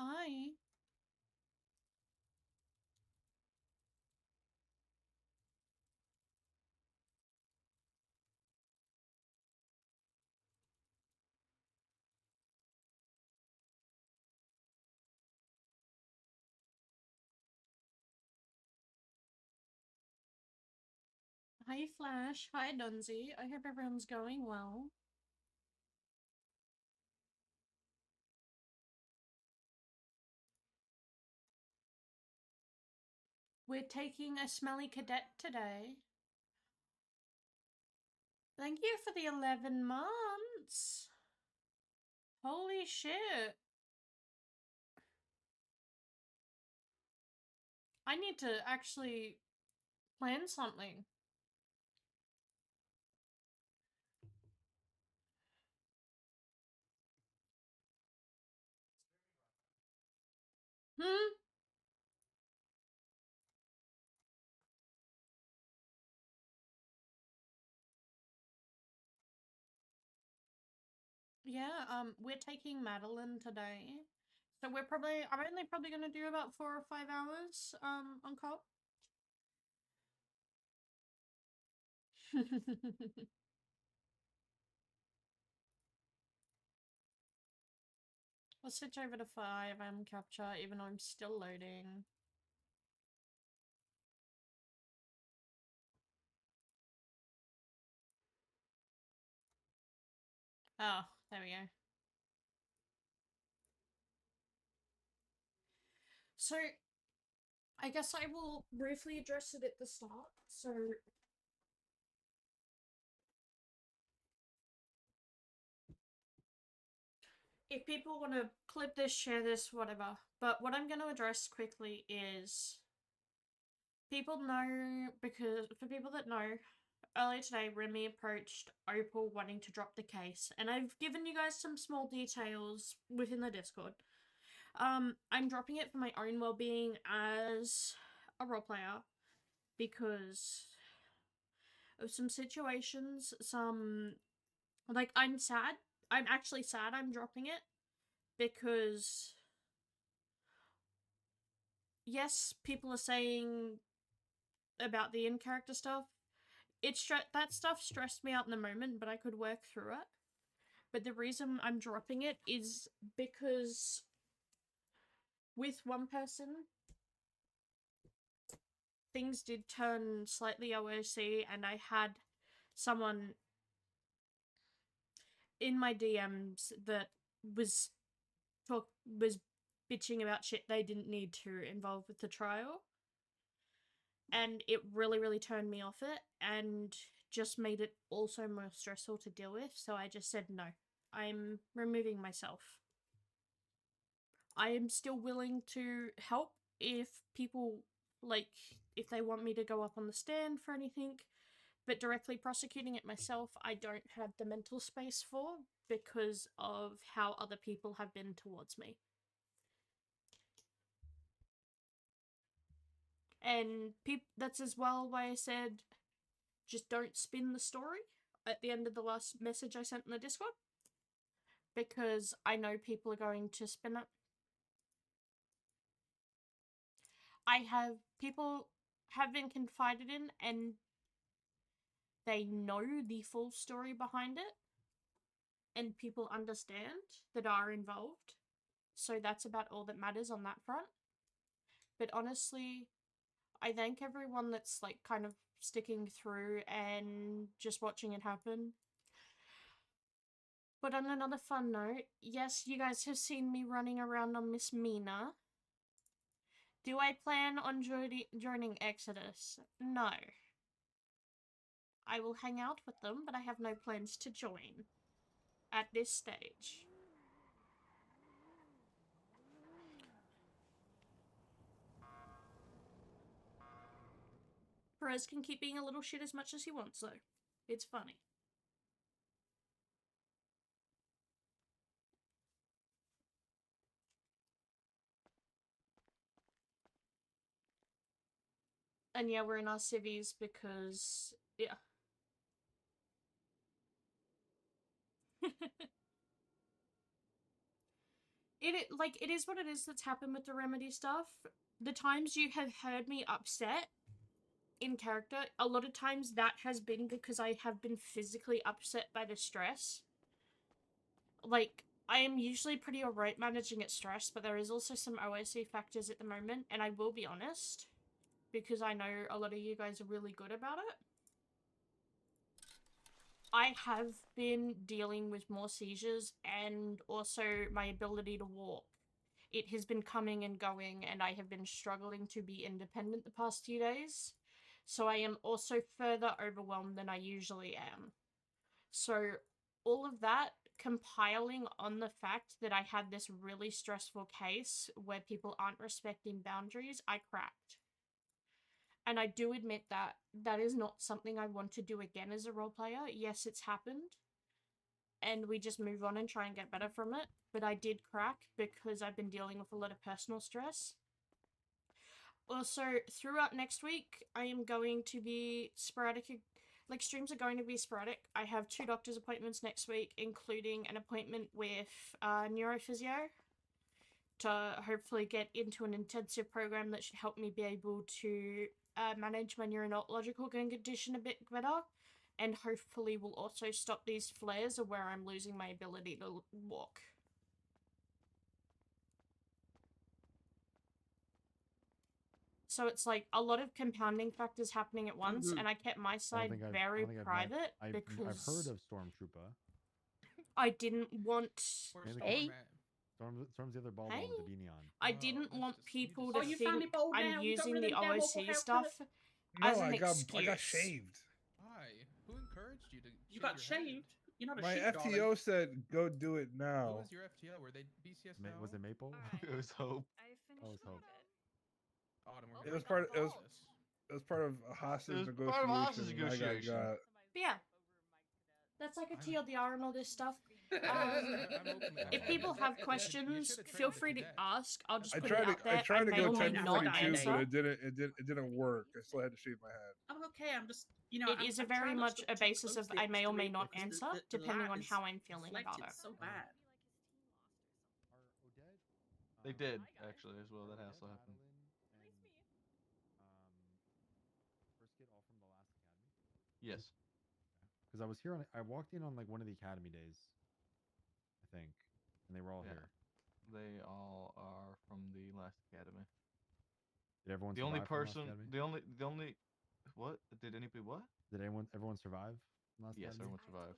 Hi. Hi, Flash. Hi, Dunsey. I hope everyone's going well. We're taking a smelly cadet today. Thank you for the 11 months. Holy shit. I need to actually plan something. Hmm? Yeah, we're taking Madeline today. So I'm only probably gonna do about 4 or 5 hours, on cop. Let's switch over to 5 and capture, even though I'm still loading. Oh, there we go. So, I guess I will briefly address it at the start. So, if people want to clip this, share this, whatever. But what I'm going to address quickly is people know, because for people that know, earlier today, Remi approached Opal wanting to drop the case, and I've given you guys some small details within the Discord. I'm dropping it for my own well being as a role player because of some situations, like, I'm sad. I'm actually sad I'm dropping it because, yes, people are saying about the in character stuff. That stuff stressed me out in the moment, but I could work through it. But the reason I'm dropping it is because with one person, things did turn slightly OOC, and I had someone in my DMs that was was bitching about shit they didn't need to involve with the trial, and it really turned me off it and just made it also more stressful to deal with. So I just said no, I'm removing myself. I am still willing to help if people, like, if they want me to go up on the stand for anything, but directly prosecuting it myself I don't have the mental space for because of how other people have been towards me. And that's as well why I said just don't spin the story at the end of the last message I sent in the Discord, because I know people are going to spin it. I have people have been confided in and they know the full story behind it and people understand that are involved. So that's about all that matters on that front. But honestly, I thank everyone that's like kind of sticking through and just watching it happen. But on another fun note, yes, you guys have seen me running around on Miss Mina. Do I plan on joining Exodus? No. I will hang out with them, but I have no plans to join at this stage. Perez can keep being a little shit as much as he wants, though. It's funny. And yeah, we're in our civvies because, yeah. it is what it is that's happened with the remedy stuff. The times you have heard me upset in character, a lot of times that has been because I have been physically upset by the stress. Like, I am usually pretty alright managing its stress, but there is also some OSC factors at the moment, and I will be honest, because I know a lot of you guys are really good about it. I have been dealing with more seizures and also my ability to walk. It has been coming and going, and I have been struggling to be independent the past few days. So I am also further overwhelmed than I usually am. So all of that compiling on the fact that I had this really stressful case where people aren't respecting boundaries, I cracked. And I do admit that that is not something I want to do again as a role player. Yes, it's happened. And we just move on and try and get better from it. But I did crack because I've been dealing with a lot of personal stress. Also, throughout next week, I am going to be sporadic. Like, streams are going to be sporadic. I have 2 doctor's appointments next week, including an appointment with neurophysio to hopefully get into an intensive program that should help me be able to manage my neurological condition a bit better, and hopefully will also stop these flares of where I'm losing my ability to walk. So it's like a lot of compounding factors happening at once, and I kept my side very private because I've heard of Stormtrooper. I didn't want. Hey. Storm's the other bald one with the beanie on. I didn't want people to think I'm using the OOC stuff as an excuse. I got shaved. Why? Who encouraged you to? You got shaved. You're not a My sheep, FTO darling. said go do it Who now. was your FTO? Were they BCSO? Was it Maple? Alright. It was Hope. I finished That was Hope. Autumn, Oh, we're It was gonna part. talk It was. about this. It was part of a hostage It was negotiation. part of a hostage and I negotiation. got Yeah. That's like a TLDR and all this stuff. I'm open to If that. people have You questions, should've trained feel the free to cadet. ask. I'll just I put tried it to. out there. I tried to may go or may not 1042, but answer. it didn't work. I still had to shave my head. I'm okay. I'm just, you know. It is a very much a basis of I may or may not answer, depending on how I'm feeling about it. So bad. They did, actually, as well. That also happened. First kid all from the last academy? Yes. Because I was here I walked in on like one of the academy days, I think, and they were all Yeah. here. They all are from the last academy. Did everyone? The only survive from last person, academy? the only, what? Did anybody what? Did everyone survive? From last Yes, academy? everyone survived.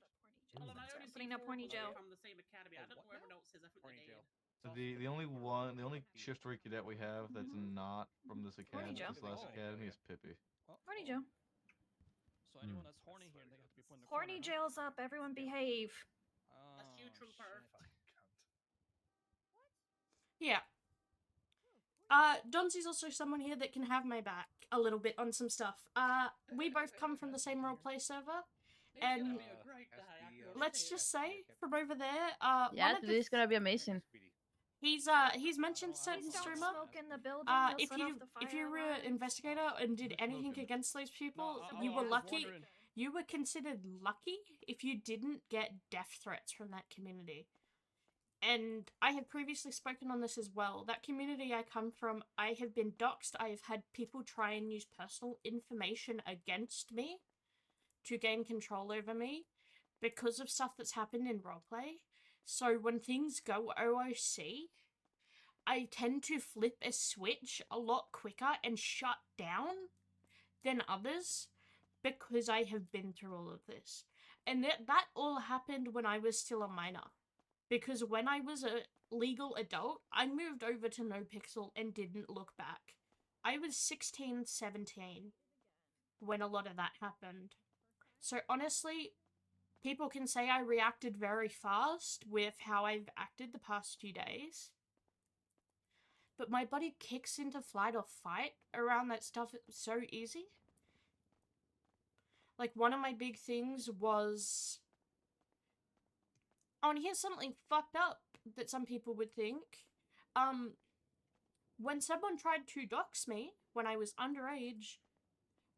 Hold on, I only Opening see up 4 horny people jail. from the same academy. I don't know everyone else's. I think they did. So the only shift three cadet we have that's not from this academy, Joe. this last academy, is Pippi. Horny Joe. So anyone that's horny here, they have to be put in the Horny corner, jail's up. Everyone behave. huh? That's you, trooper. Yeah. Donzi's also someone here that can have my back a little bit on some stuff. We both come from the same roleplay server, and let's just say from over there, Yeah, one of today's gonna be amazing. he's mentioned certain Please don't streamer. smoke in the building. If you were an investigator and did anything against those people, you were lucky. You were considered lucky if you didn't get death threats from that community. And I had previously spoken on this as well. That community I come from, I have been doxxed. I have had people try and use personal information against me to gain control over me because of stuff that's happened in roleplay. So when things go OOC, I tend to flip a switch a lot quicker and shut down than others because I have been through all of this. And that all happened when I was still a minor. Because when I was a legal adult, I moved over to Nopixel and didn't look back. I was 16, 17 when a lot of that happened. So honestly, people can say I reacted very fast with how I've acted the past few days. But my body kicks into flight or fight around that stuff so easy. Like, one of my big things was... Oh, and here's something fucked up that some people would think. When someone tried to dox me when I was underage,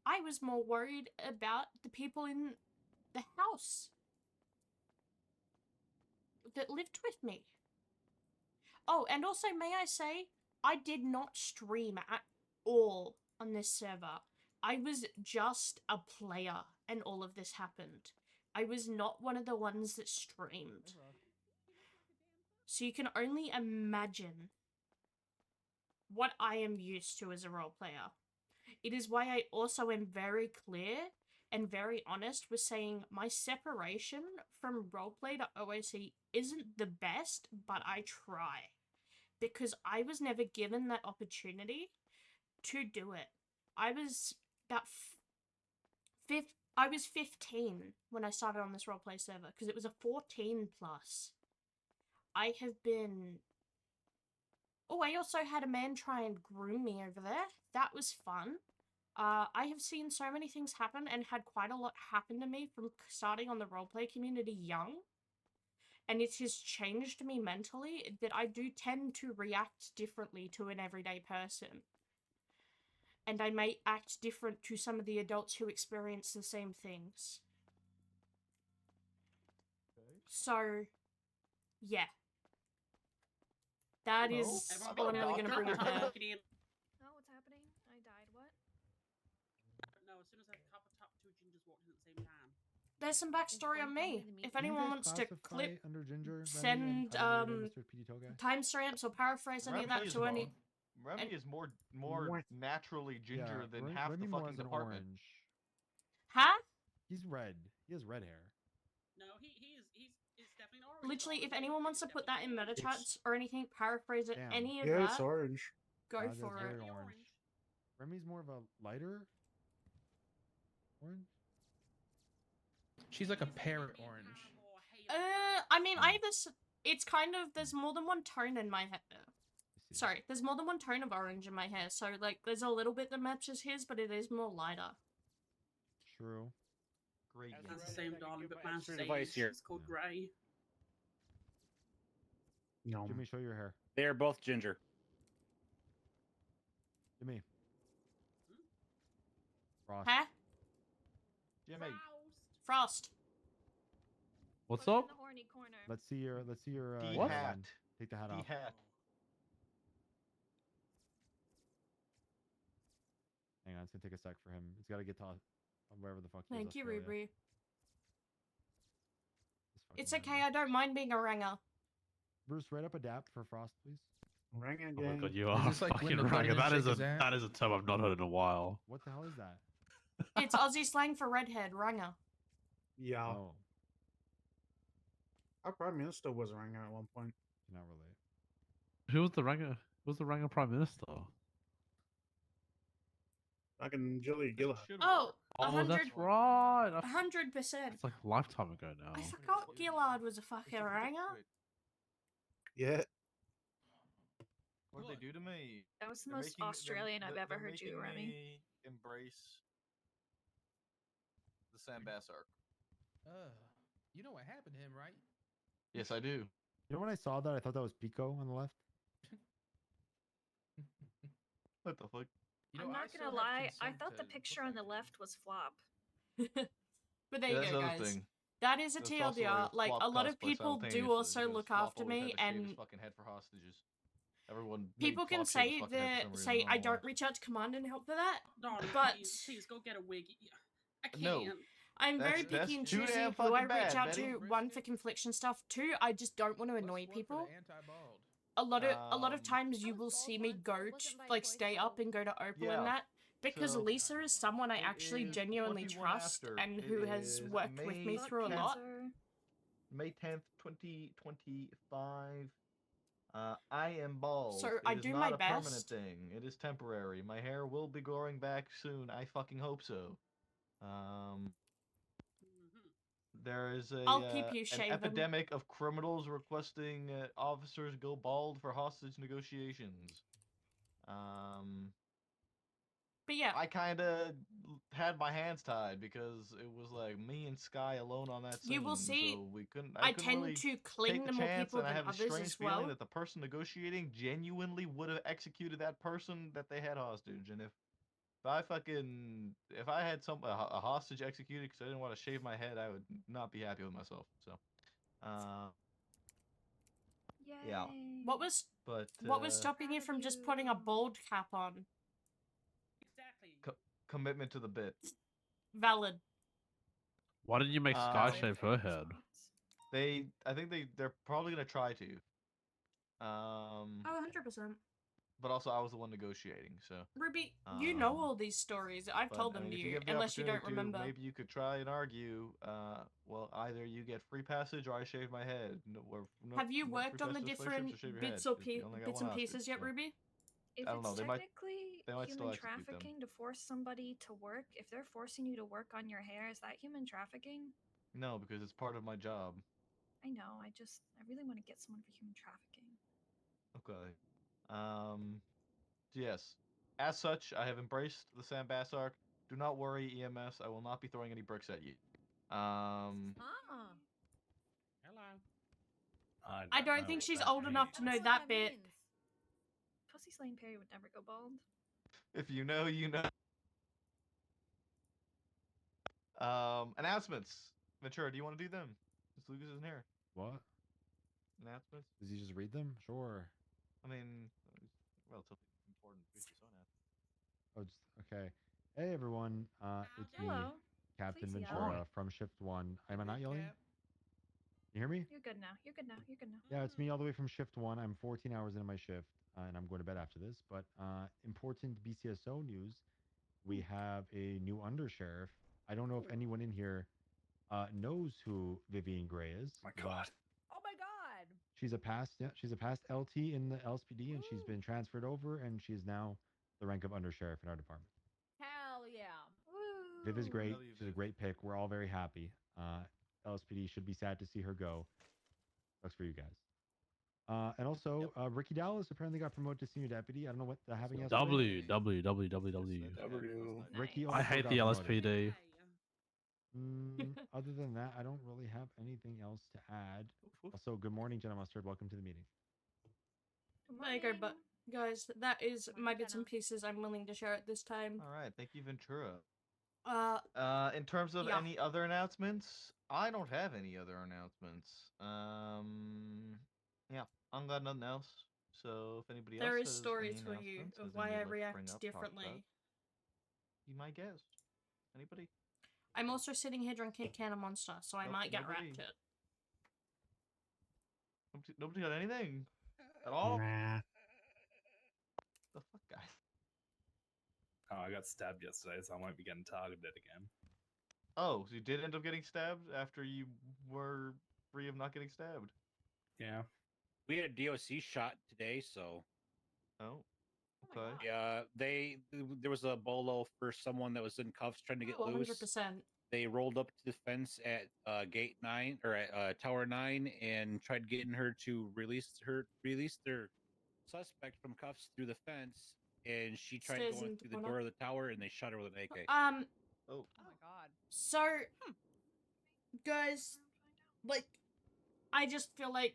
I was more worried about the people in the house that lived with me. Oh, and also, may I say, I did not stream at all on this server. I was just a player, and all of this happened. I was not one of the ones that streamed. So you can only imagine what I am used to as a role player. It is why I also am very clear and very honest with saying my separation from roleplay to OOC isn't the best, but I try. Because I was never given that opportunity to do it. I was about I was 15 when I started on this roleplay server, because it was a 14 plus. I have been... Oh, I also had a man try and groom me over there. That was fun. I have seen so many things happen and had quite a lot happen to me from starting on the roleplay community young. And it has changed me mentally that I do tend to react differently to an everyday person. And I may act different to some of the adults who experience the same things. So, yeah. That is Everyone I'm all I'm a really going to doctor. bring up there. Talking in. Oh, what's happening? I died. What? No, as soon as a couple top two gingers walked in at the same time. There's some backstory on me. If Can you anyone guys wants to classify clip, under Ginger, Remi, send, and other Mr. PD Toga? timestamps or paraphrase any of Remi that is to any... Remi and- is more What? naturally ginger than Remi, half Remi the more fucking has an department. orange. Huh? He's red. He has red hair. No, he's definitely an orange. Literally, though. if anyone wants to He's put that in definitely meta chats or anything, paraphrase it, Damn. any of Yeah, that, it's orange. go That's for very it. orange. orange. Remi's more of a lighter orange. She's like a He's parrot maybe orange. more hazel. I mean, Hmm. it's kind of, there's more than one tone in my hair. Let's see. Sorry, there's more than one tone of orange in my hair, so, like, there's a little bit that matches his, but it is more lighter. True. Great. As game. That's the Reddit, same, I can darling, give but my man's extra sage. advice here. It's called Yeah. grey. No. Jimmy, show your hair. They are both ginger. Jimmy. Frost. Huh? Jimmy. Frost. What's Put it up? in the horny corner. Let's see your The What? hat. hairline. Take the hat The off. hat. Hang on, it's gonna take a sec for him. It's gotta get to wherever the fuck he is. Thank you, Australia. Rubri. This fucking It's man. okay, I don't mind being a ranger. Bruce, write up adapt for Frost, please. Ring Oh my again. god, you Is are this like when fucking the right. president That is shake his ass? that is a term I've not heard in a while. What the hell is that? It's Aussie slang for redhead, ranger. Yeah. Oh, Our Prime Minister was a ringer at one point. cannot relate. Who was the Ranger? Who was the Ranger Prime Minister? Back in Julia Gillard. Should Oh, Oh, 100, that's right. 100%. It's like a lifetime ago now. I forgot Gillard was a fucking ranger. Yeah. What did they do to me? That was the They're most making- Australian I've they're ever heard you, making Remy. me embrace the Sandbass arc. You know what happened to him, right? Yes, I do. You know when I saw that, I thought that was Pico on the left. What the fuck? You know, I'm I not still gonna have lie, I consent thought the to picture look on the like left was flop. But there Yeah, you that's go, the other guys. thing. That is a That's also TLDR. Like, Flop a lot of cosplay people do simultaneously, also because look Flop after always me, had to shave his and fucking head for hostages. Everyone. made people can Flop shave his say fucking head that, for some say reason, I don't know don't reach out to command and help for that. Darling, But- please go get a wig. I can't. No. I'm very That's picky and too choosy damn who I fucking reach bad, out Betty. to. One, for confliction stuff. Two, I just don't want to Let's annoy work for the people. anti-bald. A lot of Um, times you I was will bald see me once, go it wasn't by like choice, stay up though. and go to Opal Yeah, and that because so Lisa is someone I it actually is genuinely 21 trust after. and It who has is worked with me May through a 10th. lot. May 10th, 2025. I am bald. So It I is do not my a permanent best. thing. It is temporary. My hair will be growing back soon. I fucking hope so. Mhm. There is a I'll keep you an shaven. epidemic of criminals requesting officers go bald for hostage negotiations. But yeah, I kind of had my hands tied because it was like me and Sky alone on that scene. You will see, so we couldn't. I couldn't tend really to take cling the to more chance, people and I than have a others strange as feeling well. that the person negotiating genuinely would have executed that person that they had hostage. And if I had a hostage executed because I didn't want to shave my head, I would not be happy with myself. So, Yay. Yeah. What was But What was stopping you How from do just putting a you- bald cap on? Exactly. commitment to the bit. Valid. Why didn't you make Sky Um, shave her head? I think they're probably gonna try to. Oh, 100%. But also I was the one negotiating, so. Ruby, you know Um, all these stories. I've But, told I them mean, to if you you, give the unless you don't opportunity remember. maybe you could try and argue. Well, either you get free passage or I shave my head. Have you no worked free on the passage, different spaceships, or shave your bits head, or 'cause you only got bits one and hostage, pieces yet, so. Ruby? If I don't it's know, they might- technically they might still human execute them. trafficking to force somebody to work, if they're forcing you to work on your hair, is that human trafficking? No, because it's part of my job. I know. I really want to get someone for human trafficking. Okay. Yes. As such, I have embraced the Sam Bass arc. Do not worry, EMS. I will not be throwing any bricks at you. Hello. I don't think she's old enough to know that bit. Pussy Slaying Perry would never go bald. If you know, you know. Announcements. Ventura, do you want to do them? Since Lucas isn't here. What? Announcements? Does he just read them? Sure. I mean, relatively important BCSO announcements. Oh, just, okay. Hey everyone, it's me, Hello. Captain Please yell. Ventura from Shift 1. Am I not yelling? You hear me? You're good now. You're good now. You're good now. Yeah, it's me all the way from Shift 1. I'm 14 hours into my shift, and I'm going to bed after this. But important BCSO news, we have a new undersheriff. I don't know if anyone in here knows who Vivian Gray is. My God. Oh my god. She's a past LT in the LSPD, and she's been transferred over, and she is now the rank of undersheriff in our department. Hell yeah. Woo. Viv is great. Hell yeah, She's a Viv. great pick. We're all very happy. LSPD should be sad to see her go. Sucks for you guys. And also, Ricky Dallas apparently got promoted to senior deputy. I don't know what happened yesterday. W. Ricky Nice. also I hate got the promoted. LSPD. Other than that, I don't really have anything else to add. Also, good morning, Jenna Mustard. Welcome to the meeting. Good There you go, but morning. guys, that is my bits and Jenna. pieces I'm willing to share at this time. All right, thank you, Ventura. In terms of Yeah. any other announcements, I don't have any other announcements. Yeah, I'm got nothing else. So if anybody There else is has stories any for you announcements, of has why any I you'd like to bring react up, talk about, differently. be my guest. Anybody? I'm also sitting here drinking Can of Monster, so I Nope, might get nobody. wrapped it. Nobody got anything at all? Nah. The fuck, guys? Oh, I got stabbed yesterday, so I might be getting targeted again. Oh, so you did end up getting stabbed after you were free of not getting stabbed? Yeah. We had a DOC shot today, so Oh, my okay. God. yeah, there was a bolo for someone that was in cuffs trying to get Oh, loose. 100%. They rolled up to the fence at gate 9 or at Tower 9 and tried getting her to release their suspect from cuffs through the fence, and she tried Stairs going in through the corner. door of the tower, and they shot her with an AK. Oh, Oh my god. So, guys, like, I just feel like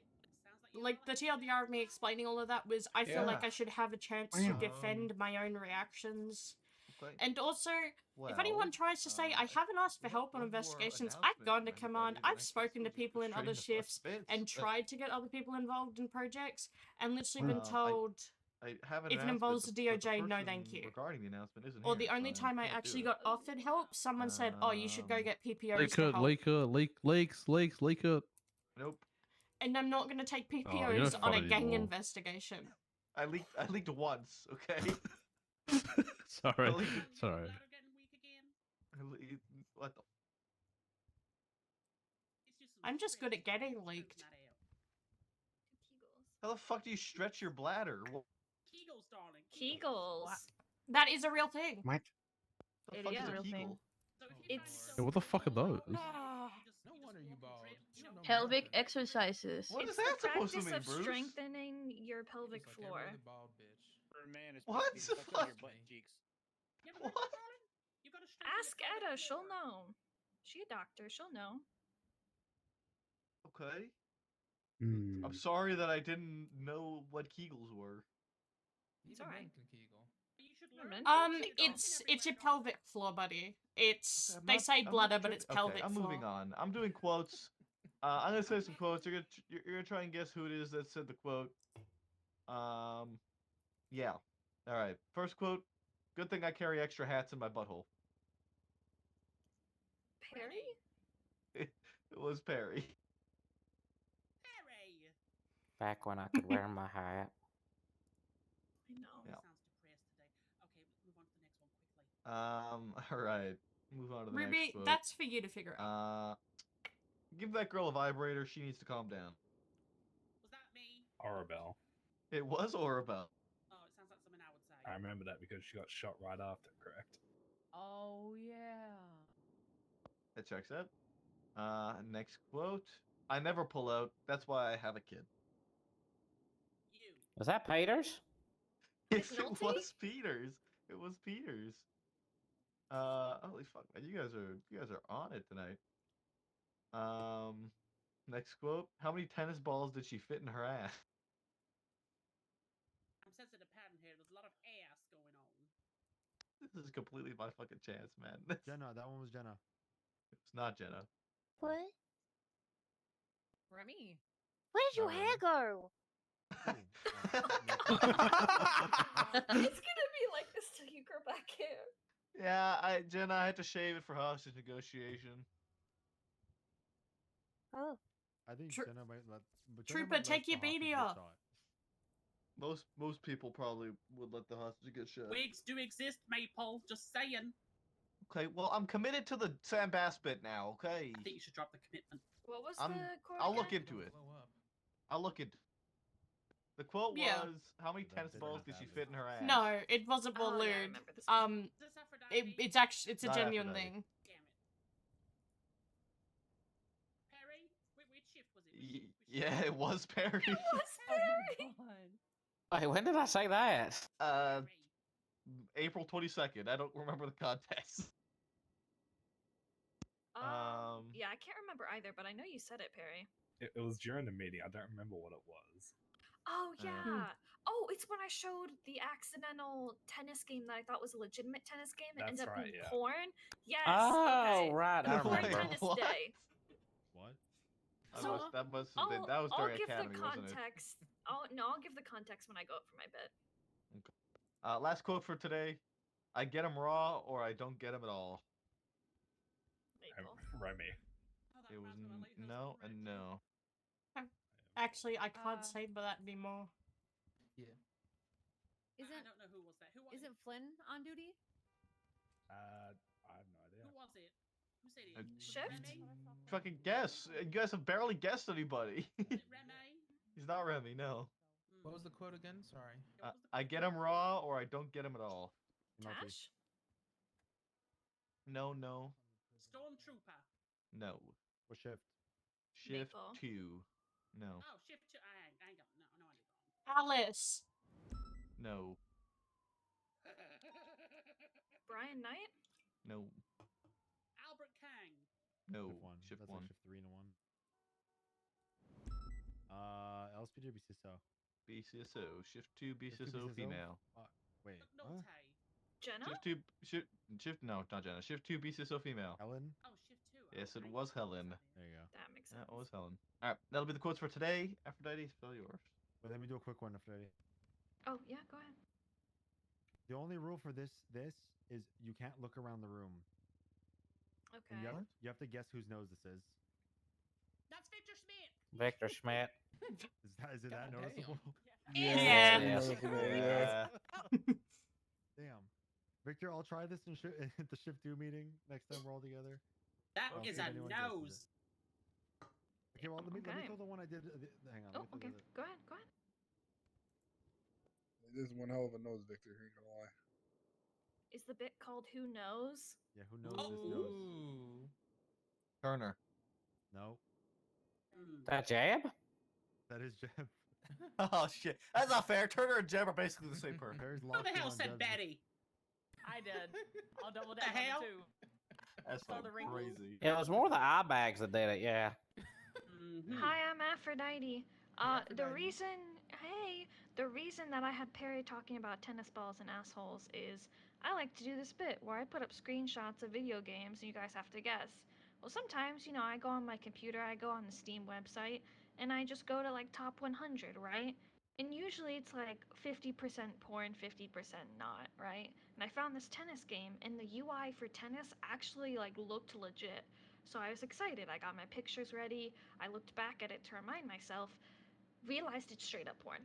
the TLDR of me explaining all of that was I feel like Yeah. I should have a chance to Damn. defend my own reactions. okay. And also, if anyone Well, tries to say I haven't asked for help on one more investigations, I've gone to announcement, command, anybody, I've then I guess spoken to we'll just people go in straight other into fucking shifts bits. and tried to get other people involved in projects, and literally been I- told, I have an if it announcement, involves the but DOJ, no person thank you. Regarding the announcement isn't or here, the only so time I can't do actually it. got offered help, someone said, oh, you should go get PPOs to help. Leak it. Nope. And I'm not going to take Oh, you're PPOs not on a fun gang anymore. investigation. I leaked once, okay? Sorry. I leaked, Sorry. what the? I'm just good at getting leaked. How the fuck do you stretch your bladder? Kegels, darling. Kegels. That is a real thing. What? The It fuck is is a a real Kegel? thing. It's Yeah, what the fuck are those? No wonder you bald. You don't know Pelvic nothing. exercises. What it's is that the supposed to practice mean, of Bruce? strengthening your pelvic Just like floor. every other bald bitch. For a man, it's What supposed to the be sucking your fuck? butt cheeks. What? Ask Etta, she'll know. She a doctor, she'll know. Okay. Hmm. I'm sorry that I didn't know what Kegels were. It's Even alright. men can Kegel. It's your pelvic floor, buddy. It's Okay, I'm they not- say I'm not bladder, but tri- it's pelvic okay, I'm floor. moving on. I'm doing quotes. I'm gonna say some quotes. You're gonna try and guess who it is that said the quote. Yeah. All right. First quote. Good thing I carry extra hats in my butthole. Perry? It was Perry. Harry. Back when I could wear my hat. I know. Yeah. Sounds depressed today. Okay, move on to the next one quickly. All right. Move on to the next Ruby, quote. that's for you to figure out. Give that girl a vibrator. She needs to calm down. Was that me? Arabelle. It was Orabelle. Oh, it sounds like something I would say. I remember that because she got shot right after, correct? Oh yeah. That checks out. Next quote. I never pull out. That's why I have a kid. You. Was that Peters? Yes, it McNulty? was Peters. It was Peters. Holy fuck, man! You guys are on it tonight. Next quote. How many tennis balls did she fit in her ass? I'm sensing a pattern here. There's a lot of ass going on. This is completely my fucking chance, man. Jenna, that one was Jenna. It's not Jenna. What? Remi. Where did your Not hair go? It's gonna be like this till you grow back hair. Yeah, Jenna, I had to shave it for hostage negotiation. Oh. I think Tr- Jenna might let. But Jenna Trooper, might let take the your hostage beanie get off. shot. Most people probably would let the hostage get shot. Wigs do exist, Maple. Just saying. Okay, well, I'm committed to the Sam Bass bit now. Okay, I think you should drop the commitment. What was I'm- the quote I'll look again? into it. Blow up. I'll look into. The quote Yeah. was, "How many That tennis did balls not did she happen. fit in her ass?" No, it wasn't Oh, yeah, I balloon. remember this one. Is this Aphrodite? It's actually a Not genuine Aphrodite. thing. Damn it. Perry? Which shift was it? Y- yeah, it was Perry. It was Perry. Wait, when did I say that? Uh, April 22nd. I don't remember the context. Yeah, I can't remember either, but I know you said it, Perry. It was during the meeting. I don't remember what it was. Oh Uh, yeah. Oh, it's when I showed the accidental tennis game that I thought was a legitimate tennis game. It That's ended up right, being yeah. porn. Yes. Oh, okay. right, I Porn remember. tennis What? day. What? So, that must have been. That was I'll during give Academy, the wasn't it? context. I'll give the context when I go up for my bit. Last quote for today. I get them raw, or I don't get them at all. Maple. Remi. Oh, that It was reminds me when I laid those no on and red. no. Actually, I can't Uh, say that anymore. Yeah. I Isn't don't know who was that. Who was isn't it? Flynn on duty? I have no idea. Who was it? Who said it? Uh, Was it Shift? Remi? Fucking guess. You guys have barely guessed anybody. Was it Remi? He's not Remy, no. What was the quote again? Sorry. Yeah, what was the I get them raw, or I don't get them at all. Multi. Tash? No, no, Stormtrooper. no. What shift? Shift Maple. 2. No, Oh, shift two. I ain't got no idea. Alice. no, Brian Knight? no, Albert Kang. no. Shift 1. Shift That's 1. like shift 3 and a 1. LSPD or BCSO? BCSO. Shift 2, Shift 2 BCSO female. Wait. Huh? McNulty. Jenna? Shift, no, not Jenna. Shift 2, BCSO female. Helen? Oh, shift two. Yes, it okay. was Helen. There you go. That makes sense. That was Helen. Alright, that'll be the quotes for today. Aphrodite, spell yours. But let me do a quick one after I. Oh, yeah, go ahead. The only rule for this is you can't look around the room. Okay. And you have to guess whose nose this is. That's Victor Smith. Victor Schmidt. Is it that God noticeable? Yeah. Yes. Yeah. Damn. Victor, I'll try this in at the shift 2 meeting next time we're all together. That I'll is see if a anyone guesses nose. it. Okay, well, let me Okay. throw the one I did. Hang on. Oh, let me throw okay. the- Go ahead, go ahead. This is one hell of a nose, Victor. Ain't gonna lie. Is the bit called Who Knows? Yeah, who knows this nose? Ooh. Turner. No, That jab? that is Jeb. Oh shit, that's not fair. Turner and Jeb are basically the same person. There's Who lots the hell on said Jeb's- Betty? I did. I'll double What the down on hell? it too. That's Saw the fucking wrinkles? crazy. It was more the eye bags that did it, yeah. Hi, I'm Aphrodite. Aphrodite. The reason that I had Perry talking about tennis balls and assholes is I like to do this bit where I put up screenshots of video games and you guys have to guess. Well, sometimes, I go on my computer, I go on the Steam website, and I just go to like top 100, right? And usually it's like 50% porn, 50% not, right? And I found this tennis game, and the UI for tennis actually like looked legit. So I was excited. I got my pictures ready. I looked back at it to remind myself, realized it's straight up porn.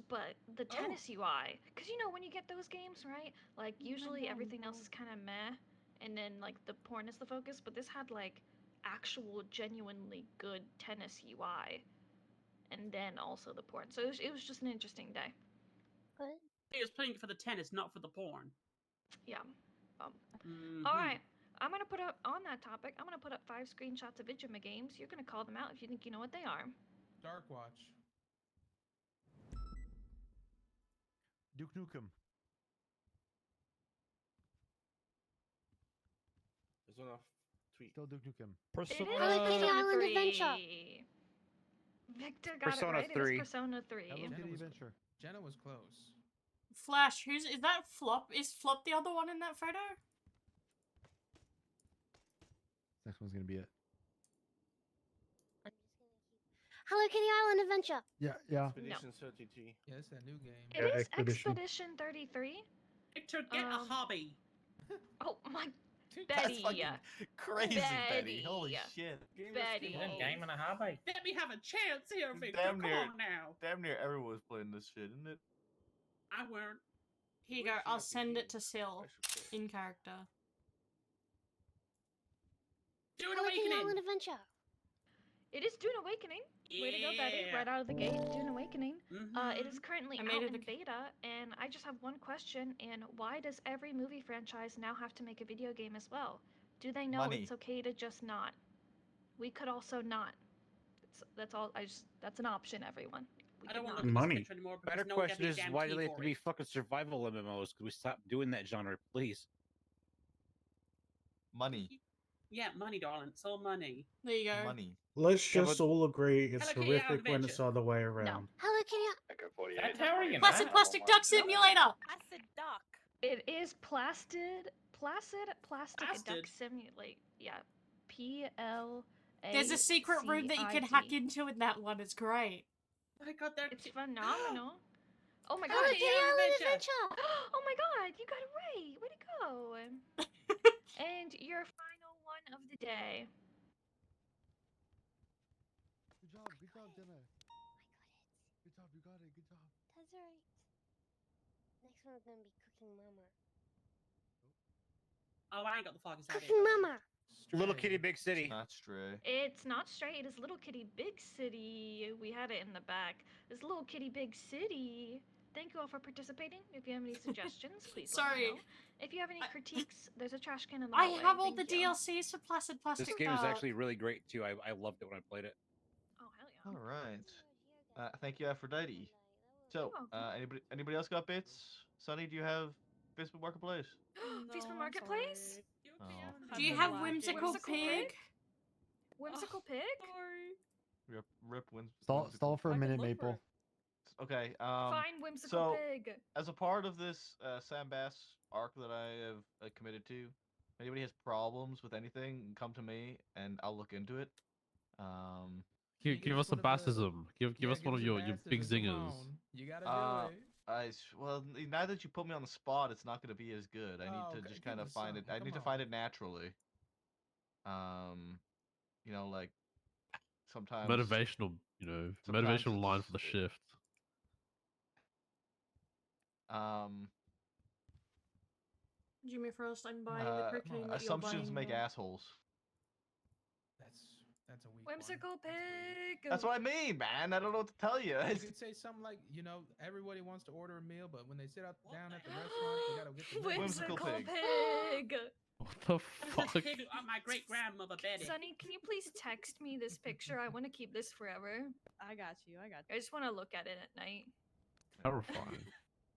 But the tennis UI, because you know when you get those games, right? Like usually everything else is kind of meh, and then like the porn is the focus. But this had like actual, genuinely good tennis UI, and then also the porn. So it was just an interesting day. Good. He was playing for the tennis, not for the porn. Yeah. Mhm. All right. I'm gonna put up on that topic. I'm gonna put up 5 screenshots of Vidjama games. You're gonna call them out if you think you know what they are. Dark Watch. Duke Nukem. Persona tweet. Still Duke Nukem. It is Hello Kitty Persona Island 3. Adventure. Victor got Persona it right. 3. It is Persona 3. Hello Jenna Kitty was- Adventure. Jenna was close. Flash, is that Flop? Is Flop the other one in that photo? Next one's gonna be it. Hello Kitty Island Adventure. Yeah. Expedition 33. Yeah, it's a new game. It is Expedition 33. Victor, get a hobby. Oh my, That's Betty. fucking crazy, Betty. Holy shit. Betty. Game and a hobby. Let me have a chance here, Victor. Damn Come near- on now. Damn near everyone was playing this shit, isn't it? I weren't. Here you go. I'll send it to Sil in character. Dune Hello Kitty Awakening. Island Adventure. It is Dune Awakening. Way to go, Betty. Yeah. Right out of the gate, Dune Awakening. Mhm. It is currently I made out it in beta, and I just have one question, and why does every movie franchise now have to make a video game as well? Do they know Money. it's okay to just not? We could also not. That's all. That's an option, everyone. We I don't could want not. to look at this Money. picture anymore because Better no one question got is, me a damn why key do they have for to be it. fucking survival MMOs? Could we stop doing that genre, please? Money. Yeah, money, darling. It's all money. There you go. Money. Let's Yeah, just but- all agree it's Hello Kitty Island horrific when it's Adventure. the other way around. Hello Kitty. That's how you Placid Plastic Duck Simulator! Placid Duck. It is Placid Plastic Duck Placid? Simulate. Yeah. PLA. There's a secret room that you can hack into in that one. It's great. I got that. It's phenomenal. Oh my Hello god. Kitty Island Adventure. Oh my god, you got it right. Way to go. And your final one of the day. Good job, Jenna. Good job, you got it. Good job. That's right. Next one's gonna be Cooking Mama. Oh, I ain't got the foggiest idea. Cooking Mama. Little Stray. Kitty Big City. Not stray. It's not Stray, it is Little Kitty Big City. We had it in the back. It's Little Kitty Big City. Thank you all for participating. If you have any suggestions, please let Sorry. me know. If you have any critiques, there's a trash can in the I hallway. have all the Thank you. DLCs for Placid Plastic This game is Duck. actually really great too. I loved it when I played it. Oh, hell yeah. All right. Thank you, Aphrodite. So, anybody else got bits? Sonny, do you have Facebook Marketplace? Facebook Marketplace? Oh. Do you have Whimsical Pig? Whimsical Pig? Rip wins. Stall for a minute, Maple. Okay. Fine, Whimsical Pig. As a part of this Sam Bass arc that I have committed to, if anybody has problems with anything, come to me and I'll look into it. Give us a bassism. Give us one of your big zingers. You gotta do it. Well, now that you put me on the spot, it's not going to be as good. I need to just kind of find it. I need to find it naturally. You know, like sometimes Motivational, sometimes motivational line it's- for the shift. Jimmy Frost, I'm buying the cocaine that you're assumptions buying make now. assholes. That's a weak Whimsical Pig. That's what I mean, man. I don't know what to tell you. You could say something like, everybody wants to order a meal, but when they sit down at the restaurant, they gotta get the meal. Whimsical Pig. What the Fuck. My great grandmother Betty. Sonny, can you please text me this picture? I want to keep this forever. I got you. I just want to look at it at night. Terrifying.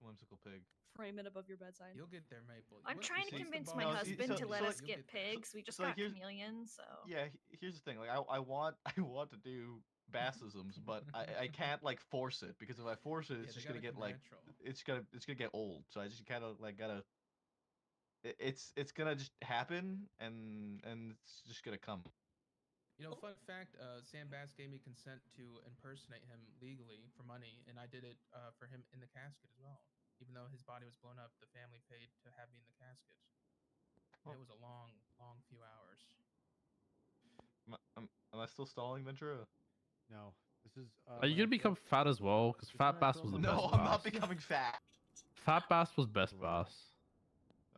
Whimsical Pig. Frame it above your bedside. You'll get there, Maple. I'm trying to see, convince no, my see, husband so- to let so us like- get pigs. We just so like got here's- chameleons, so. Yeah, here's the thing. Like, I want to do bassisms, but I can't like force it because if I force it, it's just gonna get like it's gonna get old. So I just kind of like gotta. It's gonna just happen and it's just gonna come. You know, fun fact, Sam Bass gave me consent to impersonate him legally for money, and I did it for him in the casket as well. Even though his body was blown up, the family paid to have me in the casket. And it was a long, long few hours. Am I still stalling, Ventura? No. This is. Are you gonna become fat as well? Because Fat Bass was the best No, I'm not bass. becoming fat. Fat Bass was best bass.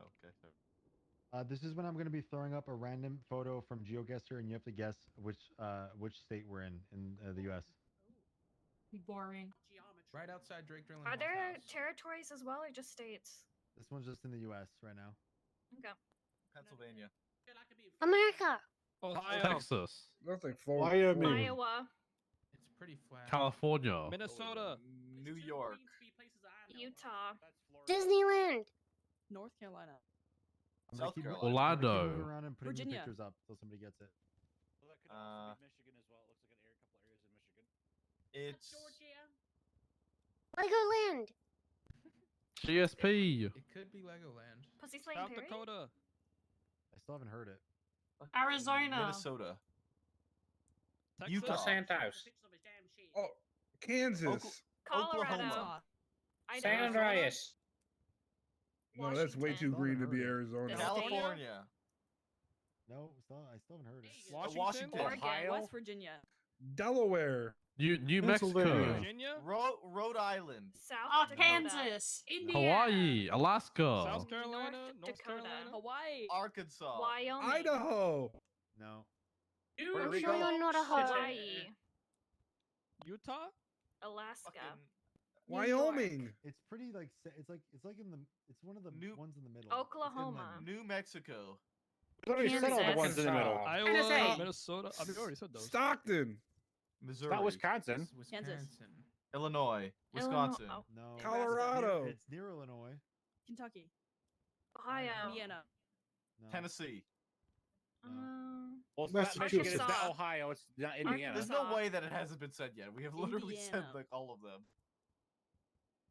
Okay. This is when I'm going to be throwing up a random photo from GeoGuessr, and you have to guess which state we're in the U.S. Boring. Right outside Drake Drilling Are Hall's there house. territories as well or just states? This one's just in the U.S. right now. Okay. Pennsylvania. America. Ohio. Texas. Nothing Florida. Iowa. It's pretty flat. California. Minnesota. New York. Utah. Disneyland. North Carolina. I'm South gonna keep, Carolina. I'm gonna keep Orlando. moving around and putting the Virginia. pictures up until somebody gets it. Well, that could also be Michigan as well. It looks like a couple areas in Michigan. It's Legoland. GSP. It could be Legoland. Pussy Slaying South Perry? Dakota. I still haven't heard it. Arizona. Minnesota. Texas. Utah. Santos. Oh, Kansas. Colorado. Oklahoma. Idaho. San Andreas. No, that's way too Washington. green to be The Arizona. state? California. No, I still haven't heard it. Washington. Oregon. Ohio? West Virginia. Delaware. New Pennsylvania. Mexico. Virginia. Rhode Island. South Dakota. Kansas. Hawaii. Alaska. South Carolina. North North Dakota. Carolina. Hawaii. Arkansas. Wyoming. Idaho. No. Puerto I'm Rico. sure you're not a hoe. Hawaii. Utah. Alaska. Fucking New York. Wyoming. It's pretty like it's one of the ones in the middle. Oklahoma. New Mexico. We already said all the Kansas. ones in the middle. Iowa. Tennessee. Minnesota. I mean, we already said those. Stockton. Missouri. Not Wisconsin. Wisconsin. Illinois. Wisconsin. Oh. No. Colorado. It's near Illinois. Kentucky. Ohio. Indiana. No. Tennessee. Well, it's not Michigan. It's not Arkansas. Ohio. It's not Indiana. There's no way that it hasn't been said yet. We have literally said Indiana. like all of them.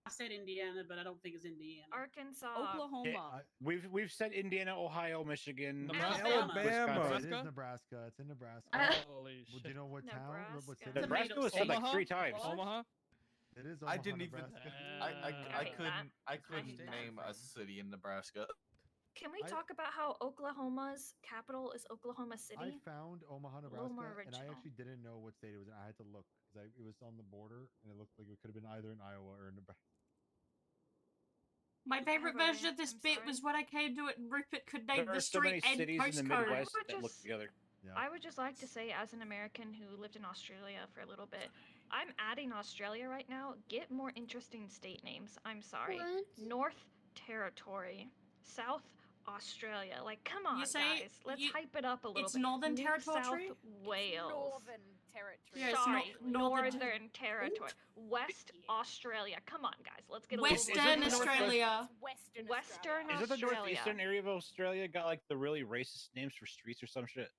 I said Indiana, but I don't think it's Indiana. Arkansas. Oklahoma. We've said Indiana, Ohio, Michigan, Nebraska. Alabama. It Wisconsin. is Nebraska. It's in Nebraska. Holy Well, shit. do you know what town? What Nebraska. city? Nebraska was said like Omaha? 3 times. Omaha. It is. I Omaha, didn't even. Nebraska. I hate couldn't that. name a city in Nebraska. Can we I- talk about how Oklahoma's capital is Oklahoma City? I found Omaha, little more Nebraska, and I original. actually didn't know what state it was in. I had to look because it was on the border, and it looked like it could have been either in Iowa or in Nebraska. My favorite have a version of rant, this I'm bit sorry. was when I came to it and Rupert could name There the are so many street and cities in the postcode. Midwest We're that look just- together. Yeah. I would just like to say, as an American who lived in Australia for a little bit, I'm adding Australia right now. Get more interesting state names. I'm sorry. What? North Territory, South Australia. Like, come on, say guys. Let's you- hype it up a little it's bit. Northern New Territory? South Wales. Northern Territory. Yeah, it's Sorry, Northern Northern Territory. West Australia. Come on, guys. Let's get a Western little Northwest- Australia. Western Western Is it the Australia. northeastern area of Australia got like the really racist names for streets or some shit?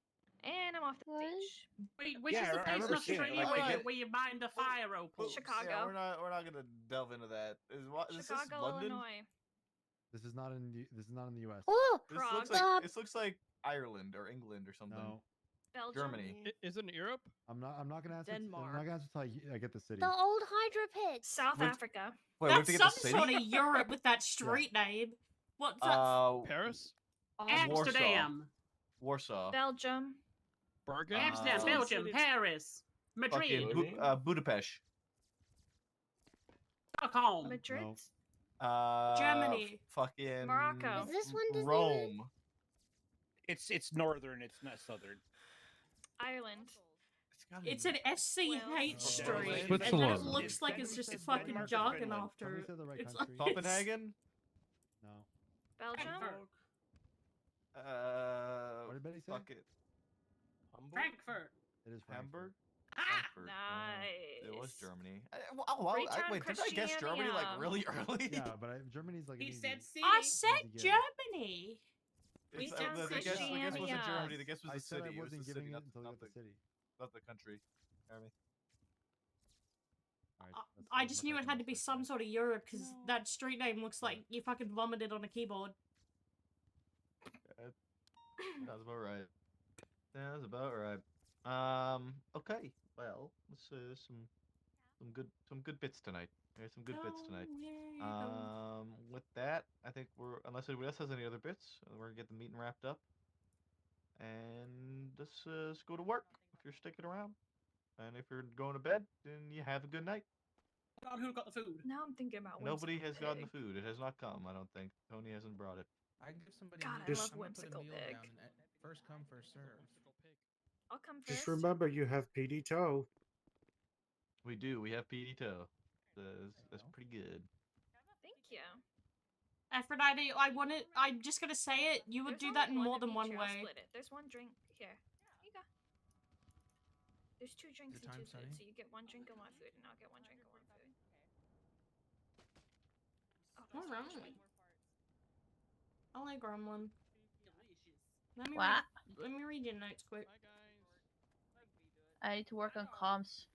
And I'm off the What? stage. Wait, which Yeah, is the I place in remember seeing it, Australia like, they where, get- where you mind the fire opal? Chicago. Yeah, we're not gonna delve into that. Is this Chicago, London? Illinois. This is not in the U.S. Oh, This Prague. looks like this looks like Ireland or England or something. No, Belgium. Germany. Is it in Europe? I'm not gonna answer. I'm Denmark. not gonna answer until I get the city. the old Hydro pits. South Wait. Africa. Wait, we have That's to get some the city. sort of Europe with that street name. What's that? Paris? Amsterdam. Warsaw. Belgium. Bergen? Amsterdam, Belgium, Paris, Madrid, Fucking Budapest. Stockholm. Madrid. No. Germany. Fucking Morocco. Is this one Disneyland? Rome. It's northern. It's not southern. Ireland. It's an SCH Wales. street, and then it Switzerland. looks like it's just It's fucking Denmark or jargon Finland. after Somebody it. said the right It's country. like- Copenhagen. No. Belgium. Frankfurt. What did Betty say? Fuck it. Frankfurt. It is Hamburg. Ah! Frankfurt. Nice. It was Germany. Freetown, Wait, did I guess Germany like Christiania. really early? Yeah, but Germany's like. an He easy- said city. I said Easy get. Germany. It's, Freetown, the guess wasn't Christiania. Germany. The guess was I the said city. I It was wasn't the giving city, it until I not got the city. not the country. Jeremy. Alright, that's I as just much knew I it can had to be say. some sort of Europe because No. that street name looks like you fucking vomited on a keyboard. That's about right. That's about right. Okay. Well, let's some good bits tonight. There's some good bits tonight. With that, I think unless anybody else has any other bits, we're gonna get the meeting wrapped up, and let's go to work if you're sticking around, and if you're going to bed, then you have a good night. Who got the food? Now I'm thinking about Nobody whimsical has gotten the pig. food. It has not come. I don't think Tony hasn't brought it. I can give somebody God, a I meal. love I'm gonna put a whimsical meal pig. down and first come, first serve. I'll come Just first. remember, you have PD toe. We do. We have PD toe. That's pretty good. Thank you. Aphrodite, I'm just gonna say it, you would There's do that in only more of than each one here, I'll way. split it. There's one drink here. Here you go. There's 2 drinks Is it and 2 time, food, Sonny? so you get 1 drink and 1 food, and I'll get 1 drink and 1 food. Oh, All that's right. sweet. I'll like gremlin. Delicious. Let me What? read your notes quick. I need to work on comms.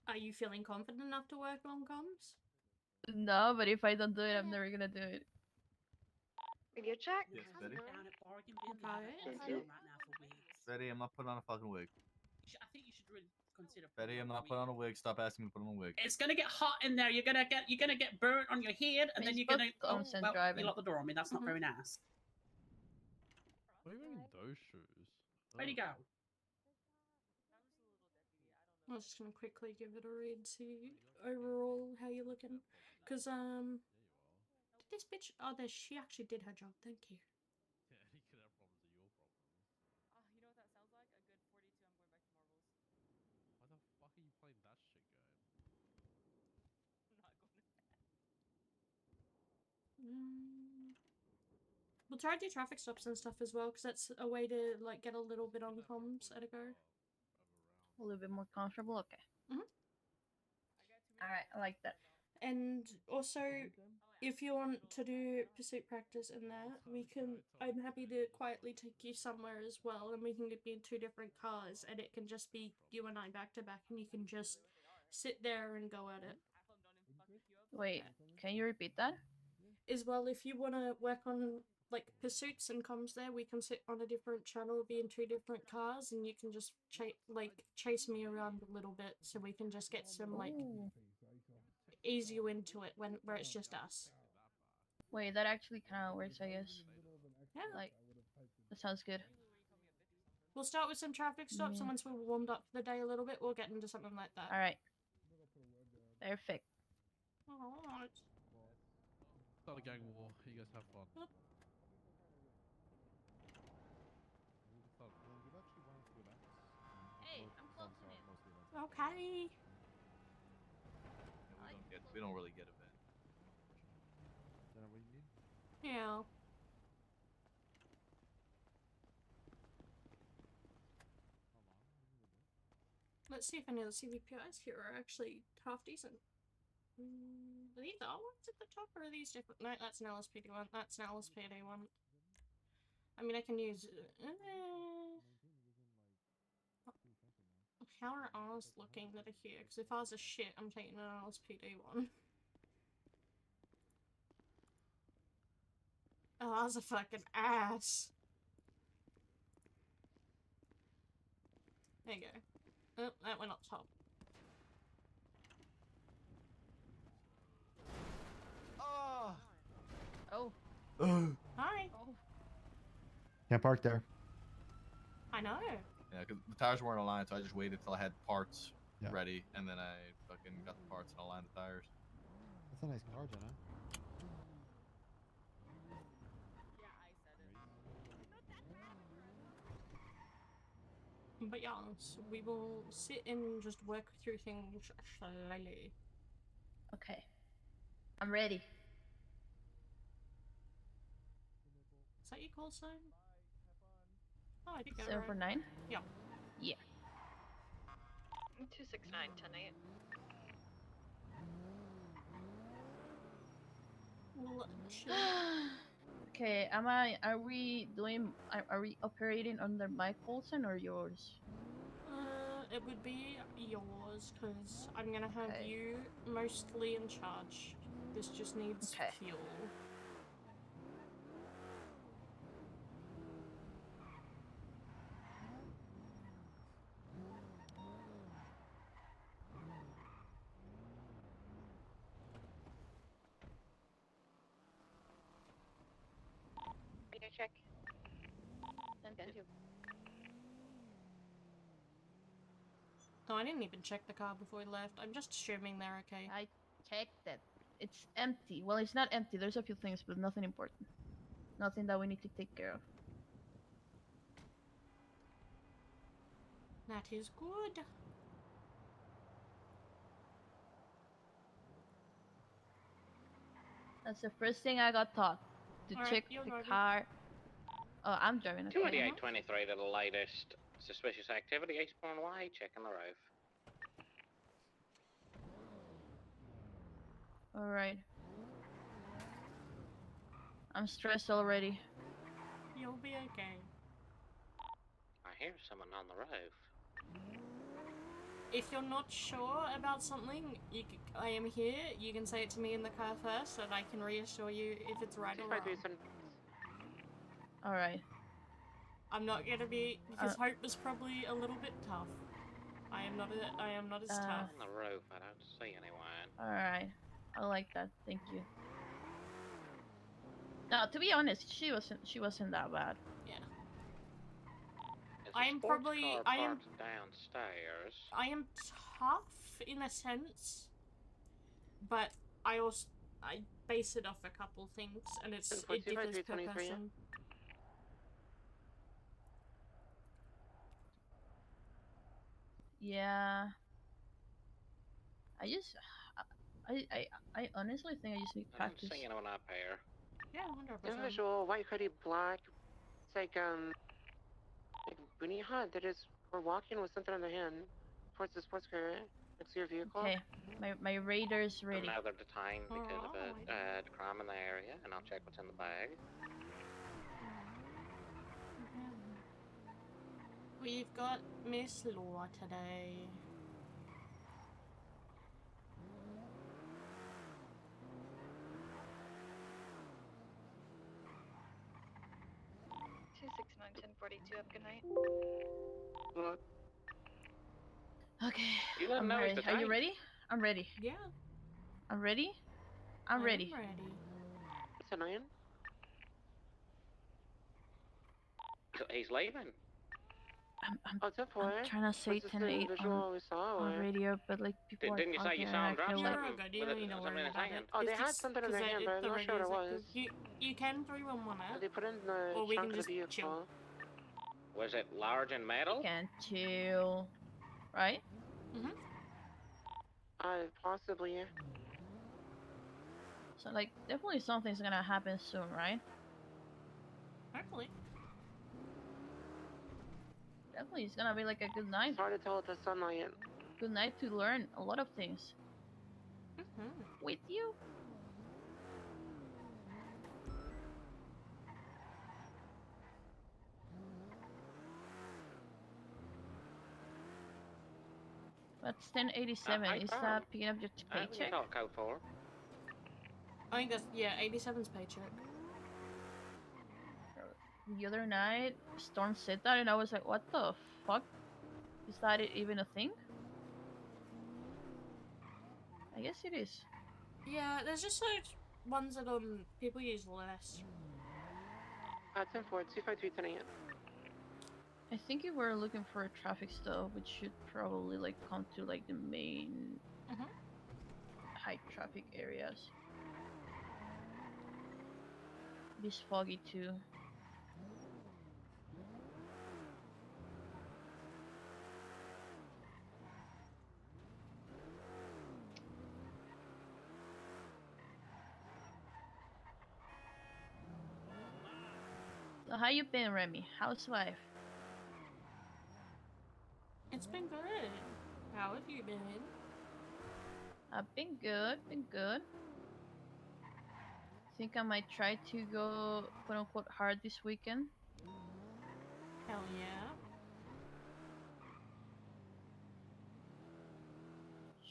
Are you feeling confident enough to work on comms? No, but if I don't do it, I'm never gonna do it. Radio check. Yes, Hands Betty. down at bargain bin. They Okay. have an offer on right now for wigs. Betty, I'm not putting on a fucking wig. I think you should really consider. Betty, putting I'm on not putting on a wig. Stop asking me to put on a wig. It's gonna get hot in there. You're gonna get burnt on your head, and then Means you're gonna. both comms and well, driving. you lock the door on me. That's not very nice. What do you mean those shoes? Where'd he go? I was just gonna quickly give it a read, see overall how you're looking. Cause did this bitch? Oh, there she actually did her job. Thank you. Yeah, any kid have problems are your problems. You know what that sounds like? A good 42. I'm going back to Marvels. Why the fuck are you playing that shit game? I'm not going to bed. We'll try to do traffic stops and stuff as well, because that's a way to like get a little bit on comms at a go. A little bit more comfortable. Okay. Mhm. All right, I like that. And also, if you want to do pursuit practice in that, I'm happy to quietly take you somewhere as well, and we can be in 2 different cars, and it can just be you and I back to back, and you can just sit there and go at it. Wait, can you repeat that? As well, if you want to work on like pursuits and comms there, we can sit on a different channel, be in 2 different cars, and you can just chase me around a little bit, so we can just get some like Ooh. ease you into it where it's just us. Wait, that actually kind of works, I guess. Yeah. Like, that sounds good. We'll start with some traffic stops, Yeah. and once we're warmed up for the day a little bit, we'll get into something like that. All right. Perfect. Alright. Start a gang war. You guys have fun. Yep. We've actually run a few events. Hey, I'm closing it. Mostly events. Okay. We don't really get events. Is that what you need? Yeah. Let's see if any of the CVPIs here are actually half decent. Are these all ones at the top, or are these different? No, that's an LSPD one. That's an LSPD one. I mean, I can use. How are ours looking that are here? Because if ours are shit, I'm taking an LSPD one. Oh, ours are fucking ass. There you go. Oh, that went up top. Oh. Oh. Hi. Oh. Can't park there. I know. Yeah, because the tires weren't aligned, so I just waited till I had parts Yeah. ready, and then I fucking got the parts and aligned the tires. That's a nice car, Jenna. But yeah, so we will sit and just work through things slowly. Okay. I'm ready. Is that your call sign? Oh, I did go 749? Yeah. Yeah. 269 10-8. Well, Okay, are we operating under my call sign or yours? it would be yours, because I'm gonna have Okay. you mostly in charge. This just needs Okay. fuel. check. 10-2. No, I didn't even check the car before we left. I'm just assuming they're okay. I checked it. It's empty. Well, it's not empty. There's a few things, but nothing important. Nothing that we need to take care of. That is good. That's the first thing I got taught. To Alright, check you're the driving. car. Oh, I'm driving. Okay. 28823 to the latest suspicious activity, eastbound Y, checking the roof. Alright. I'm stressed already. You'll be okay. I hear someone on the roof. If you're not sure about something, I am here. You can say it to me in the car first, and I can reassure you if it's right or wrong. Alright. I'm not gonna be, because Hope was probably a little bit tough. I am not as tough. On the roof, I don't see anyone. Alright. I like that. Thank you. No, to be honest, she wasn't that bad. Yeah. There's I a am sports probably car I am parked downstairs. I am tough in a sense, but I base it off a couple things, and it differs per person. Yeah. I honestly think I just need I don't practice. see anyone up here. Yeah, 100%. Individual, white hoodie, black. It's like boonie hat. They just were walking with something in their hand towards the sports car next to your vehicle. Okay, my radar's ready. Now they're detained because of a crime in the area, and I'll check what's in the bag. We've got Miss Law today. Have a good night. Look. Okay, You let I'm know he's ready. Are you detained. ready? I'm ready. Yeah. I'm ready. I'm ready. I'm ready. What's annoying? He's leaving. I'm trying to say 10-8 on radio, but like people Didn't you are say talking you and saw I him drop feel like something You with don't need to something worry in his about hand? it. Oh, they It's had just something in their 'cause hand, but I'm the not sure what it radio's was. active. You can 311 it, They put it in the or we trunk can of the just chill. vehicle. Was it large and metal? can't chill, right? Possibly. So like definitely something's gonna happen soon, right? Hopefully. Definitely, it's gonna be like a good night. It's hard to tell with the sunlight. Good night to learn a lot of things. With you. That's 1087. Is that picking up your paycheck? Code for. I think that's, yeah, 87's paycheck. The other night, Storm said that, and I was like, what the fuck? Is that even a thing? I guess it is. Yeah, there's just like ones that people use less. 10-4, 253 10-8. I think if we're looking for a traffic stop, we should probably like come to like the main high traffic areas. It's foggy too. So how you been, Remi? How's life? It's been good. How have you been? I've been good, been good. Think I might try to go quote unquote hard this weekend. Hell yeah.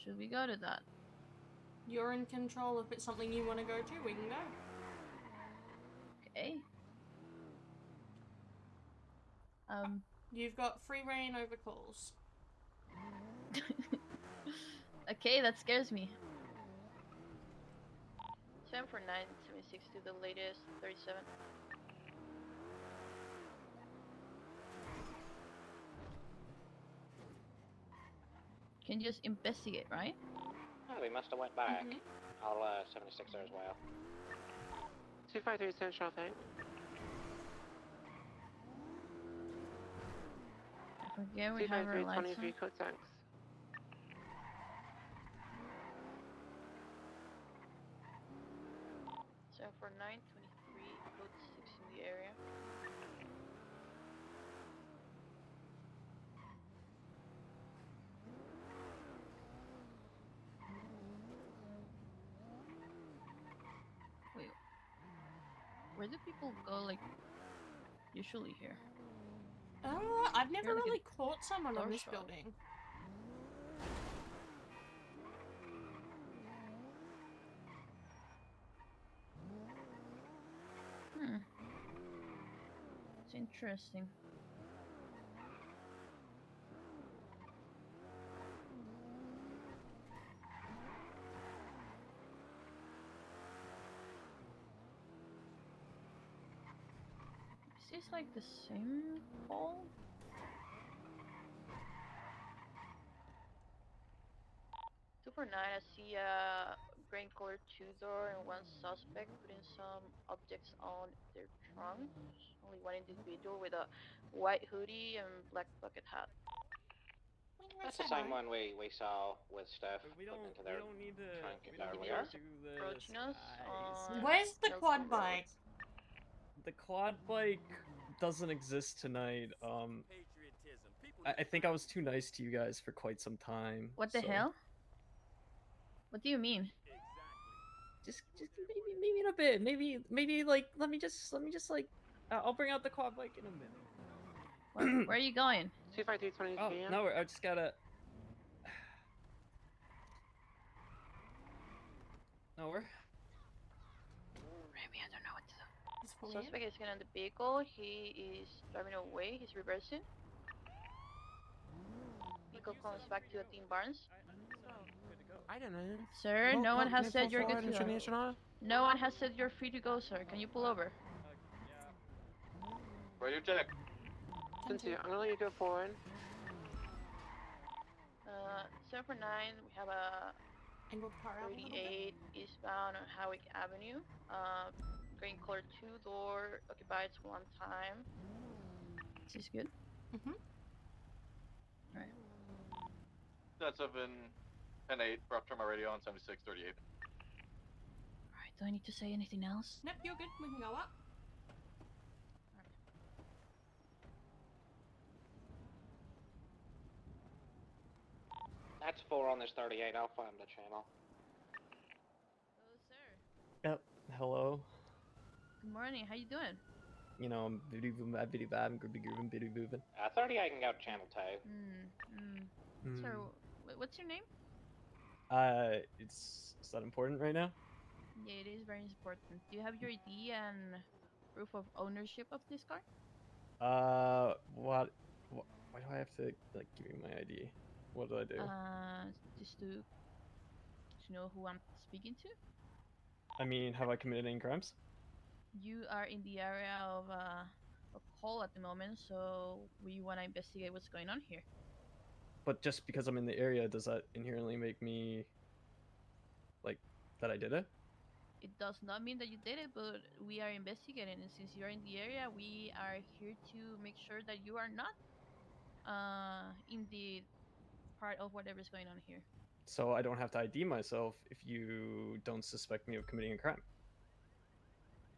Should we go to that? You're in control. If it's something you want to go to, we can go. Okay. You've got free reign over calls. Okay, that scares me. 7 for 976 to the latest 37. can just investigate, right? Oh, we must have went back. Mhm. I'll 76 there as well. 253 Central, thanks. I forget we have our 253 lights 23 on. code 6. So for 923, code 6 in the area. Wait, where do people go, like, usually here? I've never Here, like, a really caught someone on door this shot. building. It's interesting. Is this like the same call? Super 9, I see a green color 2-door and one suspect putting some objects on their trunks. Only one individual with a white hoodie and black bucket hat. That's the same one we saw with Steph putting into their need to. trunk We don't earlier. need to do this. Approaching us on Where's the Nelson quad Road. bike? The quad bike doesn't exist tonight. I think I was too nice to you guys for quite some time. What the so- hell? What do you mean? Just maybe in a bit. Maybe like let me just like I'll bring out the quad bike in a minute. Where are you going? 253 23. Oh no, I just gotta. Nowhere. Remi, I don't know what to do. It's weird. Suspect is getting in the vehicle. He is driving away. He's reversing. Vehicle comes back to the Team Barnes. I don't know. Sir, no one has said you're good to go. International. No one has said you're free to go, sir. Can you pull over? Radio check. 10-2, I'm gonna let you go forward. 7 for 9, we have a Angled car out a little bit. 38 eastbound on Howick Avenue. Green color 2-door, occupied one time. Is this good? Alright. That's 7 and 8. Brought to my radio on 7638. Alright, do I need to say anything else? Nope, you're good. We can go up. That's 4 on this 38. I'll find the channel. Hello, sir. Yep. Hello. Good morning. How you doing? You know, I'm bitty bad, I'm groovy grooving, bitty boovin'. 38 can go to channel 2. Sir, what's your name? Is that important right now? Yeah, it is very important. Do you have your ID and proof of ownership of this car? Why do I have to like give you my ID? What do I do? Just to know who I'm speaking to. I mean, have I committed any crimes? You are in the area of a call at the moment, so we want to investigate what's going on here. But just because I'm in the area, does that inherently make me like that I did it? It does not mean that you did it, but we are investigating, and since you're in the area, we are here to make sure that you are not in the part of whatever's going on here. So I don't have to ID myself if you don't suspect me of committing a crime.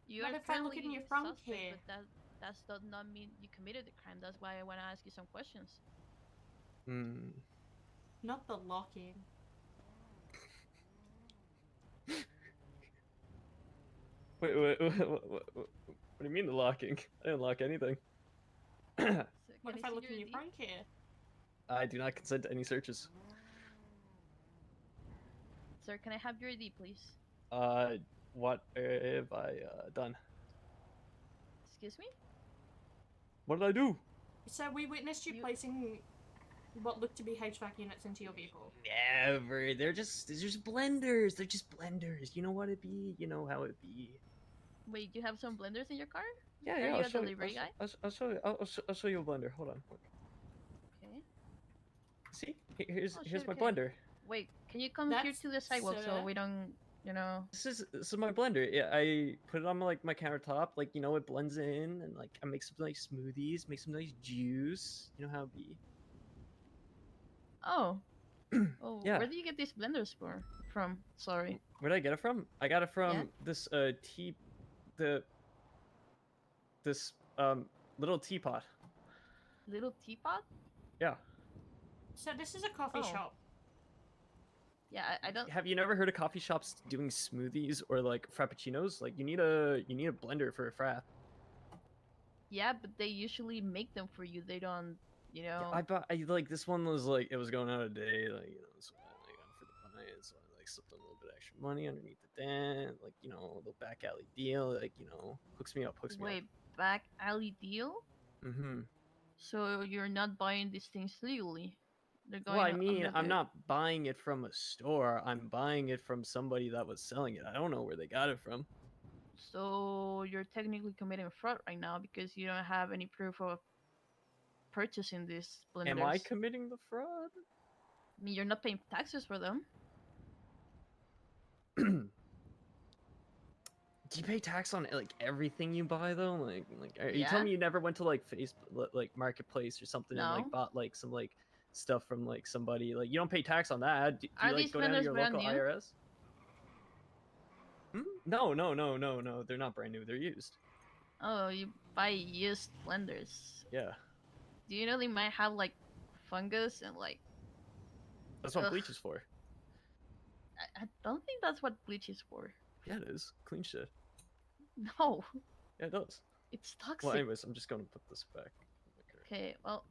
You What are if I look in currently your front suspect, here? but that does not mean you committed the crime. That's why I want to ask you some questions. Not the locking. Wait, what do you mean the locking? I didn't lock anything. So What if I look in your front here? I do not consent to any searches. Sir, can I have your ID, please? What have I done? Excuse me? What did I do? So we witnessed you placing what looked to be HVAC units into your vehicle. Never. They're just blenders. They're just blenders. You know what it be. You know how it be. Wait, you have some blenders in your car? Yeah, Are yeah. you a delivery guy? I'll show you. I'll show you a blender. Hold on. Okay. See, here's Oh, here's shit, my okay. blender. Wait, can you come here to the sidewalk so we don't, you know? This is my blender. Yeah, I put it on like my countertop. Like it blends in, and like I make some nice smoothies, make some nice juice. You know how it be. Oh. Oh, Yeah. where do you get these blenders from? Sorry. Where did I get it from? I got it from this this little teapot. Little teapot? Yeah. So this is a coffee Oh. shop. Yeah, I don't. Have you never heard of coffee shops doing smoothies or like frappuccinos? Like you need a blender for a frap. Yeah, but they usually make them for you. They don't, you know. I like this one was like it was going out of day, like so I like offered to buy it, so I like slipped on a little bit extra money underneath the dent, like a little back alley deal, like hooks me up. Wait, back alley deal? Mm-hmm. So you're not buying these things legally? They're going. Well, I mean, under I'm the- not buying it from a store. I'm buying it from somebody that was selling it. I don't know where they got it from. So you're technically committing fraud right now because you don't have any proof of purchasing these blenders. Am I committing the fraud? I mean, you're not paying taxes for them. Do you pay tax on like everything you buy though? Like are you Yeah. telling me you never went to like Facebook, like Marketplace or something, and No. like bought like some like stuff from like somebody? Like you don't pay tax on that. Do Are you like these go down to blenders your brand local new? IRS? No. They're not brand new. They're used. Oh, you buy used blenders. Yeah. Do you know they might have like fungus and like? That's what Ugh. bleach is for. I don't think that's what bleach is for. Yeah, it is. Clean shit. No. Yeah, it does. It's toxic. Well, anyways, I'm just gonna put this back. Okay, well,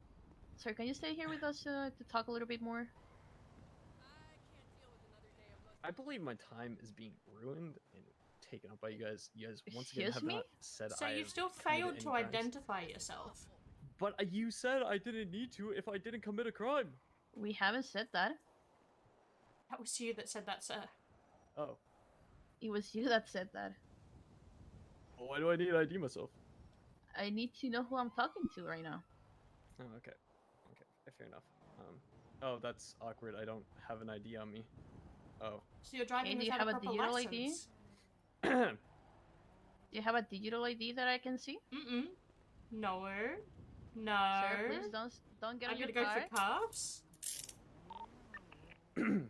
sir, can you stay here with us to talk a little bit more? I believe my time is being ruined and taken up by you guys. You guys once again Excuse have me? not said So I you've have still committed failed any to crimes. identify yourself. But you said I didn't need to if I didn't commit a crime. We haven't said that. That was you that said that, sir. Oh. It was you that said that. Well, why do I need to ID myself? I need to know who I'm talking to right now. Oh, okay. Okay, fair enough. Oh, that's awkward. I don't have an ID on me. Oh. So you're driving Okay, do you without have a a proper digital license? ID? Do you have a digital ID that I can see? Mm-mm. No. No. Sir, please don't get I'm on your gonna go car. for cuffs.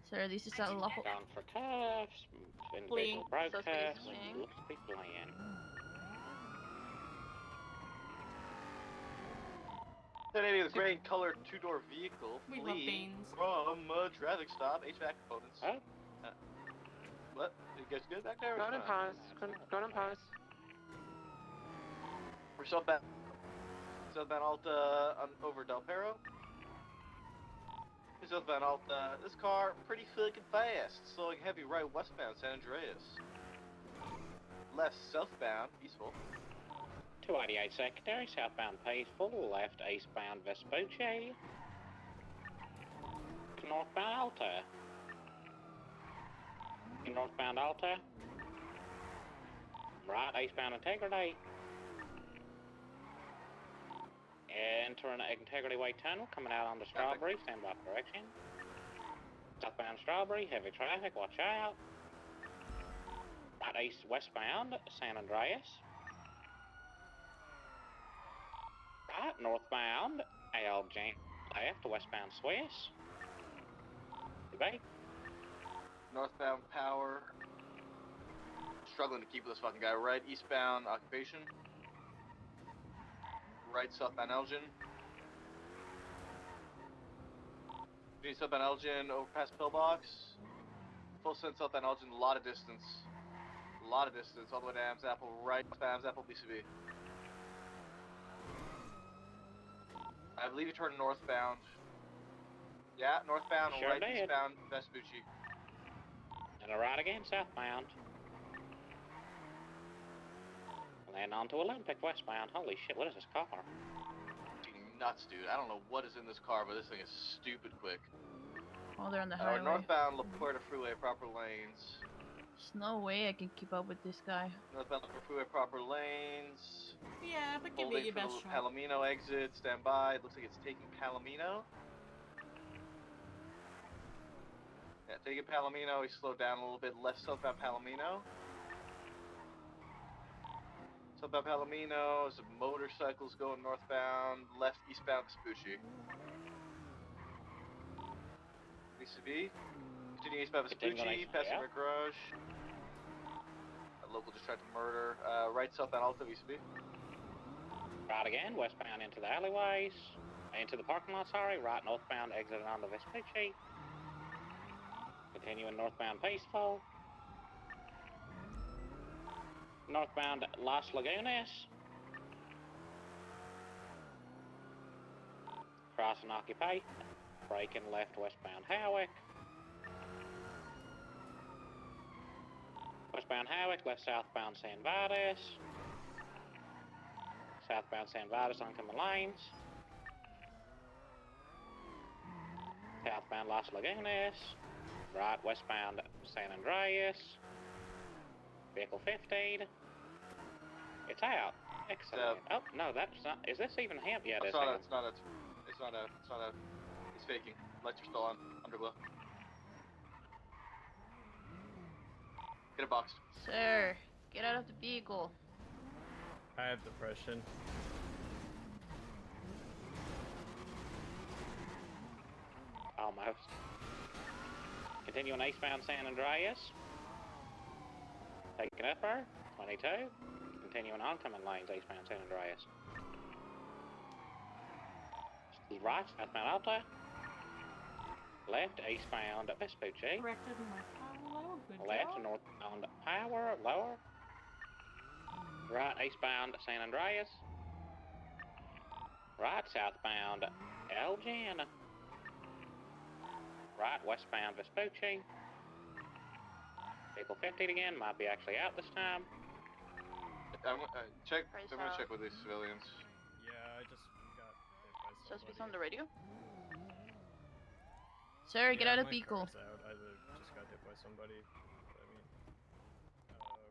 Sir, this is a lawful. Gone for cuffs. Individual broadcast. Looks to be playing. Today, the gray colored two-door vehicle We love fleeing beans. from a traffic stop. HVAC components. Huh? What? You guys good back there? Go on and pause. Go on and pause. We're southbound Alta over Del Perro. Southbound Alta. This car pretty fucking fast. Slowing heavy right westbound San Andreas. Left southbound Peaceful. 288 secondary, southbound Peaceful, left eastbound Vespucci. Northbound Alta. Northbound Alta. Right, eastbound Integrity. Entering the Integrity Way Tunnel, coming out onto Strawberry, stand by direction. Southbound Strawberry, heavy traffic, watch out. Right east westbound, San Andreas. Right, northbound, Elgin, left, westbound Swiss. Debate. Northbound Power. Struggling to keep with this fucking guy. Right eastbound Occupation. Right southbound Elgin. Between southbound Elgin, over past Pillbox. Full send southbound Elgin, a lot of distance. All the way to Adams Apple, right to Adams Apple BCB. I believe you turn northbound. Yeah, northbound, Sure right did. eastbound Vespucci. And a right again, southbound. Land onto Olympic, westbound. Holy shit, what is this car? Fucking nuts, dude. I don't know what is in this car, but this thing is stupid quick. Oh, they're on the We're highway. northbound La Puerta Freeway, proper lanes. There's no way I can keep up with this guy. Northbound La Puerta Freeway, proper lanes. Yeah, but give Holding it your for best the shot. Palomino exit, stand by. It looks like it's taking Palomino. Taking Palomino, he slowed down a little bit. Left southbound Palomino. Southbound Palomino, some motorcycles going northbound. Left eastbound Vespucci. VCB. Continuing eastbound Vespucci, passing our garage. A local just tried to murder. Right southbound Alta VCB. Right again, westbound into the alleyways. Into the parking lot, sorry. Right northbound, exiting on the Vespucci. Continuing northbound Peaceful. Northbound Las Lagunas. Crossing Occupation. Braking left westbound Howick. Westbound Howick, left southbound San Vitus. Southbound San Vitus, oncoming lanes. Southbound Las Lagunas. Right westbound San Andreas. Vehicle 15. It's out. Excellent. Oh, no, that's not. Is this even him? Yeah, it is him. It's not a. He's faking. Lights are still on. Underglow. Get a box. Sir, get out of the vehicle. I have depression. Almost. Continuing eastbound San Andreas. Taking upper, 22. Continuing oncoming lanes, eastbound San Andreas. Right, southbound Alta. Left, eastbound Vespucci. Corrected my power. Good Left, job. northbound Power, lower. Right, eastbound San Andreas. Right, southbound Elgin. Right, westbound Vespucci. Vehicle 15 again, might be actually out this time. I'm gonna check with these civilians. Yeah, I just got hit by somebody. Suspects on the radio? Sir, get out of the vehicle. Car's out. I just got hit by somebody. I mean,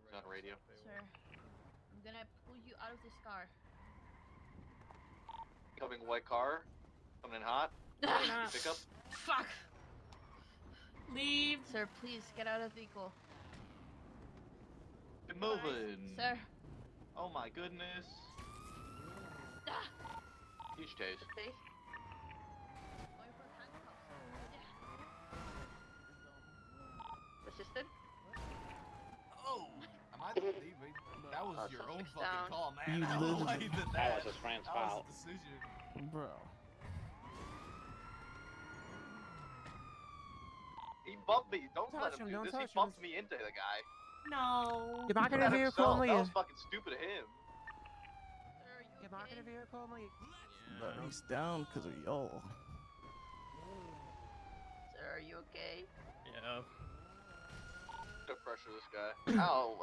It's on radio. Sir, I'm gonna pull you out of this car. Coming white car. Coming in hot. Pickup. Fuck! Leave. Sir, please get out of the vehicle. Get moving. Sir. Oh my goodness. Huge tase. Please. Resisted? Oh, am I the lead? That was your own suspect's fucking down. call, man. You I don't know why literally- you did That was his friend's That fault. was a decision. Bro. He bumped me. Don't let touch him him, do don't this. He touch him. bumped me into the guy. No. Get back in the Not vehicle himself. and That was leave. fucking stupid of him. Get back in the vehicle and leave. Bro, he's down because of y'all. Sir, are you okay? Yeah. Don't pressure this guy. Ow,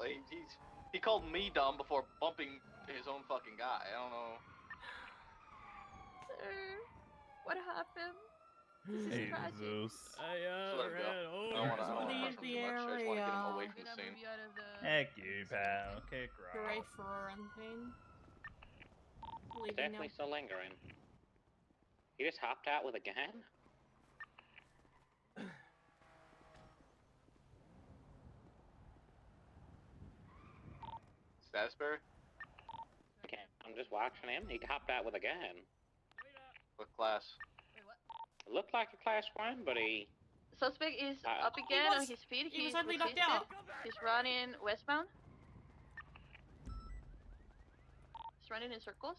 he called me dumb before bumping his own fucking guy. I don't know. Sir, what happened? This is tragic. Jesus. I Just let him go. ran I over. don't want to Leave pressure him the too much. I just want to get him area. away from the scene. You out of the... Heck you, pal. Kick Great rock. for anything. He's Leaving definitely now. still lingering. He just hopped out with a gun? Status bearer? Okay, I'm just watching him. He hopped out with a gun. What class? Looked like a class 1, but he... Suspect is up He again on was- his feet. he was He's suddenly knocked resisted. out. He's running westbound. He's running in circles.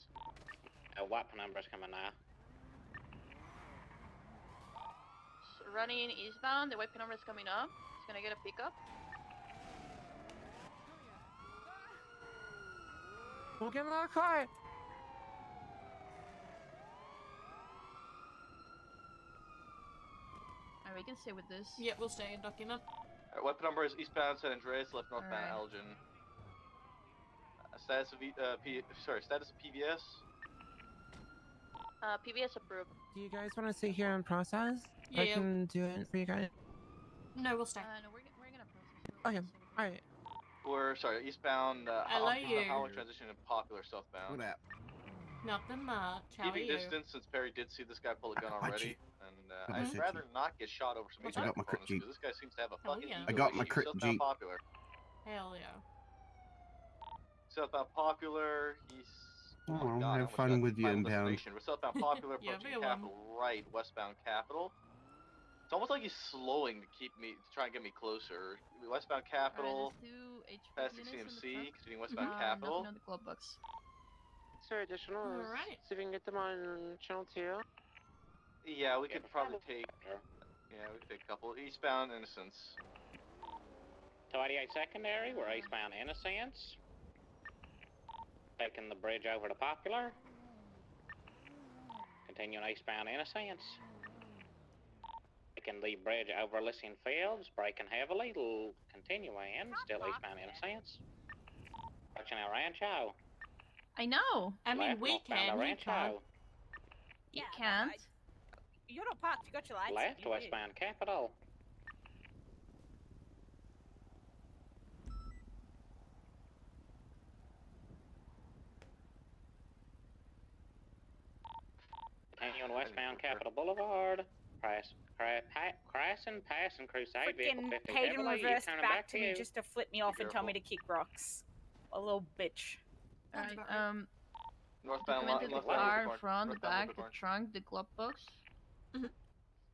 A weapon number's coming now. Running eastbound. The weapon number is coming up. He's gonna get a pickup. Don't get in the car. And we can stay with this. Yeah, we'll stay and document. Weapon number is eastbound San Andreas, left northbound Alright. Elgin. Status of status of PBS. PBS approved. Do you guys want to sit here and process? Yeah, I yeah. can do it for you guys. No, we'll stay. No, we're gonna process. Okay, alright. We're eastbound. LAU. How transition to popular southbound. Nothing much. How are Keeping you? distance since Perry did see this guy pull a gun How about already, you? and That's I'd it. rather not get shot over some I got my crit because Jeep. this guy seems to have a Hell fucking yeah. ego I got my issue. crit Southbound Jeep. Popular. Hell yeah. Southbound Popular, he's... Oh my Oh, god, I have almost fun got with you, final inbound. destination. We're southbound Popular, Yeah, approaching be a one. Capital right, westbound Capital. It's almost like he's slowing to try and get me closer. Westbound Capital, passing CMC, continuing westbound Capital. Nothing on the glove box. Sir, additional. Alright. See if we can get them on channel 2. Yeah, we could probably take... Yeah, we could take a couple. Eastbound Innocence. 288 secondary, we're eastbound Innocence. Taking the bridge over to Popular. Continuing eastbound Innocence. Taking the bridge over Elysian Fields, braking heavily, continuing, still eastbound Innocence. Approaching El Rancho. I know. I mean, Left, we northbound can, El he Rancho. can't. You can't. You're not parked. You got your lights. Left, You're weird. westbound Capital. Continuing westbound Capitol Boulevard. Crossing, passing Crusade, vehicle Freaking 50 Hayden heavily, reversed U-turning back to to me you. just to flip me off and tell me to kick rocks. A little bitch. Alright, Northbound documented the left car, Liquid front, the Northbound back, Liquid the Orange. trunk, the glove box. Call it.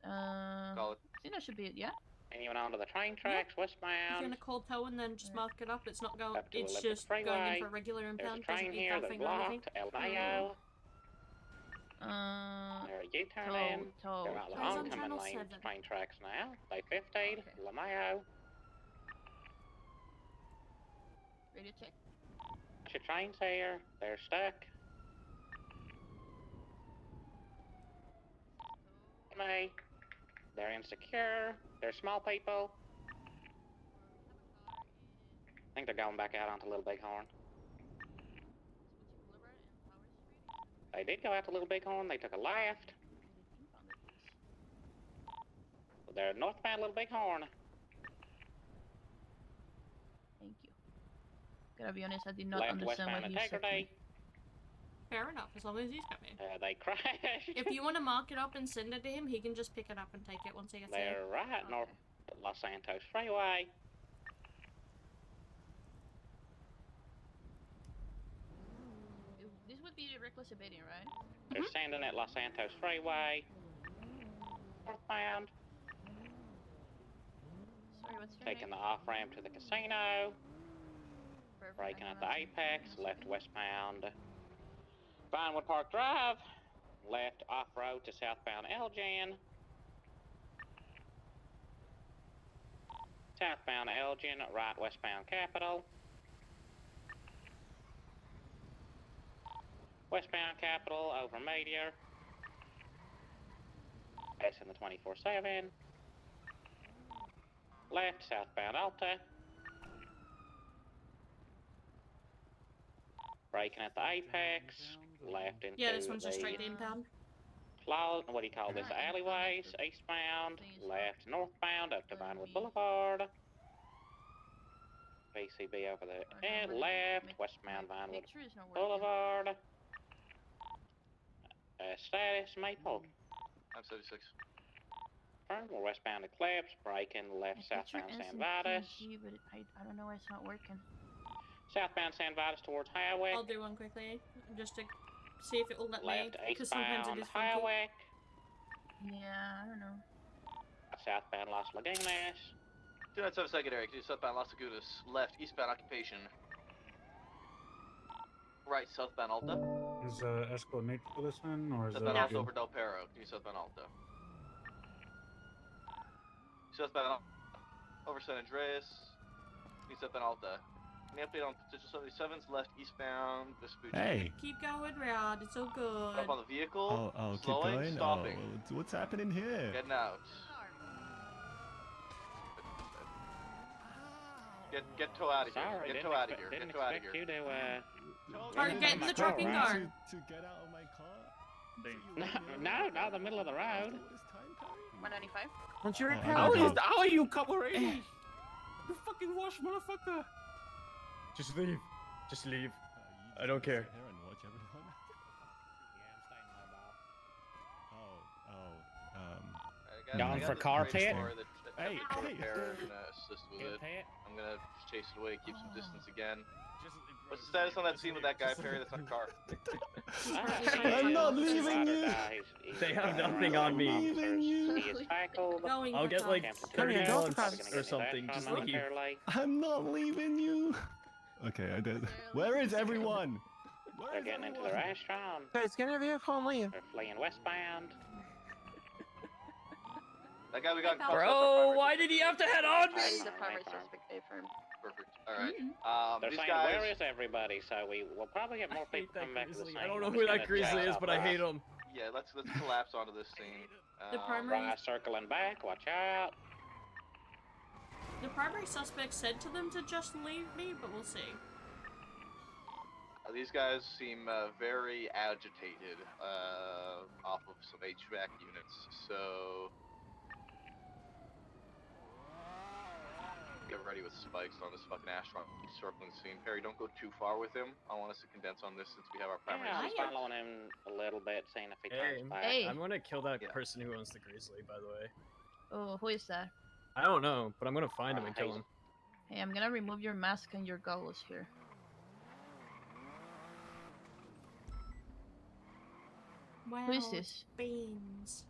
I think that should be it, yeah? Continuing onto the train tracks, If you're westbound. in a cold tow and then just mark it up, it's not going. Up to It's Olympic just going in Freeway. for a regular There's impound. a train Doesn't need here that's nothing or anything. blocked. El Mayo. There, U-turn in. They're out the Guys, on oncoming channel lane 7. train tracks now. They 50'd. La Mayo. Radio check. Your train's here. They're stuck. May. They're insecure. They're small people. I think they're going back out onto Little Bighorn. They did go out to Little Bighorn. They took a left. They're northbound Little Bighorn. Thank you. Gotta be honest, I did not Left understand westbound what he said to me. Integrity. Fair enough, as long as he's coming. They crashed. If you want to mark it up and send it to him, he can just pick it up and take it once he gets there. They're right north Los Santos Freeway. This would be reckless evading, right? They're standing at Los Santos Freeway. Northbound. Sorry, what's your Taking name? the off-ramp to the casino. Perfect, Braking I at know the that's it. Apex. Left westbound Vinewood Park Drive. Left off-road to southbound Elgin. Southbound Elgin, right westbound Capitol. Westbound Capitol over Meteor. Passing the 24/7. Left southbound Alta. Braking at the Apex. Left into Yeah, this one's the just straight to impound. what do you call this? Alleyways, eastbound, left northbound up to Vinewood Boulevard. VCB over there. And left, westbound Vinewood Boulevard. Status Maple. I'm 76. Firm, we're westbound Eclipse, braking left southbound San Vitus. But I don't know why it's not working. Southbound San Vitus towards Hawick. I'll do one quickly, just to see if it will let me. Left Because sometimes it eastbound is funky. Hawick. Yeah, I don't know. Southbound Las Lagunas. 297 secondary, continue southbound Las Lagunas. Left, eastbound Occupation. Right, southbound Alta. Is Esco Nate for this one, or is Southbound that Alta over Del Perro. Continue southbound Alta. Southbound over San Andreas. Continue southbound Alta. Any update on potential 77s? Left, eastbound Vespucci. Hey. Keep going, Riyadh. It's all good. Up on the vehicle. Oh, keep slowing, going. stopping. Oh, what's happening here? Getting out. Get tow out of here. Sorry, Get didn't tow out of here. didn't Get tow out of expect here. you to, Alright, get in the trucking car. To get out of my car? No, the middle of the road. 195. Don't you repel me? How are you covering? You fucking wash, motherfucker! Just leave. Just leave. I don't care. Sit here and watch everyone. Going for this car trade pit? car that Hey, car hey. repair and assist with Good it. pit. I'm gonna just chase it away, keep some distance again. Just, What's the status on that scene with that guy, Perry? That's not a car. I'm not leaving you. They have nothing on me. He is tackled. I'll get like Attempted 30 to months probably gonna or get something. Just leave. momentarily. I'm not leaving you. Okay, I did. Where is everyone? They're getting into the restaurant. Guys, get in your vehicle and leave. They're fleeing westbound. That guy we got. Bro, why did he have to head on That is me? the primary suspect, A-firm. Perfect. All right. They're These saying, guys. where is everybody? So we will probably get more people coming back to the scene. I don't know I'm who just that gonna grizzly chase is, up but I Ross. hate him. Yeah, let's collapse onto this scene. The primary- Ross circling back. Watch out. The primary suspect said to them to just leave me, but we'll see. These guys seem very agitated off of some HVAC units, so get ready with spikes on this fucking astronaut circling the scene. Perry, don't go too far with him. I want us to condense on this since we have our primary Yeah, I'm suspect. following him a little bit, seeing if he Hey, turns back. I'm gonna kill that person who owns the grizzly, by the way. Oh, who is that? I don't know, but I'm gonna find him and kill him. Hey, I'm gonna remove your mask and your goggles here. Wow. Who is this? Beans.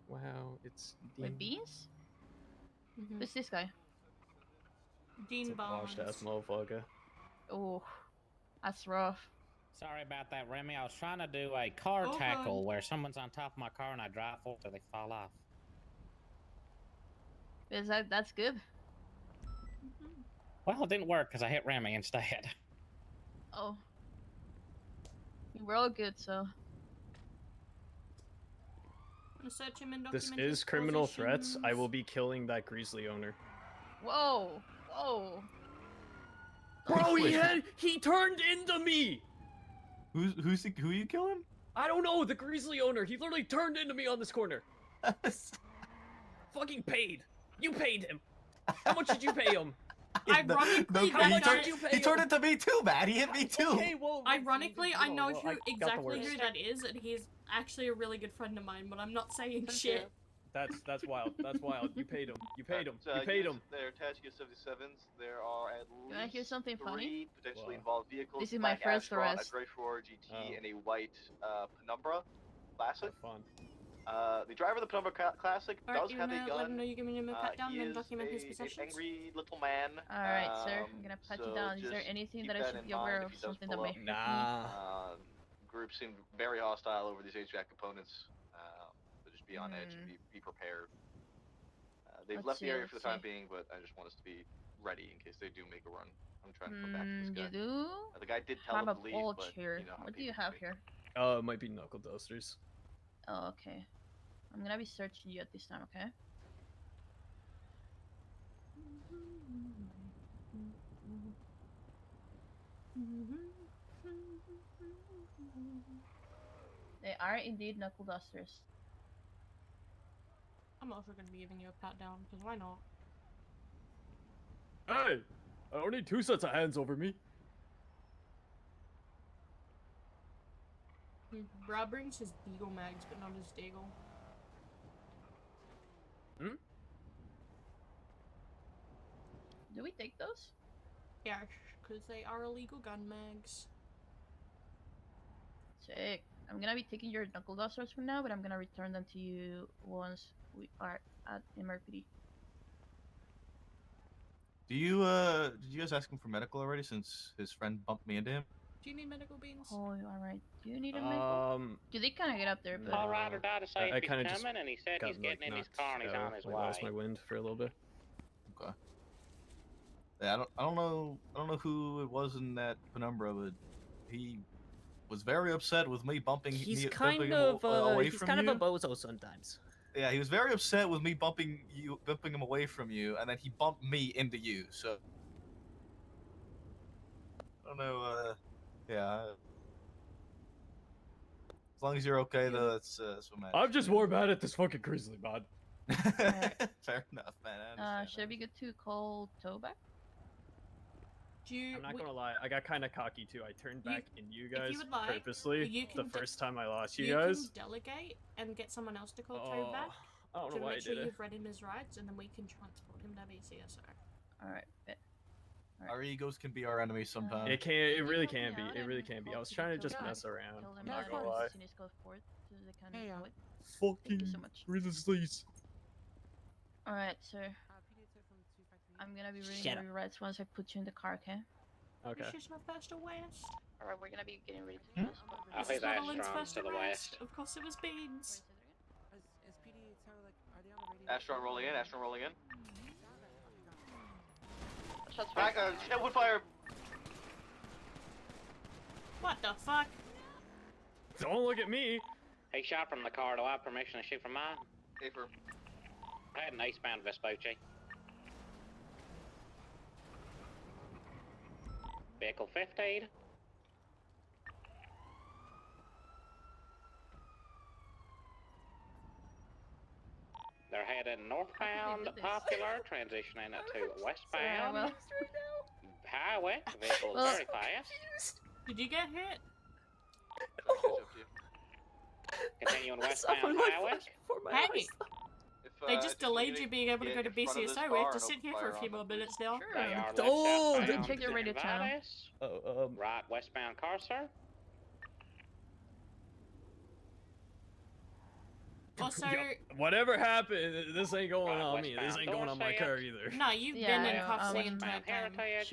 Wow, it's Dean. Wait, Beans? Mhm. Who's this guy? Dean Washed ass Barnes. motherfucker. Oh, that's rough. Sorry about that, Remy. I was trying to do a car Oh, tackle good. where someone's on top of my car and I drive forward so they fall off. Is that's good? Well, it didn't work because I hit Remy instead. Oh. We're all good, so. I'm gonna search him and This document his is criminal threats. I positions. will be killing that grizzly owner. Whoa! Whoa! Bro, he turned into me! Who are you killing? I don't know, the grizzly owner. He literally turned into me on this corner. Fucking paid. You paid him. How much did you pay him? Ironically, How that much guy- did you pay He him? turned into me too, Matt. He hit me too. Okay, well, Ironically, I know well, I got the exactly worst. who that is, and he's actually a really good friend of mine, but I'm not saying shit. That's wild. That's wild. You paid him. You paid him. So, You paid him. They're attached to 77s. There are at You wanna hear least something funny? 3 potentially involved vehicles. This is my Black first Astra, arrest. A Grey 4 GT Oh. and a white Penumbra Classic. Fun. The driver of the Penumbra Classic Alright, does you have a wanna gun. let him know you're giving him a pat down He and is document his an possessions? angry little man. Alright, sir. I'm gonna pat you so down. Is there just anything keep that I that should in be aware mind of? if he does Something that pull may up. hurt me? Nah. Group seemed very hostile over these HVAC components. So just be on edge and be prepared. They've Let's left see, the area for the let's time see. being, but I just want us to be ready in case they do make a run. I'm trying to come back to this You guy. do? The guy did tell I have him a to leave, bulge but here. you know how What do you people have be. here? Oh, it might be knuckle dusters. Oh, okay. I'm gonna be searching you at this time, okay? They are indeed knuckle dusters. I'm also gonna be giving you a pat down, because why not? Hey! I don't need 2 sets of hands over me. Rob brings his Deagle mags, but not his Deagle. Hmm? Do we take those? Yeah, because they are illegal gun mags. Sick. I'm gonna be taking your knuckle dusters for now, but I'm gonna return them to you once we are at MRPD. Do you did you guys ask him for medical already since his friend bumped me into him? Do you need medical beans? Oh, alright. Do you need a medical? Do they kind of get up there, but... Paul Ryder died to say I he's kinda just coming, and he said he's got, getting in his knocked car and he's out. on his I way. lost my wind for a little bit. Okay. Yeah, I don't know who it was in that Penumbra, but he was very upset with me bumping He's me, kind bumping of him away he's from kind you. of a bozo sometimes. Yeah, he was very upset with me bumping him away from you, and then he bumped me into you. So I don't know. Yeah. As long as you're okay, though, that's what matters. I'm just more mad at this fucking grizzly, man. Fair enough, man. I understand. should I be good to call Toback? I'm not gonna lie, I got kind of cocky too. I turned back in you guys if you would like, purposely you the can first time I lost you you guys. can delegate and get someone else to call Oh, Toad back. I don't know to why I make sure did it. you've read him his rights, and then we can transport him to BCSO. Alright, bet. Our egos can be our enemies sometimes. It can't. It really help me can be. out It really and can be. I hold was to trying to the just kill mess cam? around. Tell them I'm not that gonna the lie. scene is code forth so they can Hey, know it. Fucking Thank you so much. release. Alright, sir. I'm gonna be reading Shut your rights once I put you in the car, okay? Okay. This is not first or west. Alright, we're gonna be getting ready to close. Oh, This he's is Netherlands Astron's first to or the west. west. Of course it was Beans. Is PD tower like are they on the radio? Astron rolling in. Astron rolling in. Shots Back. fired. Wood fire. What the fuck? Don't look at me. He shot from the car. Do I have permission to shoot from mine? Safer. I had an eastbound Vespucci. Vehicle 15. They're headed northbound, popular, transitioning to westbound. well. Highway, vehicles Well, very fast. Did you get hit? Continuing westbound highway. Hey! They just delayed you being able to go to BCSO. We have to sit here for a few more minutes now. They are left Oh, southbound. check your radio channel. Invades. Right westbound car, sir. Also, Whatever happened, this ain't going Right, on me. This ain't going on my car either. no, you've Yeah, been in I know, cuffs the Westbound entire time. Heritage.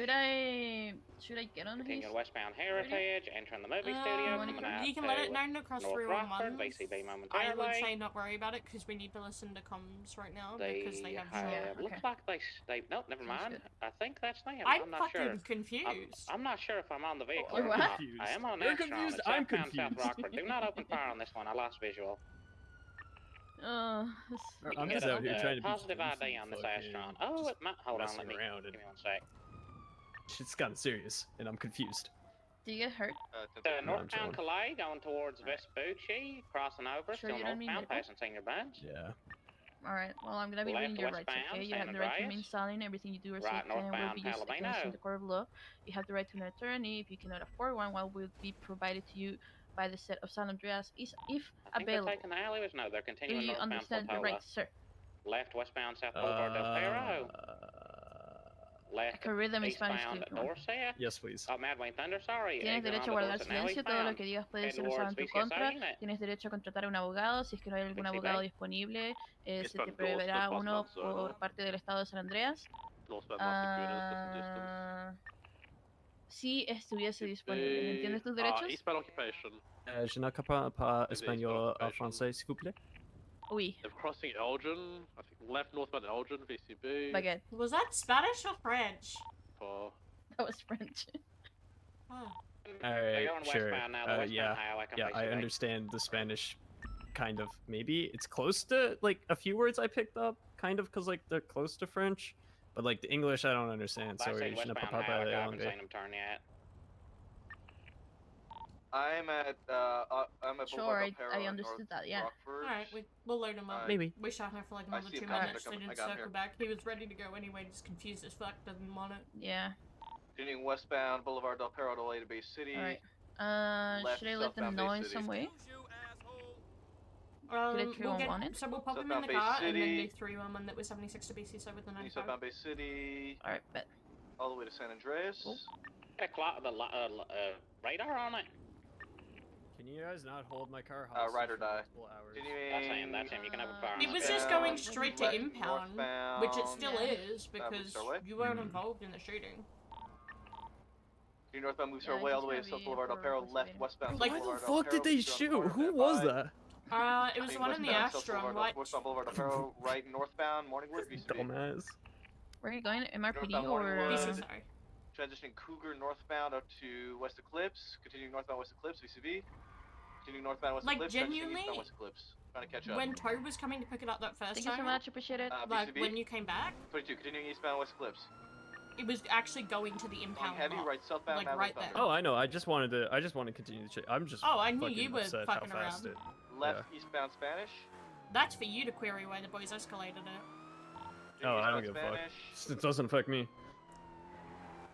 Should I get on his? Continuing westbound Heritage. Entering the movie studio. Coming out You can let it to known across North 311. Rockford, VCB I momentarily. would say not worry about it because we need to listen to comms right now because they have shot. Looks like they nope, never mind. I think that's them. I'm not fucking sure. confused. I'm not sure if I'm on the vehicle You're or what? not. I am on You're Astron. confused, It's I'm southbound South confused. Rockford. Do not open fire on this one. I lost visual. I'm just out here trying to be positive ID on this fucking Astron. Oh, it might. Hold on, messing let me. around Give and- me one sec. Shit's gotten serious, and I'm confused. Do you get hurt? The No, I'm northbound chilling. Calais going towards Vespucci, crossing over, Sure still you don't need northbound, medical? passing Senior Bench. Yeah. Alright, well, I'm gonna be Left reading your rights, westbound, okay? You San have the right to remain Andreas. silent. Everything you do or say Right can and will northbound, be used against you Palomino. in the court of law. You have the right to an attorney. If you cannot afford one will be provided to you by the set of San Andreas if I think available. they're taking the alleyways. No, they're Do continuing you northbound understand your Portola. rights, sir? Left westbound South Boulevard Del Perro. I Left can read them in Spanish too, eastbound if you want. Dorset. Yes, please. Mad Wayne Thunder, sorry. Tienes Exit derecho a onto guardar Dorset now silencio, todo lo eastbound. que digas puede Head ser usado towards en tu BCSO contra. unit. Tienes derecho a contratar a un abogado. Si es que no hay algún BCB. abogado disponible, se te Eastbound proveerá Dorset, uno Basland por Zone. parte del estado de San Andreas. Northbound Massachusetts, that's the distance. Si estuviese disponible. ¿Entiendes tus derechos? Eastbound Occupation. Je ne parle pas Is it espagnol Eastbound français, s'il vous plaît. Oui. They're crossing Elgin. I think left northbound Elgin, VCB. Baguette. Was that Spanish or French? For That was French. Oh. Alright, going sure. westbound now, the westbound Yeah, highway comes yeah, I basically. understand the Spanish. Kind of, maybe it's close to like a few words I picked up, kind of, because like they're close to French, but like the English I don't understand. I Sorry, say je ne westbound parle pas highway. I haven't anglais. seen him turn yet. I'm at Sure, Boulevard Del Perro I in understood North that, yeah. Rockford. Alright, we'll load him up. Maybe. We shot her for like another see 2 him coming. minutes. I They got didn't him circle here. back. He was ready to go anyway, just confused as fuck. Doesn't want it. Yeah. Continuing westbound Boulevard Del Perro to Bay City. Alright. Left, Should I let them southbound know Bay in City. some way? So we'll pop him in Southbound the Bay car and then City. do 311 that was 76 to BCSO with the 95. Southbound Bay City. Alright, bet. All the way to San Andreas. Got a clock, the radar on it. Can you guys not hold my car Ride or for die. multiple hours? Continuing. That's him. You can have a fire. It was just going straight to impound, which it still is because Starway. you weren't involved in the shooting. Continue northbound moves Yeah, her way all he's the way to gonna South be Boulevard Del for Perro. what's Left his westbound Like, Why the Boulevard Del fuck Perro. did they South shoot? Boulevard Who Del was Perro. that? It was the one in the Westbound, South Astron, Boulevard, right? westbound Boulevard Del Perro, right northbound Morningwood, VCB. Dumbass. Where are you going? MRPD Northbound or? Morningwood. BCSO. Transitioning Cougar northbound up to West Eclipse. Continuing northbound West Eclipse, VCB. Continuing northbound West Like, Eclipse. genuinely, transitioning eastbound West Eclipse. Trying to catch up. When Toad was coming to pick it up that first Thank you so time, much, appreciate it. like BCB. when you came back, 22, continuing eastbound West Eclipse. it was actually going to the Going impound heavy, lot. right southbound, Like, Mad right Thunder. there. Oh, I know. I just wanted to continue the check. I'm just. Oh, I knew fucking you were upset fucking how fast around. it. Left eastbound Spanish. That's for you to query why the boys escalated it. Oh, I don't Eastbound give a fuck. Spanish. It doesn't affect me.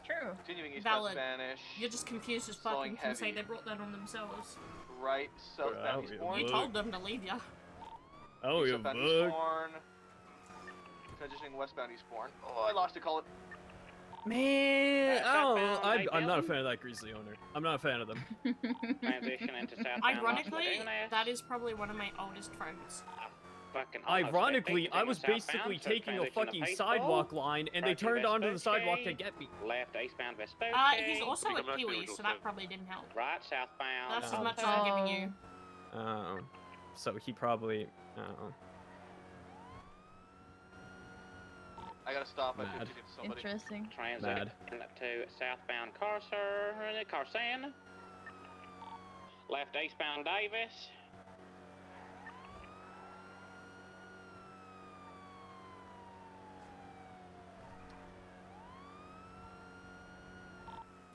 True. Continuing eastbound Valid. Spanish. You're just confused as fuck Slowing and can say heavy. they brought that on themselves. Right I don't southbound give a Eastbourne. You Look. told them to leave ya. Oh, you Eastbound fuck. Eastbourne. Transitioning westbound Eastbourne. Oh, I lost a call it. Man, I don't know. southbound I'm not a Baytown. fan of that greasy owner. I'm not a fan of them. Transition into southbound Ironically, Los Lagunas. that is probably one of my oldest phones. Fucking almost Ironically, 50, I was continuing basically southbound, so taking a transition to fucking Peaceful. sidewalk line, and they Approaching turned onto the sidewalk to Vespucci. get me. Left eastbound Vespucci. He's also at Pee-wee, so that probably didn't help. Right southbound. That's as Oh. much as I'm giving you. So he probably. I gotta stop. I Mad. think to get somebody. Interesting. Transition to southbound Carson. Left eastbound Davis.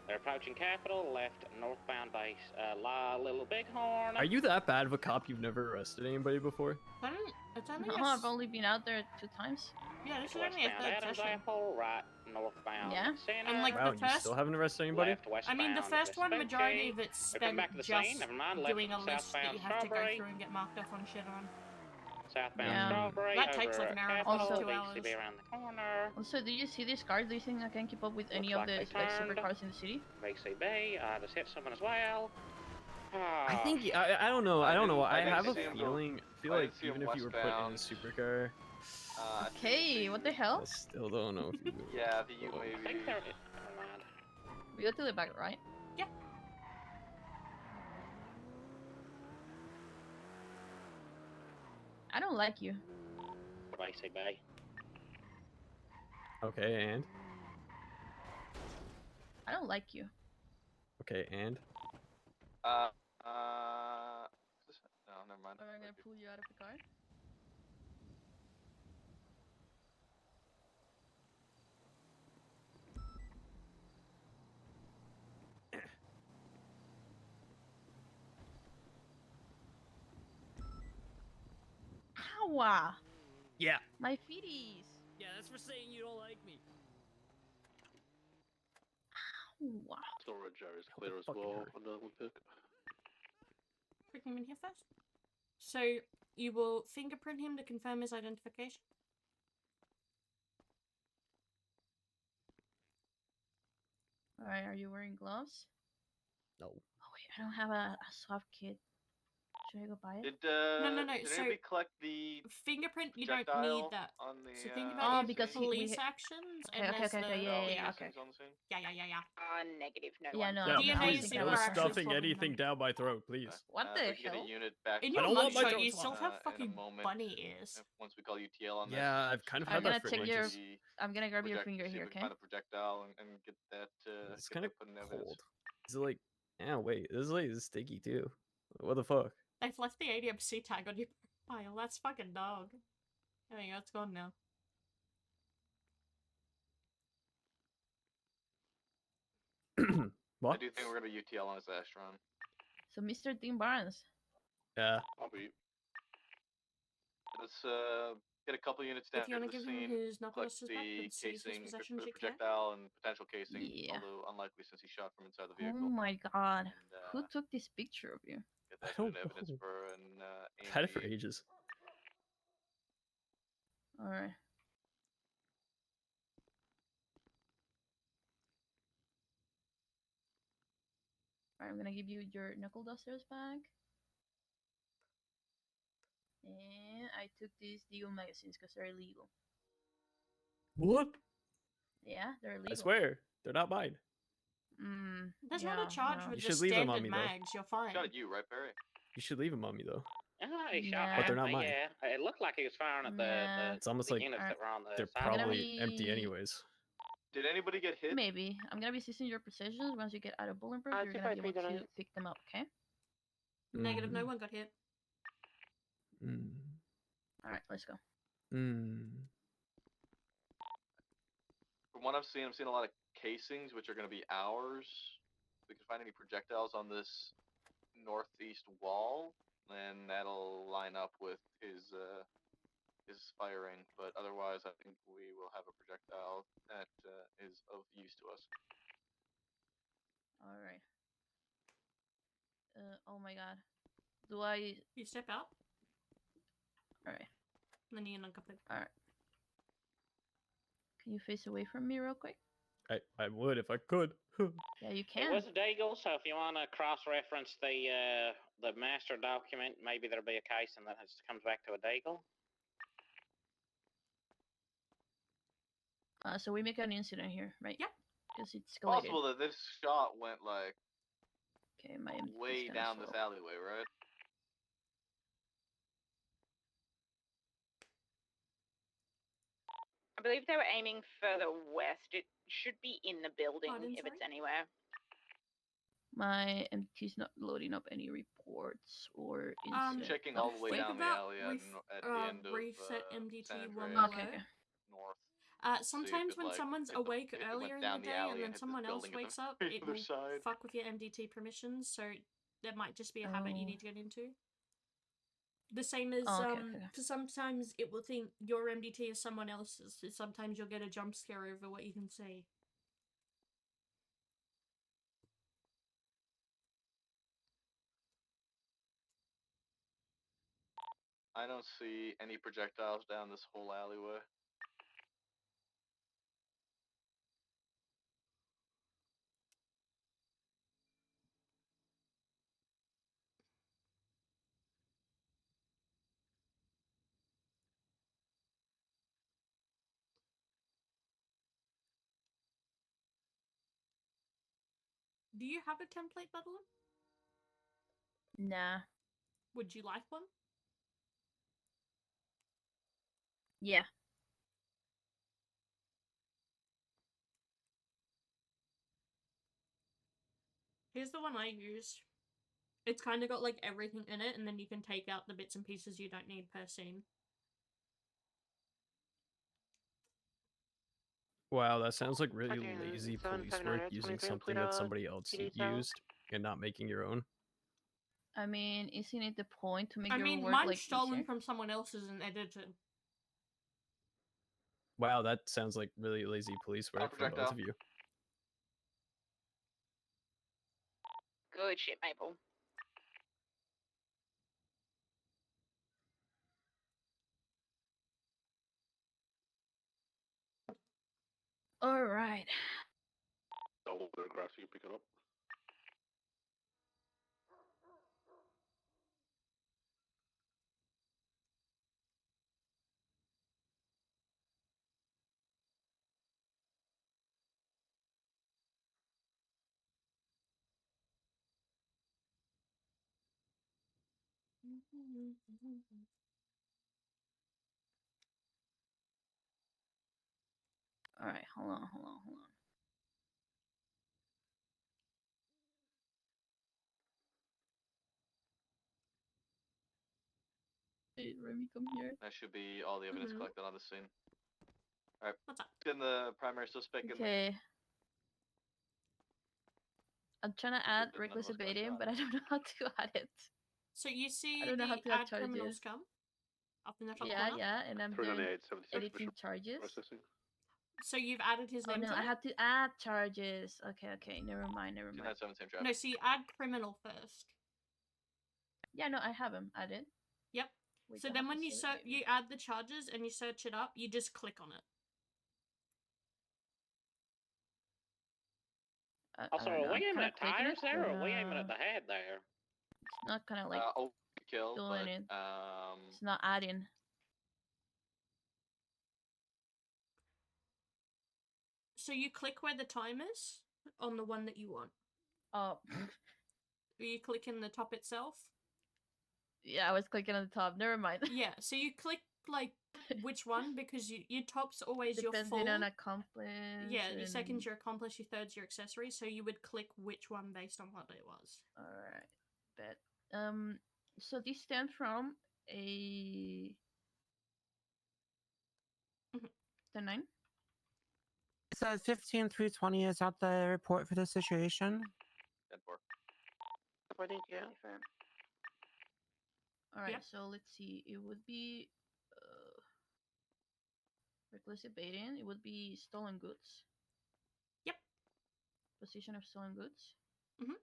They're approaching Capitol, left northbound base, Little Bighorn. Are you that bad of a cop you've never arrested anybody before? It's only No, I've only been out there 2 times. Yeah, this is only a Westbound third Adams session. Apple, right northbound Yeah. Center. And like Wow, the you first, still haven't arrested anybody? I mean the first one, majority of it's We'll come spent back to the just scene. Never mind, left doing a list that southbound you have to go Strawberry. through and get marked off on shit on. Southbound Yeah. Strawberry. That takes over like an hour and a Capitol, half, 2 VCB hours. around the corner. Also, do you see these cars? Do you think I can keep up with any Looks of the like they like turned. supercars in the city? VCB, I just hit someone as well. I think I don't know. I don't know. I didn't have a see him go- feeling. I feel I like didn't see him even if you were put in a westbound. supercar, Okay, what the hell? I still don't know if you. Yeah, the U I think maybe. they're. Never mind. We go to the back, right? Yeah. I don't like you. VCB. Okay, and I don't like you. okay, and No, never mind. Or I'm gonna pull you out of the car. Ow! yeah. My feeties! Yeah, that's for saying you don't like me. Ow! Torah Jerry's clear as well on the Olympic. Bring him in here first. So you will fingerprint him to confirm his identification. Alright, are you wearing gloves? No. Oh wait, I don't have a soft kit. Should I go buy it? No. Did So anybody collect the fingerprint, you don't projectile need that. on the? So think Oh, about your because we police hit- actions Okay, and okay, there's okay, okay, the yeah, okay. casings on the scene? Yeah. Negative, no Yeah, one. no, Yeah, no, DNA please, is no super actually stuffing swapping anything them. down my throat, please. What We the can get a hell? unit back. In to your don't want my mugshot, throat you swab. still have in a fucking moment. bunny ears. Once we call UTL on this. Yeah, I've kind of I'm had gonna that for take your. ages. I'm gonna grab your finger See here, if we can okay? find the projectile and get that. It's get kind of that put in evidence. cold. Is it like? Yeah, wait. This is sticky too. What the fuck? They've left the ADMC tag on your profile. That's fucking dog. There you go, it's gone now. What? I do think we're gonna UTL on his Astron. So, Mr. Tim Barnes. Yeah. I'll be. Let's get a couple units down If you to want the to give him scene. his Collect knuckles back the and seize his casing, possessions, the you can. projectile, and potential casing. Yeah. Although unlikely since he shot from inside the Oh vehicle. my god. And, Who took this picture of you? Get I that don't put in evidence know. for an I've had it for AMG. ages. Alright. Alright, I'm gonna give you your knuckle dusters back. And I took these Deagle magazines because they're illegal. What? Yeah, they're illegal. I swear, they're not mine. There's yeah, not a charge no. with You the should leave them on standard me, though. mags, you're fine. Shot at you, right, Barry? You should leave them on me though. He shot But at they're not me, mine. yeah. It looked like he was firing at Nah. It's almost the like units that were on the they're sidewalk. probably empty be- anyways. Did anybody get hit? Maybe. I'm gonna be seizing your possessions. Once you get out of bulletproof, you're gonna be able to pick them up, okay? Negative, no one got hit. Alright, let's go. From what I've seen a lot of casings, which are going to be ours. If we can find any projectiles on this northeast wall, then that'll line up with his firing. But otherwise, I think we will have a projectile that is of use to us. Alright. Oh my god. Do I... You step out? Alright. Then you can uncouple. Alright. Can you face away from me real quick? I would if I could. Yeah, you It can. was a deagle, so if you want to cross-reference the master document, maybe there'll be a case and that comes back to a deagle. So we make an incident here, right? Yep. Because it's escalated. Possible that this shot went like Okay, my empty's way gonna down show this up. alleyway, right? I believe they were aiming further west. It should be in the building Pardon, if sorry? it's anywhere. My empty's not loading up any reports or incident. Checking all the way Think down the about alley at the end of reset MDT San one Andreas. Okay, okay. North. Sometimes it, when like, someone's if the- awake if it went earlier in down the the day alley and then and hit this someone else building at the wakes up, very it other will side. fuck with your MDT permissions, so that might just be a habit you Oh. need to get into. The same as, Oh, okay, okay. for sometimes it will think your MDT is someone else's, so sometimes you'll get a jump scare over what you can see. I don't see any projectiles down this whole alleyway. Do you have a template, Madeline? Nah. Would you like one? Yeah. Here's the one I use. It's kind of got like everything in it, and then you can take out the bits and pieces you don't need per scene. Wow, that sounds like really Fucking lazy 759 police work, using 23 something complete that somebody else PD cell. used and not making your own. I mean, isn't it the point to make I your mean, work mine's like stolen easier? from someone else's and edited. Wow, that sounds like really lazy police work from both projectile. of you. Good shit, Maple. All right. I'll walk there across, you pick it up. All right. Hold on. Hold on. Hold on. Hey, Remi, come here. That should be all the evidence collected on the scene. Alright. What's up? Getting the primary suspect in the Okay. I'm trying to add none of reckless us got evading, shot. but I don't know how to add it. So you see I don't know how the to add add criminals charges. come up in the top Yeah, corner? yeah, and I'm doing 398.76 editing Bishop. charges. Processing. So you've added his Oh name no, to I it? had to add charges. Okay, okay, never mind, never mind. 297 same traffic. No, so you add criminal first. Yeah, no, I have him added. Yep. Wait, So I then have when to you save it, maybe. you add the charges and you search it up, you just click on it. I Also, don't know, are we I'm aiming kinda at clicking tires it, there, or but, are we aiming at the head there? It's not kind of like Overkill, doing but it. It's not adding. So you click where the time is on the one that you want. Oh. Or you click in the top itself. Yeah, I was clicking on the top. Never mind. Yeah, so you click like which one, because your top's always your Depending full. on accomplice. Yeah, your and... second's your accomplice, your third's your accessory. So you would click which one based on what it was. All right, bet. So this stems from a 10-9. It says 15-320. Is that the report for the situation? 10-4. I think, yeah. All right, Yep. so let's see. It would be reckless evading. It would be stolen goods. Yep. Possession of stolen goods. Mhm.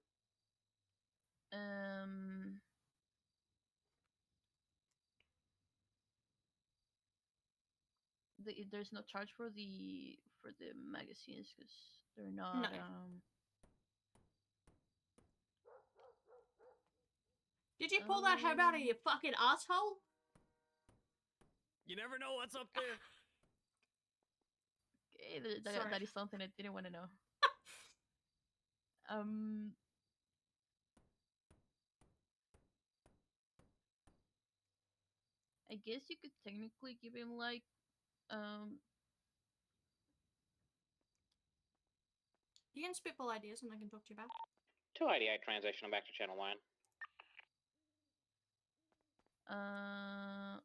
there's no charge for the magazines because they're not. No. Did you pull that herb out of your fucking asshole? You never know what's up there. Okay, Sorry. that is something I didn't want to know. I guess you could technically give him like You can spitball ideas and I can talk to you about. 288 transitioning back to channel 1.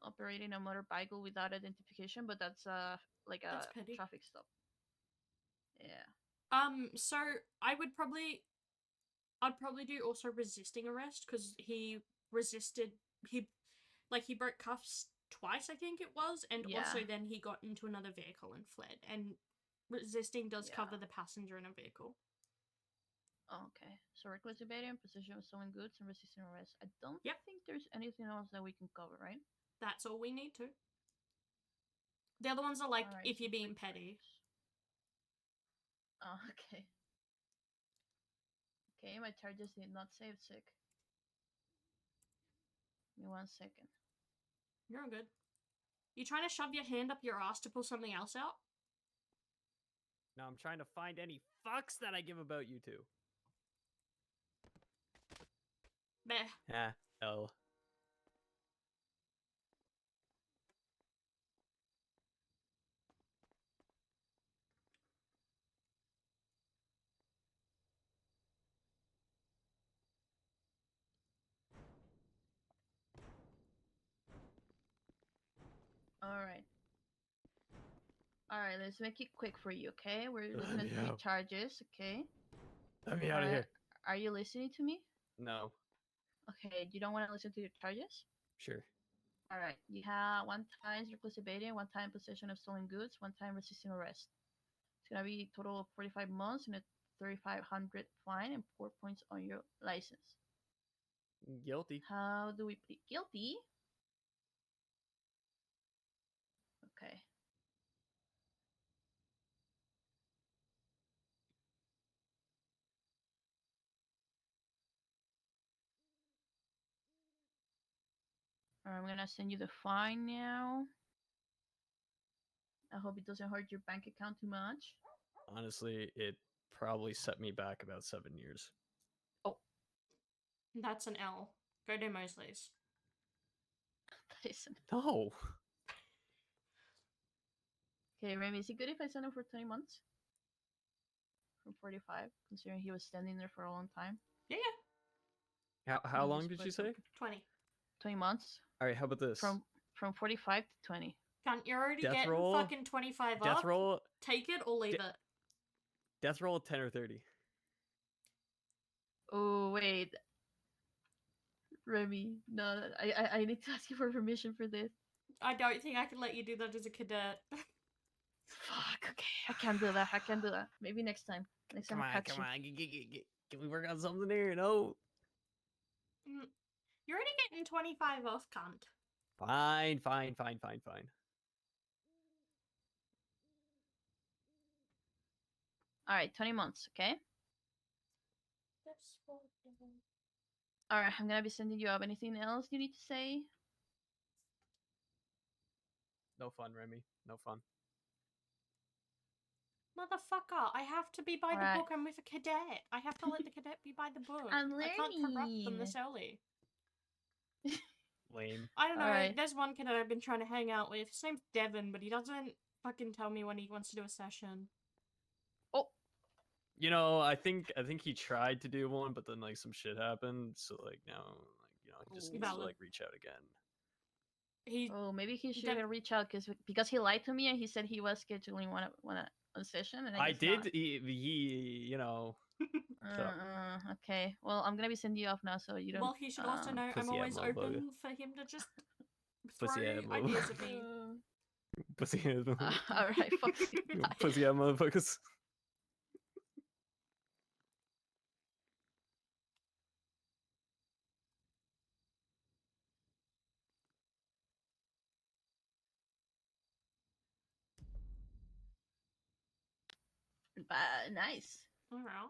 Operating a motorcycle without identification, but that's like a That's petty. traffic stop. Yeah. So I'd probably do also resisting arrest because he resisted. He broke cuffs twice, I think it was, and also Yeah. then he got into another vehicle and fled. And resisting does Yeah. cover the passenger in a vehicle. Oh, okay. So reckless evading, possession of stolen goods, and resisting arrest. I don't think there's anything else that we can cover, right? That's all we need to. The other ones are like Alright, if so you're being 3 petty. Oh, okay. Okay, my charges did not save sick. Give me 1 second. You're all good. You trying to shove your hand up your ass to pull something else out? Now I'm trying to find any fucks that I give about you two. Meh. Ah, L. Alright. Alright, let's make it quick for you, okay? We're looking at me 3 out. charges, okay? Let me out of here. Are you listening to me? No. Okay, you don't want to listen to your charges? Sure. Alright, you have 1 time reckless evading, 1 time possession of stolen goods, 1 time resisting arrest. It's gonna be a total of 45 months and a 3,500 fine and 4 points on your license. Guilty. How do we plead guilty? Okay. I'm gonna send you the fine now. I hope it doesn't hurt your bank account too much. Honestly, it probably set me back about 7 years. That's an L. Go do Mosley's. That isn't. No. Okay, Remi, is it good if I send him for 20 months? From 45, considering he was standing there for a long time. Yeah. How long did you say? 20. 20 months. All right, how about this? From 45 to 20. Cunt, you're already Death getting roll. fucking 25 Death off. roll. Take it or leave it. Death roll 10 or 30. Oh, wait. Remi, no, I need to ask you for permission for this. I don't think I can let you do that as a cadet. Fuck, okay. I can't do that. I can't do that. Maybe next time. Next time I catch you. Come on. Can we work on something here? No. You're already getting 25 off, cunt. Fine. Alright, 20 months, okay? Alright, I'm gonna be sending you up. Anything else you need to say? No fun, Remi. No fun. Motherfucker, I have to be by the Alright. book. I'm with a cadet. I have to let the cadet be by the book. I'm I can't corrupt them learning. this early. Lame. I don't know. Alright. There's one cadet I've been trying to hang out with. His name's Devin, but he doesn't fucking tell me when he wants to do a session. You know, I think he tried to do one, but then like some shit happened. So like now, he just needs to Valid. like reach out again. Maybe he should reach out because he lied to me and he said he was scheduling one session. And I guess did. not. He shut up. Okay. Well, I'm gonna be sending you off now, so you don't. Well, he should also know I'm Pussy always ass motherfucker. open for him to just throw Pussy ass ideas at motherfucker. me. Pussy ass motherfucker. Alright, fuck you. Bye. Pussy ass motherfuckers. Nice. Alright.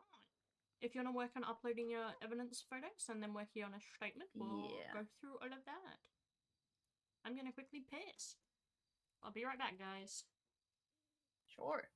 If you want to work on uploading your evidence photos and then working on a statement, we'll Yeah. go through all of that. I'm gonna quickly piss. I'll be right back, guys. Sure.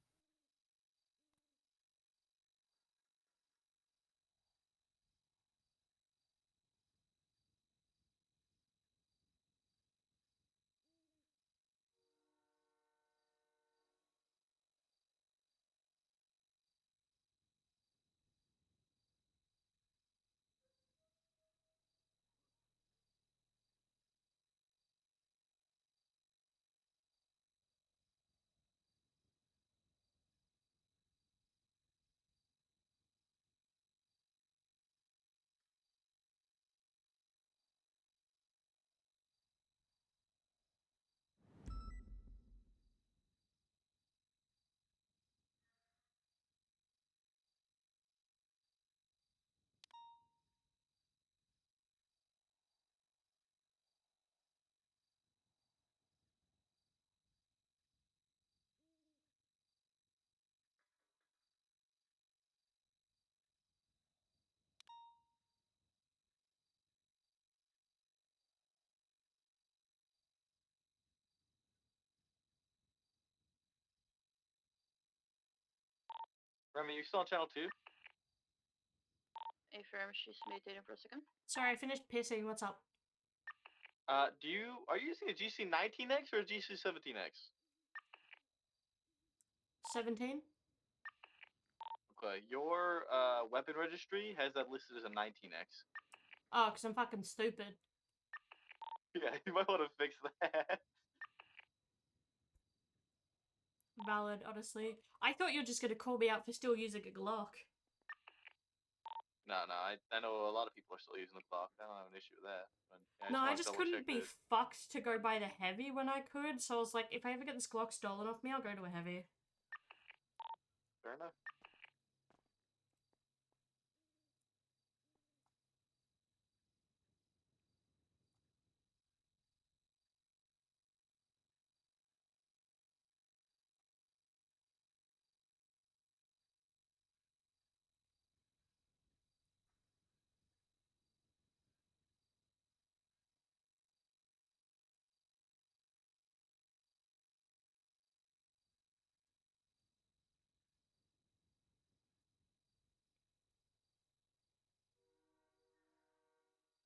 Remi, you still on channel 2? Affirm, she's meditating for a second. Sorry, I finished pissing. What's up? Are you using a GC19X or a GC17X? 17? Okay, your weapon registry has that listed as a 19X. Oh, because I'm fucking stupid. Yeah, you might want to fix that. Valid, honestly. I thought you were just gonna call me out for still using a Glock. No, I know a lot of people are still using the clock. I don't have an issue with that. But, yeah, No, I wanna just double couldn't check be that. fucked to go buy the heavy when I could, so I was like, if I ever get this Glock stolen off me, I'll go to a heavy. Fair enough.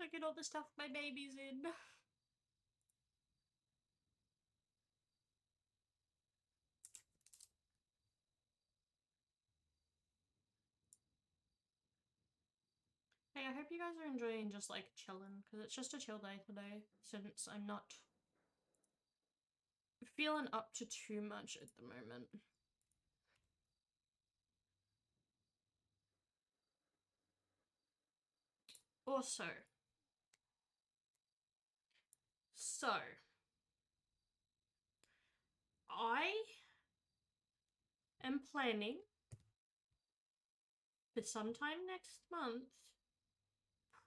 Look at all the stuff my baby's in. Hey, I hope you guys are enjoying just like chilling, because it's just a chill day today, since I'm not feeling up to too much at the moment. Also, I am planning for sometime next month,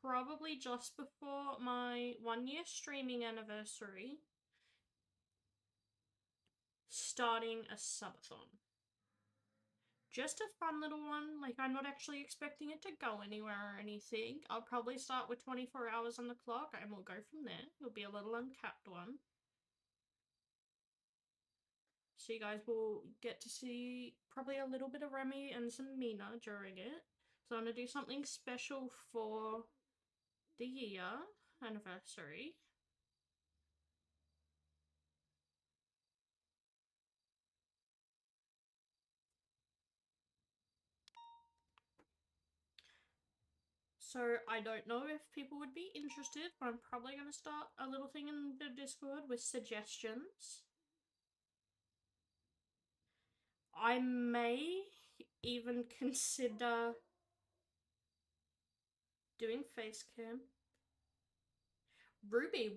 probably just before my 1 year streaming anniversary, starting a subathon. Just a fun little one, like I'm not actually expecting it to go anywhere or anything. I'll probably start with 24 hours on the clock and we'll go from there. It'll be a little uncapped one. So you guys will get to see probably a little bit of Remi and some Mina during it. So I'm going to do something special for the year anniversary. So I don't know if people would be interested, but I'm probably going to start a little thing in the Discord with suggestions. I may even consider doing face cam. Ruby,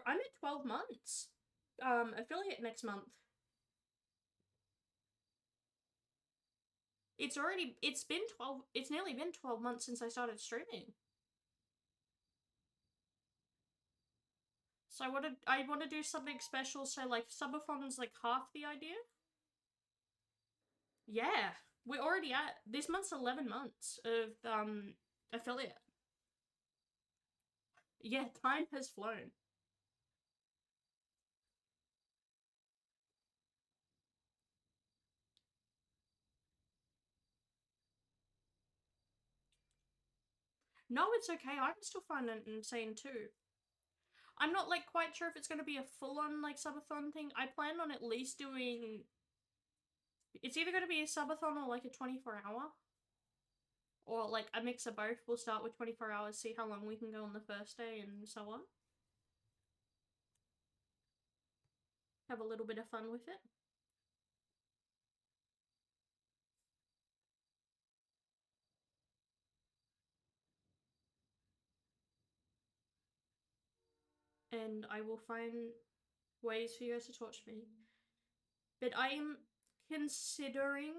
I'm at 12 months. Affiliate next month. It's nearly been 12 months since I started streaming. So I want to do something special, so like subathon's like half the idea. Yeah. We're already at this month's 11 months of affiliate. Yeah, time has flown. No, it's okay. I can still find it insane too. I'm not like quite sure if it's gonna be a full-on like subathon thing. I plan on at least doing. It's either gonna be a subathon or like a 24-hour. Or like a mix of both. We'll start with 24 hours, see how long we can go on the first day, and so on. Have a little bit of fun with it. And I will find ways for you guys to torch me. But I am considering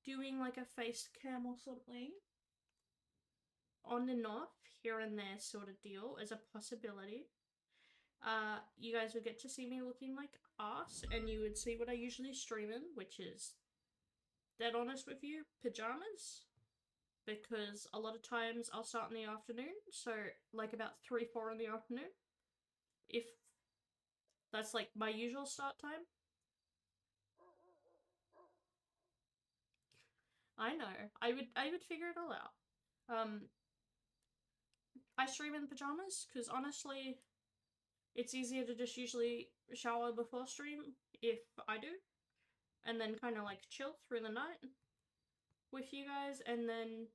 doing like a face cam or something on and off, here and there sort of deal as a possibility. You guys would get to see me looking like ass, and you would see what I usually stream in, which is, dead honest with you, pajamas. Because a lot of times I'll start in the afternoon, so like about 3-4 in the afternoon. If that's like my usual start time. I know. I would figure it all out. I stream in pajamas because honestly, it's easier to just usually shower before stream if I do, and then kind of like chill through the night with you guys, and then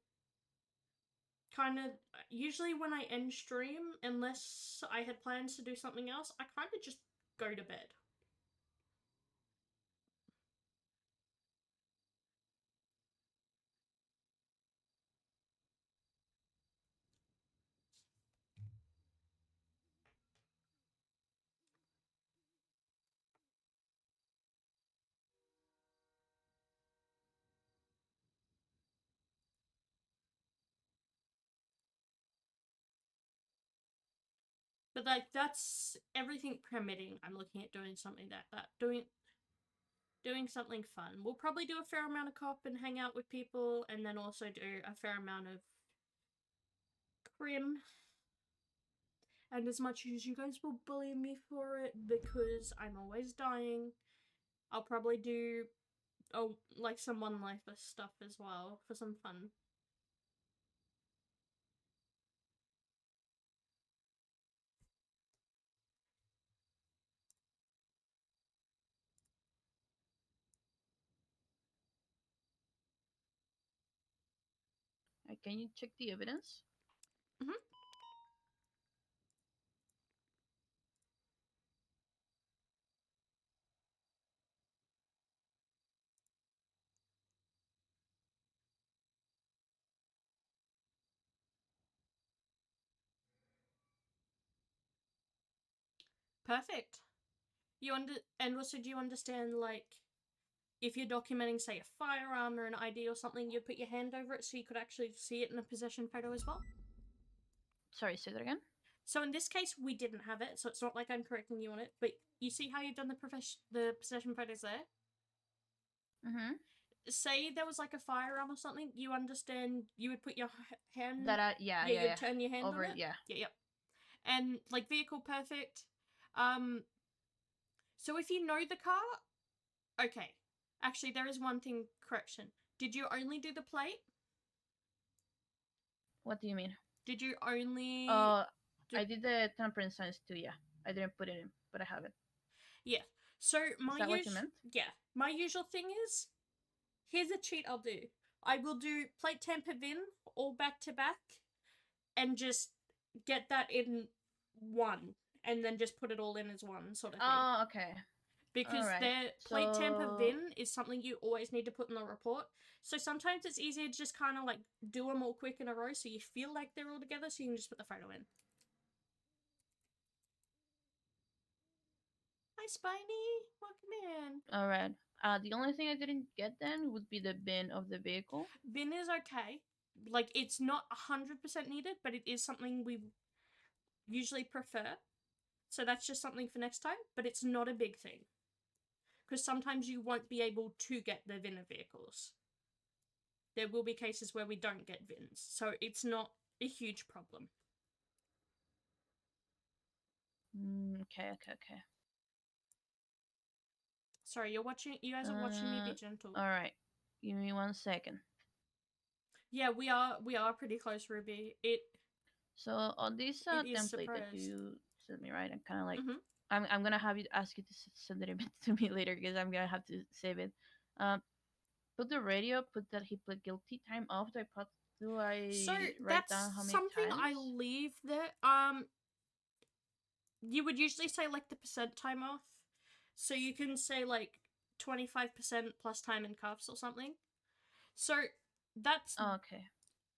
kind of usually when I end stream, unless I had plans to do something else, I kind of just go to bed. But like that's everything permitting. I'm looking at doing something doing something fun. We'll probably do a fair amount of cop and hang out with people, and then also do a fair amount of crim. And as much as you guys will bully me for it because I'm always dying, I'll probably do like some one-lifer stuff as well for some fun. Can you check the evidence? Mm-hmm. Perfect. And also, do you understand, like, if you're documenting, say, a firearm or an ID or something, you'd put your hand over it so you could actually see it in a possession photo as well? Sorry, say that again? So in this case, we didn't have it, so it's not like I'm correcting you on it, but you see how you've done the possession photos there? Mm-hmm. Say there was like a firearm or something, you understand you would put your hand... Yeah, you'd turn your hand over on it, yeah. Yep. And, like, vehicle perfect. So if you know the car... Okay. Actually, there is one thing, correction. Did you only do the plate? What do you mean? Did you only... I did the temperance signs too, yeah. I didn't put it in, but I have it. Yeah. So my Is that what you meant? Yeah. My usual thing is, here's a cheat I'll do. I will do plate temper VIN all back to back and just get that in one and then just put it all in as one sort of thing. Oh, okay. Because Alright, their plate temper so- VIN is something you always need to put in the report. So sometimes it's easier to just kind of like do them all quick in a row so you feel like they're all together, so you can just put the photo in. Hi, Spiny. Welcome in. Alright. The only thing I didn't get then would be the bin of the vehicle. VIN is okay. Like, it's not 100% needed, but it is something we usually prefer. So that's just something for next time, but it's not a big thing. because sometimes you won't be able to get the VIN vehicles. There will be cases where we don't get VINs, so it's not a huge problem. Okay. Sorry, you guys are watching me be gentle. Alright. Give me 1 second. Yeah, we are pretty close, Ruby. So on this it is template that suppressed. you sent me, right? I'm kind of like, Mhm. I'm gonna have you ask you to send it to me later because I'm gonna have to save it. Put the radio. Put that he pled guilty. Time off. Do I So write that's down how many something times? I leave there. You would usually say like the percent time off, so you can say like 25% plus time in cuffs or something. So that's okay.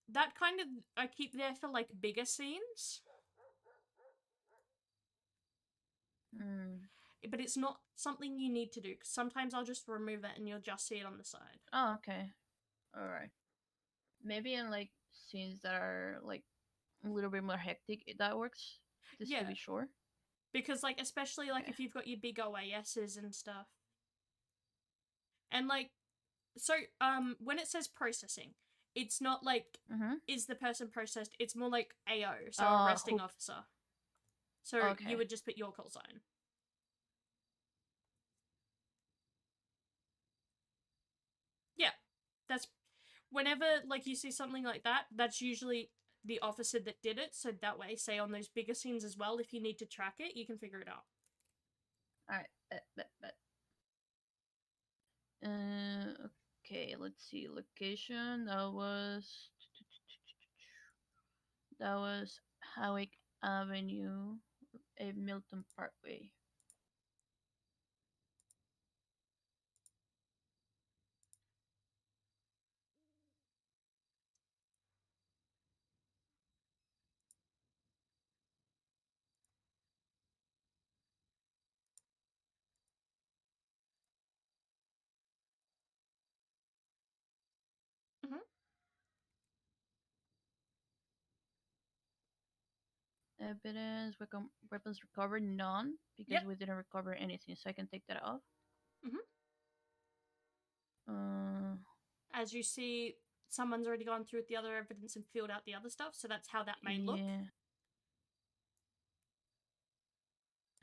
That kind of I keep there for like bigger scenes. But it's not something you need to do, because sometimes I'll just remove it and you'll just see it on the side. Oh, okay. Alright. Maybe in like scenes that are like a little bit more hectic, that works. Just to be sure. Because like especially like if you've got your big OASs and stuff. And like so when it says processing, it's not like is the person processed, it's more like AO, so arresting officer. So you would just put your call sign. Yeah. That's whenever like you see something like that, that's usually the officer that did it, so that way, say on those bigger scenes as well, if you need to track it, you can figure it out. Alright, bet. Okay, let's see. Location, that was Howick Avenue, Milton Parkway. Evidence, weapons recovered, none, because we didn't recover anything, so I can take that off. As you see, someone's already gone through the other evidence and filled out the other stuff, so that's how that may look.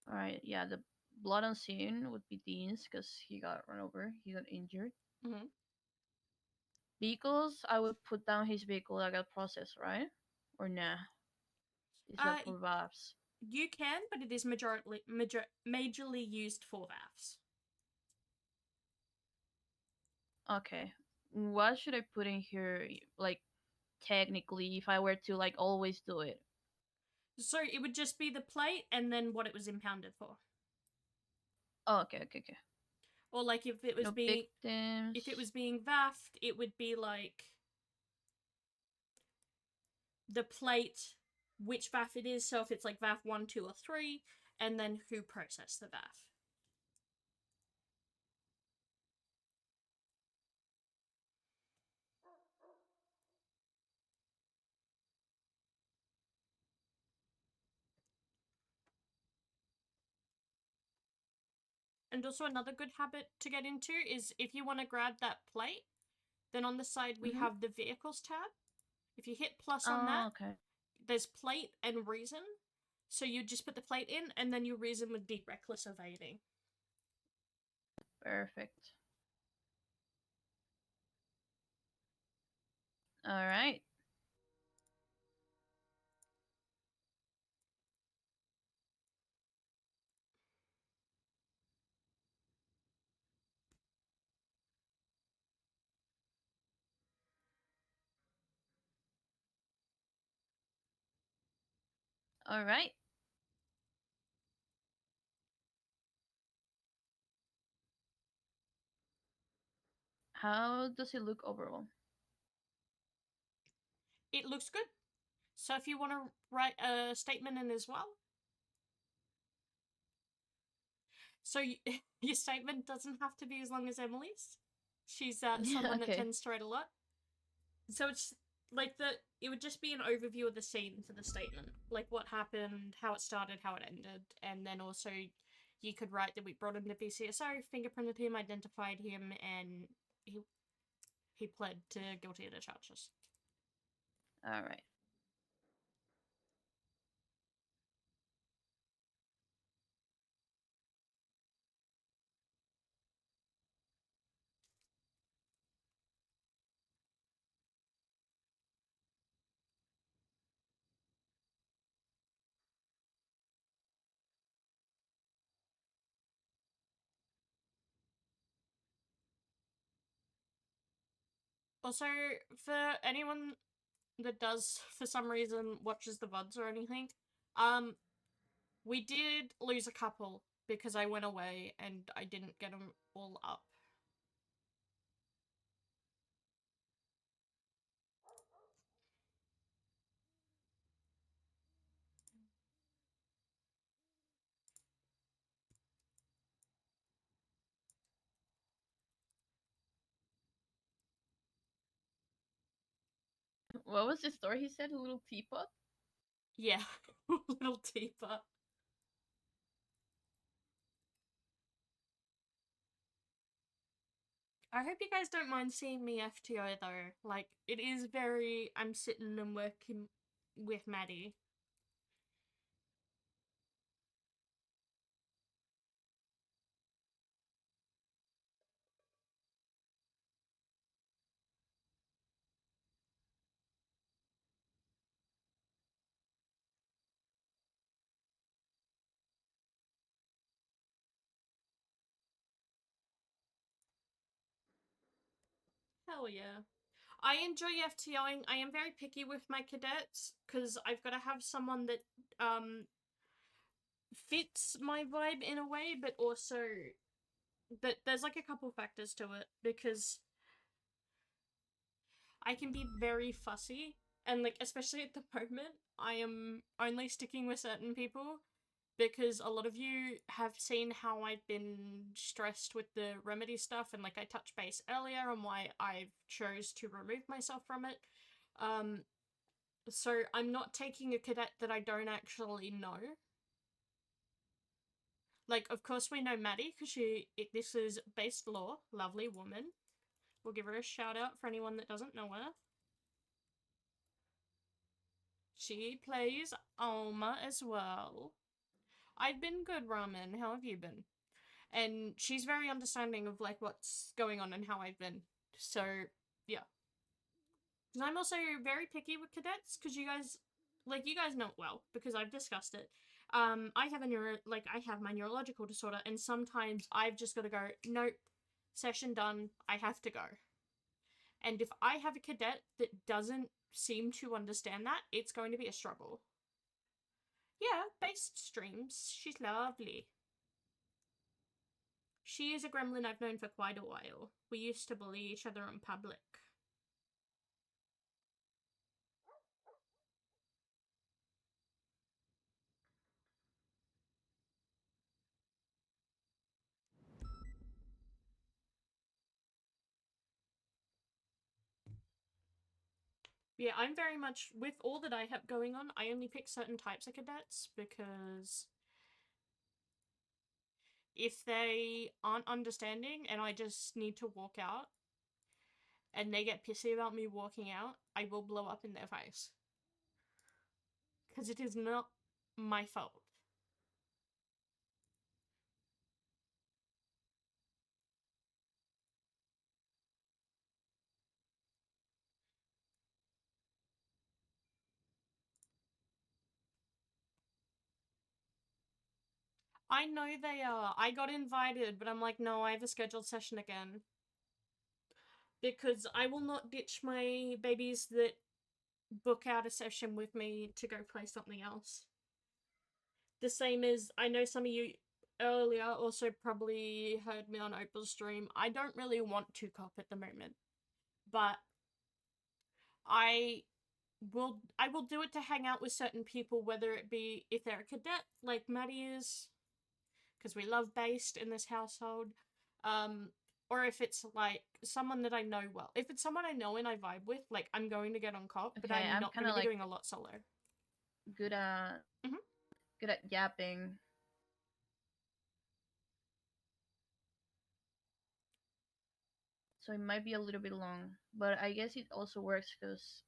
Alright, yeah, the blood on scene would be Dean's because he got run over, he got injured. Vehicles, I would put down his vehicle that got processed, right? Or nah? Is that for VAFs? You can, but it is majorly used for VAFs. Okay. What should I put in here, like, technically, if I were to, like, always do it? So it would just be the plate and then what it was impounded for. Oh, okay. Or like if it was being VAF'd, it would be like the plate, which VAF it is, so if it's like VAF 1, 2, or 3, and then who processed the VAF. And also another good habit to get into is if you want to grab that plate, then on the side we have the vehicles tab. If you hit plus on that, there's plate and reason. So you just put the plate in, and then your reason would be reckless evading. Perfect. Alright. Alright. How does it look overall? It looks good. So if you want to write a statement in as well. So your statement doesn't have to be as long as Emily's. She's someone that tends to write a lot. So it's like it would just be an overview of the scene for the statement. Like what happened, how it started, how it ended, and then also you could write that we brought him to BCSO, fingerprinted him, identified him, and he pled to guilty of the charges. All right. Also, for anyone that does, for some reason, watches the VODs or anything, we did lose a couple because I went away and I didn't get them all up. What was the story he said? A little teapot? Yeah, little teapot. I hope you guys don't mind seeing me FTO though. Like, it is very, I'm sitting and working with Maddie. Hell yeah. I enjoy FTOing. I am very picky with my cadets because I've got to have someone that fits my vibe in a way, but also that there's like a couple factors to it because I can be very fussy and like especially at the moment I am only sticking with certain people because a lot of you have seen how I've been stressed with the remedy stuff and like I touched base earlier on why I've chose to remove myself from it. So I'm not taking a cadet that I don't actually know. Like, of course we know Maddie because this is based law, lovely woman. We'll give her a shout out for anyone that doesn't know her. She plays Alma as well. I've been good, Ramen. How have you been? And she's very understanding of like what's going on and how I've been. So, yeah. Because I'm also very picky with cadets because you guys know it well because I've discussed it. I have my neurological disorder and sometimes I've just got to go, nope, session done, I have to go. And if I have a cadet that doesn't seem to understand that, it's going to be a struggle. Yeah, based streams. She's lovely. She is a gremlin I've known for quite a while. We used to bully each other in public. Yeah, I'm very much, with all that I have going on, I only pick certain types of cadets because if they aren't understanding and I just need to walk out and they get pissy about me walking out, I will blow up in their face. Because it is not my fault. I know they are. I got invited, but I'm like, no, I have a scheduled session again. Because I will not ditch my babies that book out a session with me to go play something else. The same as, I know some of you earlier also probably heard me on Opal's stream, I don't really want to cop at the moment. But I will do it to hang out with certain people, whether it be if they're a cadet, like Maddie is, because we love based in this household, or if it's like someone that I know well. If it's someone I know and I vibe with, like I'm going to get on cop, but Okay, I'm not going to be like doing a lot solo. Good at yapping. so it might be a little bit long. But I guess it also works because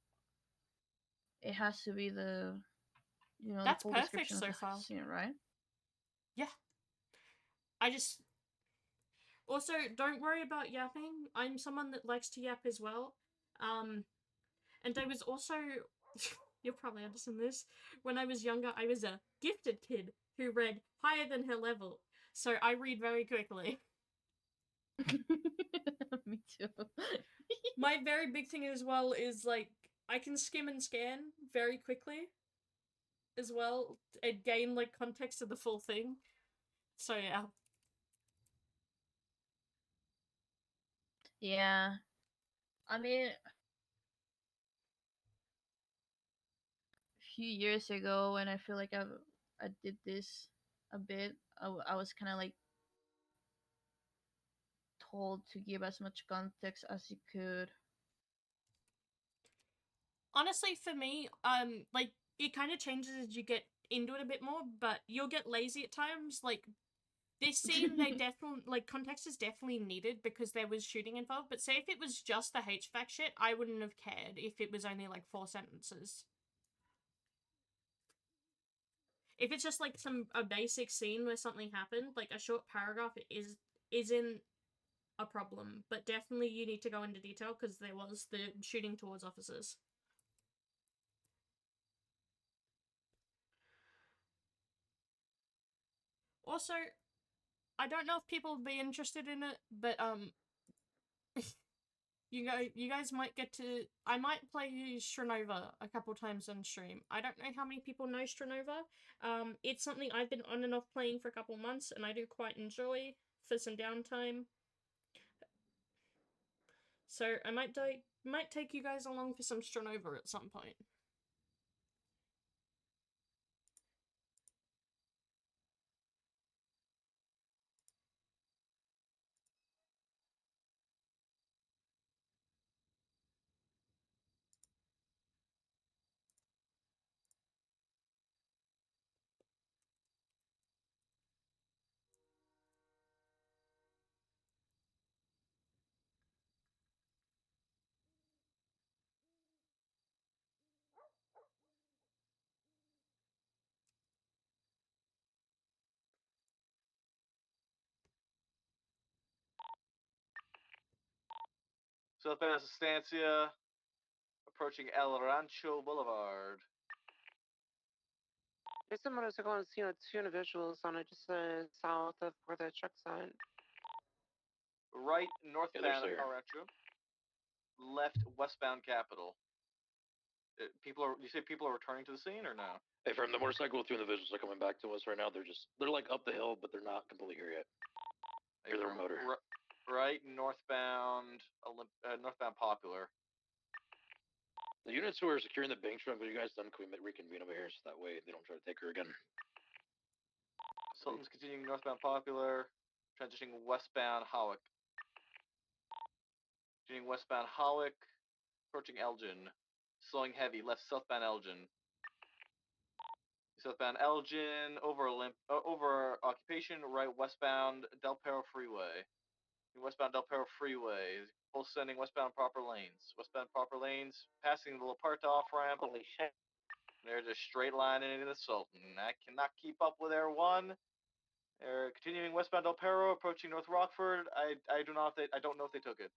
it has to be the, you know, That's the full perfect description so of far. the scene, right? Yeah. I just also don't worry about yapping. I'm someone that likes to yap as well. And I was also you'll probably understand this. When I was younger, I was a gifted kid who read higher than her level. So I read very quickly. Me too. My very big thing as well is like I can skim and scan very quickly as well and gain like context of the full thing. So yeah. Yeah. I mean, a few years ago when I feel like I did this a bit, I was kind of like told to give as much context as you could. Honestly, for me, like it kind of changes as you get into it a bit more, but you'll get lazy at times. Like this scene, they definitely like context is definitely needed because there was shooting involved. But say if it was just the HVAC shit, I wouldn't have cared if it was only like 4 sentences. If it's just like a basic scene where something happened, like a short paragraph isn't a problem. But definitely you need to go into detail because there was the shooting towards officers. Also, I don't know if people would be interested in it, but you guys might get to. I might play Stranova a couple times on stream. I don't know how many people know Stranova. It's something I've been on and off playing for a couple months, and I do quite enjoy for some downtime. So I might take you guys along for some Stranova at some point. Southbound Estancia, approaching El Rancho Boulevard. There's some motorcycle and two individuals on it, just south of where the truck's at. Right northbound El Rancho. Left westbound Capital. You say people are returning to the scene or no? Hey, from the motorcycle, 2 individuals are coming back to us right now. They're like up the hill, but they're not completely here yet. Hear their motor. Right northbound Popular. The units who are securing the bank truck, what you guys done? Can we reconvene over here so that way they don't try to take her again? Sultan's continuing northbound Popular, transitioning westbound Howick. Continuing westbound Howick, approaching Elgin. Slowing heavy, left southbound Elgin. Southbound Elgin, over Occupation, right westbound Del Perro Freeway. Westbound Del Perro Freeway, both sending westbound proper lanes. Westbound proper lanes, passing the La Puerta off-ramp. Holy shit. They're just straight lining into the Sultan. I cannot keep up with Air 1. They're continuing westbound Del Perro, approaching North Rockford. I don't know if they took it.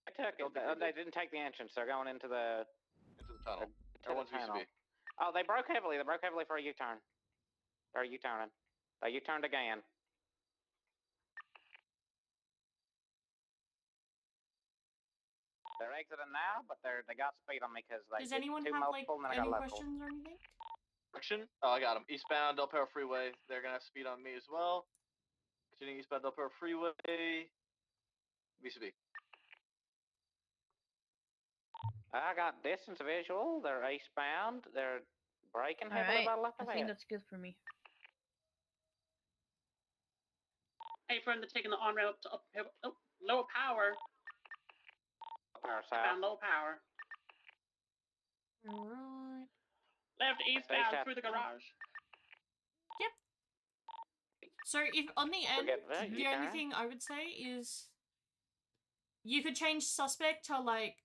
I took it. They didn't take the entrance. They're going into the tunnel. To the tunnel. Oh, they broke heavily. They broke heavily for a U-turn. They're U-turning. They U-turned again. They're exiting now, but they got speed on me because they Does did anyone 2 have like multiple and then I any got local. questions or anything? Direction? Oh, I got them. Eastbound Del Perro Freeway. They're gonna have speed on me as well. Continuing eastbound Del Perro Freeway. BCB. I got distance visual. They're eastbound. They're braking All heavily right, by left I of think it. that's good for me. Hey, friend, they're taking the on ramp to low power. Power south. Found low power. Alright. Left eastbound through the garage. Yep. So if on the end, the only thing I would say is You could change suspect to like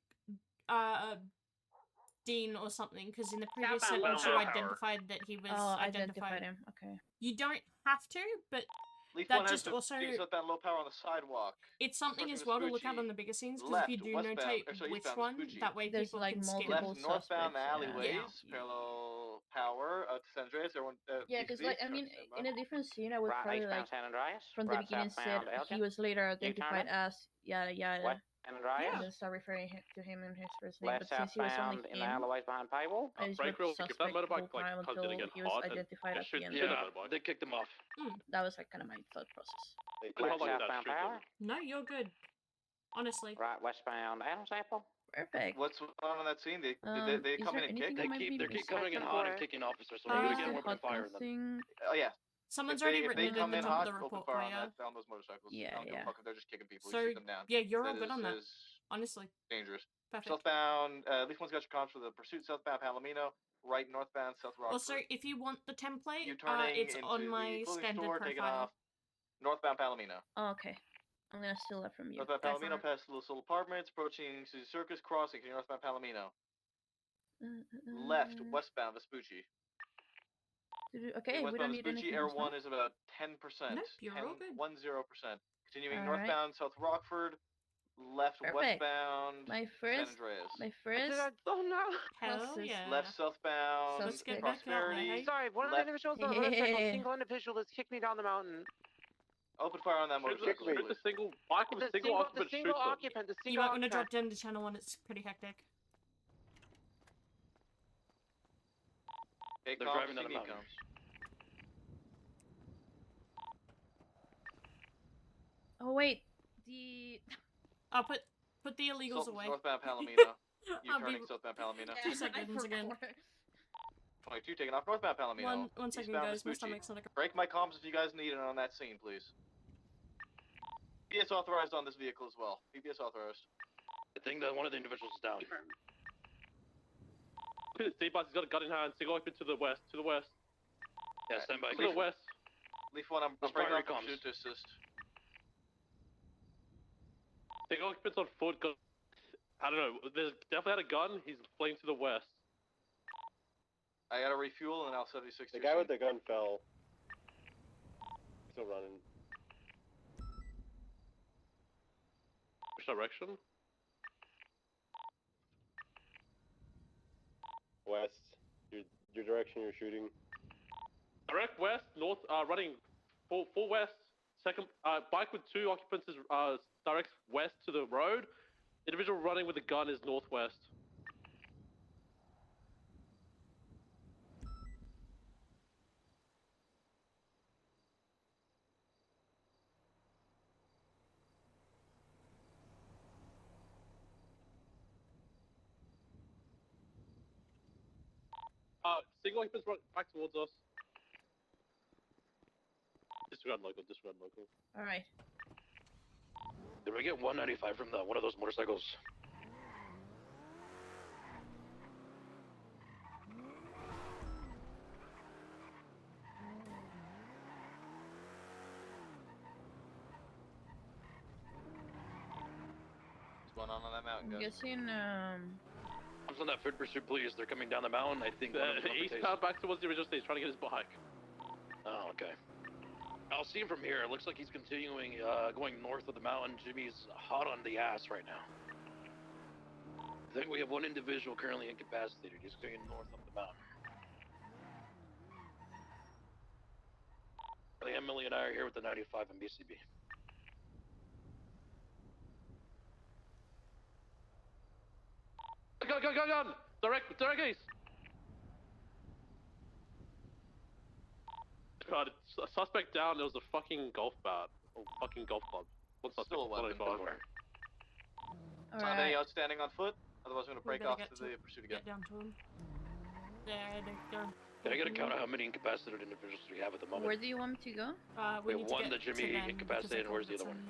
Dean or something, because in the previous Southbound sentence you willpower. identified that he was Oh, identified. identified him. Okay. You don't have to, but Leaf that 1 has just to also keep southbound low power on the sidewalk. it's something Approaching as well to look at Vespucci. on the bigger scenes, because if Left, you do westbound, notate or sorry, which eastbound one, Vespucci. that way There's, people like, can skip. multiple Left northbound suspects, yeah. alleyways, parallel power to San Andreas. Everyone, Yeah, because like I mean, in a different scene, I would Right probably eastbound like San Andreas. from the Right beginning said southbound he Elgin. was later identified U-turning. as yada yada, West San Andreas. and then start referring to him in his first name. Left But since he was only southbound in the him, alleyways behind paywall. I just Break wrote real quick. If that suspect the motorbike whole time comes in until again he was hot, and identified at shoot the end. Yeah, motorbike. they kicked him off. That was like kind of my thought process. Left southbound power. No, you're good. Honestly. Right westbound Adam's Apple. Perfect. What's on that scene? They Is come there in and anything kick. that might be They keep missing? coming in hot and kicking officers, so Uh, they're Is again the opening hot fire gun on them. thing? Oh yeah. Someone's If already they written it come in the in top hot, of the open report fire for on you. that on those motorcycles. Yeah, I don't give a yeah. fuck if they're just kicking people. So You shoot them down. yeah, you're all That good on that. is Honestly. dangerous. Perfect. Southbound, Leaf 1's got your comms for the pursuit. Southbound Palomino. Right northbound South Rockford. Also, if you want the template, U-turning it's into on my the clothing standard store, taking profile. off. Northbound Palomino. Oh, okay. I'm gonna steal that from you. Northbound Go for Palomino it. past Little Apartments, approaching Suzy Circus, crossing to northbound Palomino. Left, westbound Vespucci. Okay, we don't need Vespucci, anything Air else, no? 1 is about 10%. Nope, you're all good. 10%. Continuing All right. northbound South Rockford. Left, Perfect. westbound My San first, Andreas. Oh no! Hell closest yeah. Left, southbound Let's get suspect. back out there, Prosperity. hey? Sorry, one of the Left. individuals on the motorcycle, single individual, has kicked me down the mountain. Open fire on that motorcycle, Shoot the please. single bike with a single occupant. The single Shoot them. occupant, the You single might want to occupant. drop down to channel 1, it's pretty hectic. Okay, They're comms, driving down the CB mountain. comms. Oh wait, the I'll put the illegals Sultan's away. northbound Palomino. I'll U-turning be southbound Palomino. 2 seconds again. 22 taking off northbound Palomino. One second, Eastbound guys. My Vespucci. stomach's not a. Break my comms if you guys need it on that scene, please. PBS authorized on this vehicle as well. PBS authorized. I think that one of the individuals is down. C-Bus, he's got a gun in hand. Single occupant to the west. To the west. Yeah, stand by. To the west. Leaf 1, I'm Let's breaking fire off the comms. pursuit to assist. Single occupant's on foot. I don't know. There's definitely had a gun. He's fleeing to the west. I gotta refuel and I'll 76. The guy with the gun fell. Still running. Which direction? West. Your direction you're shooting. Direct west, north, running full west. Second, bike with 2 occupants is direct west to the road. Individual running with a gun is northwest. Single occupants run back towards us. Disregard local, disregard local. Alright. Did we get 195 from one of those motorcycles? What's going on that mountain, I'm guys? guessing Comes on that foot pursuit, please. They're coming down the mountain. I think one of them is Eastbound back towards the original stage, trying to get his bike. Oh, okay. I'll see him from here. It looks like he's continuing, going north of the mountain. Jimmy's hot on the ass right now. I think we have one individual currently incapacitated. He's going north up the mountain. Emily and I are here with the 95 and BCB. Gun! Direct east! God, it's a suspect down. There was a fucking golf bat. Or fucking golf club. One suspect, Still a weapon. 195. Not any outstanding on foot? Otherwise, I'm gonna break off get to the pursuit again. Get down to him. There, there. Can I get a count of how many incapacitated individuals we have at the moment? where do you want me to go? We need have to one get that to Jimmy them, incapacitated, and where's the because other one?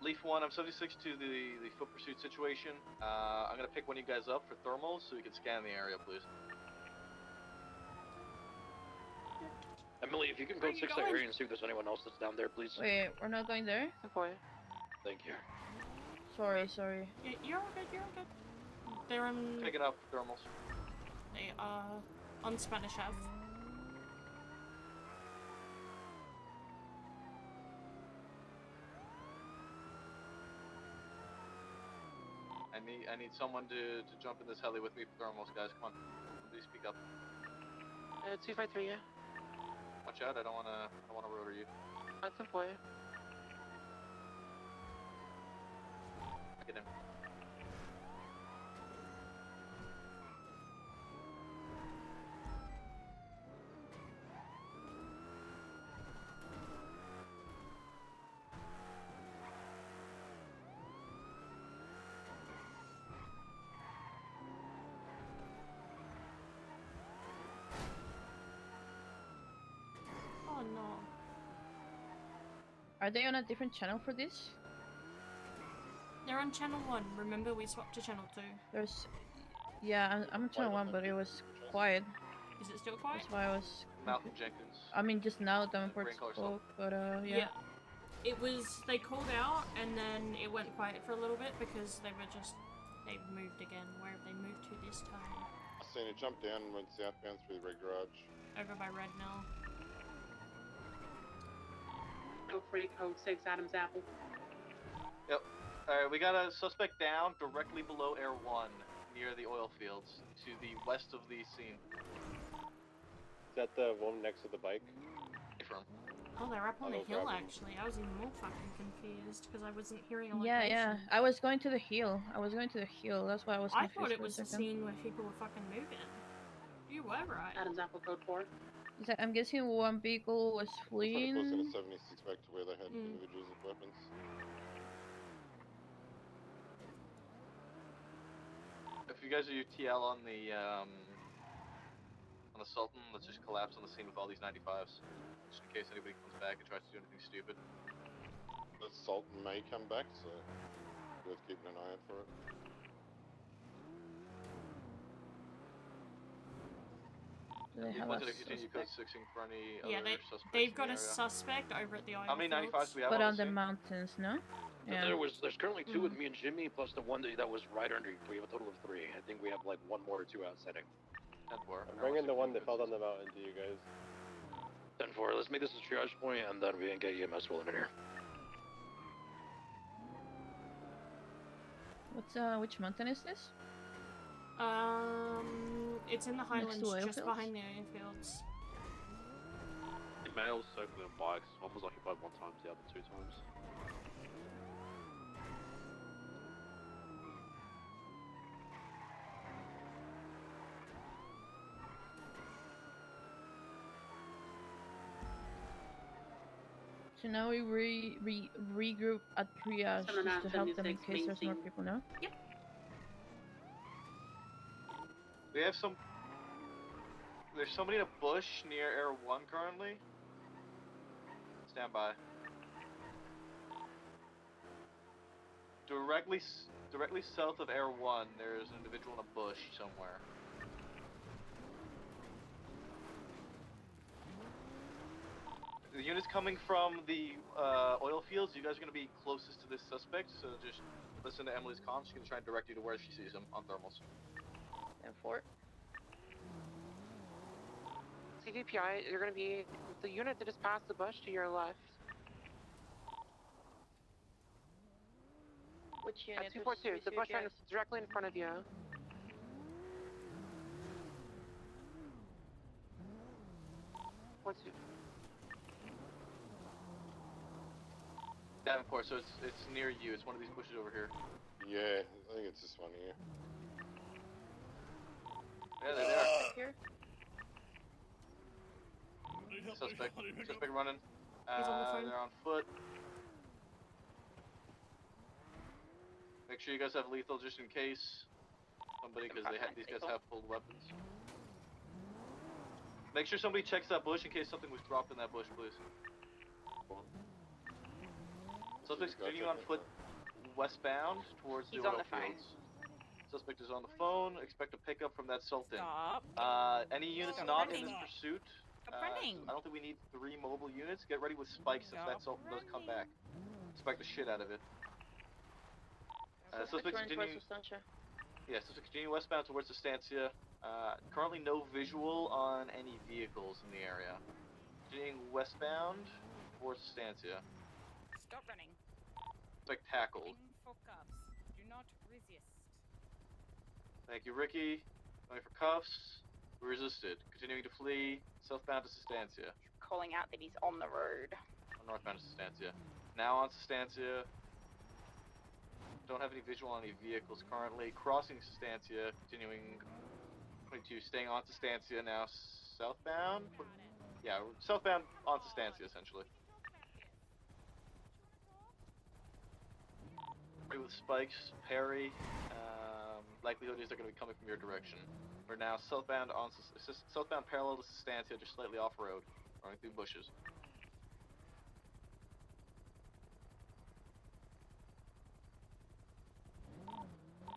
Leaf 1, I'm 76 to the foot pursuit situation. I'm gonna pick one of you guys up for thermals so we can scan the area, please. Emily, if you can Where code you 6 going? area and see if there's anyone else that's down there, please. Wait, we're not going there? Good boy. Thank you. Sorry. Yeah, you're all good, you're all good. They're on... Picking up thermals. They are on Spanish Ave. I need someone to jump in this heli with me for thermals, guys. Come on. Please speak up. 253, yeah. Watch out, I don't wanna rotor you. That's a boy. Get in. Oh no. Are they on a different channel for this? They're on channel 1. Remember, we swapped to channel 2. There's... Yeah, I'm on channel 1, but it was quiet. Is it still quiet? That's why I was... Malcolm Jenkins. I mean, just now Davenport Green color spoke, but yeah. It was... They called out, and then it went quiet for a little bit because they were just... They moved again. Where have they moved to this time? Saying it jumped down and went southbound through the red garage. Over by Red Mill. Code 3, code 6, Adam's Apple. Yep. Alright, we got a suspect down directly below Air 1, near the oil fields, to the west of the scene. Is that the one next to the bike? Confirm. Oh, they're up on the Oh, hill, God. actually. I was even more fucking confused because I wasn't hearing a Yeah, location. I was going to the hill. That's why I was I confused thought it for a was the second. scene where people were fucking moving. You were right. Adam's Apple, code 4. Is that, I'm guessing one vehicle was Looks fleeing. like it was in a 76 back to where they had individuals with weapons. If you guys are UTL on the Sultan, let's just collapse on the scene with all these 95s, just in case anybody comes back and tries to do anything stupid. The Sultan may come back, so worth keeping an eye out for it. Do they You have a wanted to continue code suspect? 6ing for any Yeah, other suspects they've in got the a area. suspect over at the oil How many 95s fields. do we have But on on the scene? mountains, no? So Yeah. there's currently 2 with me and Jimmy, plus the one that was right under you. We have a total of 3. I think we have like 1 more or 2 outstanding. 10-4. I'm bringing the one that fell down the mountain to you guys. 10-4. Let's make this a triage point, and then we can get EMS rolling in here. What's which mountain is this? It's in the Highlands, Next to oil just fields? behind the oil fields. Males circling bikes. One was occupied 1 time, the other 2 times. So now we regroup at triage just to help them in case there's more people now? Yep. We have some... There's somebody in a bush near Air 1 currently. Stand by. Directly south of Air 1, there's an individual in a bush somewhere. The unit's coming from the oil fields. You guys are going to be closest to this suspect, so just listen to Emily's comms. She's going to try and direct you to where she sees him on thermals. And Fort. CVPI, you're gonna be the unit that just passed the bush to your left. Which unit? At 242, the bush right directly in front of you. What's it? Davenport, so it's near you. It's one of these bushes over here. Yeah, I think it's this one here. Yeah, they're there. Here? Suspect running. He's on the phone. They're on foot. Make sure you guys have lethal just in case somebody, because these guys have pulled weapons. Make sure somebody checks that bush in case something was dropped in that bush, please. Suspect's continuing on foot westbound towards the oil fields. Suspect is on the phone. Expect a pickup from that Sultan. Stop. Any units Stop not in running. this pursuit, I don't think we need 3 mobile units. Get ready with spikes if that Sultan does come back. Spike the shit out of it. Suspects continue. Yeah, suspects continue westbound towards Estancia. Currently no visual on any vehicles in the area. Continuing westbound towards Estancia. Stop running. Suspect tackled. In for cuffs. Do not resist. Thank you, Ricky. Going for cuffs. Resisted. Continuing to flee. Southbound to Sustancia. Calling out that he's on the road. Northbound to Sustancia. Now on Sustancia. Don't have any visual on any vehicles currently. Crossing Sustancia. Continuing 22. Staying on Sustancia now. Southbound? Yeah, southbound on Sustancia essentially. With spikes, parry. Likelihood is they're going to be coming from your direction. We're now southbound parallel to Sustancia, just slightly off road, running through bushes.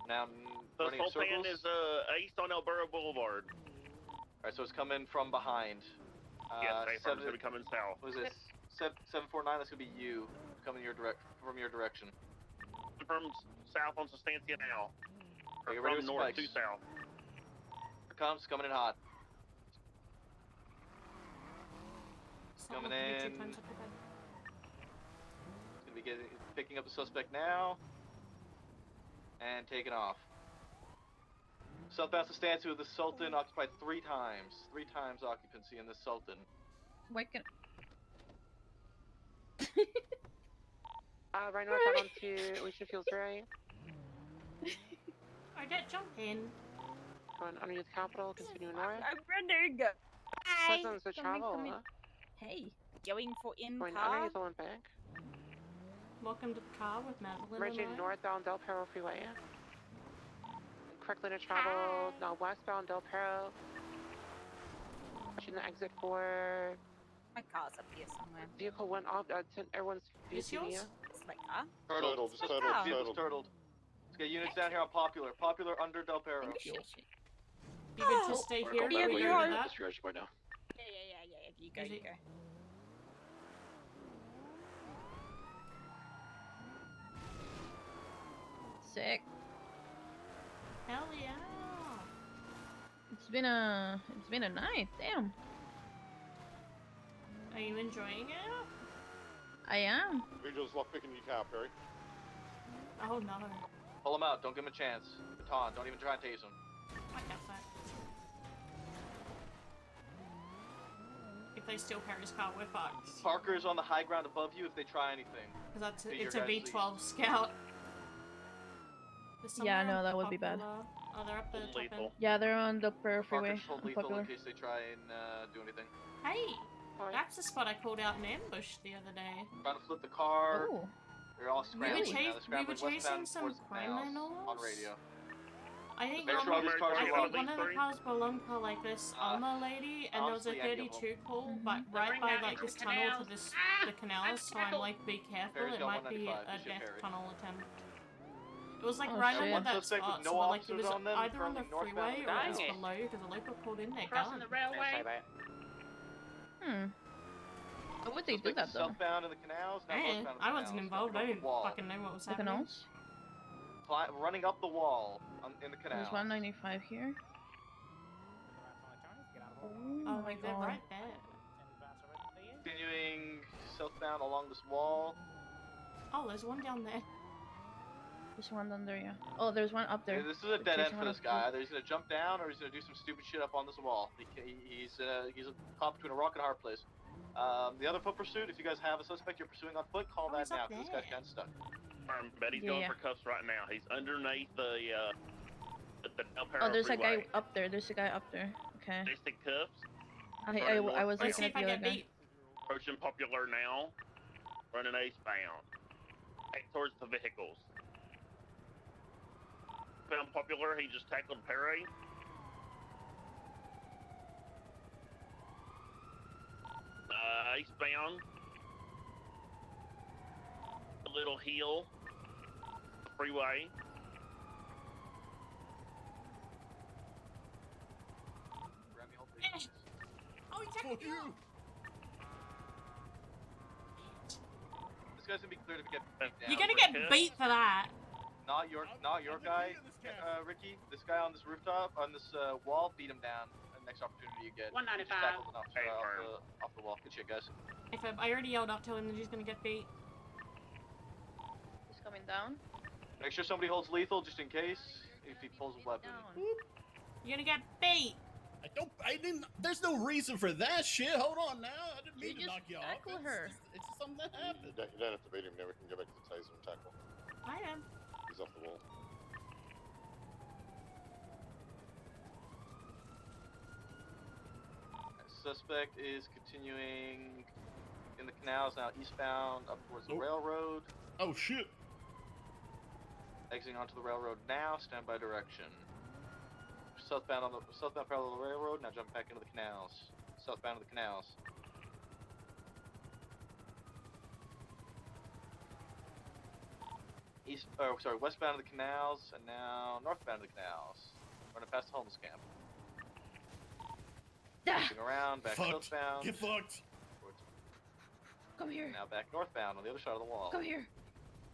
Now The running in Sultan circles. is east on El Burro Boulevard. Alright, so it's coming from behind. Yes, it's going to be coming south. What is this? 749. That's going to be you coming from your direction. From south on Sustancia now. Or Okay, ready from with north spikes. to south. Here comes, coming in hot. Coming in. It's gonna be picking up the suspect now. And taking off. Southbound Sustancia with the Sultan occupied 3 times. 3 times occupancy in the Sultan. Why can Right north out onto Ocean Fields, right? I get jump in. Going underneath Capitol, continue north. I'm running. Hi. Pleasant to travel, huh? Hey, going for in Going car. underneath Olympic. Welcome to the car with Madeline. Merging and I. northbound Del Perro Freeway. Correct lane of travel, now westbound Del Perro. Watching the exit for... My car's up here somewhere. Vehicle went off, everyone's Is yours? It's my car. Turtled. It's my car. Vehicle's turtled. Let's get units down here on Popular. Popular under Del Perro. You good to stay here? Yeah, Are we you are. into that? right now. Yeah. You go, Is you it- go. sick? Hell yeah. It's been a night. Damn. Are you enjoying it? I am. You're just lockpicking your car, Perry. Oh no. Pull him out. Don't give him a chance. Baton. Don't even try and tase him. I got that. If they steal Perry's car, we're fucked. Parker's on the high ground above you if they try anything. Because Be it's your a guys' V12 scout. There's Yeah, somewhere no, on that would be bad. Popular. Oh, they're up the top end. Yeah, they're on the freeway. Parker's full on lethal Popular. in case they try and do anything. Hey! That's the spot I called out in ambush the other day. Trying to flip the car. Ooh. They're all We were, scrambling now. They're we were scrambling chasing westbound some towards criminals. on radio. I think Make sure all these cars are locked. one of the cars belonged to like this Alma lady, and there was a honestly, any of 32 call, but right by like this tunnel to the canals, so I'm like, be careful, Perry's it got might be 195, a just hit death Perry. tunnel attempt. It was like Oh, right shit. under One that suspect spot, with no so like it officers was on them, either on the currently northbound freeway or it was Dang it. below, because a local called in their Crossing gun. the railway. How would they do Suspect that though? Southbound in the canals. Now Eh, northbound in the I wasn't canals. involved, I Coming up didn't the wall. fucking know what was The happening. canals? Running up the wall in the canals. There's 195 here. Oh, like they're right there. Continuing southbound along this wall. Oh, there's one down there. There's one down there, yeah. Oh, there's one up there. Yeah, this is a They're dead end chasing for one this up guy. Either he's gonna jump down or he's gonna do some stupid shit up on this wall. He's a caught between a rock and a hard place. The other foot pursuit, if you guys have a suspect you're pursuing on foot, call that he's up now, because this guy's there. kind of stuck. Betty's Yeah, going yeah. for cuffs right now. He's underneath the El Perro Oh, there's a freeway. guy up there. There's a guy up there. Okay. Basic cuffs. I was Let's see looking if at I the other get guy. beat. Approaching Popular now. Running eastbound. Back towards the vehicles. Found Popular, he just tackled Perry. Eastbound. A little hill. Freeway. Oh, he checked the kill. This guy's gonna be clear to get beat down. You're gonna get beat for that. Not your guy, Ricky. This guy on this rooftop, on this wall, beat him down. Next opportunity you get. 195. Just tackled enough off the wall. Good shit, guys. If I already yelled up to him that he's gonna get beat. He's coming down. Make sure somebody holds lethal just in case if he pulls a weapon. You're gonna get beat. I didn't. There's no reason for that shit. Hold on now. I didn't mean to knock you off. Tackle her. It's just something that happened. You don't have to beat him. Now we can go back to the taser and tackle. I am. He's off the wall. Suspect is continuing in the canals now eastbound up towards the railroad. Oh shit! Exiting onto the railroad now. Standby direction. Southbound parallel to the railroad. Now jump back into the canals. Southbound to the canals. Westbound of the canals and now northbound of the canals. Running past the homeless camp. Moving around, back southbound. Get fucked. Come here. Now back northbound on the other side of the wall. Come here.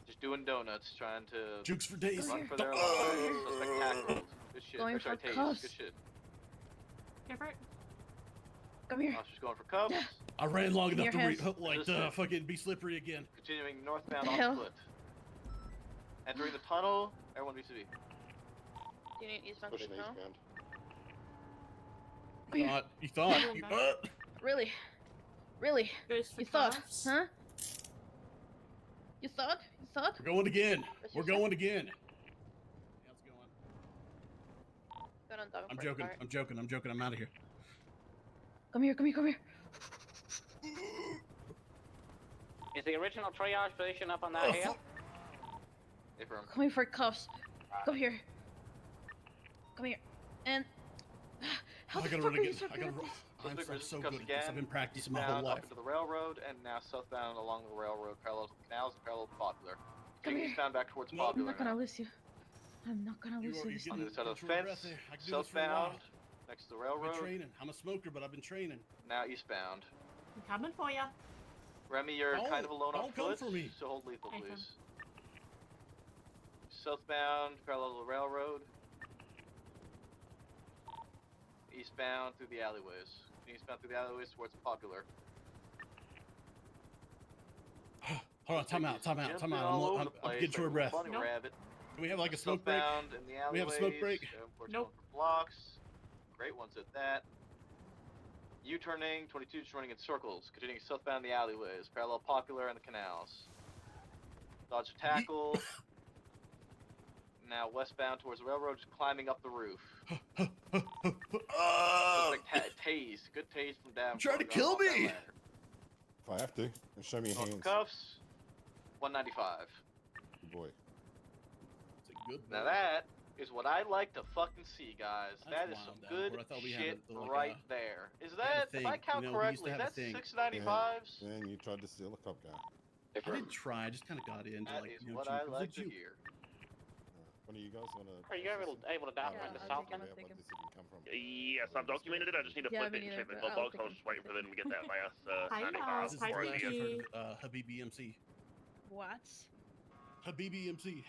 Just doing donuts, trying to Jukes for days. run for their lives. Suspect tackled. Good shit. Going for cuffs. Good shit. Go for it. Come here. Officer's going for cuffs. I ran long enough Your to fucking be slippery again. Continuing northbound What on the hell? foot. Entering the tunnel. Everyone BCB. Do you need eastbound Pushing signal? eastbound. You thought. Really? Really? You thought? Huh? You thought? You thought? We're going again. We're going again. I'm joking. I'm joking. I'm joking. I'm out of here. Come here. Come here. Come here. Is the original triage position up on that hill? Come here for cuffs. Come here. Come here. And how I the gotta fuck run are you again. so I good gotta at run. this? I'm Suspect so cuffs good at this. I've been practicing my whole Eastbound life. up into the railroad and now southbound along the railroad parallel to the canals and parallel to Popular. Come here. Eastbound back towards I'm Popular not gonna now. lose you. I'm not gonna lose you this On the time. other side of the Control your fence, breath there. I can do this for a southbound, while. next to the I've railroad. been training. I'm a smoker, but I've been training. Now eastbound. I'm coming for ya. Remi, you're kind of alone on don't come foot, for me. so hold lethal, I please. Southbound, parallel to the railroad. Eastbound through the alleyways. Eastbound through the alleyways towards Popular. Hold on. Time out. Jumping all over the I'm place getting short of like a breath. bunny rabbit. Can we have like a smoke break? Southbound in the alleyways. We have a smoke break? Nope. For blocks. Great ones at that. U-turning, 22 just running in circles, continuing southbound the alleyways, parallel Popular and the canals. Dodge a tackle. Now westbound towards the railroad, just climbing up the roof. Tase, good tase from down. Trying to kill me! If I have to, and show me your hands. Cuffs, 195. Good boy. It's a good Now boy. that is what I like to fucking see, guys. That's That is wild, some down good where I thought we had shit like right a- there. Is we had a that, if I thing, count you know, we used to correctly, have a that's thing. 695s? And you tried to steal a cop car. I didn't try. I just kind of got into That like is you know, what juke. I It was a like to juke. hear. One of you guys want to... Are you able to document the south end? Yes, I've documented it. I just need to Yeah, flip me it and neither, ship it. but The I'll box, take I was it. just waiting for them to get that last Hi, 95 guys. This is Hi, for the last the I've Vicky. heard of Habibi MC. What? Habibi MC.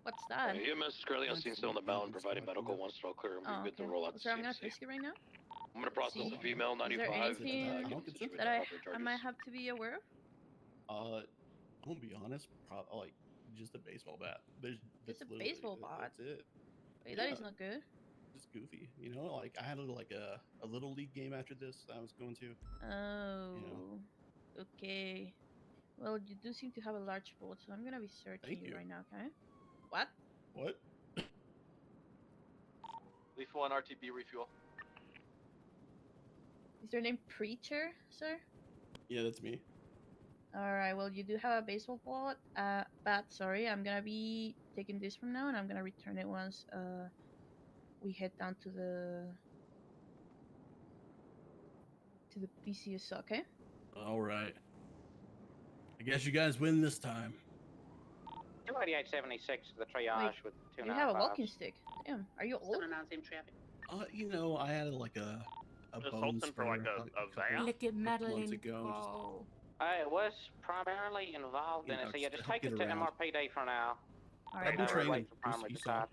What's that? EMS is currently on scene still on the mountain, providing medical. Once it's all clear, and Oh, we're good to okay. roll out to So I'm gonna CMC. risk it right now. I'm gonna process See? the female Is there 95. anything and, I don't get think so. situated that on I property might charges. have to be aware of? I'm gonna be honest. Like just a baseball bat. Just a baseball bat? That's it. Wait, that Yeah. is not good. Just goofy, you know. Like I had a little league game after this that I was going to. Oh. Okay. Well, you do seem to have a large boat, so I'm gonna be searching Thank you you. right now, okay? What? What? Leaf 1 RTB refuel. Is your name Preacher, sir? Yeah, that's me. Alright, well, you do have a baseball bat, sorry. I'm gonna be taking this from now, and I'm gonna return it once, we head down to the BCSO, okay? All right. I guess you guys win this time. 28876 to the triage Wait, with you have a 295s. walking stick. Damn, are you old? Still announcing traffic. You know, I had like a bones Sultan for like a van? Look at Madeline ago, just- go. I was primarily involved in it, so yeah, just take it to MRPD for now. I've been training. Primary You saw.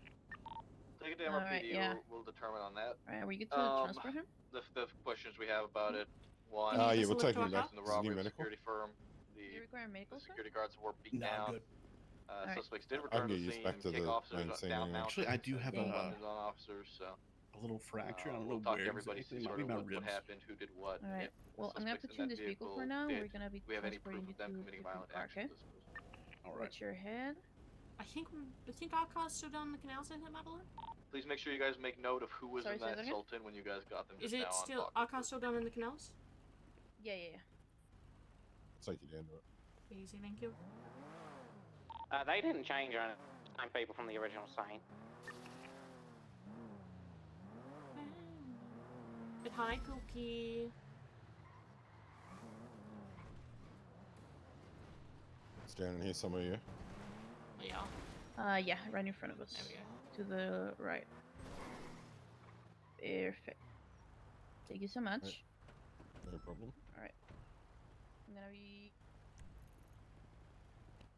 Take it to Alright, MRPD. yeah. We'll determine on that. Alright, are we good to transfer him? The questions we have about it. One, Can you yeah, just we'll lift take him to our back. car? in the Does he need robbery of the medical? security firm. Do you require medical, sir? Security guards were beaten No, I'm down. good. Alright. Suspects did I return can to get the used scene back and to kick the officers main scene down anyway. mounted. Actually, I do have and a weapons on officers, so little fracture. I don't we'll know talk where to everybody, exactly. see It might sort be of my what ribs. happened, who did what. and Alright. if Well, I'm gonna suspects put you in that this vehicle for vehicle now. did We're gonna be we have any transporting proof you of them to committing the violent car, okay? actions, I suppose. All right. Watch your head. I think our car's still down the canals in it, Madeline? Please make sure you guys make note of who was Sorry, in say that that again? Sultan when you guys got them Is just it now on still Fox. our car's still down in the canals? Yeah, yeah, yeah. Take it into it. Easy, thank you. They didn't change or anything, people from the original scene. But hi, Cookie. Standing here somewhere, yeah? Yeah. Yeah, right in front of us. There we go. To the right. Perfect. Thank you so much. Right. No problem. Alright. I'm gonna be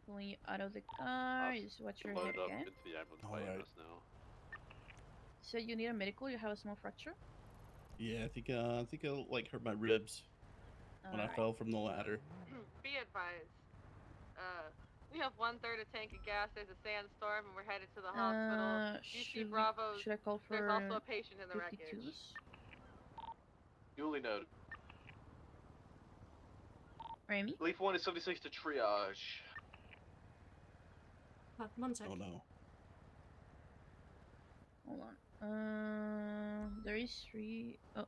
pulling you out of the car. Just watch your head again. into the ambulance All by right. EMS now. So you need a medical, you have a small fracture? Yeah, I think I like hurt my ribs when I Alright. fell from the ladder. Be advised. We have 1/3 a tank of gas. There's a sandstorm, and we're headed to the hospital. UC Bravo. Should I call for There's also a patient in the wreckage. 52s? Duly noted. Remi? Leaf 1 is 76 to triage. 1 sec. Oh no. Hold on. There is 3. Oh.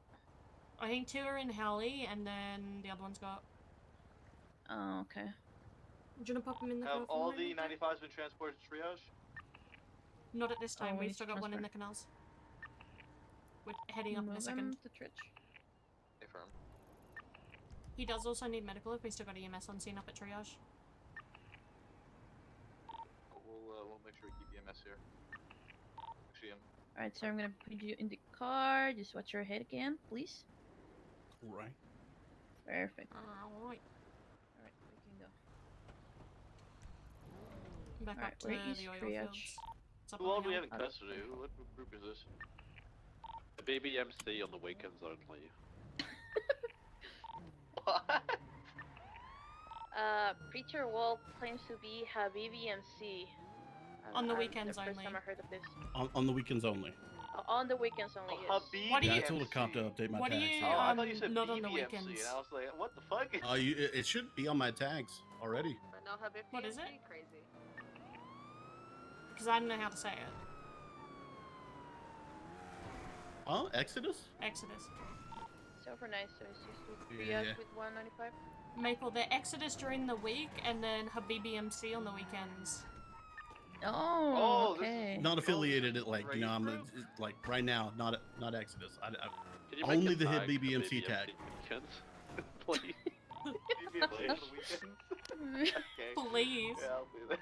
I think 2 are in heli, and then the other one's got. Oh, okay. Do you want to pop them in the car Have for all me, the Victor? 95s been transported to triage? Not at this time. we We've need still to got one in transfer. the canals. We're heading up in a Move second. them to Tritch. Affirm. He does also need medical if we still got EMS on scene up at triage. We'll make sure we keep EMS here. Actually, Alright, so I'm gonna put you in the car. Just watch your head again, please. Right. Perfect. Alright. Alright, we can go. Back Alright, up to where is the oil triage? fields. It's up who on all the do we hill. have in custody? What group is this? The BBMC on the weekends only. What? Preacher Wolf claims to be Habibi MC. On the weekends the first only. time I heard of this. On the weekends only. On the weekends only, yes. What do Yeah, you- I told the cop to update my What do tags. you, Oh, I thought you said not on the BBMC, weekends? and I was like, what the fuck? It should be on my tags already. But no Habib What is DMC, it? Crazy. Because I don't know how to say it. Oh, Exodus? Exodus. So for nice, so it's just to triage Yeah. with 195. Maple, they're Exodus during the week, and then Habibi MC on the weekends. Oh, this is okay. Not affiliated. Like you know, I'm Group? like right now, not Exodus. Can you make Only a the tag hit for BBMC tag. weekends? Please. BBMC on the weekends? Okay. Please. Yeah, I'll do that.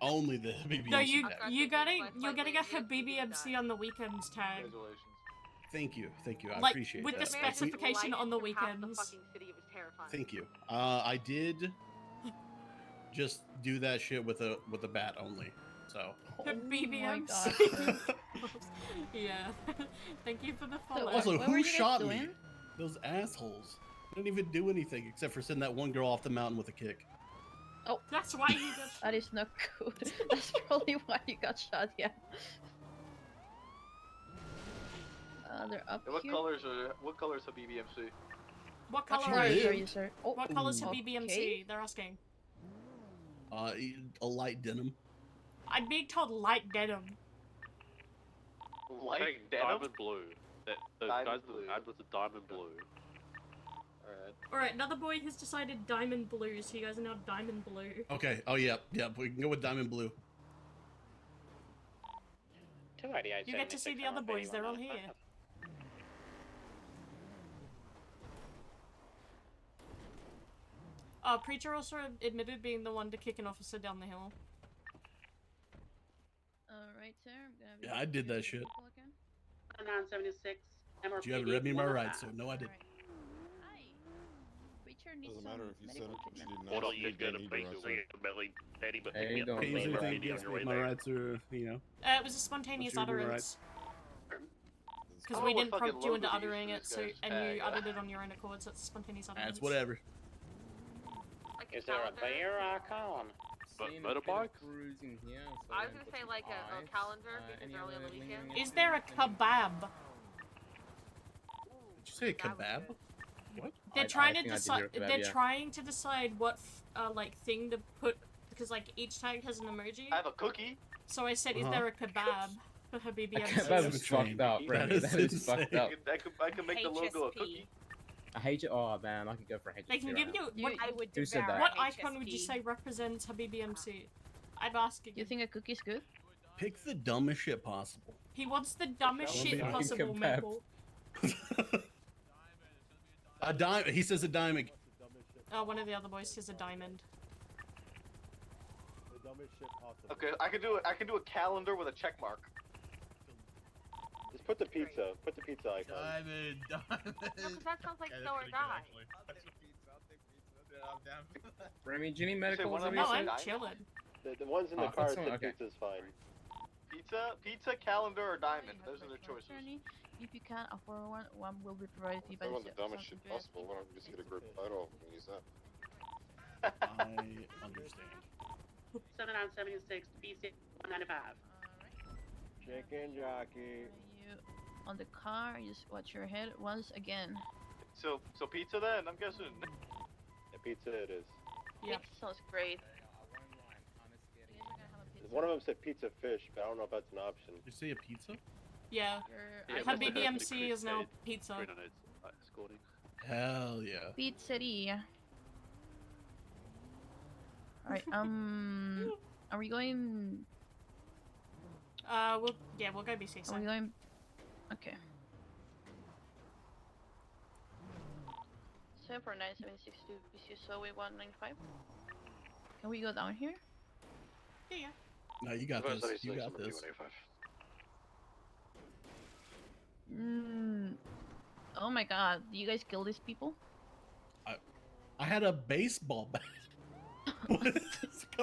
Only the BBMC No, you're tag. getting a Habibi MC on the weekends tag. Congratulations. Thank you. I Like, appreciate with that. the specification on the Half the weekends. fucking city, it was terrifying. Thank you. I did just do that shit with a bat only. So. Habibi my MC. Yeah. Thank you for the follow. Also, what were who you guys shot me? doing? Those assholes. I didn't even do anything except for send that one girl off the mountain with a kick. Oh, That's why you got. that is not good. That's probably why you got shot, yeah. They're up Hey, what here. colors are BBMC? What color Actually, are they you? live. you, sir? Oh, What color's Ooh. Habibi MC? Okay. They're asking. A light denim. I'm being told light denim. Light Take denim? diamond blue. The Diamond guys blue. in the ad was a diamond blue. Alright. Alright, another boy has decided diamond blue, so you guys are now diamond blue. Okay. Oh yeah. We can go with diamond blue. 288. You get to see the other boys, they're all here. Preacher also admitted being the one to kick an officer down the hill. Alright, sir. I'm gonna be Yeah, I did that shit. 976. But you haven't read me my rights, so no, I didn't. Preacher needs Doesn't some matter if you said medical it. She treatment. didn't Well, ask. you go to Either, pay I to said. see it, Belly, Betty, but Hey, pick me up don't from say Main Occasionally Road think 80 on against your me way if my there. rights are, you know. It was a spontaneous Once you read me my utterance. Because Oh, we what didn't fucking prompt you into logo do you use uttering for it, this so guy's and tag? you uttered it on your own accord, so it's a spontaneous utterance. That's whatever. Is there a bear icon? Motorbike? Cruising here, so I was gonna say like a calendar because any early on other the weekend. lingering Is there a kebab? Did you say a kebab? What? They're trying to decide. They're trying to decide what like thing to put because like each tag has an emoji. I have a cookie. So I said, is there a kebab for her BBMC? Kebab is fucked up, Remi. That is fucked up. I could make the logo a cookie. I hate it. Oh man, I could go for a HSP. They can give right you now. what? I would Who said that? What icon would you say represents her BBMC? I'm asking. You think a cookie's good? Pick the dumbest shit possible. He wants the dumbest Shall shit be possible, kebab. Maple. A diamond. He says a diamond. Oh, one of the other boys says a diamond. Okay, I can do a calendar with a check mark. Just put the pizza. Put the pizza icon. Diamond. No, because that sounds like Snow or Die. Remi, do you need medical? one of No, them I'm is chilling. The ones in the Oh, car that's said fine, okay. pizza's fine. Pizza, calendar, or diamond. Those are the choices. If you can't afford one will be provided to you by I the want the dumbest shit possible. Why don't we just get a group photo and use that? I understand. 7976 BC 195. Chicken jockey. You on the car, you just watch your head once again. So pizza then, I'm guessing. Yeah, pizza it is. Yeah. Pizza sounds great. One of them said pizza fish, but I don't know if that's an option. Did you say a pizza? Yeah. Her BBMC is now pizza. Hell yeah. Pizzeria. Alright, are we going? We'll go BCSO. Are we going? Okay. 749-762 BCSO with 195. Can we go down here? Yeah. No, you got this. You got this. Oh my god, do you guys kill these people? I had a baseball bat.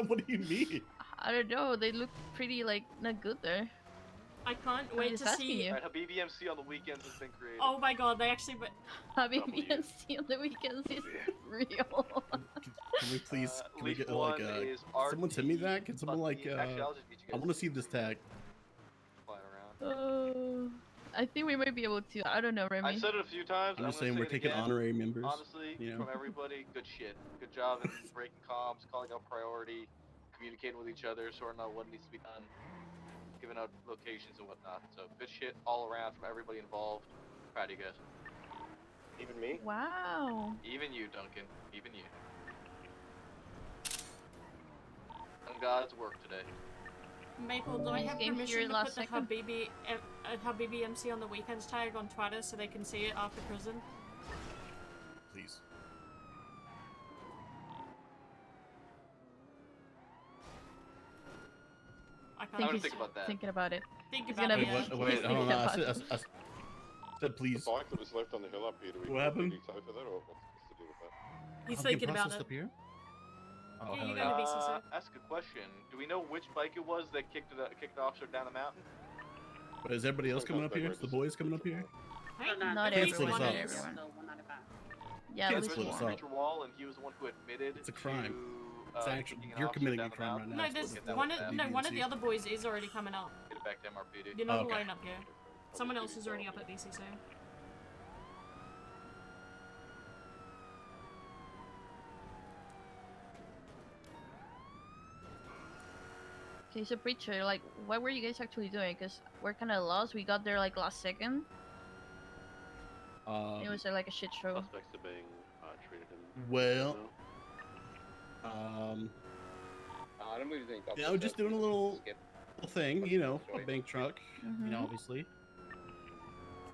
What do you mean? I don't know, they look pretty like not good there. I can't I'm wait just to asking see. you. Alright, her BBMC on the weekends has been created. Oh my god, they actually. Having BNC on the weekends is real. Can we please? Can we leaf get one like is someone send me that? Can someone like Actually, I'll just get you I guys want to see this tag. flying around. I think we might be able to. I don't know, Remi. I've said it a few times. I'm just gonna saying say we're it taking again. honorary members. Honestly, you know. from everybody, good shit. Good job in breaking comms, calling out priority, communicating with each other, sorting out what needs to be done, giving out locations and whatnot. So good shit all around from everybody involved. Proud of you guys. Even me? Wow. Even you, Duncan. Even you. Done God's work today. Maple, do I This have game here permission to last put the her BBMC on the weekends tag on Twitter so they can see it after prison? Please. I I'm gonna think about that. Thinking about it. Think He's about gonna it. be- Wait, wait, he's hold on. thinking I about said, it. I said please. The bike that was left on the hill up here. Do we What happened? decide for that, or what's to do with that? He's I'll get thinking about processed it. up here? Oh, Yeah, hell you yeah. go to BCSO. Ask a question. Do we know which bike it was that kicked the officer down the mountain? But is everybody else coming up here? Is the boys coming up here? Not Can't split everyone. us Not up. everyone. Can't Yeah, at least split us one. up. Mr. Wall, and he was the one who admitted. It's a crime. To, It's actually kicking an you're officer committing down a the crime right mountain. now. No, It's there's supposed to one. get No, one of the BBMC. other boys is already coming up. Get it back to MRPD. You're not Okay. alone up here. Someone else is already up at BCSO. Okay, so Preacher, like, what were you guys actually doing? Because we're kind of lost. We got there like last second. It was like a shit show. Suspects are being treated in. Well, I don't believe there's any you know, just doing a little thing, you know, a bank truck, you know, Mhm. obviously,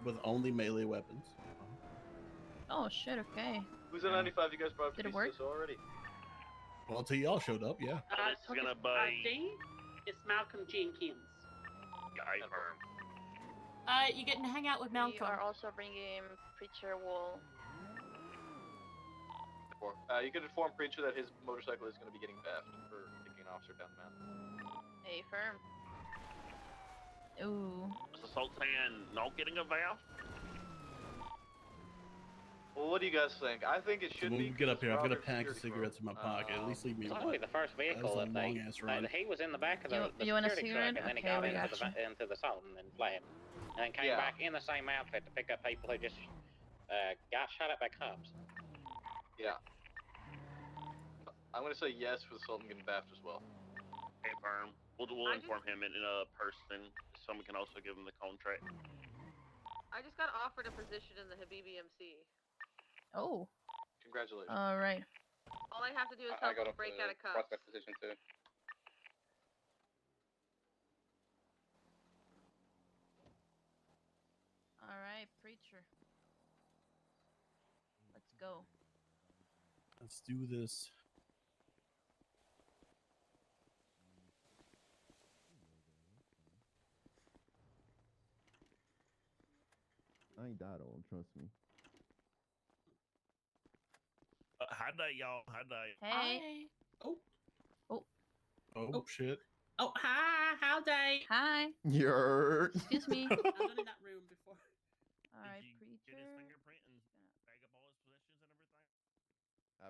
with only melee weapons. Oh shit. Okay. Who's at 95? You guys brought up to Did it work? BCSO already? Well, until y'all showed up, yeah. It's gonna be. It's Malcolm Jenkins. Guy firm. You get to hang out with We Malcolm. are also bringing Preacher Wall. You can inform Preacher that his motorcycle is going to be getting theft for kicking an officer down the mountain. Hey, firm. Ooh. Is the Sultan not getting a valve? Well, what do you guys think? I think it should When be. we get up here, I've got a Robert pack of security cigarettes in my pocket. At least leave me It's one. only the first That was vehicle a that long ass run. he was in the back of the, You want a security cigarette? truck, and then he Okay, got we into got you. the Sultan and fled, and then came Yeah. back in the same outfit to pick up people who just got shot at by cops. Yeah. I'm going to say yes for the Sultan getting theft as well. Hey, firm. We'll inform him in person. Someone can also give him the contract. I just got offered a position in the Habibi MC. Oh. Congratulations. All right. All I have to do is help them break out of cuffs. position too. All right, Preacher. Let's go. Let's do this. I ain't died on, trust me. Hi there, y'all. Hi there. Hey. Oh. Oh, shit. Oh, hi. Howdy. Hi. Yer. Excuse me. I've done in that room before. All right, Did you Preacher. get his fingerprint and bag up all his possessions and everything?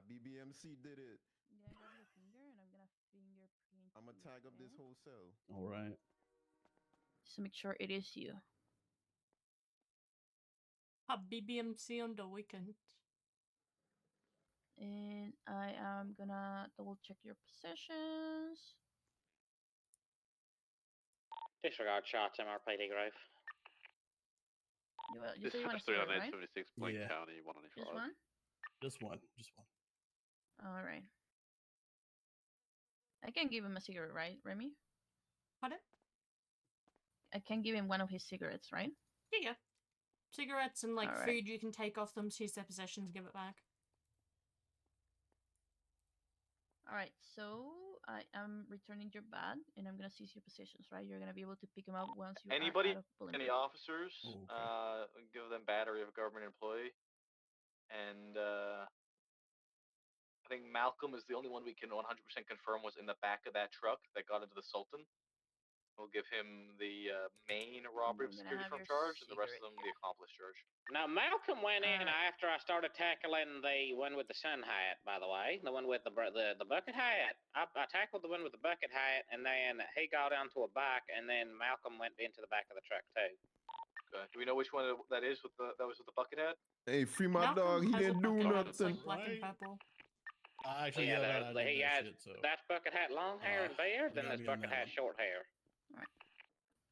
BBMC did it. I'm gonna grab your finger and I'm gonna fingerprint. I'm gonna tag up this whole cell. All right. Just to make sure it is you. A BBMC on the weekend. And I am gonna double check your possessions. Disregard shots, MRPD Grove. You say you want a cigarette, right? 76 Blaine Yeah. County, 195. Just one? Just one. Just one. All right. I can give him a cigarette, right, Remi? Pardon? I can give him one of his cigarettes, right? Yeah. Cigarettes and like Alright. food you can take off them, seize their possessions, give it back. Alright, so I am returning your bag and I'm gonna seize your possessions, right? You're gonna be able to pick them up once you Anybody, are out of bullet. any officers, Oh, okay. give them battery of a government employee. And I think Malcolm is the only one we can 100% confirm was in the back of that truck that got into the Sultan. We'll give him the main robbery of I'm gonna security have firm your charge, and the rest of cigarette them the accomplice charge. Now, Malcolm went in Alright. after I started tackling the one with the sun hat, by the way. The one with the bucket hat. I tackled the one with the bucket hat, and then he got onto a bike, and then Malcolm went into the back of the truck, too. Okay. Do we know which one that is with that was with the bucket hat? Hey, free my Malcolm dog. He has a didn't do bucket hat, it's nothing. like black and purple. Actually, Yeah, yeah, he has shit, so. that's bucket hat long hair and beard, you then got there's me on bucket that hat one. short hair.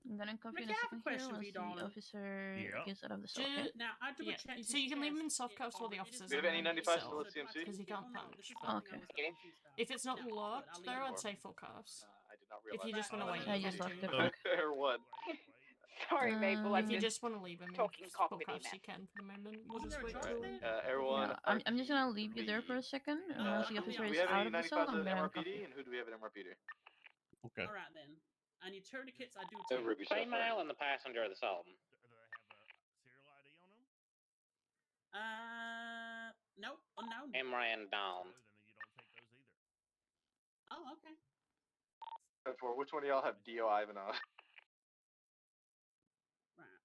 I'm gonna come in Ricky, a I have a second here question for once you, the darling. officer Yeah. gets out of the cell, okay? Now, I double Yeah, checked so his you can leave them in chest. soft cuffs while the It is officers Do you have any around 95s himself, still at CMC? because he can't Well, no, punch. this is the thing I Okay. was confused about. If it's not No, good, locked, I'll leave though, it I'd alone. say full cuffs. I did not If realize. you just want to wait, I you just can locked the too. book. Or what? Sorry, Maple. I'm If you just just want to leave them in talking full cock with you, cuffs, man. you can for the moment. We'll Is just there a wait charge till... there? Everyone. Yeah, I'm just gonna leave you there for a second, and once the I'll be officer Do is we have out any of the cell, 95s I'm at gonna uncuff you. MRPD, and who do we have at MRPD? Okay. All right then. And your tourniquets, I do too. Ruby stuff, Female and the passenger of the Sultan. Do they have a serial ID on them? Nope, unknown. Imran Dawn. No, then you don't take those either. Oh, okay. For which one of y'all have Dio Ivanov? Right.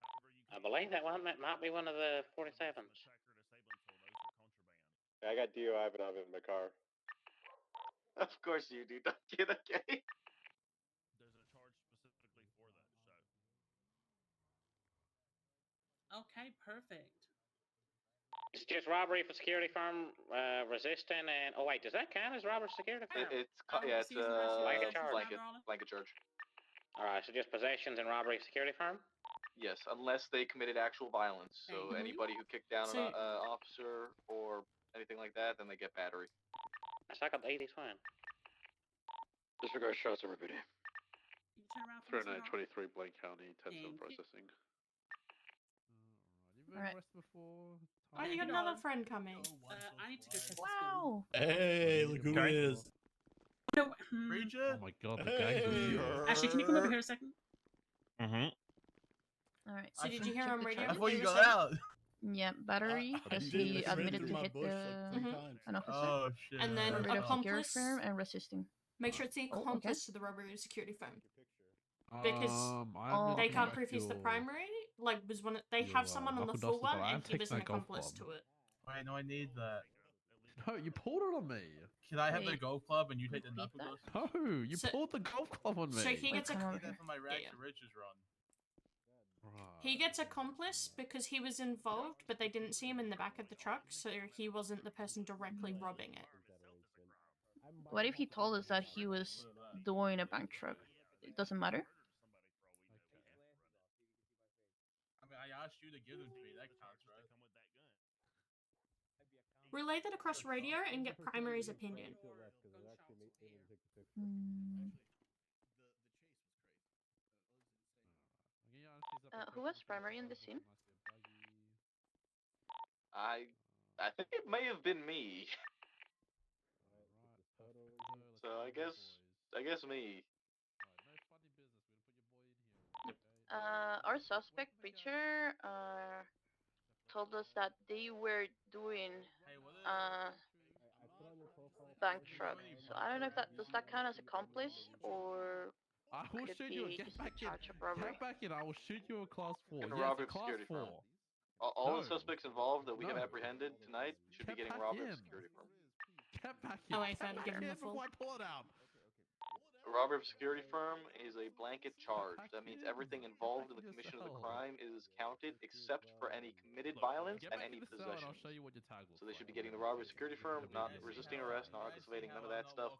However, you I can't believe that use one might be one of the 47s. tracker disabling tool. Those are contraband. I got Dio Ivanov in my car. Of course you do, don't you? Okay. There's a charge specifically for that, so. Okay, perfect. It's just robbery for security firm, resisting, and oh wait, does that count as robbery for security firm? It's Blanket charge. blanket charge. All right, so just possessions and robbery of security firm. Yes, unless they committed actual violence. So Mhm. anybody who kicked down So- an officer or anything like that, then they get battery. I got the 80s fine. Disregard shots, everybody. You turn around for me, sweetheart? 3923 Blaine County, 10 Thank you. processing. You've been Alright. arrested before. Oh, you got another friend coming. I need to go check Wow. Hey, look who it is. No, Oh my god, the Hey. gangs are here. Actually, can you come over here a second? Mm-hmm. All right. So did you hear on radio? I thought what you they were got saying? out. Yeah, battery, I because did. he I ran admitted through to my hit bush like 3 Mhm. times. an officer. Oh shit. And then Rid of security accomplice. firm and resisting. Make sure it's the Oh, okay. accomplice to the robbery of security firm. Because I'm they taking can't back prove he's the your- primary. Like, was one. They your, have someone on the knuckle full dusters, one, but I am and he was taking an that golf accomplice club. to it. Wait, no, I need that. No, you pulled it on me. Can I have the Wait, golf club and you take the repeat knuckle that? dust? No, you pulled the golf club on me. So he gets a. I need that for my Rags to Riches run. He gets accomplice because he was involved, but they didn't see him in the back of the truck, so he wasn't the person directly robbing it. What if he told us that he was doing a bank truck? It doesn't matter? I mean, I asked you to give them to me. That counts, right? Relay that across radio and get primary's opinion. Who was primary in the scene? I think it may have been me. So I guess me. Our suspect, Preacher, told us that they were doing bank truck. So I don't know if does that count as accomplice or I will could it shoot you. be Get just back a charge of robbery? Get back in. I will shoot you a class 4. Getting Yes, robbed a of class security 4. firm. All No. the suspects involved that we have No. apprehended tonight should be Get getting back robbed of in. a security firm. Get back in. Oh, I Get found back give him in the full. before I pull it out. A robbery of a security firm is a blanket charge. That means everything involved in the commission of the crime is counted except for any committed violence Get and back any in the cell and I'll possession. show you what your tag looks So they should be like. getting the robbery of a security firm, not resisting arrest, not aggravating, none of that stuff.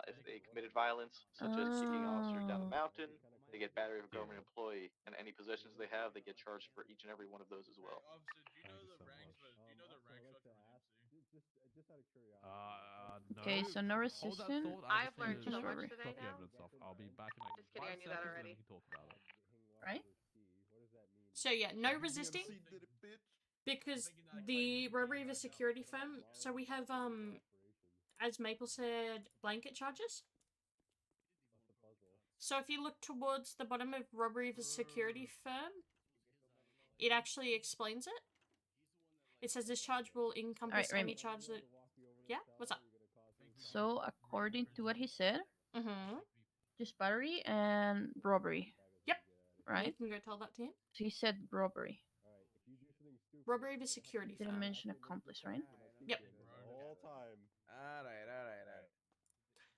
If they committed violence, such as kicking an officer down the mountain, they get battery of a government employee, and any possessions they have, they get charged for each and every one of those as well. Officer, do you know the ranks? Do you know the rank structure from MC? No. Okay, so no Hold that resistance. thought. I I've just need learned to so much robbery. today drop the now. evidence off. I'll be back in like Just kidding, I 5 knew that seconds and then already. we can talk about it. Right? So yeah, no resisting. Because the robbery of a security firm, so we have, as Maple said, blanket charges. So if you look towards the bottom of robbery of a security firm, it actually explains it. It says this charge will encompass Alright, any Remi. charge that... Yeah? What's up? So according to what he said, Mm-hmm. just battery and robbery. Yep. Right? You can go tell that to him. So he said robbery. Robbery of a security Didn't firm. mention accomplice, right? Yep. All time. Alright.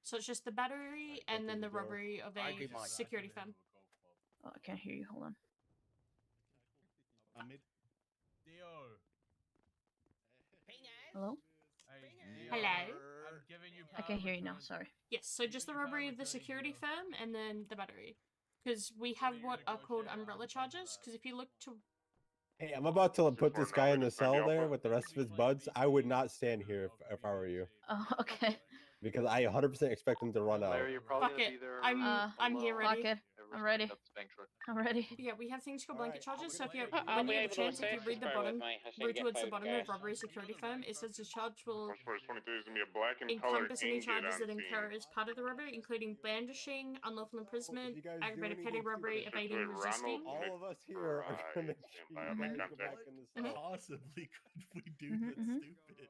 So it's just the battery and then the robbery of a security firm. Oh, I can't hear you. Hold on. Hello? Hello? I can hear you now. Sorry. Yes, so just the robbery of the security firm and then the battery. Because we have what are called umbrella charges. Because if you look to... Hey, I'm about to put this guy in the cell there with the rest of his buds. I would not stand here if I were you. Oh, okay. Because I 100% expect him to run out. Larry, you're probably Fuck gonna it. be there. I'm here ready. Fuck it. I'm ready. I'm ready. Yeah, we have things called blanket charges, so if you I'll when be you have able a to chance, if you assist. read the Bear with bottom, me. I just need read to get towards the food, bottom guys. of robbery security firm, it says the charge will First 22 is gonna be a black and colored encompass any ingot charges on that scene. incur as part of the robbery, including brandishing, unlawful imprisonment, you guys do aggravated petty anything robbery, stupid, evading, Ronald resisting. All of us here are gonna make sure by you other guys go context. back in the cell. Possibly could we do that stupid?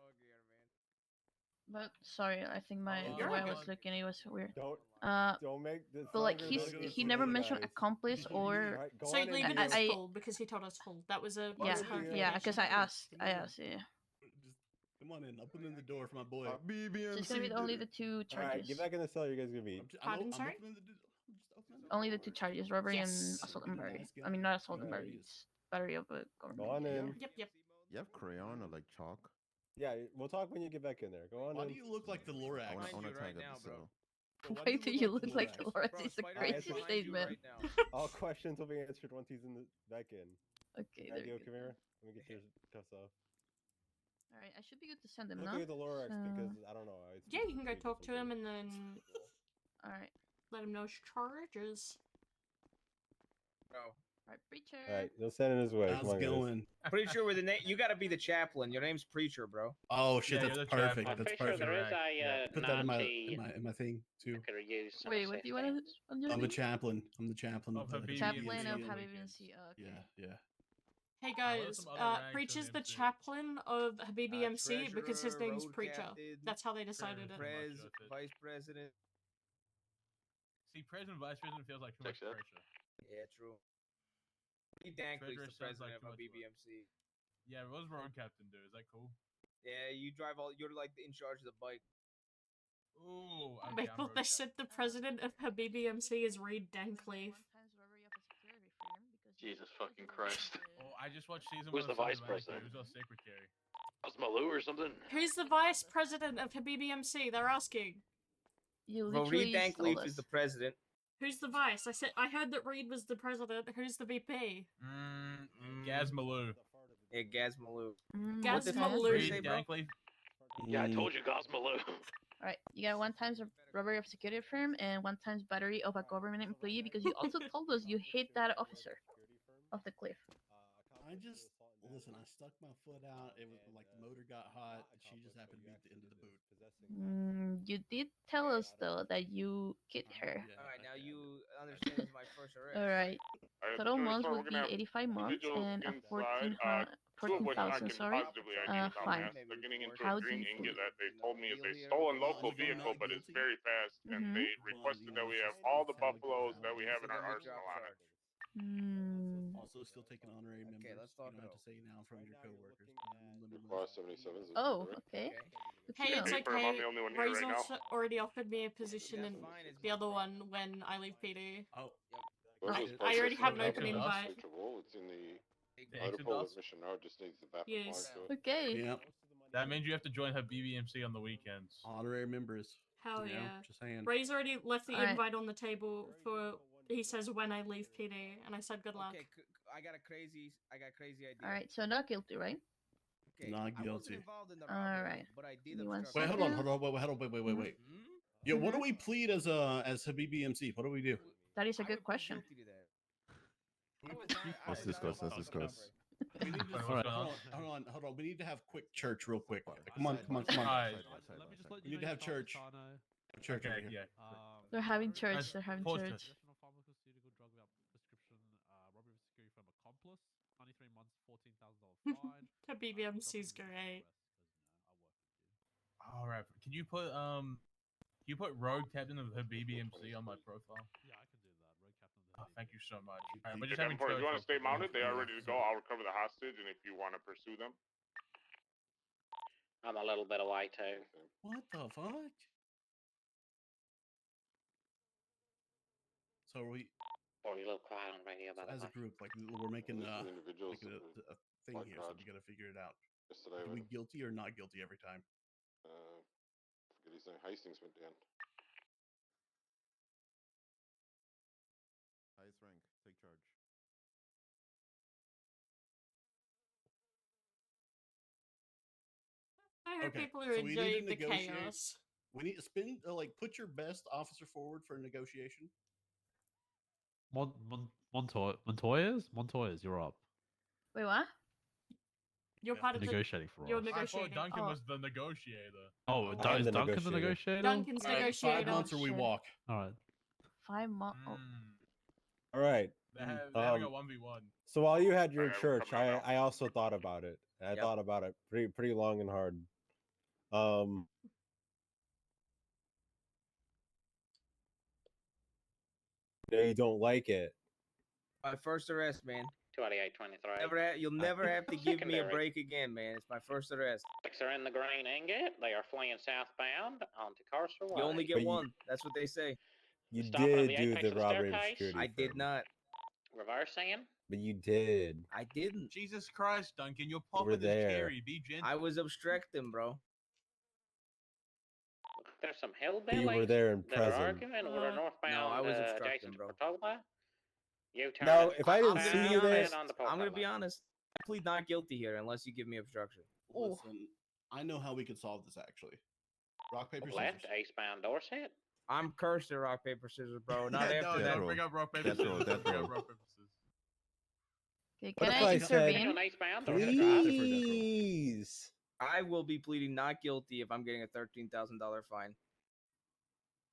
But sorry, I think my the You're way I good. was looking, it was weird. Don't make this. But like longer he than it he is never for you mentioned guys. accomplice or Alright, go So on in leave it here. as I- full because he told us full. That was a yeah clarification. because I asked yeah. Just come on in. Open in the door for my boy. So it's gonna be only the two All right, charges. get back in the cell. You guys gonna be. Pardon, sorry? Only the two charges: robbery Yes. and assault and battery. I mean, not assault and battery. It's battery of a government. Go on in. Yep. You have crayon or like chalk? Yeah, we'll talk when you get back in there. Go on Why in. do you look like the Lorax? I want to tag up the cell. Why do you look like the Lord? It's a crazy Alright, statement. All questions will be answered once he's in the back in. Okay, there Ideo, you come here. Let me get your cuffs off. All right, I should be good to send him Look now. at the Lorax So- because I don't know. It's Yeah, you can go talk to him and then All right. let him know his charges. Bro, Right, preacher. All right, you'll send it his way. How's Come on, it guys. going? Pretty sure we're the name. You gotta be the chaplain. Your name's preacher, bro. Oh shit, Yeah, that's you're the perfect. chaplain. I'm That's pretty sure perfect. there is a Put that in my 90 in my thing too. that could use some Wait, what do you want assistance. on your I'm the thing? chaplain. I'm the chaplain Of of the Habibi Chaplain MC of on the Habibi weekends. MC. Oh, okay. Yeah. Hey what are guys, some other ranks Preacher's in the MC? chaplain of Habibi MC because his Treasurer, name's road Preacher. captain, That's how they decided it. Vice president. See, president, vice president feels like too much Check that. pressure. Yeah, true. Steve Dankley's Treasurer the sounds president like of too much work. BBMC. Yeah, what does road captain do? Is that cool? Yeah, you drive all. You're like in charge of the bike. Ooh, I okay, I'm thought road they captain. said the president of Habibi MC is Reed Dankleaf. Jesus fucking Christ. Oh, I just watched season Who's 1 the of Sons vice of Anarchy. president? Who's our secretary? That's Malou or something? Who's the vice president of Habibi MC? They're asking. You Well, literally Reed told Dankleaf us. is the president. Who's the vice? I heard that Reed was the president. Who's the VP? Gaz Malou. Yeah, Gaz Malou. Gaz What the fuck did you Malou. say, bro? Dankleaf. Yeah, I told you, Gaz Malou. Alright, you got 1 times robbery of security firm and 1 times battery of a government employee because you also told us you hit that officer off the cliff. I just listen. I stuck my foot out. It was like the motor got hot. She just happened to be at the end of the boot. You did tell us though that you hit her. All right, now you understand this is my first arrest. Alright. Alright, Total but months we're would gonna be have 85 months individuals and a inside, 14,000, two of which I can sorry, positively ID with fine. dumbass. They're getting into How a do green you ingot feel? that they told me if they stole a local vehicle, but it's very fast, and they requested that we have all the buffaloes that we have in our arsenal on it. Also, still taking honorary members. Okay, let's talk You don't have it to say now from your coworkers. Bar 77 is Oh, correct. okay. Hey, it's Paper, I'm okay. the only one here Ray's right now. also already offered me a position in the other one when I leave PD. Oh, Versus I already have an Buffalo, open it's invite. searchable. It's in the Exodus? Interpol mission now. It just needs the map Yes. applied to it. Okay. Yep. That means you have to join her BBMC on the weekends. Honorary members. Hell you know, yeah. Just saying. Ray's already left the Alright. invite on the table for, he says, when I leave PD, and I said good luck. Okay, I got a crazy idea. Alright, so not guilty, right? Okay, Not I wasn't guilty. involved in the robbery, Alright. but I did You want obstruct. Wait, hold on, wait. Hmm? Yeah, what do we plead as Habibi MC? What do we do? That is a I good would plead question. guilty to that. I was not- I Let's was not discuss. Let's involved in the discuss. robbery. We need to, Alright. hold on. We need to have quick church real quick. Come on. Alright. Let me just let We need to have church. Church over Okay, here. yeah. They're having church. Guys, They're having pause church. this. Pharmaceutical drug without prescription, robbery of a security firm accomplice, 93 months, $14,000 fine. BBMC's great. Alright, can you put rogue captain of her BBMC on my profile? Yeah, I can do that. Road captain of the Oh, thank you so much. Keep- Alright, we're If just having you want to stay real quick. mounted, they are ready to go. I'll recover the hostage, and if you want to pursue them, I'm a little bit away too. What the fuck? So are we, Oh, you're a little quiet on the radio, by the as a way. group, like we're making These are the individuals making that a thing like here, so Hodge. we gotta figure it out. yesterday Are we when guilty or not guilty every time? forget his name, Hastings went down. Highest rank, take charge. I hope Okay, people so are we need to enjoying the negotiate. chaos. We need to spin put your best officer forward for a negotiation. Montoya's, you're up. Wait, what? You're part of the... Negotiating for You're us. I thought negotiating. Duncan Oh. was the negotiator. Oh, Oh. is I'm the Duncan the negotiator. negotiator? Duncan's Alright, negotiator. 5 months or we Shit. walk. Alright. 5 months. Oh. All right. They have a 1v1. So while you had your Alright, I'm church, coming out now. I also thought about it. And I Yep. thought about it pretty long and hard. They don't like it. My first arrest, man. 28823. You'll never have to give me a Secondary. break again, man. It's my first arrest. Are in the green ingot. They are fleeing southbound onto Carcer Way. You only get But you- one. That's what they say. You Stopping on did the do apex the of the robbery of staircase? security I did firm. not. Reversing. But you did. I didn't. Jesus Christ, Duncan, your were pocket is there. scary. Be gentle. I was obstructing, bro. There's some You were hillbillies there and that are present. arguing with a northbound No, I was obstructing, adjacent to bro. Portola. You turn Now, it if I didn't I'm see gonna be you there, honest. on the I'm gonna be Portola. honest. I plead not guilty here unless you give me obstruction. Listen, I know how we could solve this actually. Rock, paper, scissors. Left eastbound Dorset. I'm cursed at rock, paper, scissors, bro. Not Yeah, after no, that. don't bring up rock, paper, Death row, scissors. death Don't bring row. up rock, paper, scissors. Okay, What can if I I said, intervene? please? I will be pleading not guilty if I'm getting a $13,000 fine.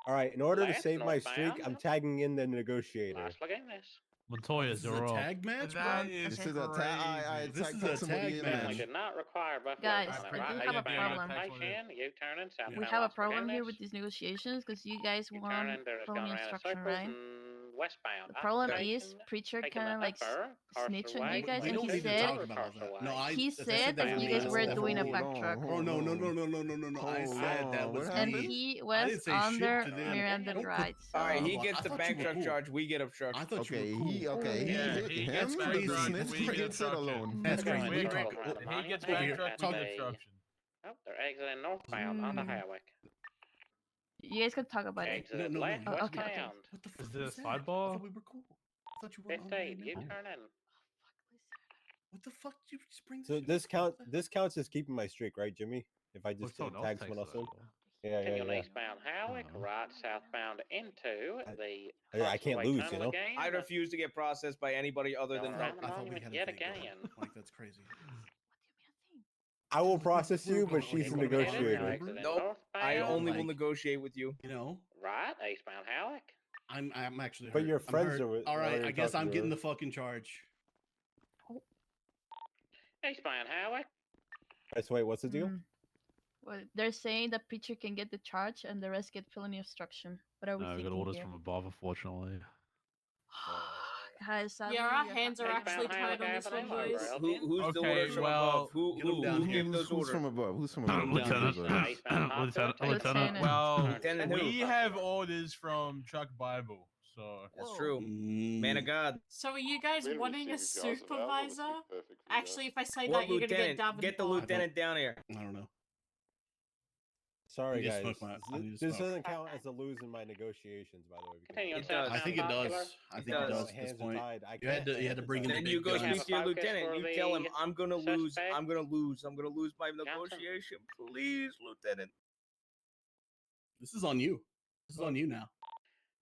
All right, in order to Left, save my streak, northbound. I'm tagging in the negotiator. Las Lagunas. Montoya's, This is a tag match, bro? That is Okay. crazy. This is a tag I match. did not require buffalo. Guys, on it, we right? do have a Eastbound problem. station, U-turning southbound We have a Las problem here Lagunas. with these negotiations because you guys want U-turning, they're just going felony around in obstruction, circles right? and westbound. The problem Operation, is Preacher taking kind of the like upper snitched on you Carsaway, guys, We and don't he need to said talk about all that. No, he that's said that you guys were doing a backtrack. Oh no. I said that was And me. he I was didn't say under shit to them. Miranda Don't put- rights. All right, he Oh, gets I the thought you were backtrack cool. charge. We get obstruction. I thought you were cool. He That's gets crazy. backtrack, That's we crazy. get it alone. That's crazy. Going Look, north around the He gets over here. backtrack, Talk- we get obstruction. Oh, they're exiting northbound on the highway. You guys can talk about it. Exited left, Oh, okay, westbound. okay. What the fuck Is there a was that? I sidebar? thought we were cool. I thought you were on 15, my U-turn in. What the fuck? You just bring So this shit? this counts as keeping my streak, right, Jimmy? If I just someone else tag takes someone else it in. over. Yeah, Continue on yeah. eastbound Howick, right southbound into the I can't Carsaway lose, you Tunnel know. again. I refuse to get processed by anybody other than Going around the I thought we monument had yet a thing again. going. Like that's crazy. I will process you, but she's the Keep headed, negotiator. exiting Nope. I northbound. only will Like- negotiate with you. You know, Right, eastbound Howick. I'm actually. But hurt. your I'm friends hurt. are with- All right, already I guess talking I'm to getting her. the fucking charge. Eastbound Howick. Right, so wait, what's the deal? Well, they're saying that Preacher can get the charge and the rest get felony obstruction. What are we No, we got thinking orders here? from above, unfortunately. Guys, sadly, Yeah, our we hands are have to actually take tied them on this one, down. boys. Who's the Okay, orders from well, above? Who get 'em down here. gave those Who's orders? from above? Who's from above? Lieutenant. Lieutenant. Lieutenant. Well, Lieutenant who? we have orders from Chuck Bible, so That's true. Man of God. So are you guys wanting a supervisor? Actually, if I say What that, you're gonna get lieutenant? Davenport. Get the lieutenant down here. I don't know. Sorry, I need to guys. smoke my- I need to This smoke. doesn't count as a lose in my negotiations, by the way. Continue on It does. I think it southbound does. I It think it does. does at this Hands are point. tied. I You had can't- to. You had to bring in the Then big you go guns. speak to your Focus lieutenant. for You tell him, the I'm gonna lose. suspect. I'm gonna lose. I'm gonna lose my negotiation. Please, lieutenant. This is on you. This is on you now.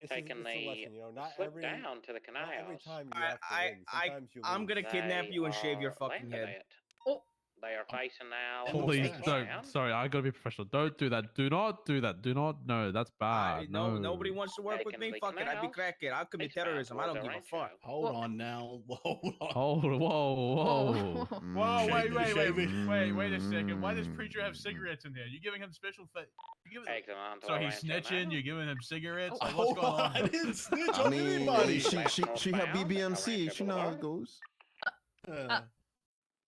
Taking it's a the lesson, you know, not slip every down to the not every canals. time you have to win. Sometimes you lose. I'm gonna kidnap They you and shave your are fucking landing head. it. They are facing now. Please don't. eastbound. Sorry, I gotta be professional. Don't do that. Do not do that. Do not. No, that's bad. No, No. nobody wants to work with Taking me. the Fuck it. I'd be canals. crackhead. I'll commit Eastbound terrorism. I towards don't give a Rancho. fuck. Hold on now. Hold on. Oh, whoa. Whoa, Shave wait it. a second. Why does Preacher have cigarettes in here? You giving him special Exit onto So he's Rancho snitching, now. you're giving him cigarettes? Oh, Like, what's going on? I didn't snitch I on mean, anybody. she had Northbound, BBMC. Rancho She know how it Boulevard. goes.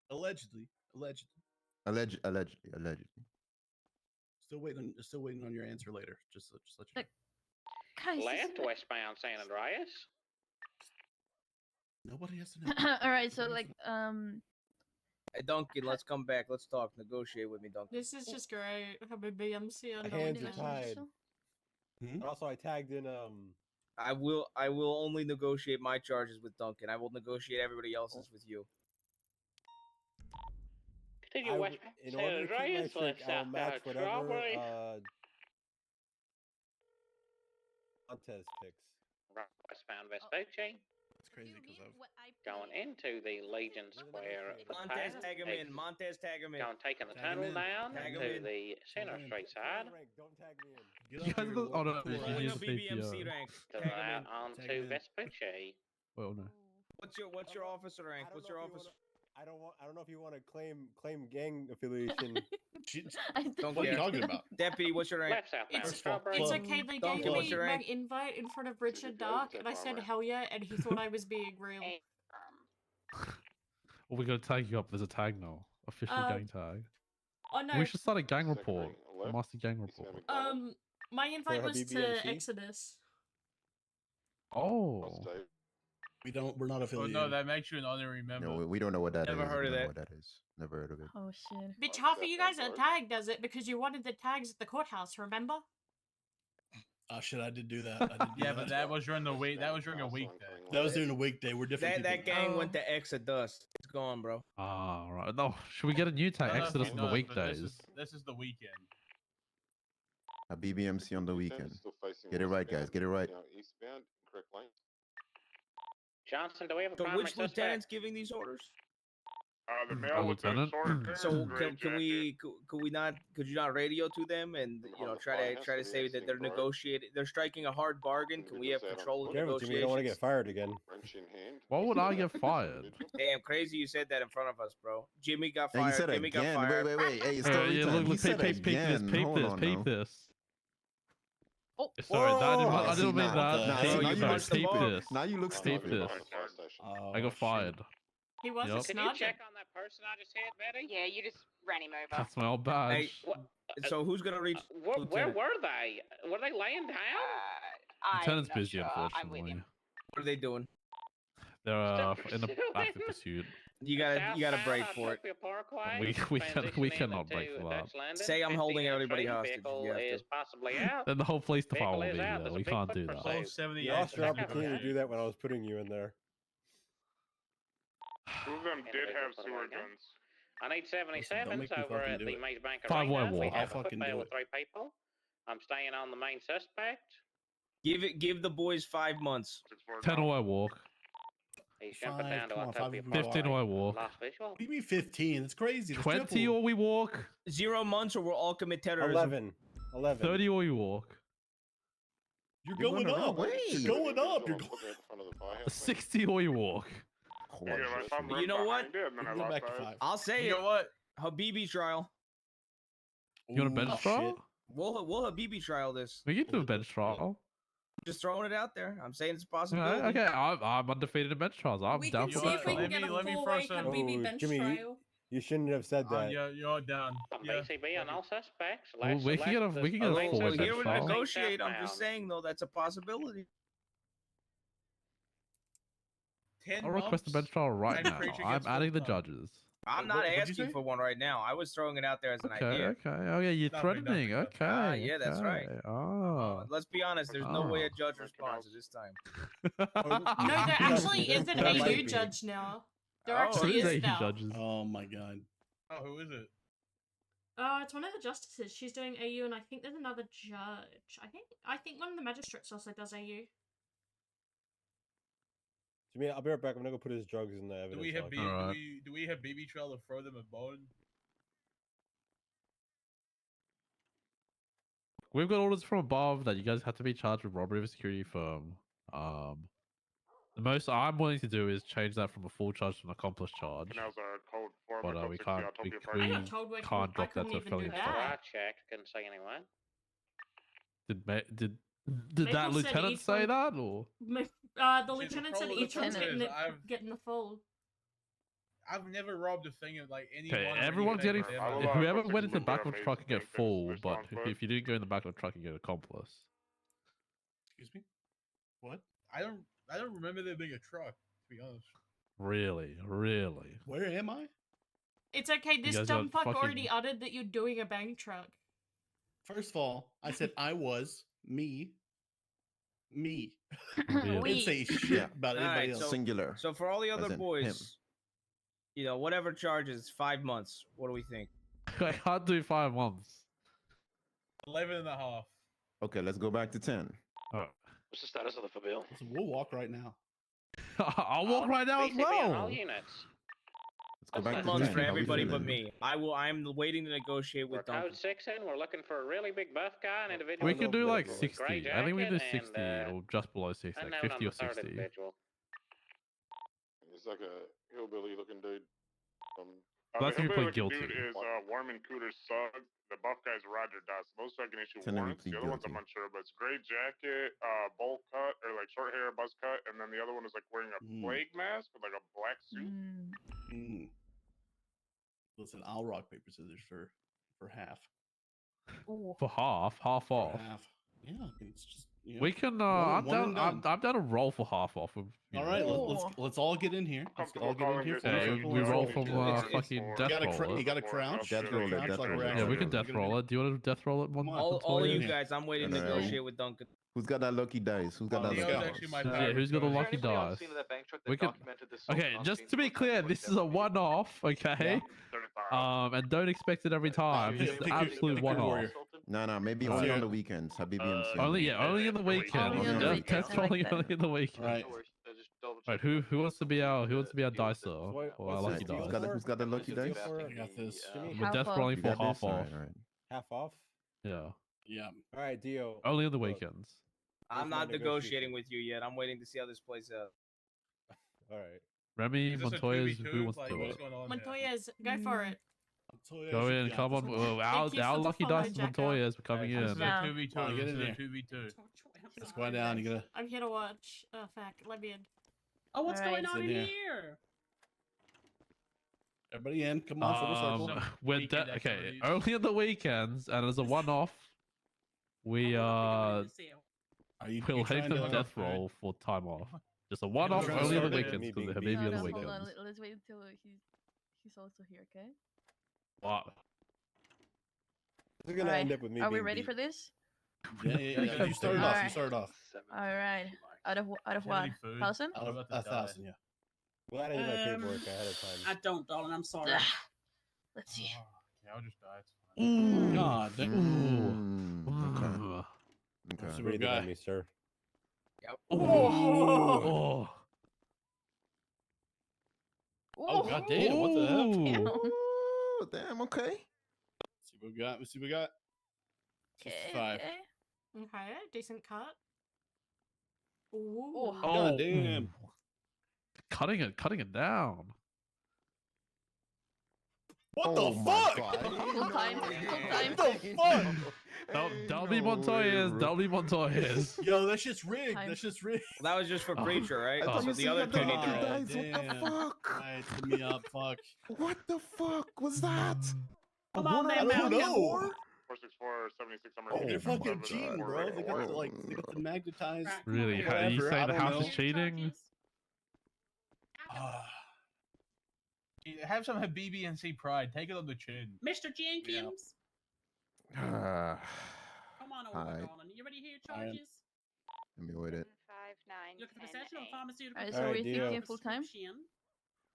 Allegedly. Allegedly. Still waiting on your answer later. Just let you know. Guys, Left, westbound San Andreas. Nobody has to know. All right, so like, Hey, Duncan, let's come back. Let's talk. Negotiate with me, Duncan. This is just great. Have a BMC on My going hands are down. tied. Also, I tagged in I will only negotiate my charges with Duncan. I will negotiate everybody else's with you. Continue westbound in San order to keep my Andreas, streak, left I will match southbound whatever Strawberry. contest picks. Right, westbound Vespucci. It's crazy because I've Going into the Legion Square Montez, footpath. tag him in. Montez, tag him in. Going taking the Tag him tunnel in. down Tag him to in. the center straight side. Don't tag me in. get You up guys here. are the- oh, no, walk you the Pulling use a the BBMC CPO. rank. To Tag him that in. Tag onto him in. Vespucci. Well, no. What's your officer rank? What's your officer? I don't know if you want to claim gang affiliation. Don't What are you care. talking about? Deputy, what's your rank? Left southbound It's, Strawberry. it's Club. okay, they Don't gave give us me your my rank. invite in front of Richard Dark, and I said hell yeah, and he thought I was being real. Well, we're gonna tag you up. There's a tag now. Official gang tag. Oh no. We should start a gang report. Master gang report. My invite her was to BBMC? Exodus. Oh. We're not Oh, affiliated. no, that makes you an honorary member. No, we don't know what that is. Never heard of We don't know that. what that is. Never heard of it. oh shit. Bitch, half of you guys are tagged as it because you wanted the tags at the courthouse, remember? Oh shit, I did do that. I did do Yeah, but that was during the week. That was during a weekday. That was during the weekday. We're different. That people. gang went to Exodus. It's gone, bro. Ah, right. No, should we get a new tag? No, Exodus on no, the but weekdays. This is the weekend. A BBMC on the weekend. Get it right, guys. Get it right. Johnson, do we have a So primary which suspect? lieutenant's giving these orders? The male with the Lieutenant. short hair. So gray could you not radio to them and try to say that they're negotiating, they're striking a hard bargain? Can we have control of Careful, Jimmy, you don't want to get negotiations? fired again. Why would I get fired? Damn, crazy you said that in front of us, bro. Jimmy got Hey, fired. you said Jimmy again. got fired. Wait. Hey, Yeah, story yeah, time. look, He said peep again. Hold on peep now. this. Oh, Sorry, I see, didn't mean now- that. now, Peep- see, now you sorry, look peep stupid. this. Now you look Peep stupid. this. I got fired. He was Yup. a Can you snodger. check on that person I just hit, Betty? Yeah, you just ran him over. That's my old badge. Hey, so who's gonna reach? Where Lieutenant? were they? Were they laying down? Lieutenant's busy, unfortunately. What are they doing? They're in the active pursuit. You gotta break for it. We cannot break for that. Say I'm holding everybody hostage. If you have to. Is possibly out. Then the whole police department will Vehicle be is out. there. There's a We big can't do foot that. pursuit. You lost your opportunity to do that when I was putting you in there. Two of them did have sewer guns. I need 77s over at the Maze Bank Five-way Arena. We walk. have I'll a fucking football do with 3 people. I'm staying on the main suspect. Give the boys 5 months. 10-away walk. He's jumping 5, down to come on, 5 Autopia would be 15-away walk. Lost visual. What do you mean 15? It's crazy. There's 20 triple. or we walk. 0 months or we'll all commit terrorism. 11. 30 or we walk. You're You're going going the up. wrong way. You're going up. You're going 60 or we walk. Yeah, I thought But you know what? behind it, and then I Go lost back to eyes. 5. I'll say You it. know what? Habibi trial. You want a bench Ooh, trial? shit. We'll Habibi trial this. We can do a bench trial. Just throwing it out there. I'm saying it's a possibility. Okay, I'm undefeated in bench trials. I'm We down can for see bench if we can trial. get a Let me full-way throw some- Habibi Oh, bench Jimmy, trial. You shouldn't have said that. You're down. Yeah. BCB on all suspects. Well, we can get a Well, full well, bench here we trial. negotiate. I'm just saying though, that's a possibility. 10 I'll request a months? bench trial right And now. Preacher I'm gets adding the full time. judges. I'm not what'd you asking say? for one right now. I was throwing it out there as an Okay, idea. okay. Oh yeah, you're Nothing, threatening. nothing. Okay. Ah, yeah, that's right. okay. Oh. Let's be honest. There's no way a Oh. judge responds at this time. No, there actually is an That might AU be. judge now. There Oh, actually Who's is AU now. judges? Oh my god. Oh, who is it? It's one of the justices. She's doing AU, and I think there's another judge. I think one of the magistrates also does AU. Jimmy, I'll be right back. I'm gonna go put his drugs in the evidence. Do we have locker. Alright. do we have BB Trail to throw them a bone? We've got orders from above that you guys have to be charged with robbery of a security firm. The most I'm willing to do is change that from a full charge to an accomplice charge. Canals are code 4, But code we 60, can't. Autopia I Park. got told we Can't drop that couldn't to a even felony do charge. that. I checked. Couldn't see anyone. Did Maple that said lieutenant each say one- that or? The lieutenant said problem each one's is getting I've- getting the full. I've never robbed a thing of like anyone. Okay, or everyone's anything getting. with them. I will, Whoever put went into the 60 back of the amazing truck can get things full, based but on foot. if you didn't go in the back of the truck, you get accomplice. Excuse me? What? I don't remember there being a truck. To be honest. Really, really. Where am I? It's okay. This guys dumb got fuck already fucking- uttered that you're doing a bank truck. First of all, I said I was me. Me. Really. I didn't say shit Yeah. about anybody Alright, else. Singular. So for all the As other in boys, him. you know, whatever charges, 5 months. What do we think? I can't do 5 months. 11 and a half. Okay, let's go back to 10. What's the status of the Fabil? Listen, we'll walk right now. I'll walk right now as BCB on all well. units. Let's go back 5 to months 10. for How we everybody but feeling? me. I'm waiting to negotiate We're with Duncan. code 6 in. We're looking for a really big buff guy, an individual. We can do like with a 60. gray I think we can do jacket 60 and, or just below 60, like unknown 50 on or the third 60. individual. He's like a hillbilly looking dude. That's if you the plead hillbilly guilty. dude is Warman Cooter's son. The buff guy's Roger Dawson. Those two I can issue Tell him we warrants. plead The other ones I'm guilty. unsure, but it's gray jacket, bowl cut, or like short hair, buzz cut, and then the other one is like wearing a plague mask with like a black suit. Mm. Listen, I'll rock paper scissors for half. For half For off. half. Yeah, it's just you know, We can. one- I'm one and down. I'm down to roll for half off. With, you all know. right, let's all get in here. Let's all get in here. Yeah, we roll from fucking death roll. You got to crouch. Death roll it, Crouch death like roll we're it. Yeah, actually- we can death roll it. Do you want to death roll it? One, All of you Victoria? guys, I'm waiting to No, no. negotiate with Duncan. Who's got that lucky dice? Who's got that Leo's lucky actually dice? my Yeah, favorite. who's got the Is there lucky anybody on dice? scene of that bank truck that We can. documented this Okay, on just scene to be before clear, time this is a 27? one-off. Okay. And don't expect it every time. Pick Just your- an absolute pick your one-off. warrior. No, maybe Alright. only on the weekends. Habibi and Sim. Only in the weekend. Only on the Yeah, weekends. test rolling only in the weekend. Right. No worries. Just double Right, who wants to be our dicer What- or our what's lucky this deal dice? Who's got the lucky dice? I got this. Jimmy? We're death rolling You for got half this? All off. right, all right. Half off. Yeah, Yeah. All right, Dio. only on the look, weekends. I'm here's my not negotiating negotiation. with you yet. I'm waiting to see how this plays out. All right. Remy, Is this a Montoya's, 2v2? who wants Like, to do what's it? going on here? Montoya's, go for it. Go in, come on. Thank you Our for the lucky follow, dice is Jacko. Montoya's. We're coming This is in. a Yeah. 2v2. Come on, get This in is a here. 2v2. Let's go down. You gotta. I'm here to watch. Oh, fuck. Let me in. Oh, what's Alright. going on Sit in here. here? Everybody in. Come on, full circle. We're Weekend okay. activities. Only on the weekends, and as a one-off, we Are you? will you have trying them to? death roll for time off. Just a one-off trying to only on the start it? weekends Me because they being have beat. baby on the Hold on. weekends. Let's wait until he's also here, okay? What? This is gonna end up with me. Are we being ready beat. for this? Yeah. You started off. You started off. All right. Out of what? Any food? 1,000? I'm about to die. 1,000. Yeah. Well, I didn't get my paperwork ahead of time. I don't, darling. I'm sorry. Let's see. Okay, I'll just die. It's fine. God damn. Okay. Let's see Okay. what we Breathe it got. on me, sir. Yep. Oh. Oh god damn! What the hell? Damn. Oh, damn. Okay. Let's see what we got. Let's see what we got. 65. Okay, decent cut. Ooh. Oh. God damn. Cutting it down. What Oh the my fuck? God. Full time. Full time. What the fuck? Don't be Montoya's. Don't be Montoya's. Yo, that shit's rigged. Time. That shit's rigged. Well, that was just for preacher, right? I thought So you the said other you two had need the to lucky roll. dice. What the Damn. fuck? Alright, put me up. Fuck. What the fuck was that? Come on, I man, don't Malcolm. know. 464, 76. I'm Oh They're my fucking God. cheating, bro. They got the they got the magnetized. Right, come on, Really? man. How, you Whatever, saying I the don't house know. is cheating? Have some Habibi and see pride. Take it on the chin. Mr. Jenkins, come on over, Alright. darling. You ready to hear your charges? Let me wait it. 5, 9, Look at the possession of a pharmaceutical. Alright, so we're thinking Dio. full time? prescription.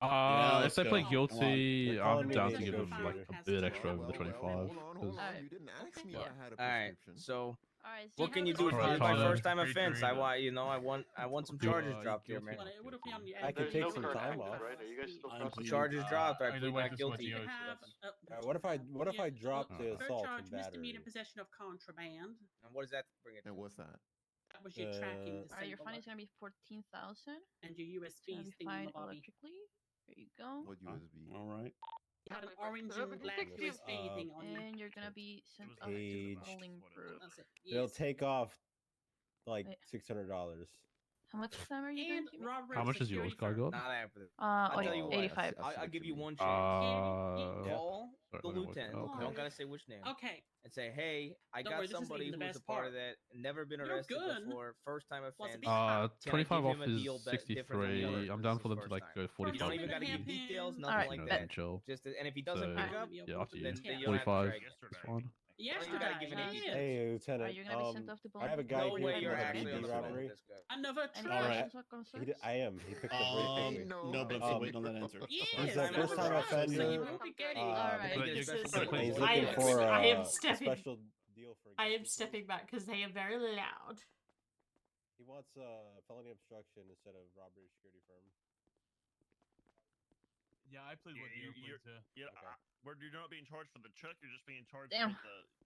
Yeah, If let's they go. play Come guilty, They're I'm calling me down the to give them like negotiator. a bit extra over the 25. Hold on. 'cause- Alright. You didn't ask me Yeah. if I had a All right. prescription. So Alright, what can you do? Alright, It's my Connor. first time offense. I Pre-treated. want I want some charges dropped here, man. Well, it would have been on the I could There's take no some current time active, off. right? Are you guys still I'm processing? pleading. Charges dropped. I either plead way, not just guilty. what you- Have, What if I dropped the Third assault charge, and misdemeanor battery? possession of contraband. And what does that bring it to? And what's that? That was your tracking Alright, your fine disabler is gonna be 14,000. and your It's gonna USBs be thing in fine the lobby. electrically. There you go. What USB? All right. You had an orange and black USB thing on you. And you're gonna be sent off to Page. Bolingbrook. That's it. They'll Yes. take off like Wait. $600. How much time are you doing? And Jimmy? robbery How of much is yours, security Gargoyle? firm. Not after this. I'll tell you what, 85. I'll give you one chance. Yeah. Call Sorry, the let me look it lieutenant. up. You don't gotta say which name. Okay. And say, hey, I Don't got worry, this isn't somebody even the who was a best part of part. that, never been You're arrested good. before, first time Plus a offense. big cop. Can I 25 give off him a is deal different than the 63. others? I'm This down is for them his to first like time. go You 45. don't even gotta give Alright. details, You nothing Alright. like know, that. chill. Just and if he doesn't So, pick up, yeah, after you. then you don't have to 45. drag it. It's fine. You gotta give an Yesterday, answer. yes. Hey, Are Lieutenant. you gonna be sent off to I have a Bolingbrook? guy No here way for you're a actually on BB the phone robbery. with this guy. Another Any truck. All right. questions or concerns? I am. He picked up very quickly. No, but I'm still waiting on that answer. Yes. He's a Time first time out. So offender. So you will be getting. Alright. Can I get a But special you- break? And he's I looking am- for I am a stepping- special deal for. I am stepping back because they are very loud. He wants felony obstruction instead of robbery of security firm. Yeah, I played what you played too. Yeah, you're not being charged for the truck. You're just being charged Damn. for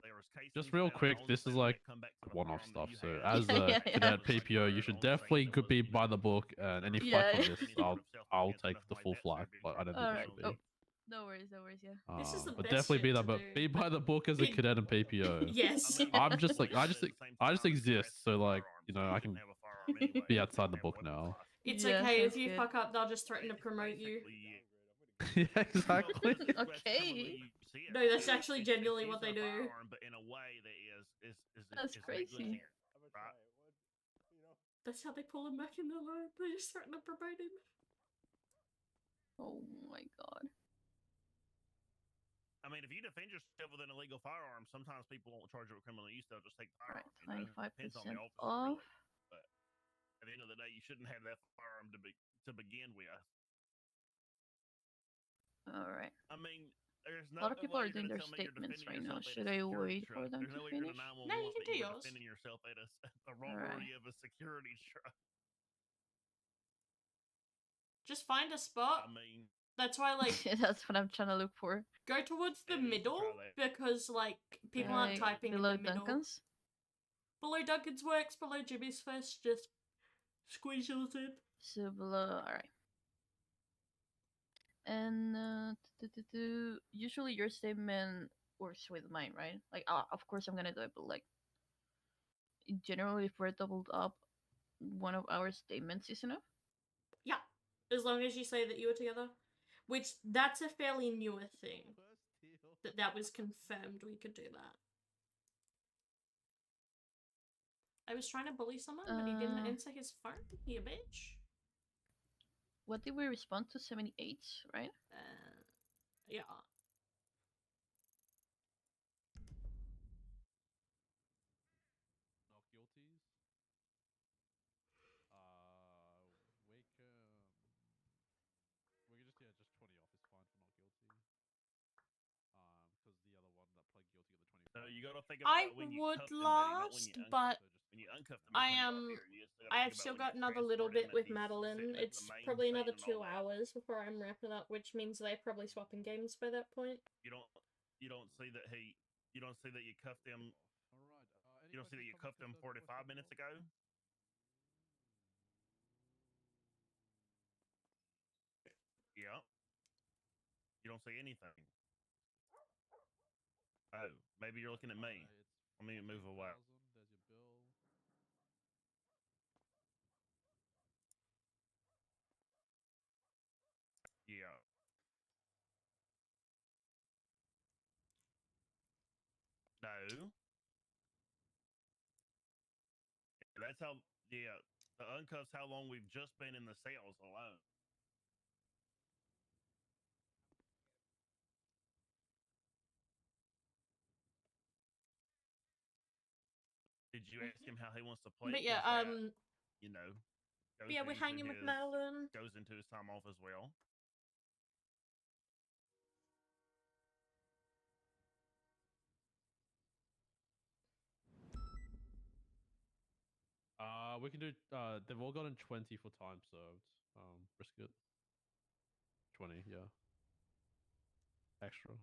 there was cases. Just real that quick, only this is found like that come back to the one-off farm that stuff. you So had. as a Yeah. cadet PPO, you should definitely could be by the book, and any flack Yeah. from this, I'll take the full flack. But I don't think it Alright. should be. Oh, no worries, yeah. This is the But best definitely be shit that. to But do. be by the book as a cadet and PPO. Yes. I'm just like I just exist. So like I can be outside the book now. It's Yeah, okay if sounds you good. fuck up, they'll just threaten to promote you. Yeah, exactly. Okay. No, that's actually genuinely what they do. But in a way that is That's crazy. Right? That's how they pull him back in the line. They just threaten to promote him. Oh my god. I mean, if you defend yourself with an illegal firearm, sometimes people won't charge you with criminal use. They'll just take the firearm. Alright, you know? Depends on the 25% officer, off. really. But at the end of the day, you shouldn't have that firearm to begin with. Alright. I mean, there's A no lot of people way are you're doing gonna their tell me you're statements defending right now. yourself at Should a I security wait truck. for them There's to no way you're finish? gonna 911 No, you can that do you were yours. defending yourself at a robbery of a security truck. Just find a spot. I mean, That's why, like, That's what I'm trying to look for. go towards the Yeah, you should middle try that. because, like, people aren't Like, typing below in the middle. Duncan's. Below Duncan's works, below Jimmy's first, just squeeze yours in. So below, alright. And usually your statement works with mine, right? Like, of course I'm gonna do it, but like, in general, if we're doubled up, one of our statements is enough. Yeah, as long as you say that you were together. Which, that's a fairly newer thing. That was confirmed we could do that. I was trying to bully someone, but he didn't answer his phone. You bitch. What did we respond to? 78, right? Yeah. Not guilties. We can just just 20 off is fine for not guilty. Because the other one that pled guilty got the 25. So you gotta think I about when you would cuff them, Betty, not when last, you uncuff but them. When you uncuff them, I is when am. you're here. You still gotta I think have about still when you got another little transport him bit and with he's Madeline. sitting at It's the main probably another scene and 2 all that. hours before I'm wrapping up, which means they're probably swapping games by that point. You don't see that you don't see that you cuffed him. All right. You don't see that you cuffed him 45 minutes ago. Yeah. You don't see anything. Oh, maybe you're looking at me. Let me move away. There's your bill. Yeah. No. That's how. Yeah. The uncuffs how long we've just been in the cells alone. Did you ask him how he wants to play? But yeah, 'Cause that, you know, goes yeah, we're into hanging with Madeline. goes into his time off as well. We can do. They've all gotten 20 for time served. Brisket. 20, yeah. Extra.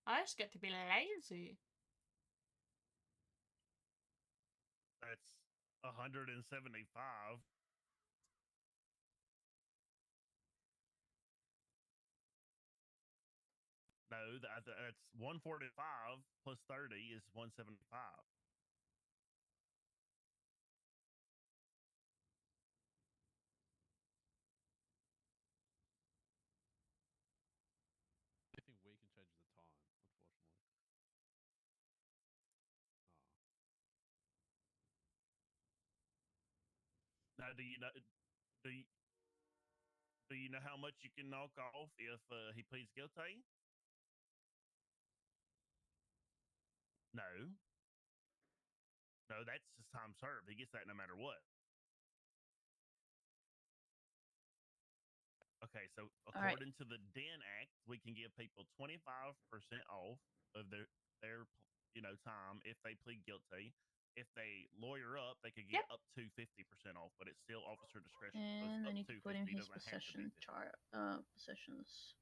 I just get to be lazy. That's 175. No, that's 145 plus 30 is 175. I think we can change the time, unfortunately. Now, do you know? Do you, do you know how much you can knock off if he pleads guilty? No. No, that's his time served. He gets that no matter what. Okay, so according to the DEN Act, we can give people 25% off of their time if they plead guilty. If they lawyer up, they could get up to 50% off, but it's still officer discretion. And I Up need to to put in 50 his doesn't have to be possession possessions.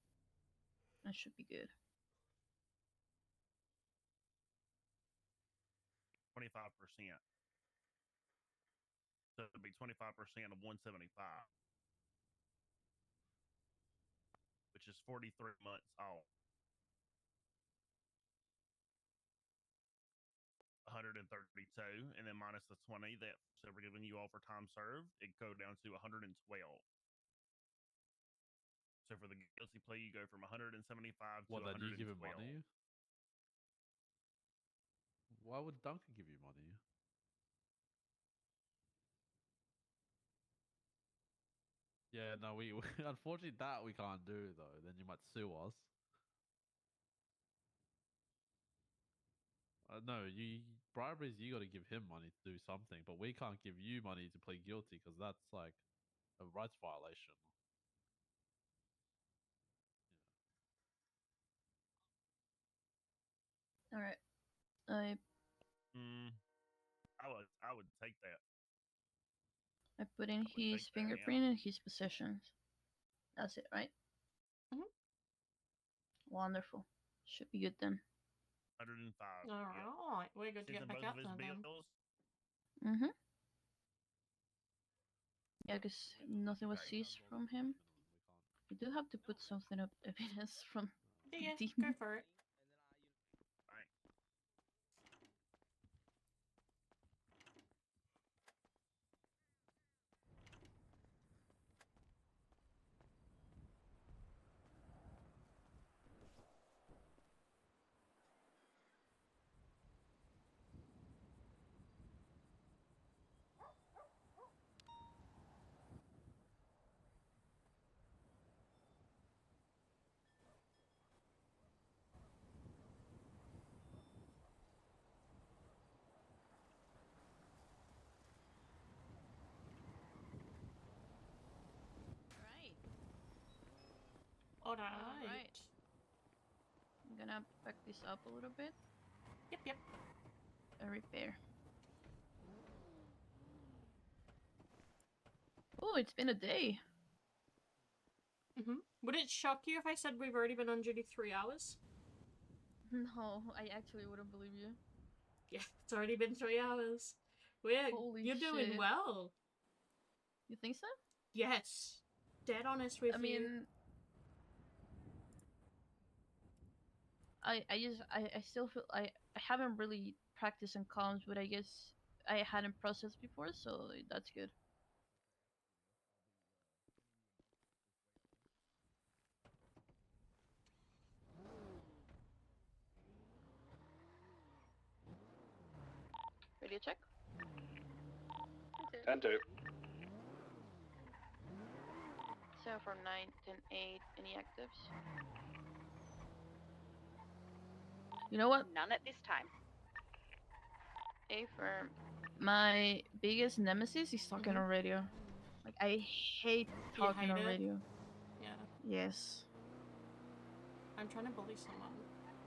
That should be good. 25%. So it'd be 25% of 175, which is 43 months off. 132, and then minus the 20 that so we're giving you all for time served, it go down to 112. So for the guilty plea, you go from 175 to What, then 112. you give him money? Why would Duncan give you money? Yeah, no, we unfortunately that we can't do though. Then you might sue us. No, briberies. You got to give him money to do something, but we can't give you money to plead guilty because that's like a rights violation. All right, I I would take that. I put in take his that, fingerprint and his possessions. That's it, right? Mhm. Wonderful. Should be good then. 105. Alright, we're good to get back out there then. Mm-hmm. Yeah, because nothing was seized from him. We do have to put something up evidence from Yeah, the go demon. for it. Alright. I'm gonna back this up a little bit. Yep. And repair. Oh, it's been a day. Would it shock you if I said we've already been on duty 3 hours? No, I actually wouldn't believe you. Yeah, it's already been 3 hours. You're doing shit. well. You think so? Yes. Dead honest with I you. mean, I still feel I haven't really practiced in comms, but I guess I hadn't processed before, so that's good. Radio check. 10-2. 749, 10-8, any actives? You know what? None at this time. A firm. My biggest nemesis is talking on radio. Like, I hate talking hate on it? radio. Yeah. Yes. I'm trying to bully someone.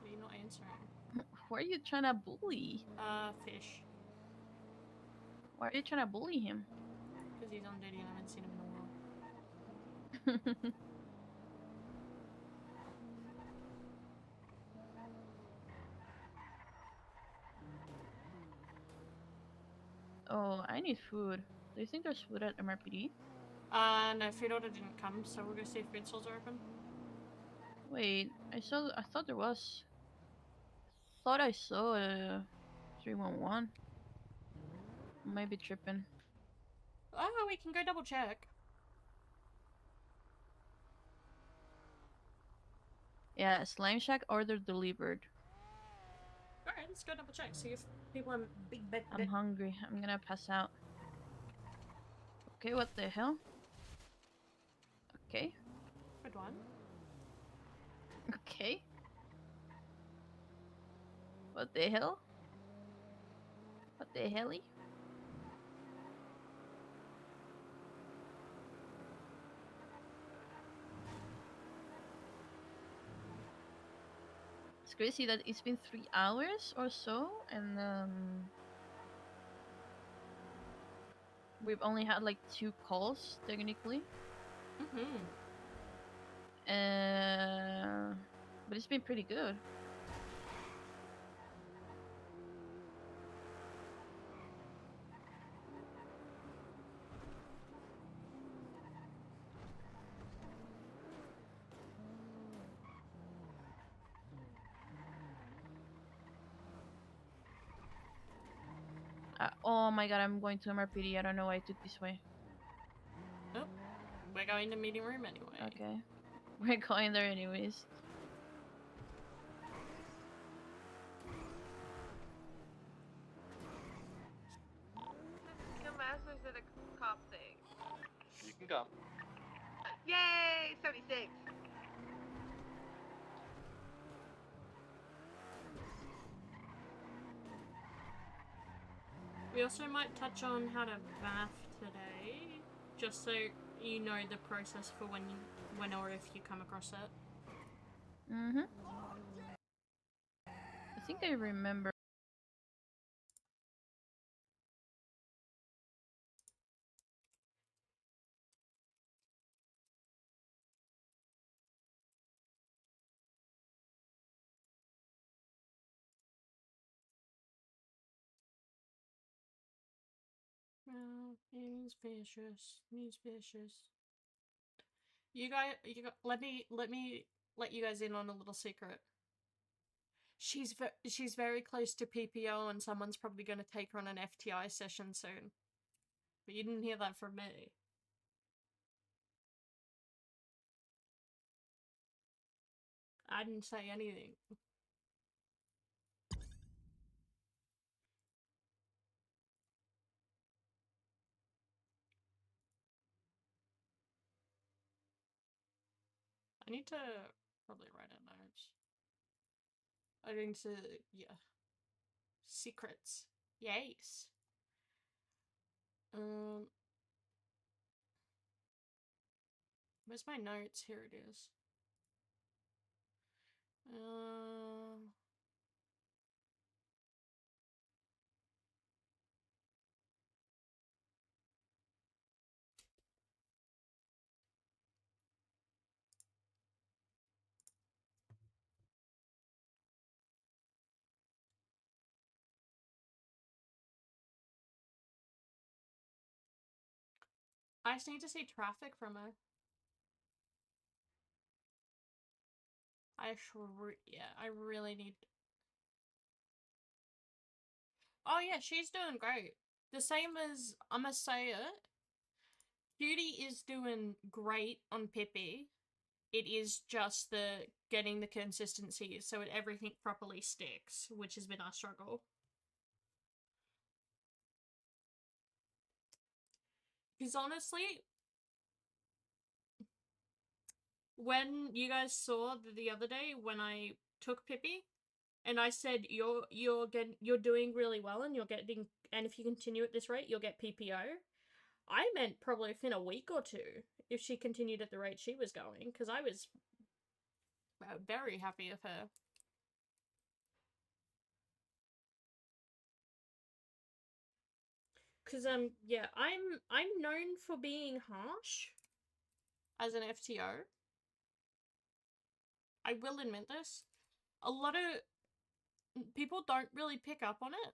But you're not answering. Who are you trying to bully? Fish. Why are you trying to bully him? Because he's on duty and I haven't seen him in a while. Oh, I need food. Do you think there's food at MRPD? No, food order didn't come, so we're gonna see if food stalls are open. Wait, I thought there was. Thought I saw a 311. Maybe tripping. Oh, we can go double check. Yeah, Slime Shack order delivered. Alright, let's go double check. See if people are big bed. I'm hungry. I'm gonna pass out. Okay, what the hell? Okay. Good one. Okay. What the hell? What the helly? It's crazy that it's been 3 hours or so, and we've only had like 2 calls technically. But it's been pretty good. Oh my god, I'm going to MRPD. I don't know why I took this way. Oh, we're going to meeting room anyway. Okay. We're going there anyways. Your masters did a cop thing. You can come. Yay! 76. We also might touch on how to bath today, just so you know the process for when or if you come across it. I think I remember He's vicious. He's vicious. You guys, let me let you guys in on a little secret. She's very close to PPO, and someone's probably going to take her on an FTI session soon. But you didn't hear that from me. I didn't say anything. I need to probably write a note. I need to, yeah. Secrets. Yes. Where's my notes? Here it is. I just need to see traffic from her. Yeah, I really need. Oh yeah, she's doing great. The same as, I must say it, Cutie is doing great on Pippi. It is just the getting the consistency so everything properly sticks, which has been our struggle. Because honestly, when you guys saw the other day when I took Pippi, and I said you're doing really well and you're getting, and if you continue at this rate you'll get PPO. I meant probably within a week or two if she continued at the rate she was going, because I was very happy with her. Cause yeah, I'm known for being harsh as an FTO. I will admit this. A lot of people don't really pick up on it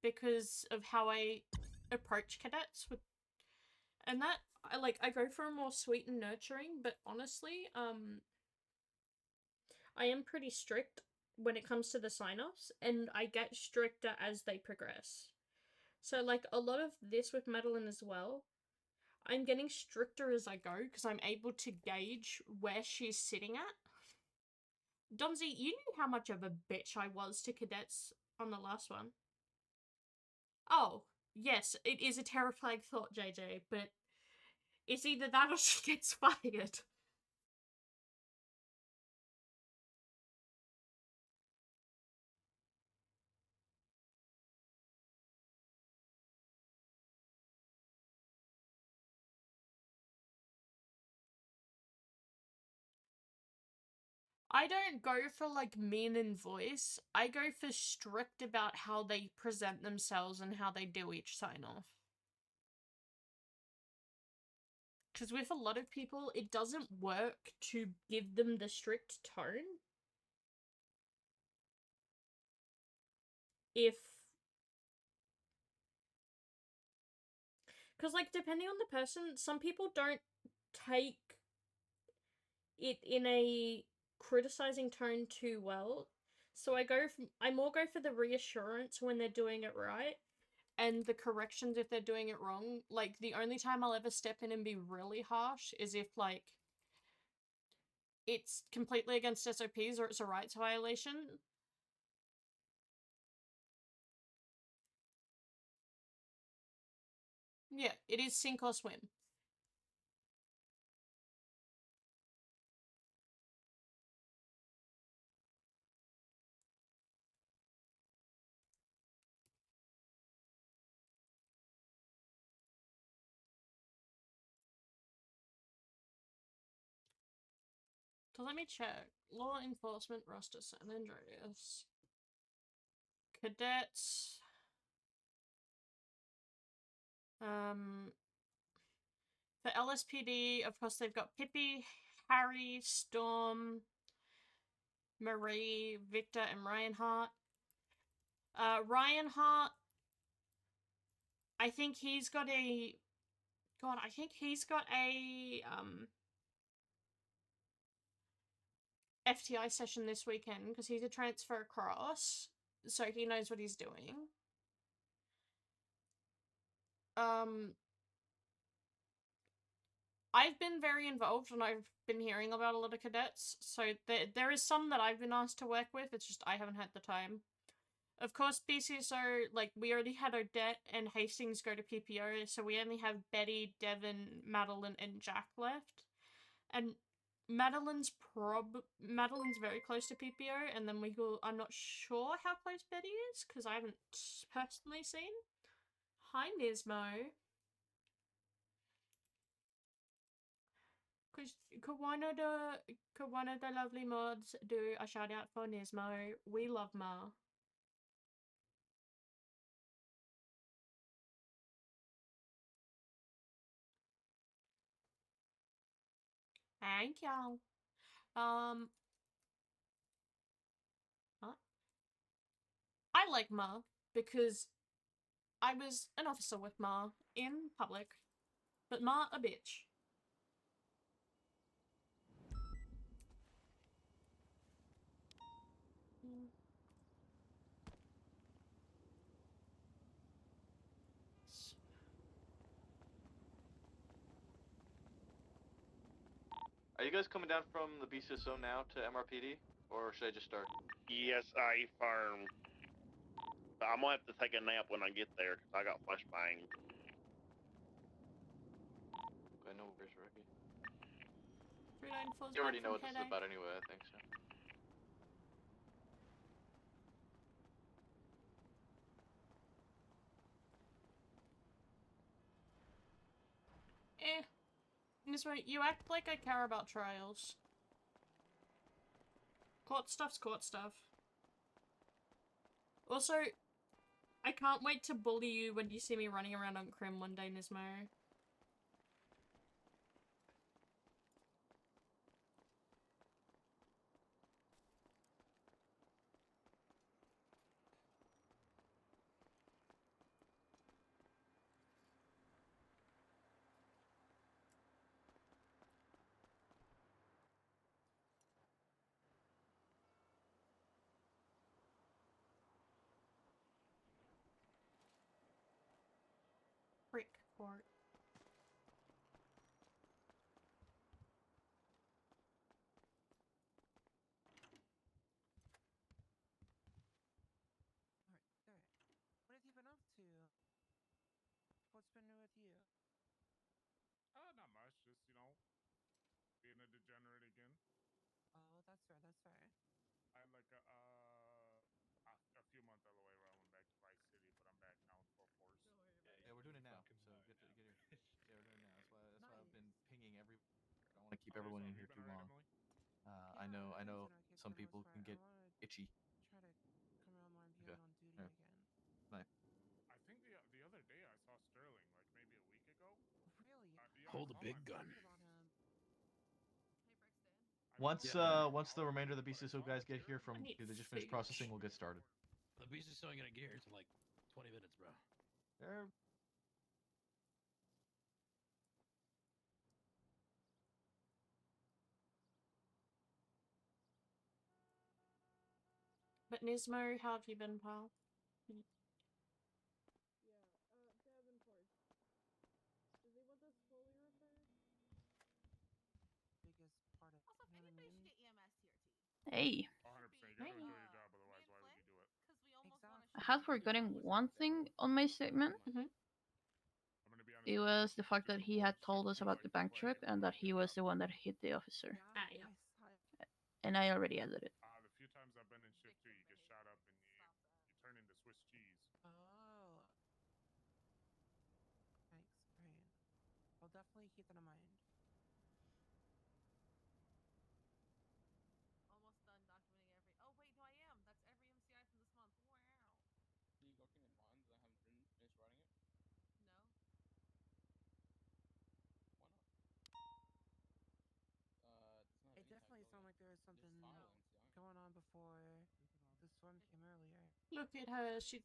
because of how I approach cadets with, and that I go for a more sweet and nurturing, but honestly, I am pretty strict when it comes to the sign-offs, and I get stricter as they progress. So like a lot of this with Madeline as well, I'm getting stricter as I go because I'm able to gauge where she's sitting at. Donzi, you knew how much of a bitch I was to cadets on the last one. Oh, yes, it is a terrifying thought, JJ, but it's either that or she gets fired. I don't go for like mean in voice. I go for strict about how they present themselves and how they do each sign off. Because with a lot of people, it doesn't work to give them the strict tone. If... Because, like, depending on the person, some people don't take it in a criticizing tone too well. So I more go for the reassurance when they're doing it right, and the corrections if they're doing it wrong. Like, the only time I'll ever step in and be really harsh is if, like, it's completely against SOPs or it's a rights violation. Yeah, it is sink or swim. So let me check. Law enforcement roster San Andreas. Cadets. For LSPD, of course, they've got Pippi, Harry, Storm, Marie, Victor, and Ryan Hart. Ryan Hart, I think he's got a... God, I think he's got a, FTI session this weekend, because he's a transfer across, so he knows what he's doing. I've been very involved, and I've been hearing about a lot of cadets, so there is some that I've been asked to work with, it's just I haven't had the time. Of course, BCSO, like, we already had Odette and Hastings go to PPO, so we only have Betty, Devin, Madeline, and Jack left. And Madeline's very close to PPO, and then I'm not sure how close Betty is, because I haven't personally seen. Hi, Nismo. Could one of the lovely mods do a shout out for Nismo? We love Ma. Thank y'all. Huh? I like Ma because I was an officer with Ma in public, but Ma a bitch. Are you guys coming down from the BCSO now to MRPD, or should I just start? Yes, I firm. But I'm gonna have to take a nap when I get there because I got flashbang. I know where's Remi. 394's You already back know from what this is headache. about anyway, I think so. This way, you act like I care about trials. Court stuff's court stuff. Also, I can't wait to bully you when you see me running around on Crim one day, Nismo. Frick court. What have you been up to? What's been new with you? Not much. Just, being a degenerate again. Oh, that's fair, that's fair. I had like a few months out of the way where I went back to Vice City, but I'm back now in full force. Yeah, we're doing it now. So get here. Yeah, we're doing it now. That's why I've been pinging every. I don't want to keep everyone in here too long. I know some people can get itchy. Try to come around more and be Okay. on duty Yeah. again. Nice. I think the other day I saw Sterling, like maybe a week ago. Really? Yeah, Hold a big gun. Once the remainder of the BCSO guys get here from they just finished processing, we'll get started. The BCSO ain't gonna get here in like 20 minutes, bro. But Nismo, how have you been, pal? Biggest part of Also, if you know what I anybody should mean? get EMS TRT. Hey. 100%. You gotta enjoy your job, otherwise why would you do it? I had forgotten one thing on my statement. It was the fact that he had told us about the bank trip and that he was the one that hit the officer. And I already added it. The few times I've been in shift 2, you get shot up and you turn into Swiss cheese. Oh. Thanks, great. I'll definitely keep that in mind. Almost done documenting every. Oh wait, no, I am. That's every MCI from this month. Wow. Can you document mine? I haven't finished writing it. No. Why not? It definitely sounded like there was something going on before the storm came earlier. Look at her. She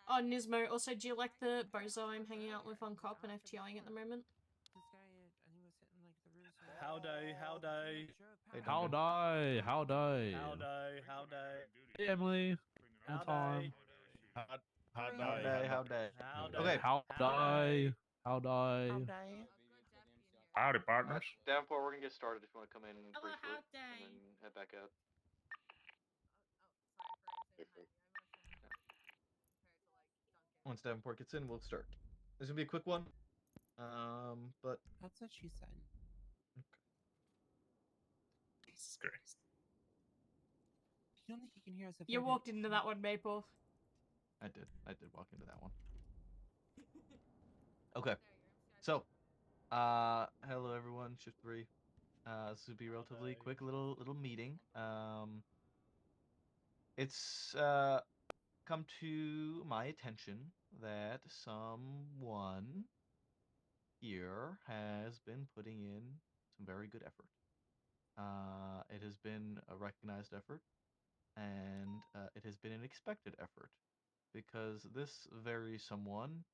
Oh, Nismo, also, do you like the bozo I'm hanging out with on COP and FTOing at the moment? This guy, I think, was hitting like the roof. Howdy, howdy. Howdy, howdy. Howdy, howdy. Hey, Emily. Long time. Howdy. Okay. Howdy. Howdy. Howdy, partners. Davenport, we're gonna get started if you want to come in Hello, briefly, howdy. and then head back out. Once Davenport gets in, we'll start. This will be a quick one. But That's what she said. Jesus Christ. You don't think you can hear us if You we're walked into that one, Maple. I did walk into that one. Okay. So, hello everyone, shift 3. This will be a relatively quick little meeting. It's come to my attention that someone here has been putting in some very good effort. It has been a recognized effort, and it has been an expected effort, because this very someone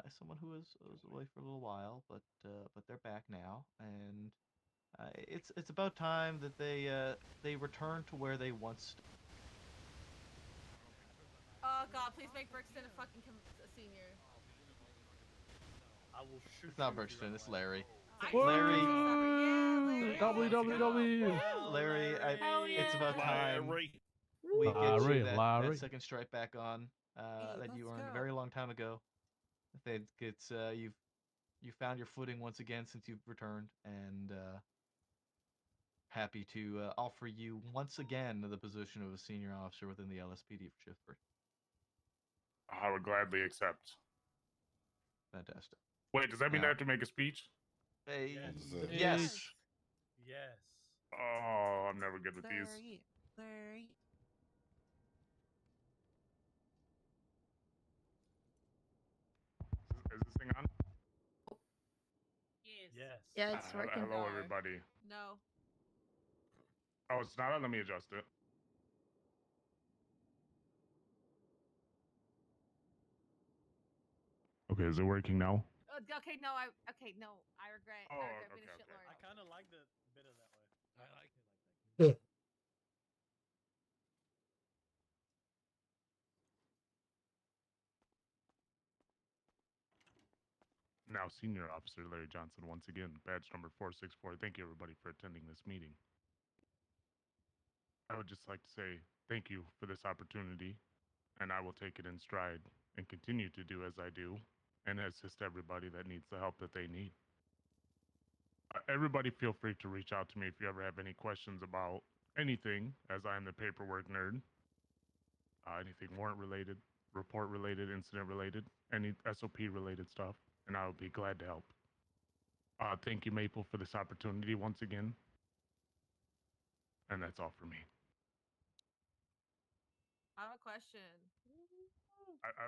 is someone who was away for a little while, but they're back now, and it's about time that they return to where they once. Oh god, please make Brixton a fucking a senior. I will shoot. It's not Bridgeton, it's Larry. Woo! Larry. WWW. Larry, it's about time we get Larry, you that Larry. second stripe back on that you earned a very long time ago. I think it's you found your footing once again since you've returned, and happy to offer you once again the position of a senior officer within the LSPD for Shift 3. I would gladly accept. Fantastic. Wait, does that mean I have to make a speech? Yes. Yes. Oh, I'm never good with these. Larry. Is this thing on? Yes. Yeah, it's working. Hello, everybody. No. Oh, it's not on? Let me adjust it. Okay, is it working now? Okay, no, I regret. Oh, I regret being a okay, shitlord. I kind of like the bit of that way. I like it. Now, Senior Officer Larry Johnson, once again, badge number 464. Thank you, everybody, for attending this meeting. I would just like to say thank you for this opportunity, and I will take it in stride and continue to do as I do and assist everybody that needs the help that they need. Everybody feel free to reach out to me if you ever have any questions about anything, as I am the paperwork nerd. Anything warrant related, report related, incident related, any SOP related stuff, and I will be glad to help. Thank you, Maple, for this opportunity once again. And that's all for me. I have a question.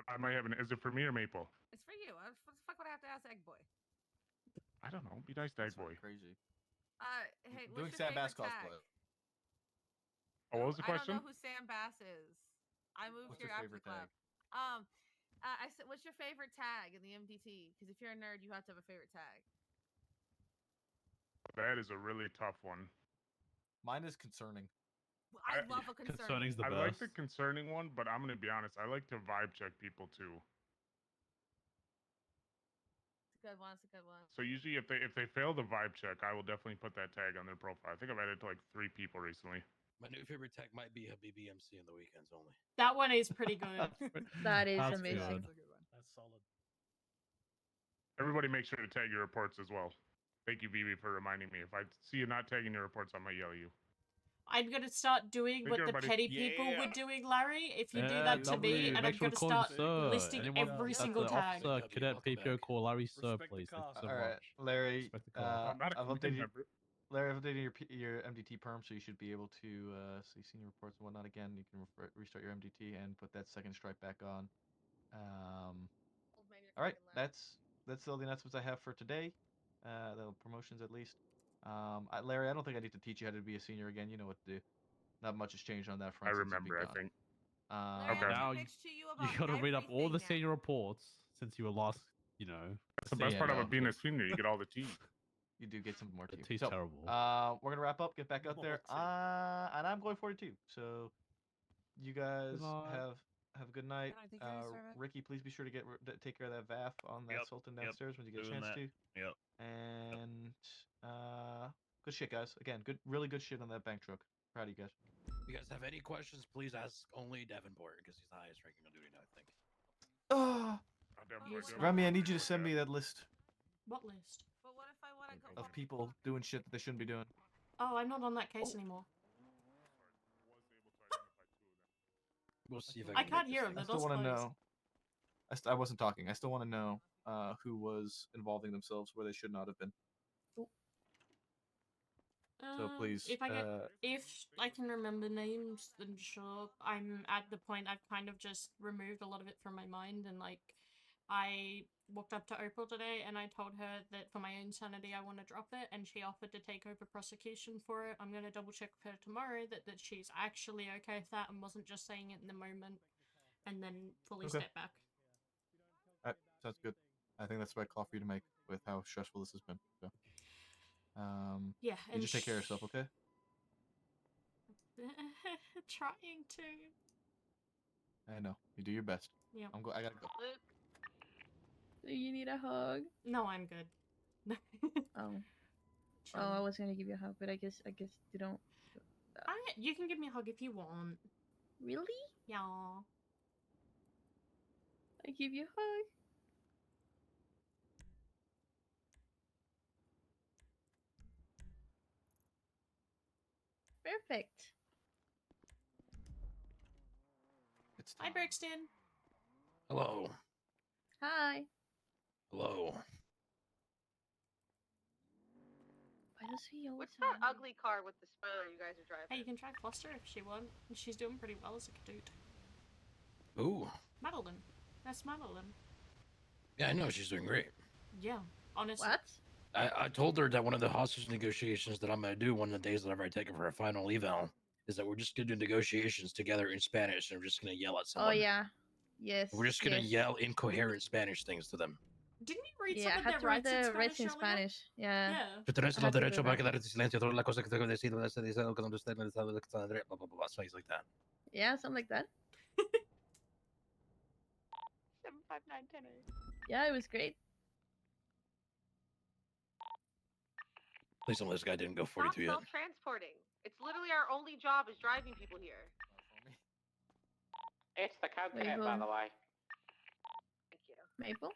I might have an. Is it for me or Maple? It's for you. What the fuck would I have to ask Egg Boy? I don't know. Be nice to Egg Boy. Crazy. Hey, Doing what's your Sam Bass favorite cosplay. tag? Oh, what was the question? I don't know who Sam Bass is. I moved What's here your after the favorite club. tag? I said, what's your favorite tag in the MDT? Because if you're a nerd, you have to have a favorite tag. That is a really tough one. Mine is concerning. I love a concerning. Concerning's the I best. like the concerning one, but I'm gonna be honest. I like to vibe check people too. It's a good one. It's a good one. So usually, if they fail the vibe check, I will definitely put that tag on their profile. I think I've added to like 3 people recently. My new favorite tag might be a BBMC on the weekends only. That one is pretty good. That is That's amazing. good. That's solid. Everybody, make sure to tag your reports as well. Thank you, Vivi, for reminding me. If I see you not tagging your reports, I might yell at you. I'm gonna start doing what the petty people were doing, Larry. If you do that to me, and I'm gonna start listing every single tag. Officer, Cadet PPO call Larry Sir, please. Thank you so All right, much. Larry. Respect the call. I'm not a I've committee updated. member. Larry, I've updated your MDT perm, so you should be able to see senior reports and whatnot again. You can restart your MDT and put that second stripe back on. All right, that's all the announcements I have for today. The promotions at least. Larry, I don't think I need to teach you how to be a senior again. You know what to do. Not much has changed on that front. I since you've been remember, I gone. think. Okay. Now I you bitch to you about gotta read up all the everything senior reports since you were last, you know. That's the best part senior. about being a senior. You get all the tea. You do get some more The tea. tea's So, terrible. we're gonna wrap up. Get back out there. And I'm going 42. So, you guys night. have a good night. Can I take care of this, Servant? Ricky, please be sure to take care of that VAF on that Sultan downstairs when you get a Doing chance that. to. Yep. And good shit, guys. Again, really good shit on that bank truck. Proud of you guys. If you guys have any questions, please ask only Davenport because he's the highest ranking on duty now, I think. Remi, I need you to send me that list What list? But what if I want to go? of people doing shit that they shouldn't be doing. Oh, I'm not on that case anymore. We'll see if I can't hear him. I The still door's want to closed. know. I wasn't talking. I still want to know who was involving themselves where they should not have been. So please, if I can remember names, then sure. I'm at the point I've kind of just removed a lot of it from my mind, and like, I walked up to Opal today and I told her that for my own sanity I want to drop it, and she offered to take over prosecution for it. I'm gonna double check with her tomorrow that she's actually okay with that and wasn't just saying it in the moment, and then fully Okay. step back. Sounds good. I think that's the right call for you to make with how stressful this has been. So, yeah, you just take care of yourself, okay? Trying to. I know you do your best. Yeah. I gotta go. Do you need a hug? No, I'm good. Oh, I was gonna give you a hug, but I guess you don't. You can give me a hug if you want. Really? Yeah. I give you a hug. Perfect. Hi, Brixton. Hello. Hi. Hello. Why does he always What's that ugly car with the spoiler you guys are driving? Hey, you can try Foster if she wants. She's doing pretty well as a cadet. Ooh. Madeline. That's Madeline. Yeah, I know she's doing great. Yeah, honestly. What? I told her that one of the hostage negotiations that I'm gonna do one of the days whenever I take her for a final eval is that we're just gonna do negotiations together in Spanish, and we're just gonna yell at someone. Oh yeah. Yes. We're just gonna yes. yell incoherent Spanish things to them. Didn't you read Yeah, some I of had their to read rights in the Spanish rights in earlier? Spanish. Yeah. Yeah. Que tenés I el had to do derecho para that. quedarte en silencio. Todas las cosas que tengo que decir, se dice lo que no usted no sabe lo que está derecho, blah, blah, blah, things like that. Yeah, something like that. 75910. Yeah, it was great. Please don't let this guy didn't go Stop 42 yet. self-transporting. It's literally our only job is driving people here. It's the code Wait, cadet, hold by on. the way. Thank you. Maple?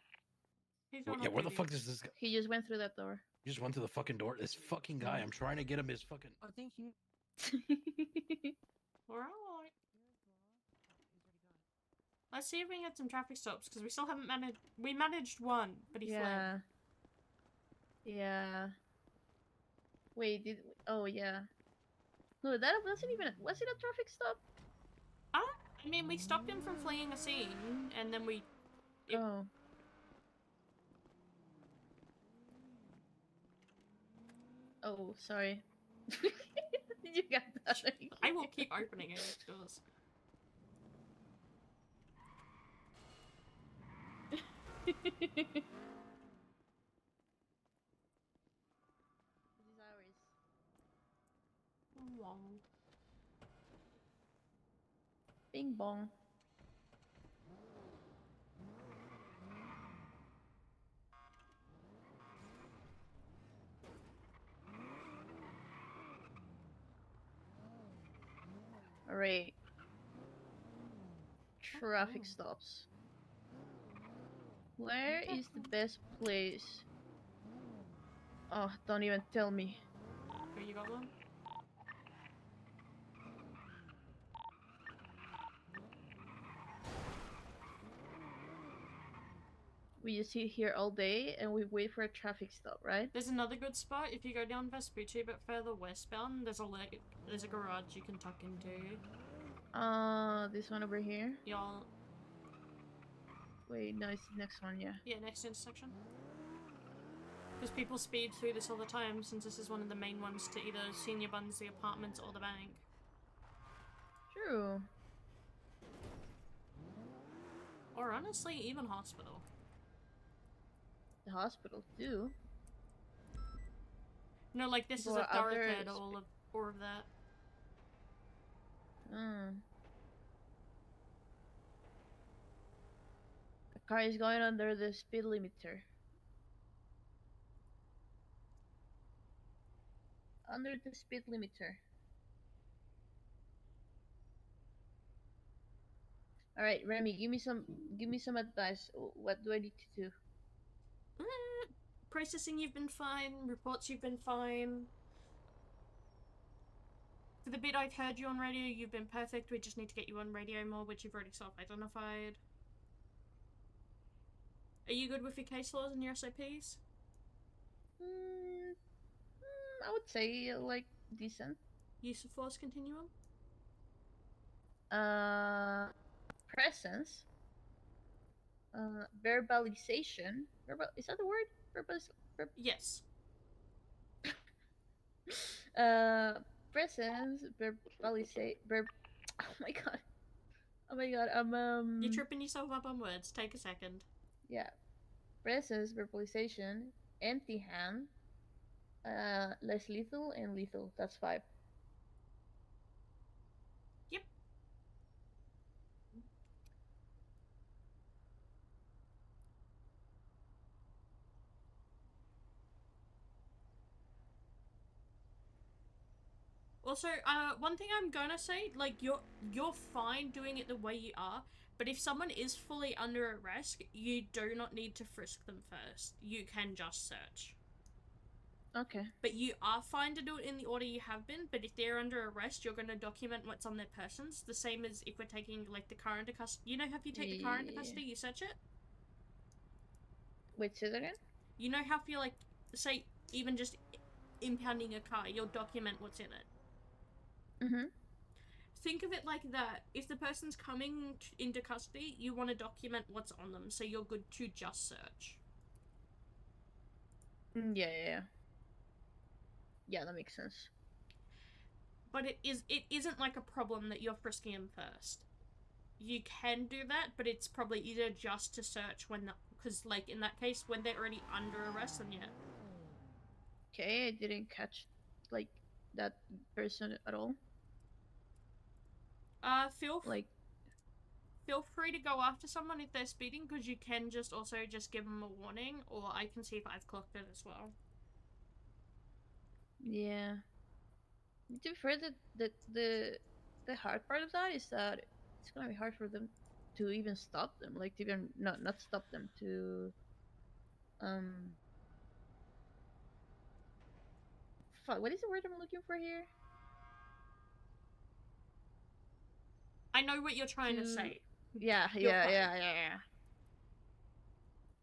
Yeah, where the fuck is this guy? He just went through that door. You just went to the fucking door. This fucking guy. I'm trying to get him his fucking. Oh, thank you. Alright. Let's see if we can get some traffic stops, because we still haven't managed. We managed one, but he fled. Yeah. Wait, oh yeah. No, that wasn't even. Was it a traffic stop? I mean, we stopped him from fleeing a scene, and then we. Oh. Oh, sorry. You got that. I will keep opening it if it does. Wow. Bing bong. Alright. Traffic stops. Where is the best place? Oh, don't even tell me. Here, you got one? We just sit here all day and we wait for a traffic stop, right? There's another good spot if you go down Vespucci, but further westbound. There's a garage you can tuck into. This one over here. Y'all. Wait, no, it's the next one, yeah. Yeah, next intersection. Because people speed through this all the time, since this is one of the main ones to either Senior Buns, the apartments, or the bank. True. Or honestly, even hospital. The hospital too. No, like this People is a are out there thoroughfare, all of that. The car is going under the speed limiter. Under the speed limiter. All right, Remy, give me some advice. What do I need to do? Processing, you've been fine. Reports, you've been fine. For the bit I've heard you on radio, you've been perfect. We just need to get you on radio more, which you've already self-identified. Are you good with your case laws and your SOPs? I would say like decent. Use of force continuum? Presence. Verbalization. Is that the word? Yes. Presence. Oh my god. Oh my god. You're tripping yourself up on words. Take a second. Yeah. Presence, verbalization, empty hand, less lethal, and lethal. That's 5. Yep. Also, one thing I'm gonna say, like, you're fine doing it the way you are, but if someone is fully under arrest, you do not need to frisk them first. You can just search. Okay. But you are fine to do it in the order you have been, but if they're under arrest, you're gonna document what's on their persons, the same as if we're taking, like, the car into custody. You know how if you take the car into custody, you search it? Wait, say that again? You know how if you, like, say, even just impounding a car, you'll document what's in it. Think of it like that. If the person's coming into custody, you want to document what's on them, so you're good to just search. Yeah. Yeah, that makes sense. But it isn't like a problem that you're frisking them first. You can do that, but it's probably easier just to search when because, like, in that case, when they're already under arrest, then yeah. Okay, I didn't catch, like, that person at all. Feel free to go after someone if they're speeding, because you can just also just give them a warning, or I can see if I've clocked it as well. Yeah. To be fair, the hard part of that is that it's gonna be hard for them to even stop them, like to even not stop them to fuck, what is the word I'm looking for here? I know what you're trying to say. Yeah.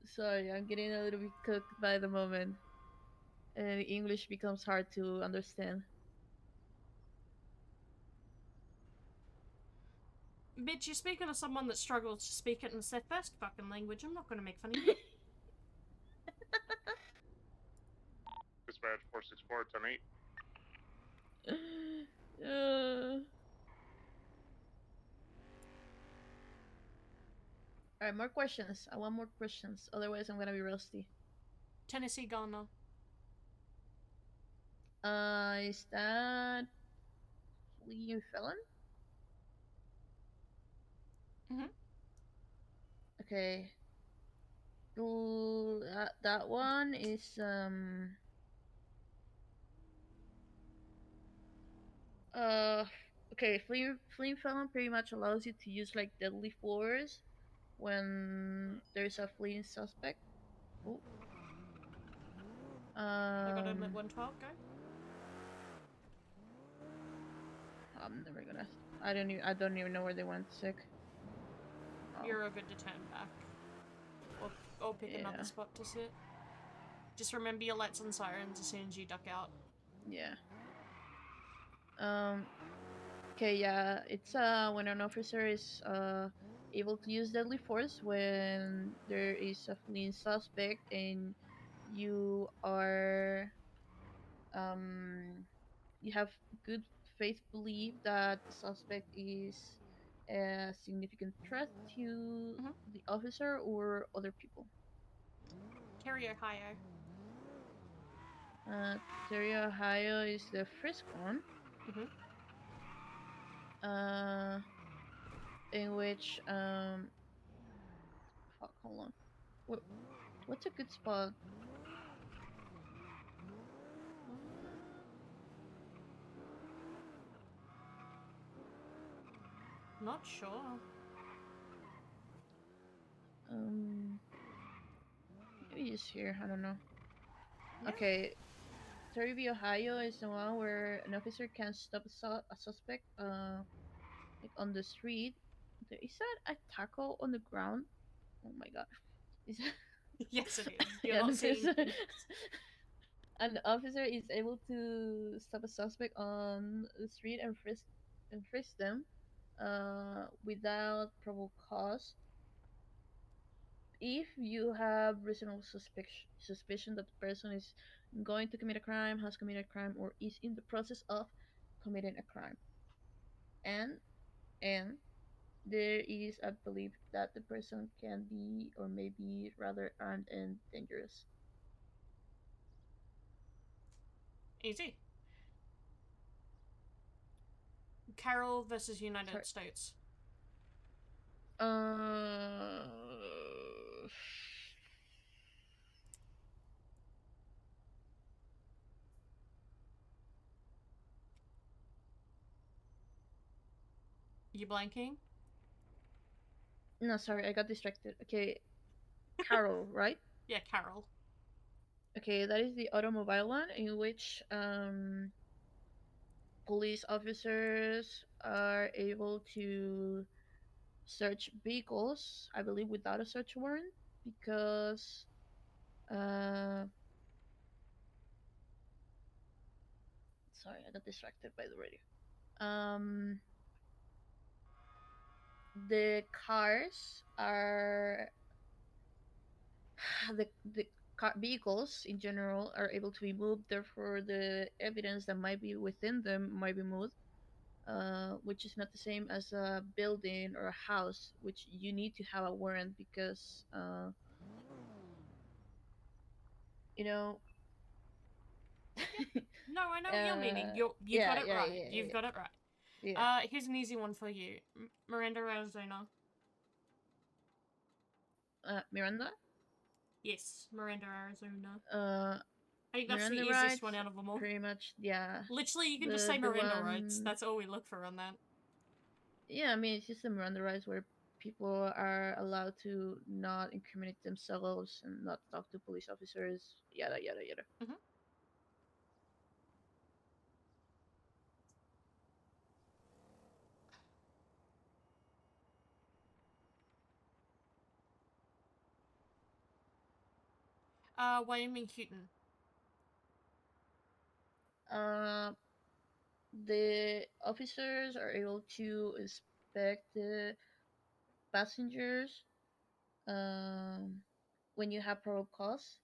Sorry, I'm getting a little bit cooked by the moment, and English becomes hard to understand. Bitch, you're speaking to someone that struggles to speak it in their first fucking language. I'm not gonna make fun of you. Dispatch 464, 10-8. Alright, more questions. I want more questions, otherwise I'm gonna be rusty. Tennessee Ghana. Is that fleeing felon? Okay. That one is okay, fleeing felon pretty much allows you to use like deadly force when there's a fleeing suspect. Oh. I got him at 112, go. I'm never gonna. I don't even know where they went. Sick. Oh. You're good to turn back. Or pick another spot to sit. Just remember your lights and sirens as soon as you duck out. Yeah. Okay, yeah, it's when an officer is able to use deadly force when there is a fleeing suspect and you are you have good faith belief that the suspect is a significant threat to the officer or other people. Terry, Ohio. Terry, Ohio is the frisk one. In which fuck, hold on. What's a good spot? Not sure. Maybe just here. I don't know. Yeah. Okay, Terry, Ohio is the one where an officer can stop a suspect, like on the street. Is that a tackle on the ground? Oh my god. Is that... Yes, it is. You're Yeah, not this is- seeing things. An officer is able to stop a suspect on the street and frisk them without probable cause if you have reasonable suspicion that the person is going to commit a crime, has committed a crime, or is in the process of committing a crime. And there is a belief that the person can be or may be rather armed and dangerous. Easy. Carroll versus United States. You blanking? No, sorry, I got distracted. Okay, Carol, right? Yeah, Carroll. Okay, that is the automobile one in which police officers are able to search vehicles, I believe, without a search warrant because sorry, I got distracted by the radio. The cars are the vehicles in general are able to be moved. Therefore, the evidence that might be within them might be moved, which is not the same as a building or a house, which you need to have a warrant because you know. No, I know what you're meaning. You got it right. You've got it right. Yeah. Here's an easy one for you. Miranda, Arizona. Miranda? Yes, Miranda, Arizona. I think that's Miranda the easiest rights, one out of them all. Pretty much, yeah. Literally, you can just say Miranda rights. That's all we look for on that. Yeah, I mean, it's just the Miranda rights where people are allowed to not incriminate themselves and not talk to police officers, yada, yada, yada. Wyoming, Houghton. The officers are able to inspect the passengers when you have probable cause,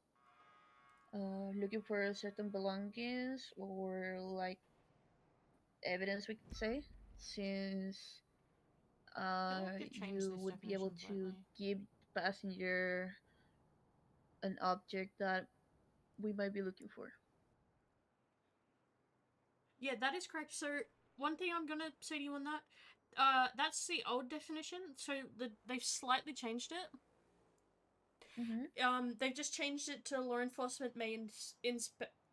looking for certain belongings or like evidence, we could say, since you would be able to give the passenger an object that we might be looking for. Yeah, that is correct. So one thing I'm gonna say to you on that, that's the old definition. So they've slightly changed it. They've just changed it to law enforcement may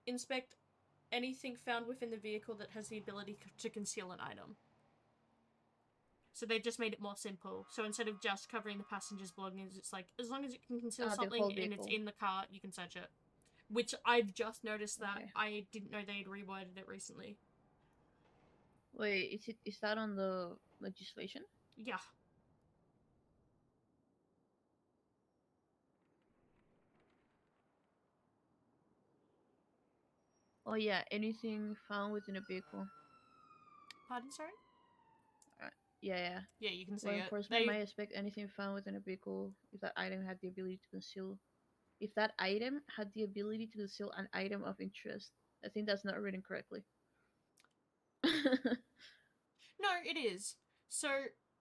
inspect anything found within the vehicle that has the ability to conceal an item. So they've just made it more simple. So instead of just covering the passenger's belongings, it's like, as long as it can conceal something and it's in the car, you can search it. Which I've just noticed that. I didn't know they'd reworded it recently. Wait, is that on the legislation? Yeah. Oh yeah, anything found within a vehicle. Pardon, sorry? Yeah. Yeah, you can see law it. enforcement might expect anything found within a vehicle if that item had the ability to conceal. If that item had the ability to conceal an item of interest. I think that's not written correctly. No, it is. So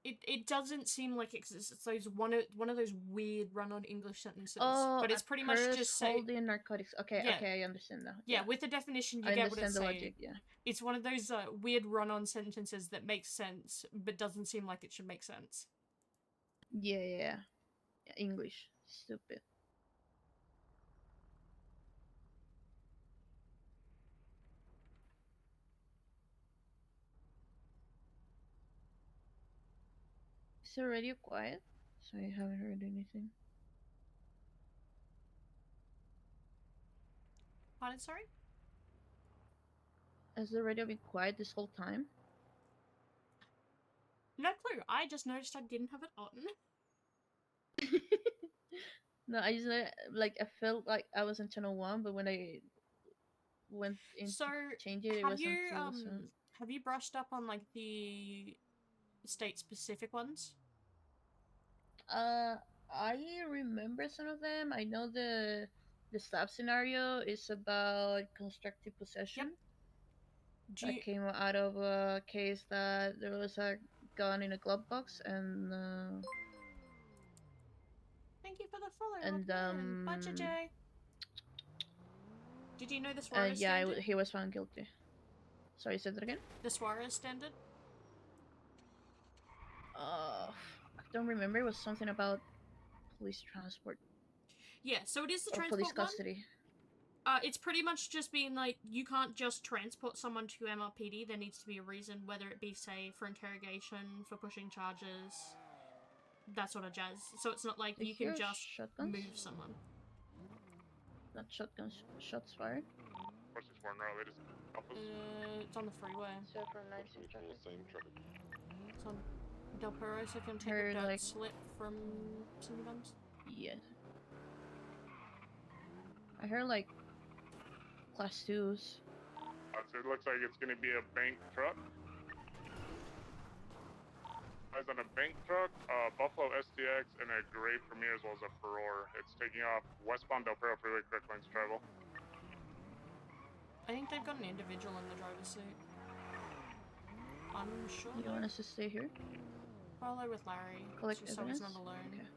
It doesn't seem like it's those one of those weird run-on English sentences. Oh, but it's pretty much just say holding narcotics. Okay, Yeah. okay, I understand now. yeah, with the definition you I get what it's understand the saying. logic. Yeah. It's one of those weird run-on sentences that makes sense but doesn't seem like it should make sense. Yeah. English. Stupid. Is the radio quiet? So I haven't heard anything. Pardon, sorry? Has the radio been quiet this whole time? No clue. I just noticed I didn't have it on. No, I just like I felt like I was on channel 1, but when I went in So, to change it, it have was you on 2. So. have you brushed up on like the state-specific ones? I remember some of them. I know the stab scenario is about constructive possession. That came out of a case that there was a gun in a glove box and Thank you for the follow, and Buncha J. Did you know the Suarez yeah, standard? he was found guilty. Sorry, say that again. The Suarez standard? I don't remember. It was something about police transport. Yeah, so it is the or transport police custody. It's pretty much just being like, you can't just transport someone to MRPD. There needs to be a reason, whether it be, say, for interrogation, for pushing charges, that sort of jazz. So it's not like you can just move someone. Not shotguns. Shots fired. What's this for now, ladies? It's on the freeway. So for 19 traffic. It's on Del Perro, so if you can take Heard, a dirt like- slip from Cindy Buns. Yeah. I heard like class 2s. So it looks like it's gonna be a bank truck. Guys on a bank truck, Buffalo STX, and a gray Premier as well as a Furore. It's taking off westbound Del Perro Freeway, correct lanes travel. I think they've got an individual in the driver's seat. Unsure. You want us to stay here? Follow with Larry, Collect just so he's evidence? not alone. Okay.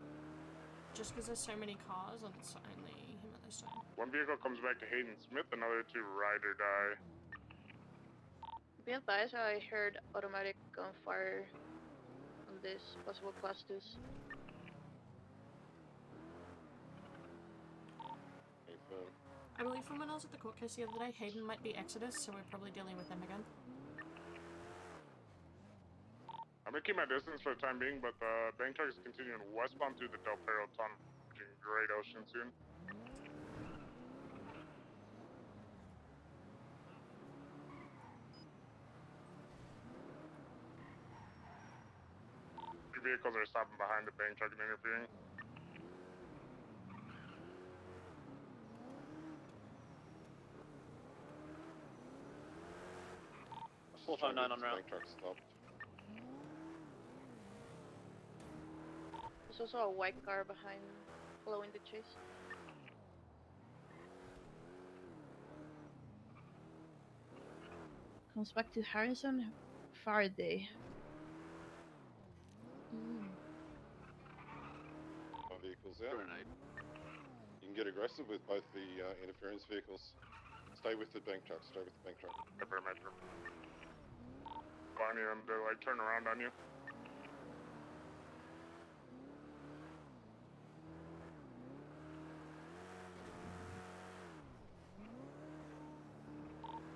Just because there's so many cars and it's only him at this time. One vehicle comes back to Hayden Smith, another to ride or die. Be advised, I heard automatic gunfire on this possible class 2s. I believe from when I was at the court case the other day, Hayden might be Exodus, so we're probably dealing with them again. I'm gonna keep my distance for the time being, but the bank truck is continuing westbound through the Del Perro tunnel, reaching Great Ocean soon. Two vehicles are stopping behind the bank truck and interfering. Full 59 on route. There's also a white car behind, following the chase. Comes back to Harrison Faraday. Vehicles out. You can get aggressive with both the interference vehicles. Stay with the bank truck. Stay with the bank truck. Metro. Finding them to like turn around on you.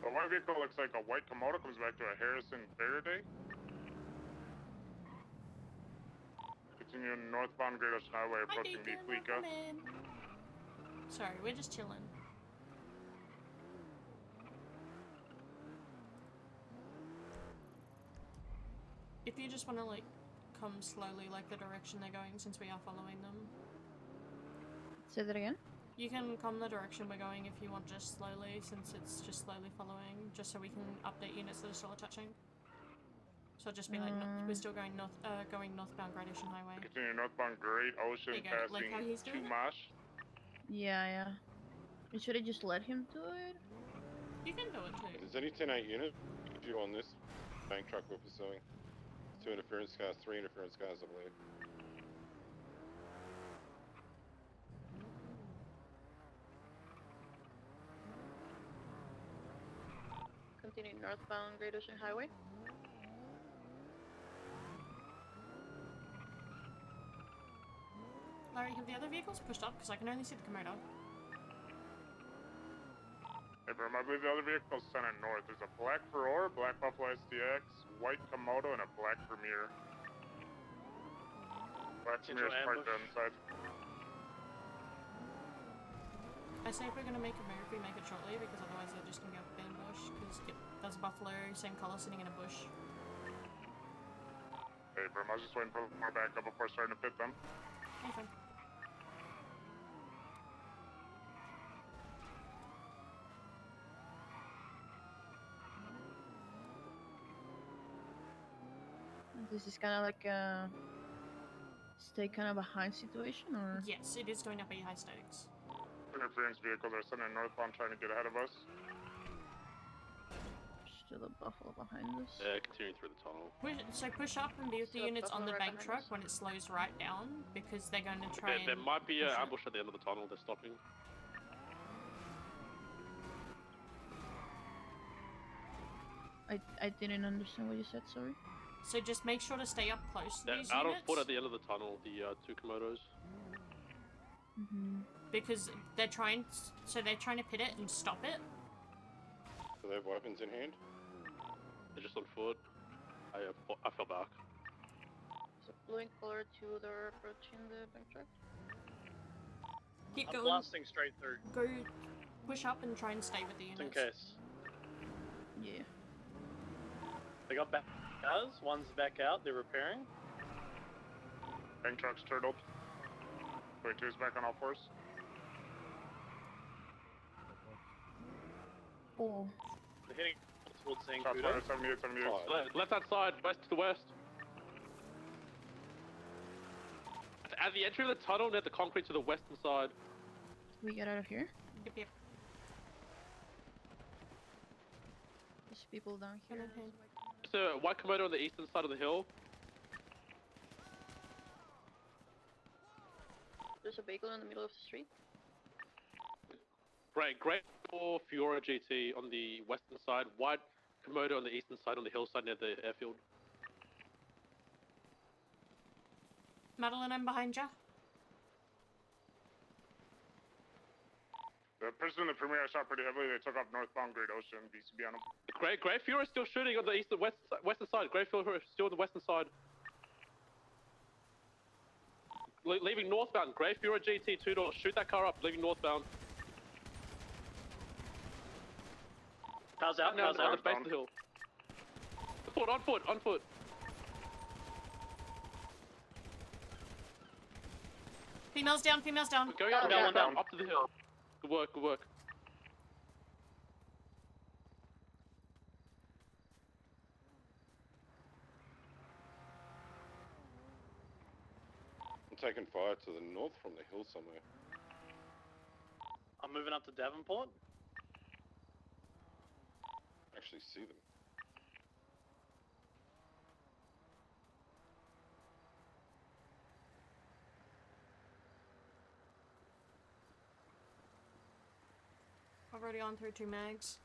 The one vehicle looks like a white Komodo, comes back to a Harrison Faraday. Continuing northbound Great Ocean Highway, approaching the Fleeka. Sorry, we're just chilling. If you just want to, like, come slowly, like the direction they're going, since we are following them. Say that again? You can come the direction we're going if you want, just slowly, since it's just slowly following, just so we can update units that are still attaching. So just be like, we're still going northbound Great Ocean Highway. Continuing northbound Great Ocean, There you go, like how passing he's doing it? Chumash. Yeah. Should I just let him do it? You can do it too. There's any 10-8 unit if you're on this bank truck we're pursuing. 2 interference cars, 3 interference cars, I believe. Continue northbound Great Ocean Highway. Larry, have the other vehicles pushed up? Because I can only see the Komodo. Hey, bro, I believe the other vehicle's sent north. There's a black Furore, black Buffalo SDX, white Komodo, and a black Premier. Black Premier's parked on the side. I say if we're gonna make a move, we make it shortly, because otherwise they're just gonna go ambush. Because there's a buffalo, same color, sitting in a bush. Hey, bro, I was just waiting for more backup before starting to pit them. Hey, fine. This is kind of like a stay kind of behind situation, or? Yes, it is going up a high stakes. Interference vehicles are sending northbound trying to get ahead of us. Still a buffalo behind us. Yeah, continuing through the tunnel. So push up and be with the Still a units on buffalo the right bank behind truck us. when it slows right down, because they're going to try There and might be an push it. ambush at the end of the tunnel. They're stopping. I didn't understand what you said, sorry. So just make sure to stay up close to They're these out units. of foot at the end of the tunnel. The 2 Komodos. Because they're trying, they're trying to pit it and stop it. Do they have weapons in hand? They're just on foot. I fell back. So blue in color 2, they're approaching the bank truck. Keep I'm going. blasting straight through. Go push up and try and stay with the Just units. in case. Yeah. They got back cars. One's back out. They're repairing. Bank truck's turtled. Wait, 2's back on all fours. Oh. They're heading towards St. Shots Kudo. fired, 78, 78. Left hand side, west to the west. At the entry of the tunnel, near the concrete to the western side. We get out of here? Yep. There's people down here. There's a white Komodo on the eastern side of the hill. There's a vehicle in the middle of the street. Great for Fiora GT on the western side. White Komodo on the eastern side on the hillside near the airfield. Madeline, I'm behind ya. The person in the Premier I shot pretty heavily. They took off northbound Great Ocean. BCB on them. Great Fiora is still shooting on the western side. Great Fiora is still on the western side. Leaving northbound. Great Fiora GT 2 doors. Shoot that car up. Leaving northbound. Cars out. Now Cars on out. the base of the hill. On foot. Females down. Going up, Down. up to the hill. Good work. I'm taking fire to the north from the hill somewhere. I'm moving up to Davenport. Actually see them. I've already gone through 2 mags.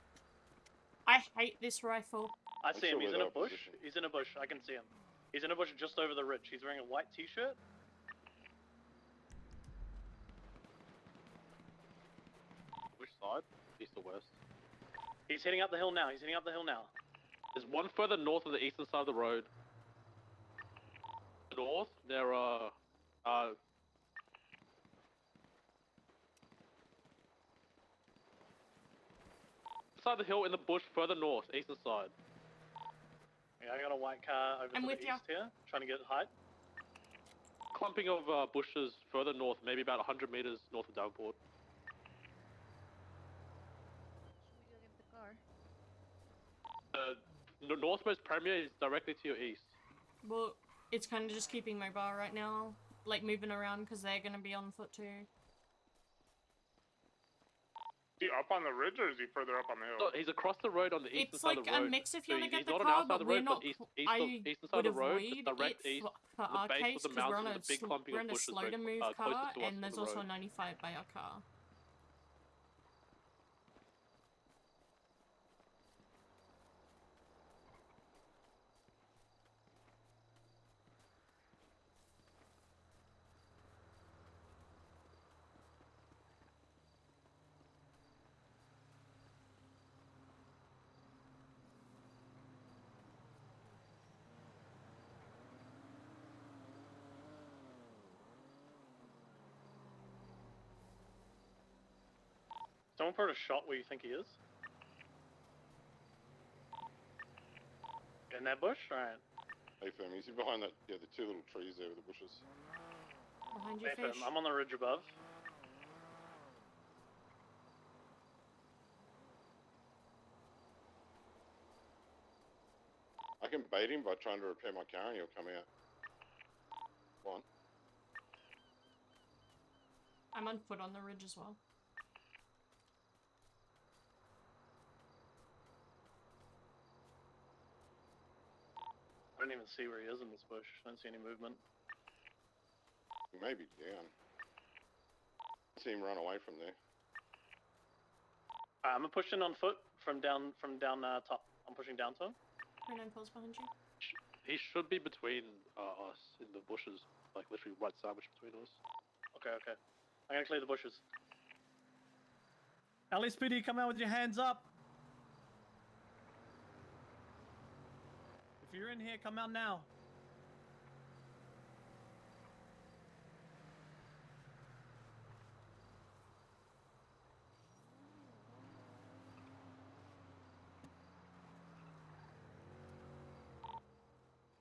I hate this rifle. I see him. sure He's we're in a out of bush. position. He's in a bush. I can see him. He's in a bush just over the ridge. He's wearing a white t-shirt. Which side? East or west? He's heading up the hill now. There's one further north on the eastern side of the road. North, there are side of the hill in the bush further north, eastern side. Yeah, I got a white car over I'm to with the ya. east here, trying to get height. Clumping of bushes further north, maybe about 100 meters north of Davenport. Should we go get the car? Northmost Premier is directly to your east. Well, it's kind of just keeping mobile right now. Like, moving around because they're going to be on foot too. Is he up on the ridge or is he further up on the hill? No, he's across the road on the eastern It's side like of the a road. mix if you So want to he's get the not on car, our side but of the we're road, not. but I eastern side would of the road, avoid just direct it east. for The our base case of the because we're mountain on with a the big clumping we're of in a bushes slow right to move closest car, to us and on there's the also road. 95 by our car. Someone put a shot where you think he is. In that bush? Alright. Hey, fam, is he behind that? Yeah, the two little trees there with the bushes. Behind you, Hey, fish. fam, I'm on the ridge above. I can bait him by trying to repair my car and he'll come out. One. I'm on foot on the ridge as well. I don't even see where he is in this bush. I don't see any movement. He may be down. I see him run away from there. I'm gonna push in on foot from down top. I'm pushing down to him. 39 pulls behind you. He should be between us in the bushes, like literally right sandwich between us. Okay, okay. I'm gonna clear the bushes. LSPD, come out with your hands up. If you're in here, come out now.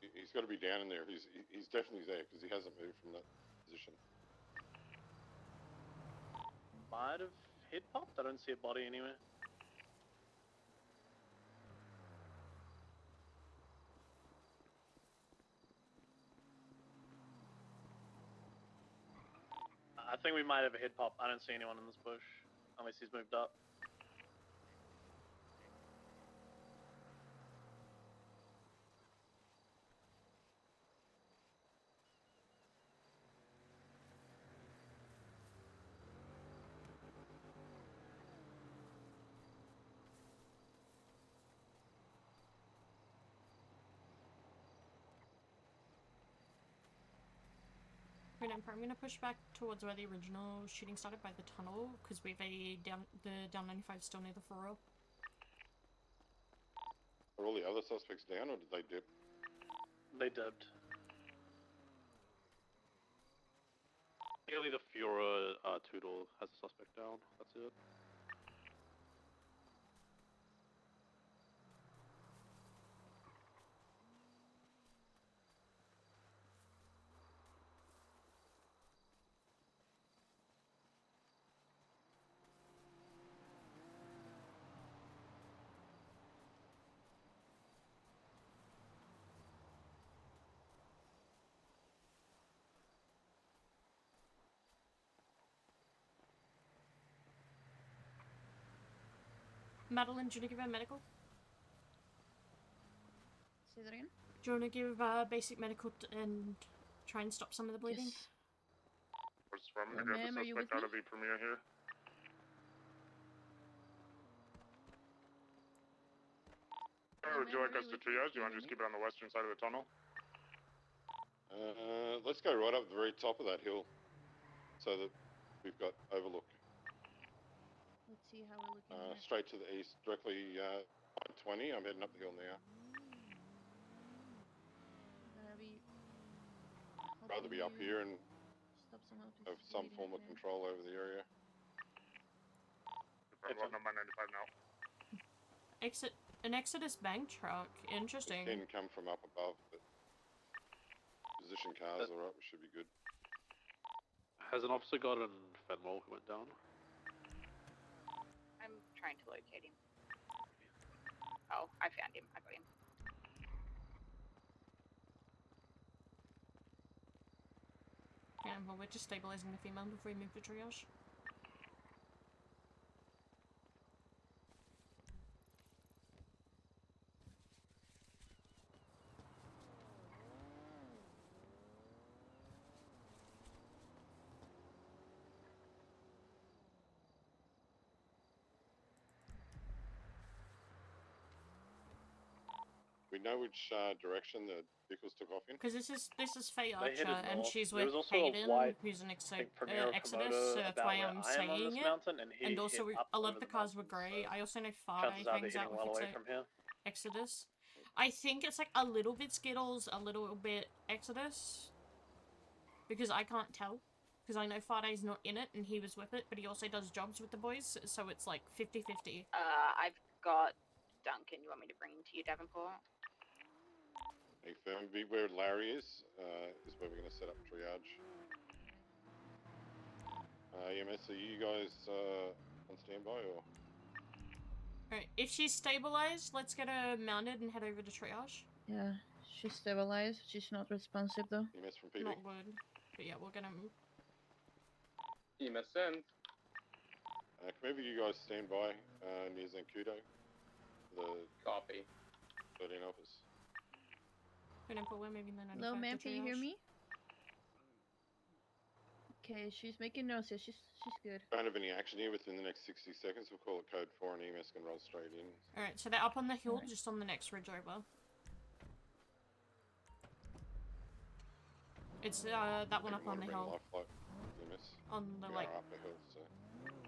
He's got to be down in there. He's definitely there because he hasn't moved from that position. Might have head popped. I don't see a body anywhere. I think we might have a head pop. I don't see anyone in this bush unless he's moved up. I'm going to push back towards where the original shooting started by the tunnel, because we've a down 95 still near the 4-0. Are all the other suspects down or did they dip? They dipped. Clearly the Fura Toodle has a suspect down. That's it. Madeline, do you want to give her medical? Say that again? Do you want to give basic medical and try and stop some of the bleeding? Yes. I'm gonna grab the Ma'am, are you suspect with out me? of the Premier here. Would you like us to triage? Do you want to just keep it on the western side of the tunnel? Let's go right up the very top of that hill so that we've got overlook. Let's see how we're looking here. Straight to the east, directly 20. I'm heading up the hill now. Gotta be. Rather be up here and Stop some of have some form of control over the area. I'm loading up my 95 now. An Exodus bank truck. Interesting. It can come from up above, but position cars, alright, we should be good. Has an officer got an Fenwell who went down? I'm trying to locate him. Oh, I found him. I got him. Yeah, well, we're just stabilizing the female before we move to triage. we know which direction the vehicles took off in? Because this is Faye They Archer, headed and north. she's There with was also a Hayden, white, who's an I think, Premier Exodus, promoter so that's about why where I'm I am on saying this it. mountain, and he And also, hit up a lot over of the the cars were mountains, grey. so I also know Faraday chances are they're hangs out heading with well away from here. Exodus. I think it's like a little bit Skittles, a little bit Exodus. Because I can't tell. Because I know Faraday's not in it, and he was with it, but he also does jobs with the boys, so it's like 50-50. I've got Duncan. You want me to bring him to you, Davenport? Hey, firm, be where Larry is where we're going to set up triage. EMS, are you guys on standby or? Alright, if she's stabilized, let's get her mounted and head over to triage. Yeah, she's stabilized. She's not responsive though. EMS from PD. Not good. But yeah, we're gonna move. EMS send. Can maybe you guys stand by near Zancudo, the copy 13 office. Good info, we're moving the 95 Hello, ma'am. to Can you hear triage. me? Okay, she's making noises. She's good. Don't have any action here within the next 60 seconds. We'll call it code 4 and EMS can roll straight in. Alright, so they're up on the hill, just on the next ridge over. It's that one up on the hill. Life flight, EMS. On the We like are up the hill, so.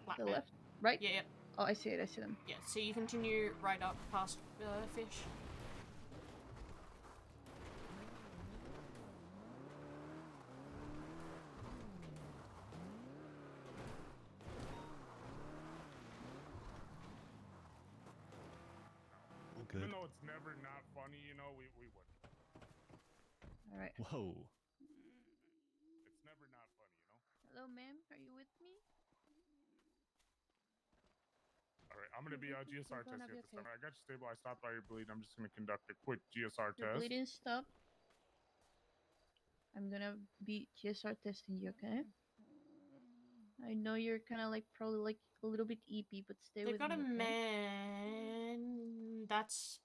flat The bit. left, right? Yeah, yeah. Oh, I see it. I see them. Yeah, so you continue right up past fish. Even though it's never not funny, you know, we would. All right. Whoa. It's never not funny, you know. Hello, ma'am. Are you with me? All right, I'm gonna be GSR gonna testing be at this okay. time. I got you stable. I stopped by your bleed. I'm just gonna conduct a quick GSR Your test. bleeding stopped. I'm gonna be GSR testing you, okay? I know you're kind of like probably like a little bit EP, but stay They've with got me, a okay? man that's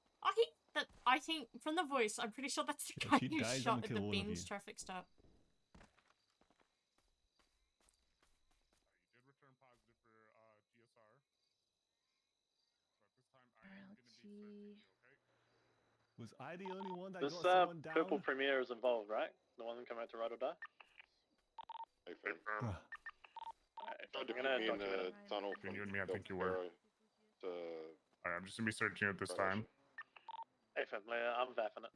I think from the voice, I'm pretty sure that's the Yeah, guy she who dies, shot I'ma at kill the all of Beans you. traffic stop. You did return positive for GSR. So at this time, I Alright, am let's gonna be searching see. you, okay? Was I the only one that This got someone purple down? Premier is involved, right? The one that came out to ride or die? Hey, firm. Confirm. Alright, Tried I'm to put gonna me in document the it. tunnel Between from you and me, I Del think you were. Perro to Alright, I'm just gonna be searching you at this time. Hey, family, I'm vapping it.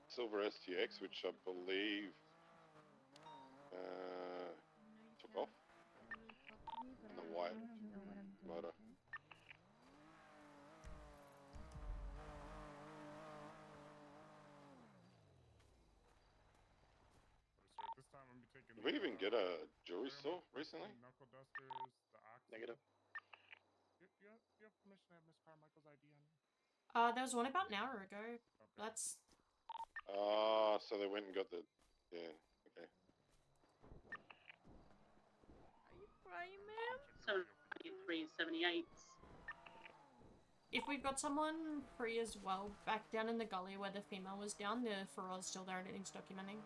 Silver STX, which I believe took off. And the white motor. So at this time, I'm gonna be taking. Did we even get a jewelry store recently? Knuckle dusters, the oxy. Negative. You have permission to have Miss Carmichael's ID on you? There was one about an hour ago. That's So they went and got the. Yeah, okay. Are you crying, ma'am? 7378. if we've got someone free as well back down in the gully where the female was down, the Feroz's still there and it needs documenting.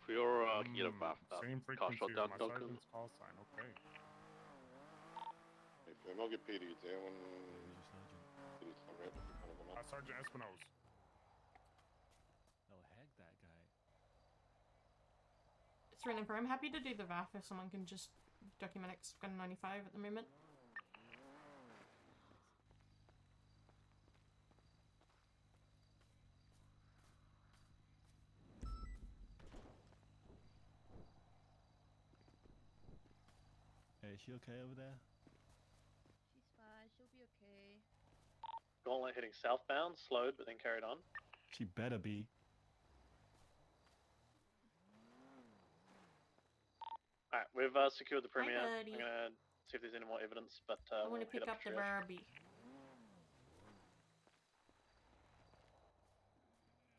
For your get a bath Same car frequency shot as down, my Duncan. sergeant's call sign. Okay. Hey, firm, I'll get PD down. PD's not right in front of them. Sergeant Espinosa. Oh, heck, that guy. Threatening I'm happy to do the VAF if someone can just document X. Got a 95 at the moment. Hey, is she okay over there? She's fine. She'll be okay. Gauntlet heading southbound, slowed, but then carried on. She better be. Alright, we've secured the Premier. I'm buddy. gonna see if there's any more evidence, but I we'll want to head pick up to the triage. Barbie.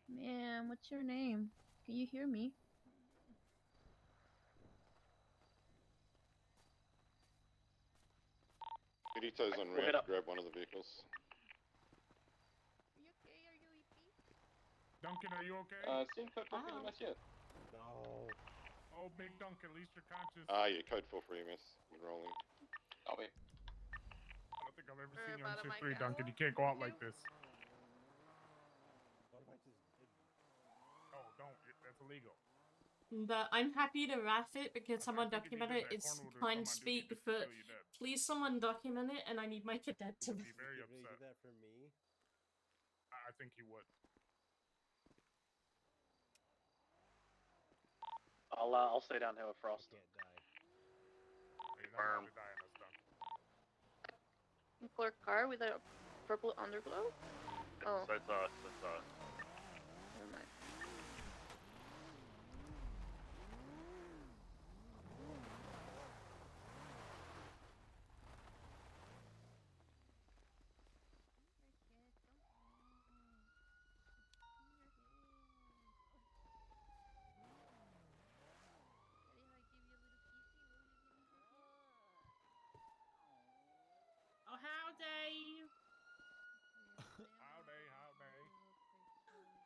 Ma'am, what's your name? Can you hear me? PD's on We'll head route to up. grab one of the vehicles. Are you okay? Are you EP? Duncan, are you okay? Seen code 4 for EMS yet? Oh, Big Duncan, at least you're conscious. Yeah, code 4 for EMS. Rolling. Copy. I don't think I've ever We're seen you on about a shift mic 3, out. Duncan. You can't go out like this. What if I just did? Oh, don't. That's illegal. But I'm happy to wrap it because someone I think if you documented did it. that, It's Cornwall would kind come on duty speak just to for kill you dead. please someone document it and I need my cadet to He'd be very Did you upset. do that for me? I think he would. I'll stay down here with Frost. Can't die. He's not allowed to die in this done. Clerk car with a purple underglow? Oh. So it's us. It's us. Never mind. Oh, howdy! Howdy.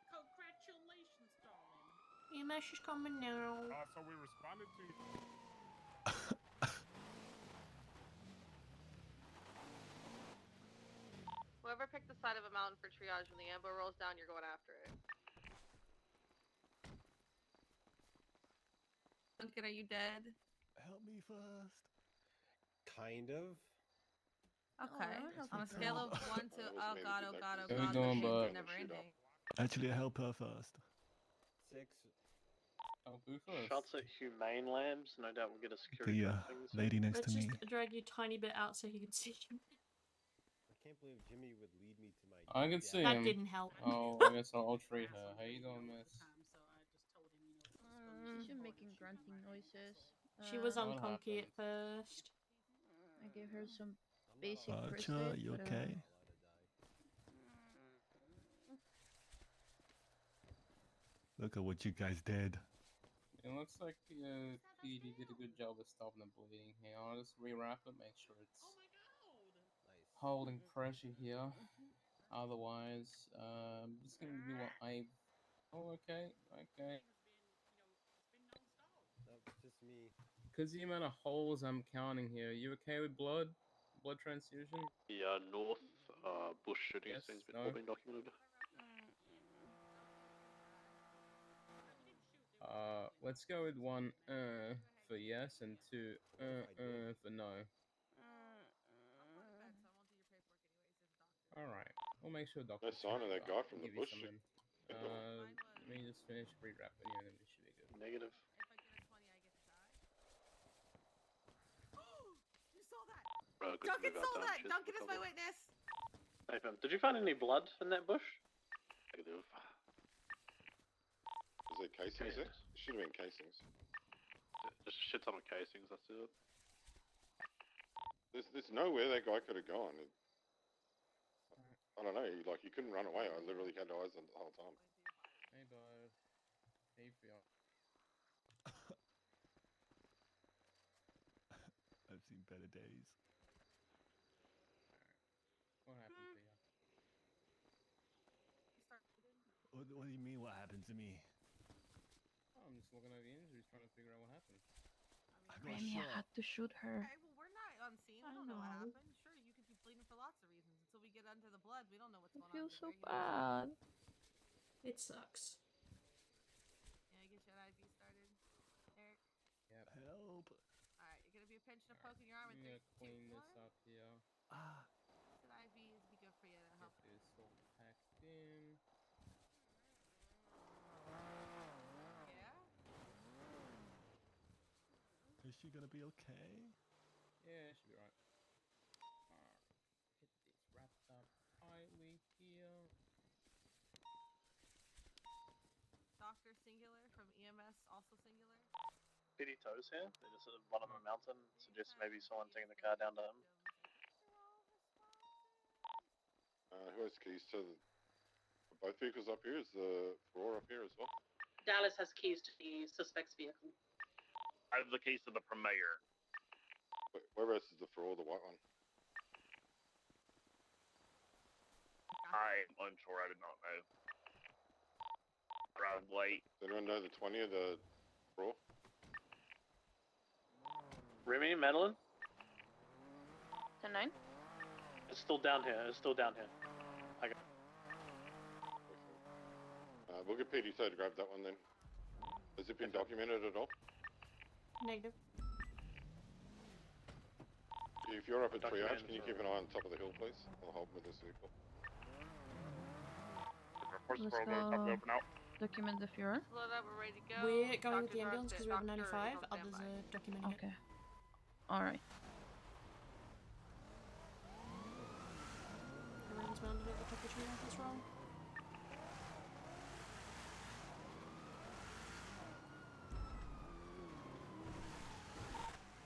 Congratulations, darling. EMS is coming now. So we responded to you. Whoever picked the side of a mountain for triage when the ambo rolls down, you're going after it. Duncan, are you dead? Help me first. Kind of. Okay. It's On a for scale of Tom. 1 to oh god, oh god, oh How we god, doing, the bud? pain's never ending. Actually, help her first. 6. Oh, shots at humane lambs. No doubt we'll get a security The thing soon. lady next Let's to me. just drag you a tiny bit out so he can see you. I can't believe Jimmy would lead me to my. I can see That him. didn't help. Oh, I guess I'll treat her. How you doing, miss? She's just making grunting noises. She was on What Punky at happened? first. I gave her some basic first Archer, aid, you but, okay? Look at what you guys did. It looks like PD did a good job of stopping the bleeding here. I'll just rewrap it, make sure it's holding pressure here. Otherwise, I'm just gonna do what I. Oh, okay. Nope, just me. Because the amount of holes I'm counting here, you okay with blood? Blood transfusion? The north bush shooting Yes, scene's been no? all been documented. Let's go with 1 for yes and 2 for no. Alright, we'll make sure doctor. No sign of that guy from the give you bush. something. Let me just finish rewrapping you and then we should be good. Negative. You saw that! Good Duncan move out saw down. that! Cheers, Duncan is my recover. witness! Hey, fam, did you find any blood in that bush? Negative. Is there casings there? There should have been casings. Just a shit ton of casings, that's it. There's nowhere that guy could have gone. I don't know, like he couldn't run away. I literally had eyes on the whole time. Hey, bud. Hey, feel. I've seen better days. What happened to you? What do you mean? What happened to me? Oh, I'm just looking over the injuries, trying to figure out what happened. I got Remi, I shot. had to shoot her. Okay, well, we're not on scene. We don't know what happened. Sure, you could be bleeding for lots of reasons. Until we get under the blood, we don't know what's I going feel on. so bad. It sucks. Yeah, get your IV started. Eric? Yep. Help. Alright, you're gonna be a pinch and a poke in your arm in I'm 3, gonna clean 2, 1. this up here. Said IVs be good for you to help. Get this all packed in. Yeah? Is she gonna be okay? Yeah, should be right. Alright, get this wrapped up tightly here. Doctor singular from EMS, also singular. PD toes here. They're just at the bottom of the mountain. Suggest maybe someone taking the car down to him. Who has keys to both vehicles up here? Is the floor up here as well? Dallas has keys to the suspect's vehicle. I have the keys to the Premier. Whereabouts is the floor, the white one? I'm unsure. I did not know. Arrived late. Does anyone know the 20 of the floor? Remi, Madeline? 10-9? It's still down here. It's still down here. I got. We'll get PDT to grab that one then. Has it been documented at all? Negative. If you're up at triage, Documented can you for- keep an eye on top of the hill, please? I'll help with this vehicle. Forces Let's for over top of the go. open out. Document the Fuhrer. Load up, we're ready to go. We're going with the Doctors are on ambulance sta- because we have a doctor is 95. on Others standby. are documenting Okay. Alright. it. Everyone's mounted at the top of the tree like this wrong.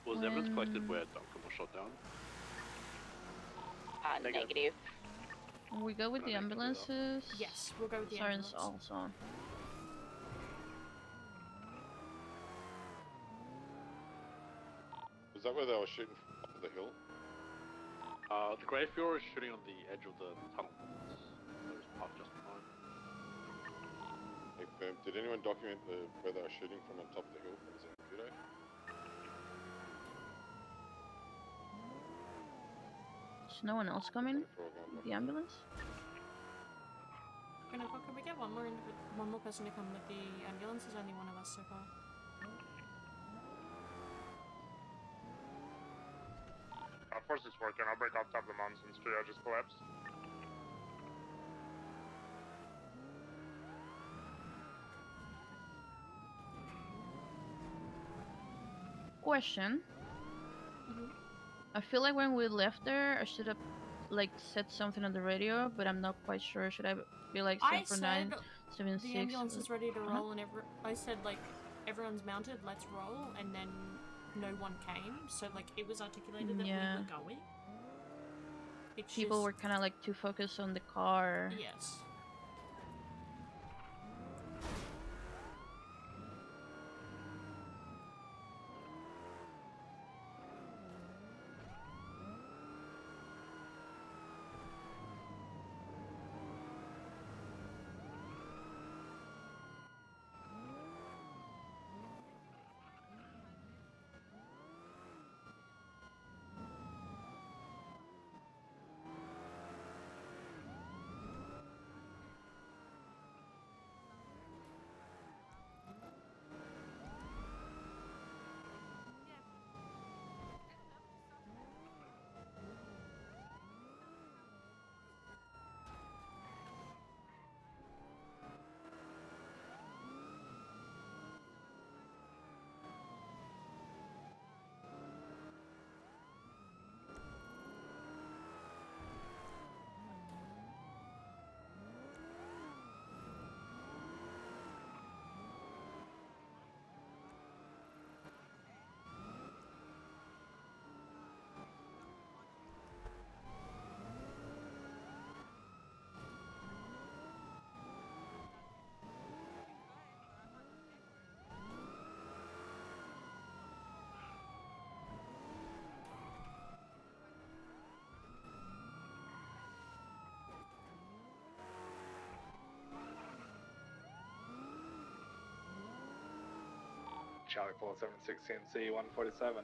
Was evidence collected where Duncan was shot down? Negative. We go with the ambulances. Yes, we'll go with the Sirens ambulance. also on. Was that where they were shooting from top of the hill? The Grey Fuhrer is shooting on the edge of the tunnel. There's path just behind. Confirmed. Did anyone document where they were shooting from on top of the hill from Zambudo? Is no one else coming? with The ambulance? Can we get one more person to come with the ambulance? There's only one of us so far. Forces working. I'll break off top of the mountain since triage just collapsed. Question. I feel like when we left there, I should have like said something on the radio, but I'm not quite sure. Should I be like I 74976? the ambulance is ready to roll, and I said like everyone's mounted, let's roll, and then no one came, so like it was articulated that we were going. It's People just... were kind of like too focused on the car. Yes. Charlie 476 CMC 147.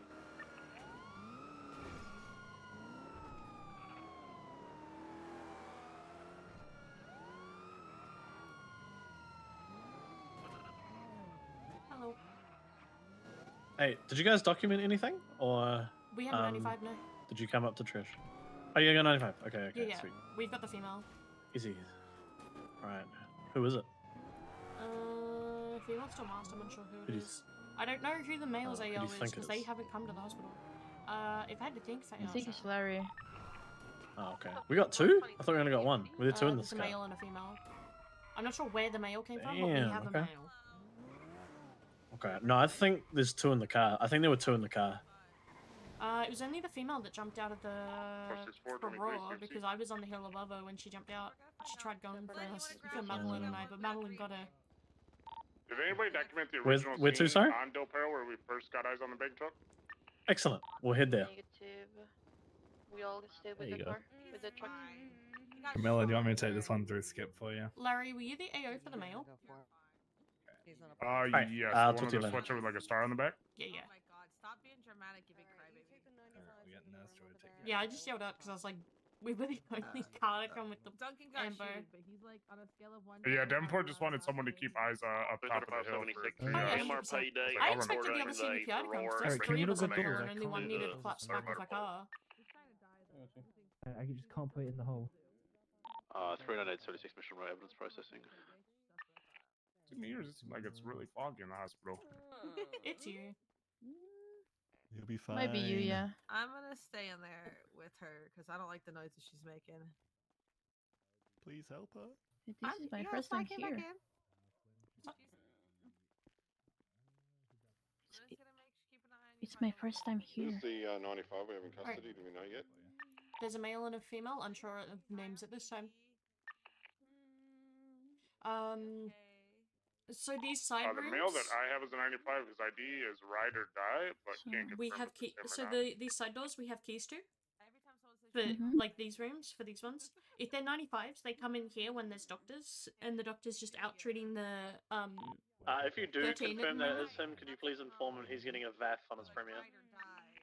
Hello. Hey, did you guys document anything, or We have 95 now. did you come up to Trish? Oh, you got 95. Okay, Yeah, sweet. we've got the female. Easy. All right. Who is it? Female still masked. I'm unsure who Who it do you is. I don't know who the male's who do you AO is think it because they is? haven't come to the hospital. If I had to think, I think it's Larry. Oh, okay. We got two? I thought we only got one. We did two in this there's a car. male and a female. I'm not sure where the male came from, but we Damn, have a okay. male. Okay. No, I think there's two in the car. I think there were two in the car. It was only the female that jumped out of the Aurora because I was on the hill above her when she jumped out. She tried going for us, for Madeline and I, but Madeline got her. Did anybody document the Where's- original where to, scene sorry? on Del Perro where we first got eyes on the big truck? Excellent. We'll head there. Negative. We all stay with There you the go. car, with the truck. Camilla, do you want me to take this one through skip for you? Larry, were you the AO for the male? Alright, Yes, I'll the talk one to you with the later. sweatshirt with like a star on the back. Yeah, yeah. Oh my god, stop being dramatic, you big crybaby. We're getting this. Yeah, I just yelled out because I was like, we were the only car to come with the Duncan got Amber. shooted, but he's like on a scale of 1 to Yeah, 10, Davenport how just many wanted last someone to days keep you eyes up top of the hill for 7576. Oh, yeah, MRP 100%. day. I I'll expected the other reporting CBPI to come because Aurora, there's Remi 3 of us in Mayor. there and only one needed to collapse back with a car. I just can't put it in the hole. 39876 Mission Road evidence processing. To me, it seems like it's really foggy in the hospital. It's you. You'll be fine. Might be you, yeah. I'm gonna stay in there with her because I don't like the noises she's making. Please help her. This is my first time here. It's my first time This here. is the 95 we have in custody. Do we know yet? There's a male and a female, unsure of names at this time. So these side The rooms, male that I have as a 95, his ID is ride or die, but can't we confirm have if it's key. him or So not. these side doors we have keys to. For Mhm. like these rooms, for these ones. If they're 95s, they come in here when there's doctors, and the doctor's just out treating the If you do 13 at the confirm that moment. is him, could you please inform him he's getting a VAF on his premier?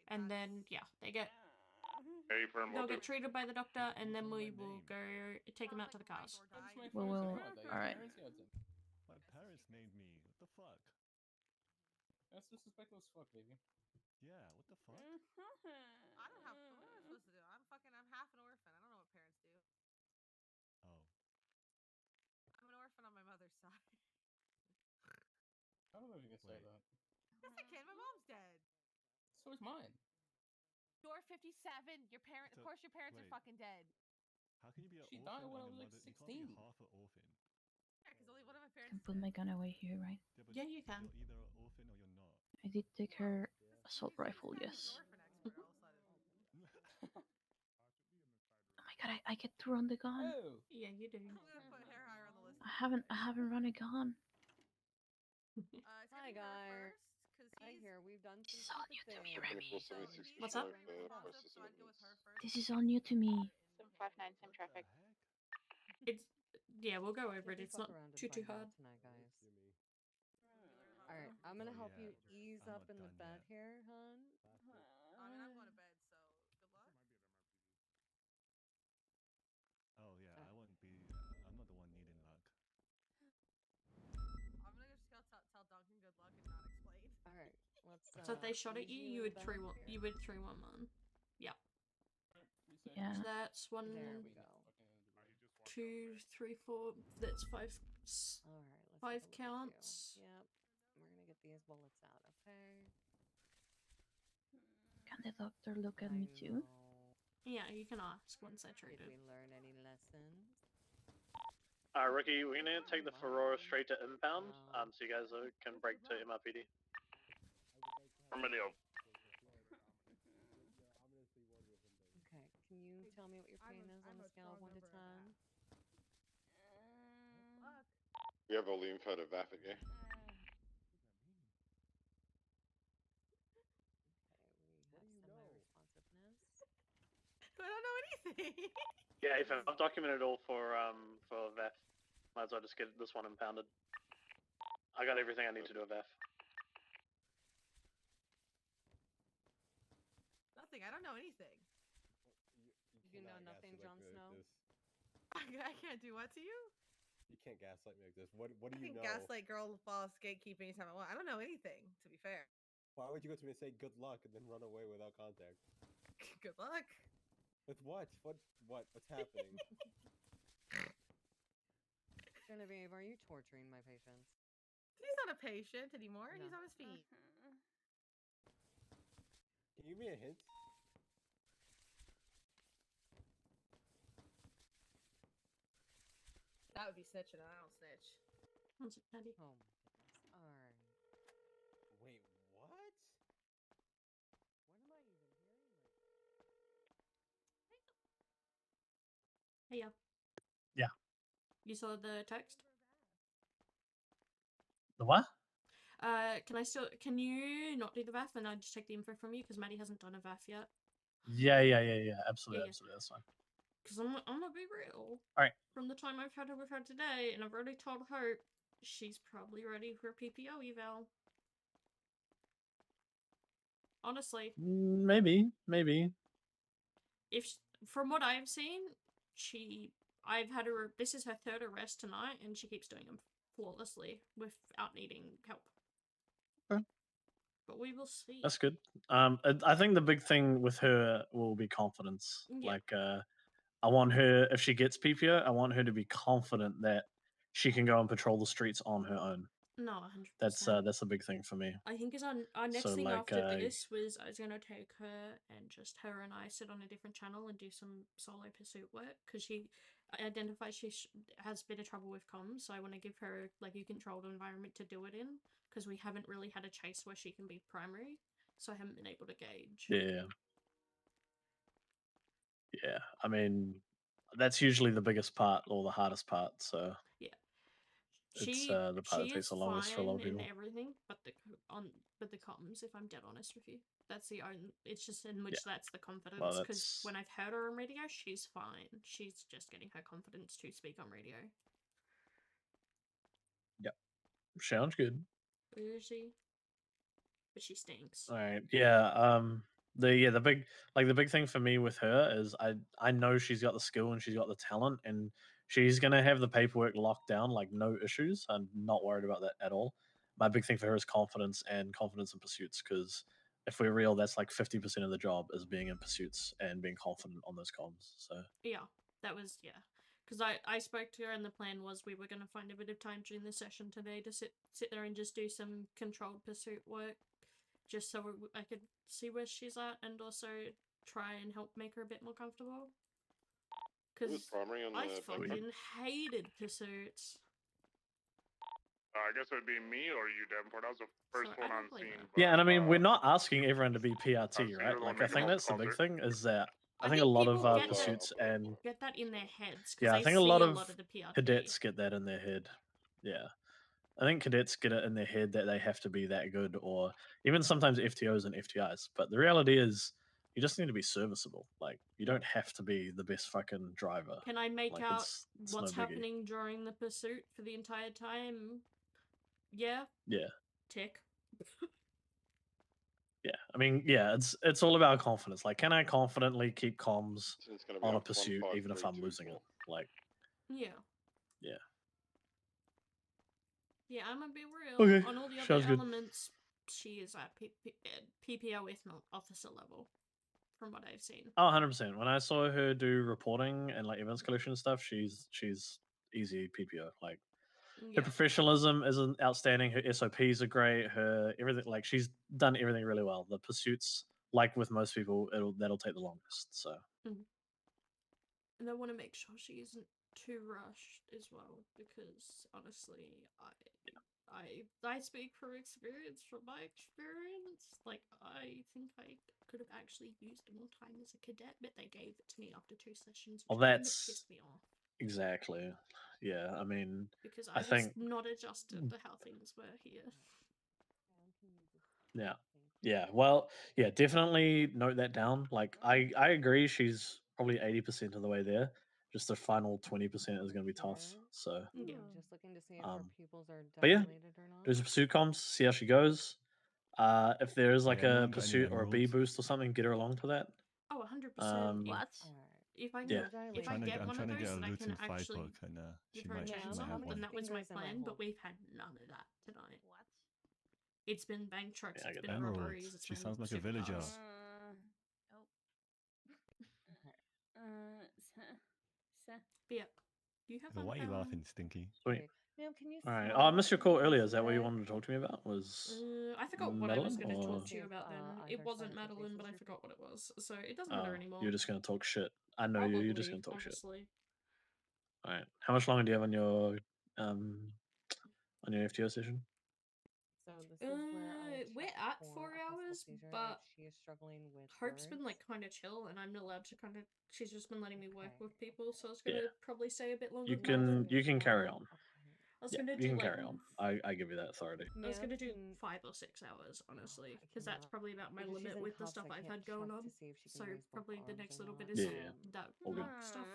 And then yeah, they'll get treated by the doctor, and then we will go take them out to the cars. Well, alright. My parents named me. What the fuck? That's disrespectful as fuck, baby. Yeah, what the fuck? I don't have. What am I supposed to do? I'm half an orphan. I don't know what parents do. Oh. I'm an orphan on my mother's side. I don't know if you can say that. Yes, I can. My mom's dead. So is mine. You're 57. Your parents, of course, your parents are fucking dead. How can you be an She orphan died when I and was your like mother? You can't 16. be half an orphan. Yeah, because only one of my I parents. can put my gun away here, right? Yeah, you can. You're either an orphan or you're not. I did take her assault rifle, yes. Oh my god, I get to run the gun. Oh. Yeah, you do. I'm gonna put hair higher on the list. I haven't run a gun. Hi guys. I hear we've done This is all new to me, Remi. 2476 What's up? process evidence. This is all new to me. 759, same traffic. It's yeah, we'll go over it. It's not too hard. Tonight, guys. All right, I'm gonna help you ease up in the bed here, hon. I mean, I'm going to bed, so good luck. Oh yeah, I wouldn't be. I'm not the one needing luck. I'm gonna just go tell Duncan good luck and not explain. All right, let's. So if they shot at you, you would 3-1. You would 3-1 man. Yeah. Yeah. So that's 1, There we go. 2, 3, 4. That's 5. All right, let's 5 take a look at you. counts. Yep. We're gonna get these bullets out, okay? Can the doctor look at me too? Yeah, you can ask once I treat Did it. we learn any lessons? Ricky, we're gonna take the Ferrora straight to impound, so you guys can break to MRPD. Remedial. Okay, can you tell me what your pain is on a scale of 1 to 10? We have all the info to VAF it, yeah? I don't know anything. Yeah, Ethan, I've documented all for VAF. Might as well just get this one impounded. I got everything I need to do a VAF. Nothing. I don't know anything. You know nothing, Jon Snow? Like I can't do what to you? you can't gaslight me like this. What do I you can know? gaslight girl boss gatekeep anytime I want. I don't know anything, to be fair. Why would you go to me and say good luck and then run away without contact? Good luck. With what? What's happening? Genevieve, are you torturing my patients? He's not a patient anymore. No. He's on his feet. Can you give me a hint? That would be snitching, and I don't snitch. How's it, Daddy? Oh my goodness. Alright. Wait, what? What am I even hearing? Hey, yeah. Yeah. You saw the text? The what? Can you not do the VAF and I just take the info from you? Because Maddie hasn't done a VAF yet. Yeah. Absolutely, absolutely. That's fine. Because I'm gonna be real. Alright. From the time I've had her with her today, and I've already told Hope, she's probably ready for a PPO eval. Honestly. Maybe. from what I've seen, I've had her. This is her third arrest tonight, and she keeps doing them flawlessly without needing help. Okay. But we will see. That's good. I think the big thing with her will be confidence. Yeah. Like, I want her, if she gets PPO, I want her to be confident that she can go and patrol the streets on her own. No, 100%. That's a big thing for me. I think is our next So, thing like, after this was I was gonna take her and just her and I sit on a different channel and do some solo pursuit work because she identifies she has a bit of trouble with comms. So I want to give her like a controlled environment to do it in because we haven't really had a chase where she can be primary. So I haven't been able to gauge. Yeah. Yeah. I mean, that's usually the biggest part or the hardest part. So yeah. It's the part that takes the longest for a lot of people. And everything, but the comms. If I'm dead honest with you, that's the only. It's just in which that's the confidence. Because when I've heard her on radio, she's fine. She's just getting her confidence to speak on radio. Yep, sounds good. Where is she? But she stinks. All right, yeah. The big thing for me with her is I know she's got the skill and she's got the talent and she's gonna have the paperwork locked down, like no issues. I'm not worried about that at all. My big thing for her is confidence and confidence in pursuits because if we're real, that's like 50% of the job is being in pursuits and being confident on those comms. So yeah, that was because I spoke to her and the plan was we were gonna find a bit of time during the session today to sit there and just do some controlled pursuit work, just so I could see where she's at and also try and help make her a bit more comfortable. Because I fucking hated pursuits. I guess it would be me or you, Davenport. I was the first one on scene. yeah, and I mean we're not asking everyone to be PRT, right? Like I think that's the big thing is that I think a lot of pursuits and get that in their heads. Yeah, I they think a see lot of the PRT. cadets get that in their head. Yeah. I think cadets get it in their head that they have to be that good, or even sometimes FTOs and FTIs. But the reality is, you just need to be serviceable. Like, you don't have to be the best fucking driver. Can I make like, out it's what's no biggie. happening during the pursuit for the entire time? Yeah. Yeah. Tick. Yeah. I mean, yeah, it's all about confidence. Like, can I confidently keep comms on a pursuit even if I'm losing it? Like, yeah. Yeah. Yeah, I'm gonna be real. Okay, On all the other sounds good. elements, she is at PPO, if not officer level, from what I've seen. Oh, 100%. When I saw her do reporting and like events collection stuff, she's easy PPO. Like her professionalism isn't outstanding. Her SOPs are great. Her everything, like she's done everything really well. The pursuits, like with most people, that'll take the longest. So And I want to make sure she isn't too rushed as well, because honestly, I speak from experience. From my experience, like I think I could have actually used more time as a cadet, but they gave it to me after 2 sessions, which well, kind of that's pissed me off. Exactly. Yeah, I mean, Because I I was think not adjusted to how things were here. Yeah. Yeah. Well, yeah, definitely note that down. Like I agree she's probably 80% of the way there. Just the final 20% is gonna be tough. So Just looking to see if our pupils are but yeah, dilated or not. there's a pursuit comms, see how she goes. If there is like a anyone got any pursuit or a B emeralds? boost or something, get her along to that. Oh, 100%. What? If I Yeah. if I get one of those that I loot can in fight actually book, and give she her a might chance have on, one. then that was my Fingers in my plan. But hole. we've had none of that tonight. What? It's been bank trucks. Yeah, I It's get been that. robberies. Emeralds. It's She been sounds like a villager. supercars. But yeah, you have Why are you laughing, Stinky? Sweet. Ma'am, can you Alright. slow Oh, I down missed your and call pass earlier. me Is that what you that? wanted to talk to me about? Was I forgot what I was going to Madeline, talk or- to you about then. It wasn't Madeline, but I forgot what it was. So it doesn't matter anymore. You're just gonna talk shit. I know you. You're just Probably, gonna talk shit. honestly. All right. How much longer do you have on your FTO session? So this is where I We're check at for 4 a possible hours, seizure but if she is struggling with Hope's been words. like kind of chill, and I'm allowed to kind of. She's just been letting me work with people, so I was Yeah. gonna probably stay a bit longer. You than can carry on. I was Yeah, gonna you do can like. carry on. I give you that authority. I was gonna do Ma'am, 5 or 6 hours, honestly, because that's cannot. probably about my Because she's limit in with the cuffs, stuff I I've can't had going check on. to see if she can So raise both probably the arms next or little bit not. is Yeah, that all good. stuff.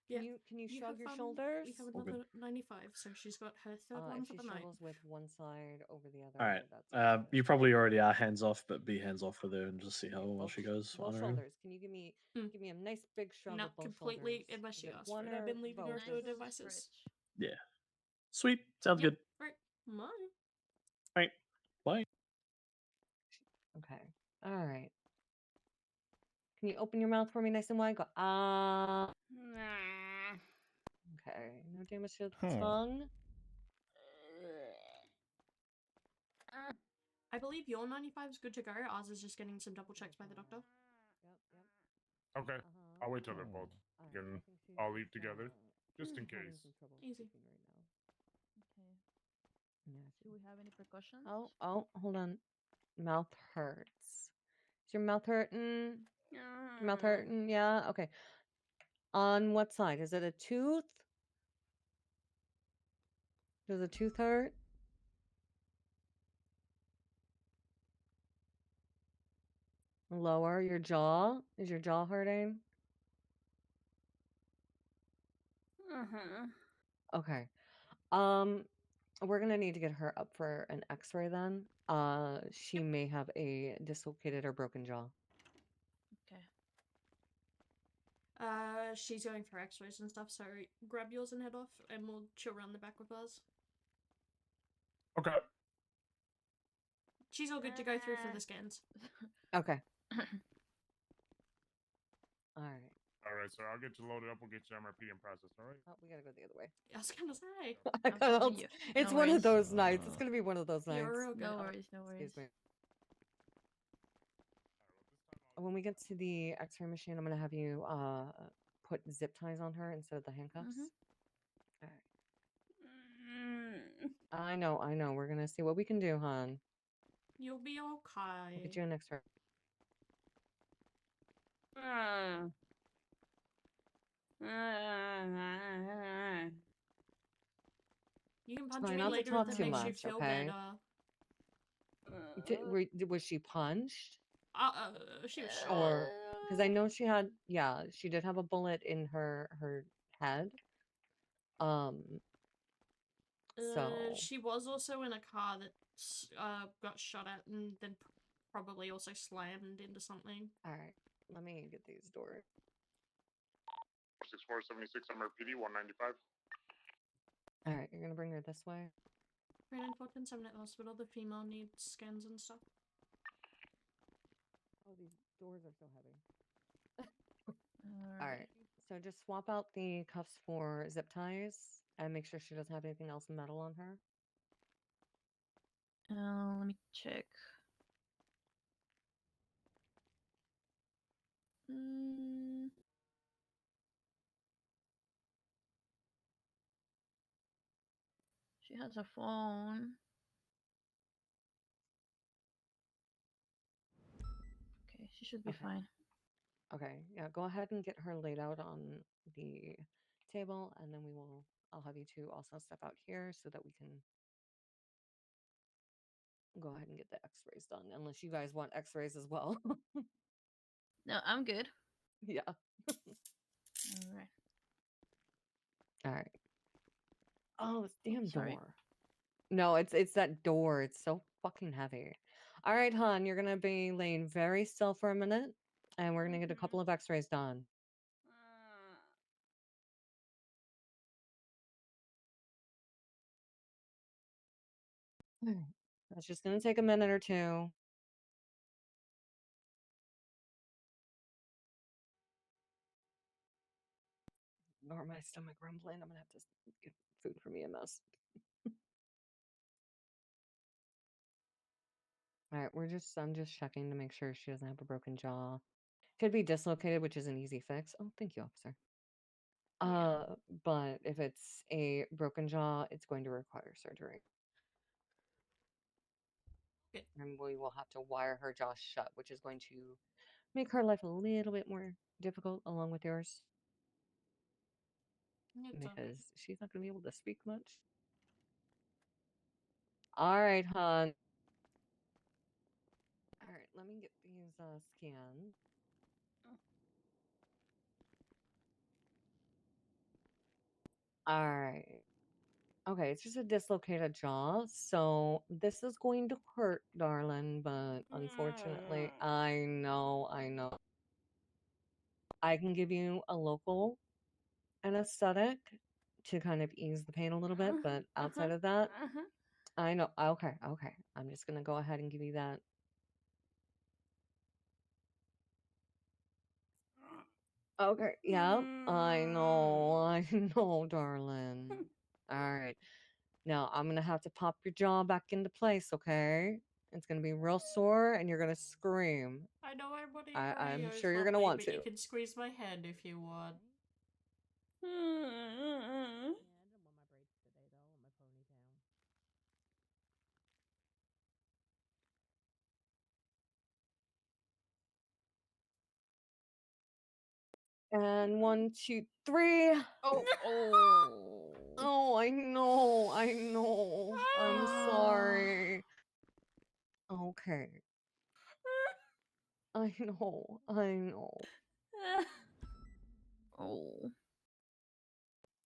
Yeah. Can you shrug have, your We shoulders? have All good. another 95, so she's got her third one If for she the night. struggles with one side over the other, All right. that's okay. You probably already are hands off, but be hands off with her and just see how well Both, she goes. both on her own. shoulders. Can you give me a nice big shrug No, with both completely, shoulders? unless Is she it asks one for it. I've or been leaving her both? to her devices. Yeah. Sweet. Sounds Yep. good. Right. Bye. Right. Bye. Okay. All right. Can you open your mouth for me nice and wide? Go, ah. Okay. No damage to the tongue. I believe your 95 is good to go. Ours is just getting some double checks by the doctor. Okay. I'll wait till they're both. Again, I'll leave together, just in case. Easy. Okay. Do we have any precautions? Oh, hold on. Mouth hurts. Is your mouth hurting? Your mouth hurting? Yeah. Okay. On what side? Is it a tooth? Does a tooth hurt? Lower your jaw? Is your jaw hurting? Okay. We're gonna need to get her up for an X-ray then. She may have a dislocated or broken jaw. Okay. She's going for x-rays and stuff, so grab yours and head off, and we'll chill around the back with ours. Okay. She's all good to go through for the scans. Okay. All right. All right, so I'll get you loaded up. We'll get you MRP and processed. All right. Oh, we gotta go the other way. I was gonna say. It's No one of worries. those nights. It's gonna be one of those nights. You're real good. No worries, no worries. Excuse me. When we get to the X-ray machine, I'm gonna have you put zip ties on her instead of the handcuffs. All right. I know. We're gonna see what we can do, hon. You'll be okay. We'll get you an X-ray. You can punch Try me not to later talk if that too makes you much, feel okay? better. Was she punched? She was shot. Or because I know she had, she did have a bullet in her head. So She was also in a car that got shot at and then probably also slammed into something. all right, let me get these doors. 6476 MRPD 195. All right, you're gonna bring her this way. 3947 at the hospital. The female needs scans and stuff. Oh, these doors are so heavy. All right, so just swap out the cuffs for zip ties and make sure she doesn't have anything else metal on her. Let me check. She has a phone. Okay, she should be fine. Okay, yeah, go ahead and get her laid out on the table, and then I'll have you two also step out here so that we can go ahead and get the x-rays done, unless you guys want x-rays as well. No, I'm good. Yeah. Alright. All right. Oh, this damn sorry. door. No, it's that door. It's so fucking heavy. All right, hon, you're gonna be laying very still for a minute, and we're gonna get a couple of x-rays done. That's just gonna take a minute or two. Ignore my stomach rumbling. I'm gonna have to get food from EMS. All right, I'm just checking to make sure she doesn't have a broken jaw. Could be dislocated, which is an easy fix. Oh, thank you, officer. But if it's a broken jaw, it's going to require surgery. And we will have to wire her jaw shut, which is going to make her life a little bit more difficult along with yours. Because she's not going to be able to speak much. All right, hon. All right, let me get these scans. All right. Okay, it's just a dislocated jaw, so this is going to hurt, darling, but unfortunately, I know. I can give you a local anesthetic to kind of ease the pain a little bit, but outside of that, I know. Okay. I'm just gonna go ahead and give you that. Okay, yeah, I know, darling. All right. Now I'm gonna have to pop your jaw back into place, okay? It's gonna be real sore and you're gonna scream. I know I'm one of I'm your sure you're gonna lovely, want but you to. can squeeze my hand if you want. And 1, 2, 3. Oh, I know. I'm sorry. Okay. I know. Oh.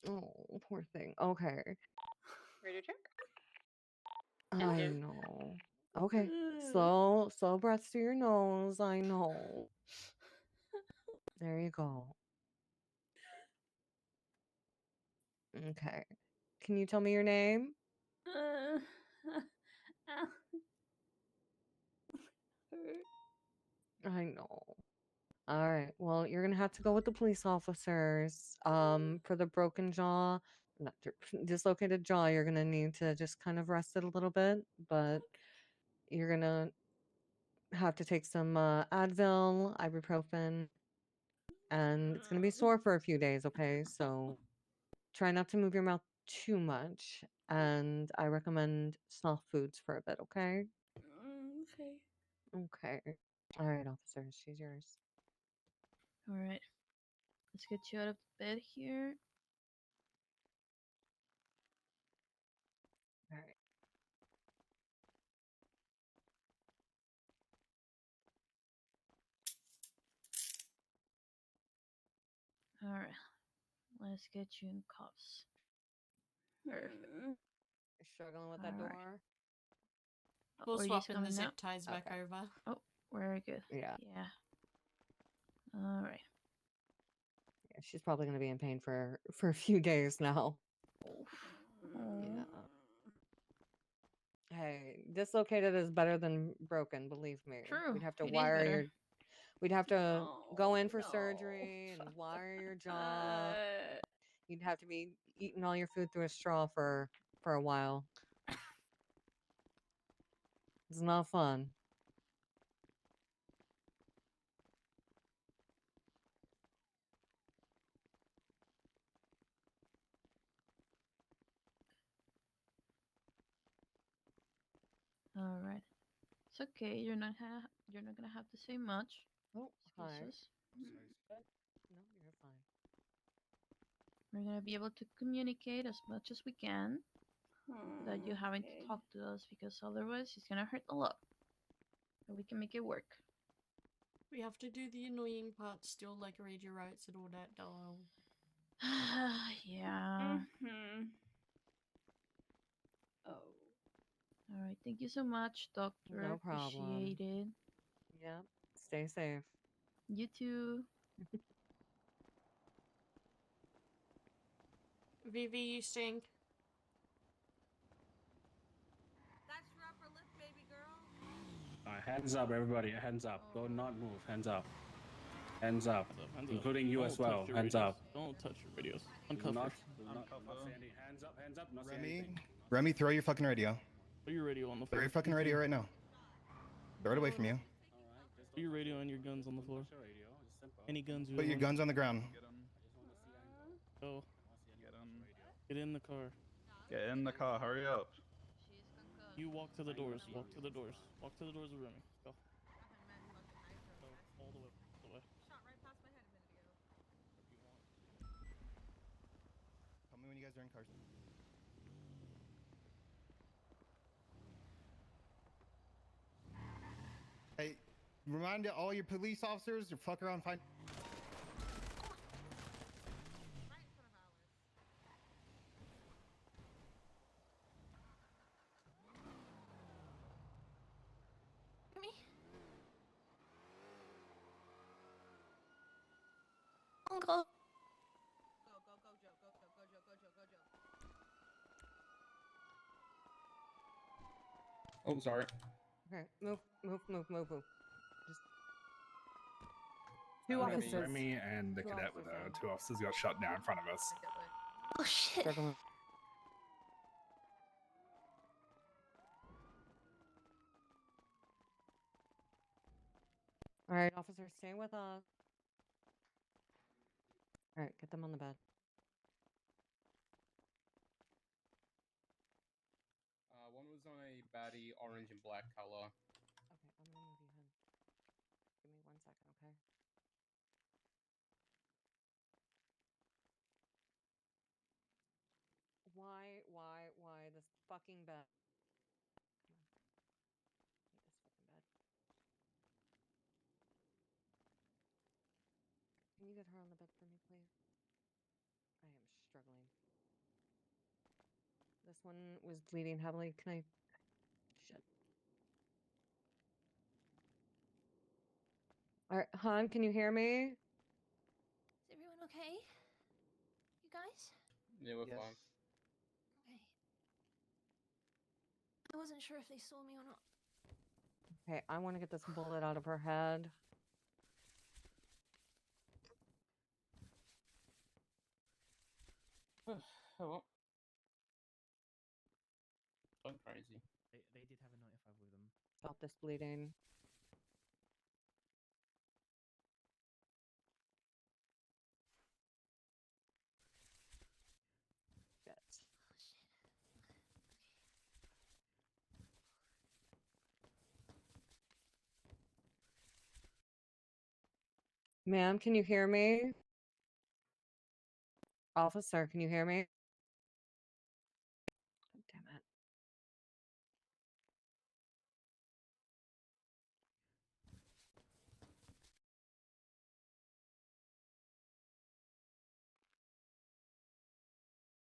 Oh, poor thing. Okay. Ready to check? I know. Okay. Slow breaths through your nose. I know. There you go. Okay. Can you tell me your name? I know. All right. Well, you're gonna have to go with the police officers. For the broken jaw, not dislocated jaw, you're gonna need to just kind of rest it a little bit, but you're gonna have to take some Advil, ibuprofen, and it's gonna be sore for a few days, okay? So try not to move your mouth too much, and I recommend soft foods for a bit, okay? Okay. Okay. All right, officers, she's yours. All right. Let's get you out of bed here. All right. All right. Let's get you in cuffs. Perfect. You're struggling with that All right. door? We'll Were you swap just in the coming zip out? ties back Okay. over. Oh, very good. Yeah. Yeah. All right. Yeah, she's probably gonna be in pain for a few days now. Yeah. Hey, dislocated is better than broken, believe me. True. We'd have to It is wire better. your we'd have to go in for surgery and wire your jaw. You'd have to be eating all your food through a straw for a while. It's not fun. All right. It's okay. You're not gonna have to say much. Oh, hi. Excuses. No, you're fine. We're gonna be able to communicate as much as we can without you having to talk to us, because otherwise it's gonna hurt a lot. But we can make it work. We have to do the annoying parts still, like read your rights and all that, doll. Yeah. Oh. All right. Thank you so much, doctor. No problem. Appreciate it. Yep. Stay safe. You too. Vivi, you stink. That's your upper lip, baby girl. Alright, hands up, everybody. Hands up. Do not move. Hands up. Hands up. Hands up. Including you Don't as touch well. your Hands radios. up. Don't touch your radios. Do Uncuff not, her. not say anything. Hands up, not say Remi, anything. Remi, throw your fucking radio. Put your radio on the Throw floor. your fucking radio right now. Throw it away from you. Put your radio and your guns on the floor. Any guns you Put your want. guns on the ground. Go. Get in the car. Get in the car. Hurry up. You walk to the doors. Walk to the doors. Walk to the doors with Remy. Go. Go all the way. All the way. Shot right past my head a minute ago. Tell me when you guys are in cars. Hey, remind all your police officers to fuck around, find. Oh, sorry. Okay, move. Just Two Remi, officers. Remi and the Two cadet with officers, 2 officers got shot down in front of us. Oh shit. struggling. All right, officers, stay with us. All right, get them on the bed. One was on a baddie, orange and black color. Okay, I'm gonna move you in. Give me 1 second, okay? Why this fucking bed? Come on. I hate this fucking bed. Can you get her on the bed for me, please? I am struggling. This one was bleeding heavily. Can I? Shit. All right, hon, can you hear me? Is everyone okay? You guys? Yeah, we're fine. Okay. I wasn't sure if they saw me or not. Okay, I want to get this bullet out of her head. Oh well. Gone crazy. They did have a 95 with them. Stop this bleeding. Shit. Oh shit. Ma'am, can you hear me? Officer, can you hear me? God damn it.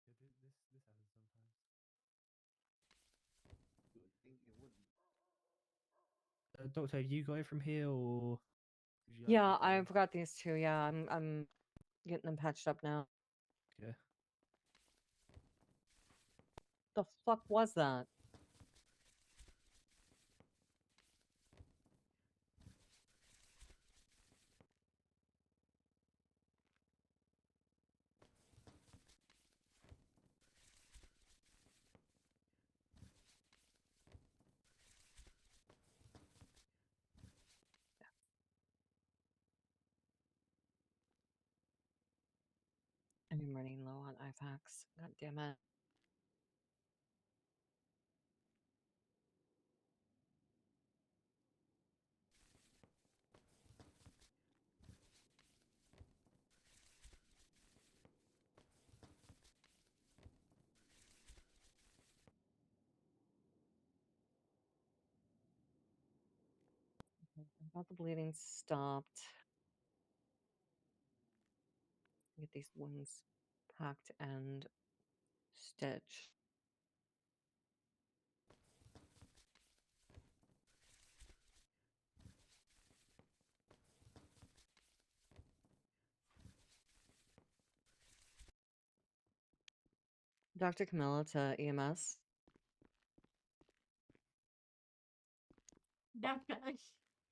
Yeah, this happens sometimes. You would think it wouldn't. Doctor, have you got it from here, or? Would you like Yeah, me to- I've got these two. Yeah, I'm getting them patched up now. Okay. The fuck was that? I'm running low on IFAX. God damn it. Okay, I got the bleeding stopped. Get these wounds packed and stitched. Dr. Camilla to EMS.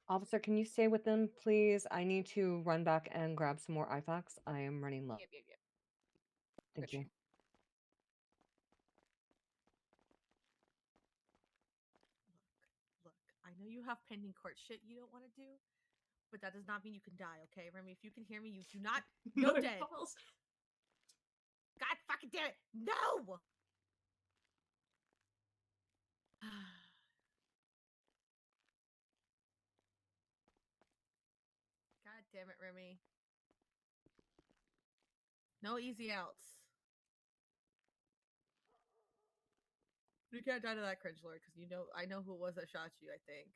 Officer, can you stay with them, please? I need to run back and grab some more IFAX. I am running low. Yep. Thank you. Look, I know you have pending court shit you don't want to do, but that does not mean you can die, okay? Remy, if you can hear me, you do not. No dead. balls. God fucking damn it. No! God damn it, Remy. No easy outs. You can't die to that cringe lord, because I know who it was that shot you, I think.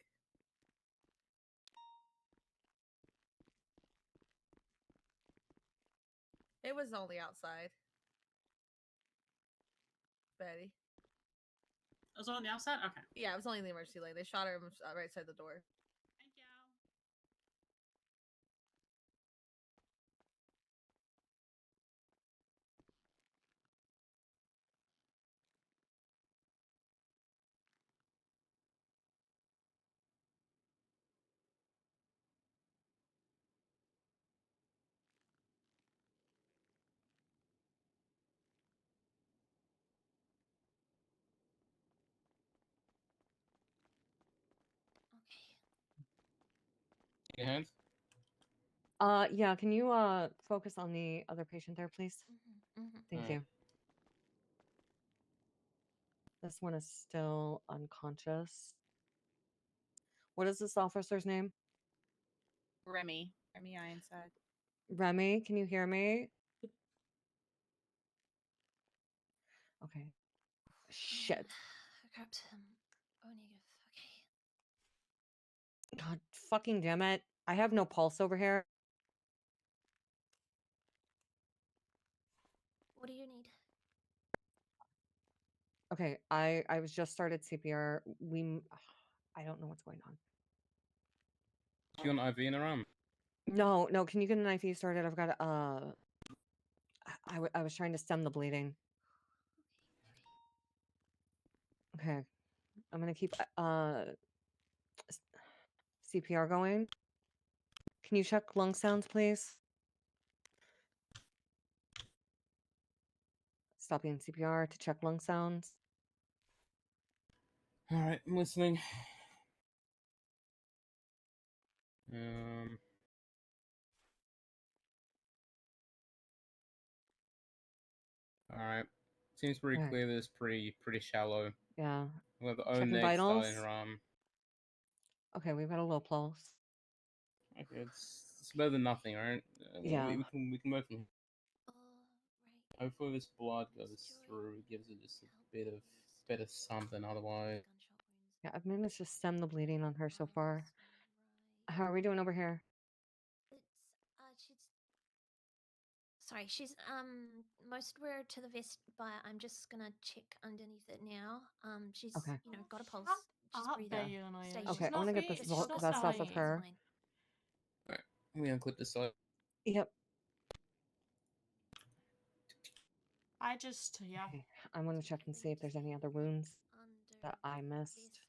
It was only outside. Betty. It was on the outside? Okay. Yeah, it was only in the emergency lane. They shot her right side the door. Thank you. Your hands? Yeah, can you focus on the other patient there, please? Thank Alright. you. This one is still unconscious. What is this officer's name? Remi Ironside. Remi, can you hear me? Okay. Shit. I grabbed some Onigif. Okay. God fucking damn it. I have no pulse over here. What do you need? Okay, I was just started CPR. I don't know what's going on. You want IV in her arm? No, no, can you get an IV started? I've got I was trying to stem the bleeding. Okay. I'm gonna keep CPR going. Can you check lung sounds, please? Stopping CPR to check lung sounds. Alright, I'm listening. Um. Alright. Seems pretty Alright. clear that it's pretty shallow. Yeah. We have Checking Onex vitals. starting her arm. Okay, we've got a low pulse. Okay, it's better than nothing, right? Yeah. We can work from here. Hopefully this blood goes through, gives it just a bit of something. Otherwise, Yeah, I've managed to stem the bleeding on her so far. How are we doing over here? She's sorry, she's most wear to the vest, but I'm just gonna check underneath it now. She's Okay. got a pulse. Shut She's up, breathing. Bayona. Stay She's Okay, I not want to get being- this she's not vest off of dying. her. alright, we unclip this side. Yep. Yeah. Okay, I'm gonna check and see if there's any other wounds that I missed.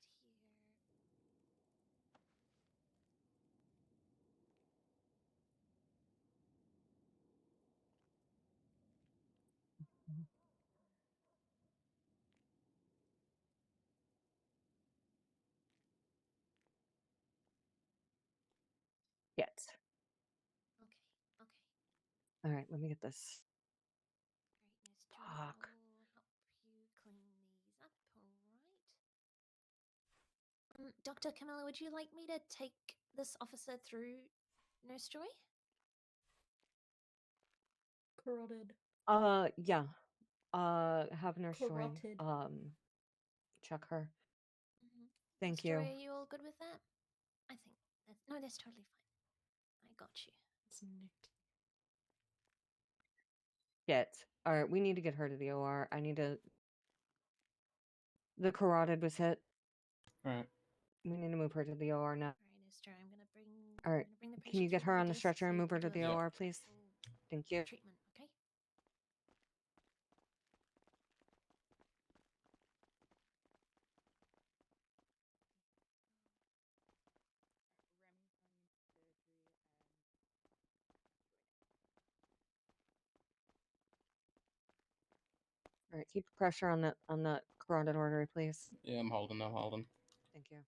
Yes. Okay. All right, let me get this. Fuck. Help you clean these up, alright? Dr. Camilla, would you like me to take this officer through Nurse Joy? Carotid. Yeah. Have Nurse Joy Carotid. check her. Thank Nurse you. Joy, are you all good with that? I think that's totally fine. I got you. Shit. All right, we need to get her to the OR. I need to. The carotid was hit. Alright. We need to move her to the OR now. Nurse Joy, I'm gonna bring. All right. Bring the Can you patient get through her the on the desk stretcher so and you move her can to do the a OR, please? Thank you. treatment, okay? All right, keep pressure on that carotid artery, please. Yeah, I'm holding. Thank you.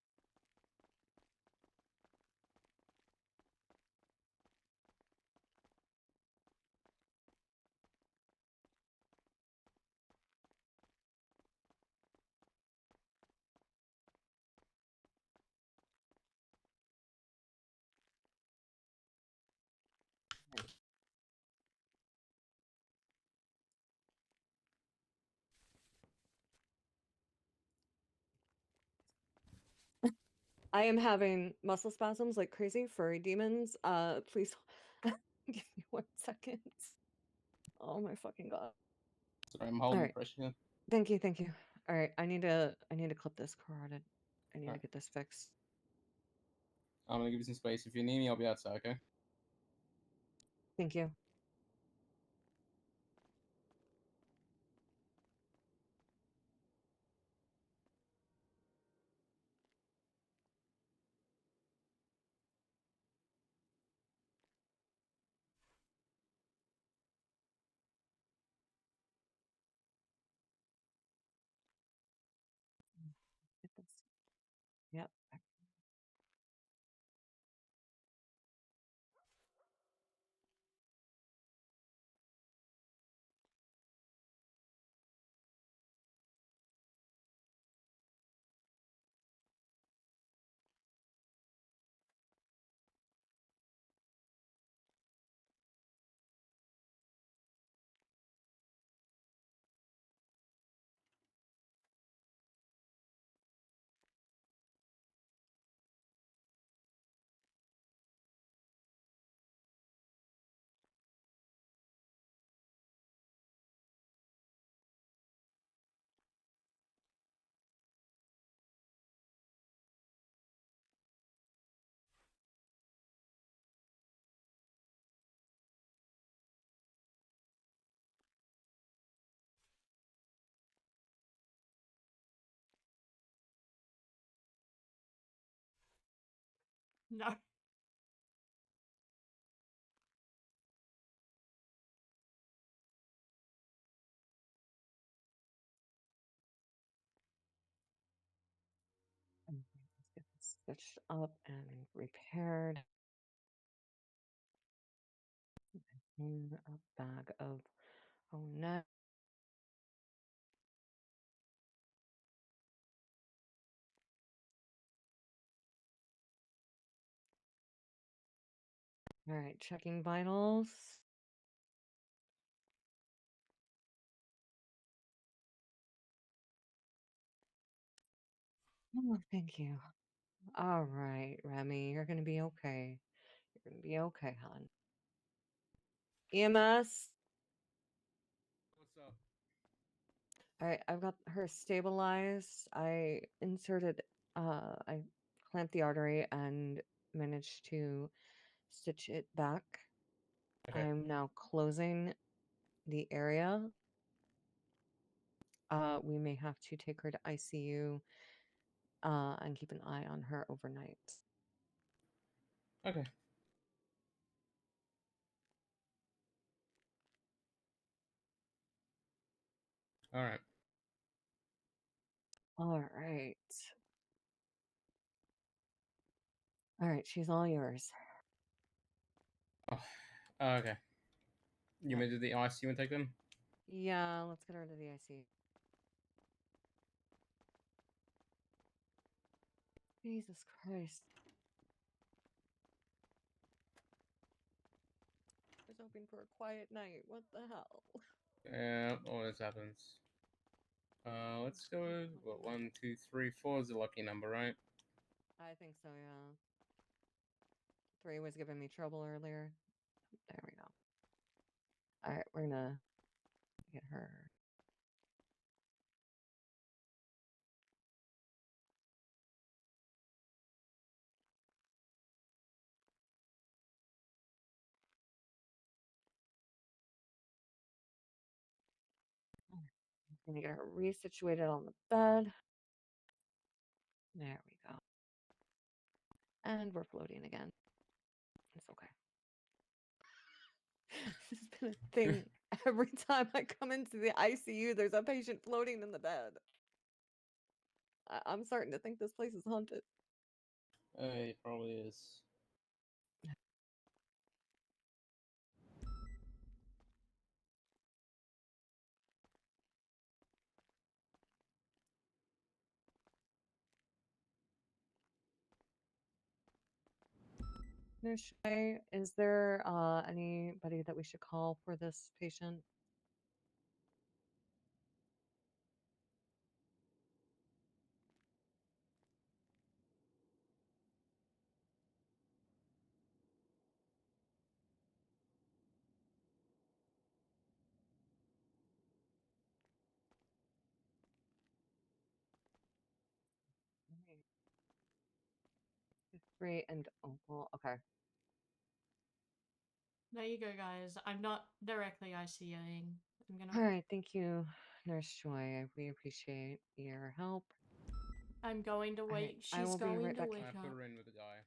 I am having muscle spasms like crazy, furry demons. Please give me 1 second. Oh my fucking god. Sorry, I'm holding All the right. pressure here. Thank you. All right, I need to clip this carotid. I need to Alright. get this fixed. I'm gonna give you some space. If you need me, I'll be outside. Okay. Thank you. Get this. Yep. No. Okay, let's get this stitched up and repaired. In a bag of no. All right, checking vitals. Oh, thank you. All right, Remi, you're gonna be okay. You're gonna be okay, hon. EMS. What's up? All right, I've got her stabilized. I clamped the artery and managed to stitch it back. Okay. I'm now closing the area. We may have to take her to ICU and keep an eye on her overnight. Okay. All right. All right. All right, she's all yours. Oh, okay. You may do the ICU and take them? Yeah, let's get her to the ICU. Jesus Christ. I was hoping for a quiet night. What the hell? Yeah, always happens. Let's go with, what, 1, 2, 3, 4 is the lucky number, right? I think so, yeah. 3 was giving me trouble earlier. There we go. All right, we're gonna get her. I'm gonna get her resituated on the bed. There we go. And we're floating again. It's okay. This has been a thing. Every time I come into the ICU, there's a patient floating in the bed. I'm starting to think this place is haunted. It probably is. Nurse Shay, is there anybody that we should call for this patient? Great and well, okay. There you go, guys. I'm not directly ICUing. I'm gonna. All right, thank you, Nurse Joy. We appreciate your help. I'm going to All right, wake. I She's will be going right to back. wake I put up. her in with the guy.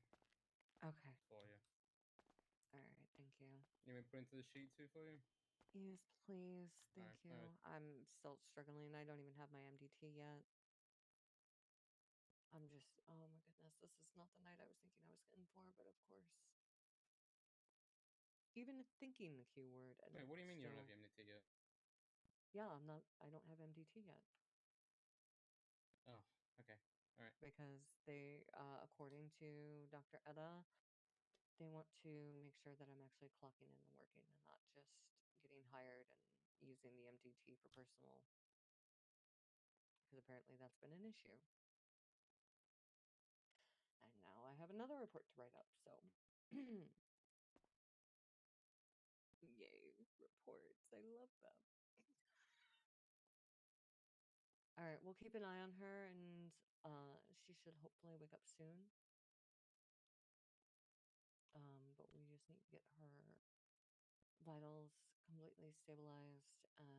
Okay. For you. All right, thank you. You may put into the sheet too for you? Yes, please. Thank Alright, you. alright. I'm still struggling. I don't even have my MDT yet. I'm just, oh my goodness, this is not the night I was thinking I was in for, but of course. Even thinking the Q word and Wait, what do you mean you don't have still- your MDT yet? Yeah, I don't have MDT yet. Oh, okay. Alright. Because they, according to Dr. Etta, they want to make sure that I'm actually clocking in and working and not just getting hired and using the MDT for personal. Because apparently that's been an issue. And now I have another report to write up, so. Yay, reports. I love them. All right, we'll keep an eye on her and she should hopefully wake up soon. But we just need to get her vitals completely stabilized and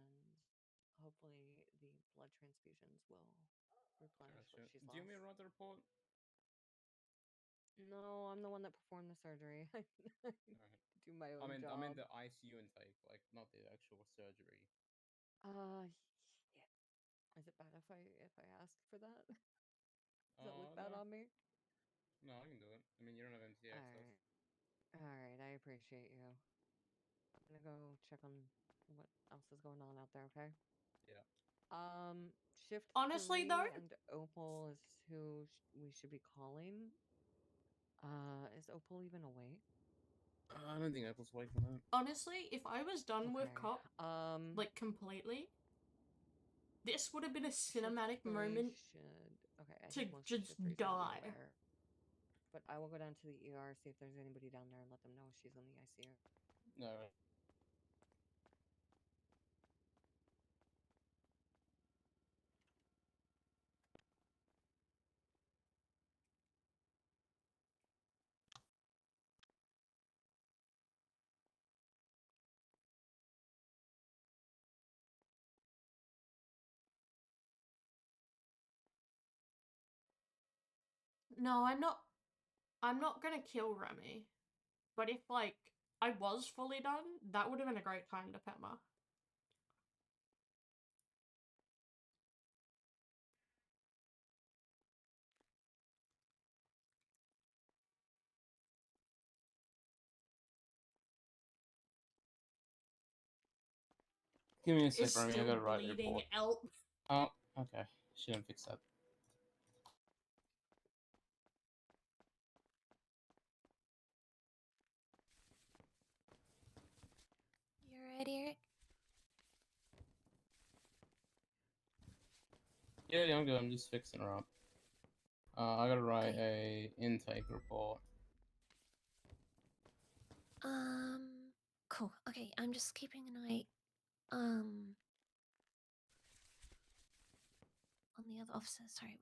hopefully the blood transfusions will replenish what Gotcha. she's Do you lost. want me to write the report? No, I'm the one that performed the surgery. I Alright. do my own I mean, job. I mean the ICU intake, like not the actual surgery. Yeah. Is it bad if I ask for that? Does that look bad No. on me? No, I can do it. I mean, you don't have MC access. Alright, I appreciate you. I'm gonna go check on what else is going on out there, okay? Yeah. Shift Honestly, 3 though- and Opal is who we should be calling. Is Opal even awake? I don't think Apple's awake from that. Honestly, if I was done with Okay, cop, like completely, this would have been a cinematic Shift 3 moment should... Okay, I to think most just Shift 3's gonna die. be aware. But I will go down to the ER, see if there's anybody down there, and let them know she's in the ICU. No. No, I'm not gonna kill Remi. But if, like, I was fully done, that would have been a great time to Pema. Give me a sec, Is Remy. I still gotta write a bleeding report. out. Oh, okay. She didn't fix that. You right, Eric? Yeah, I'm good. I'm just fixing her up. I gotta write a intake report. Cool. Okay, I'm just keeping an eye, on the other officer. Sorry.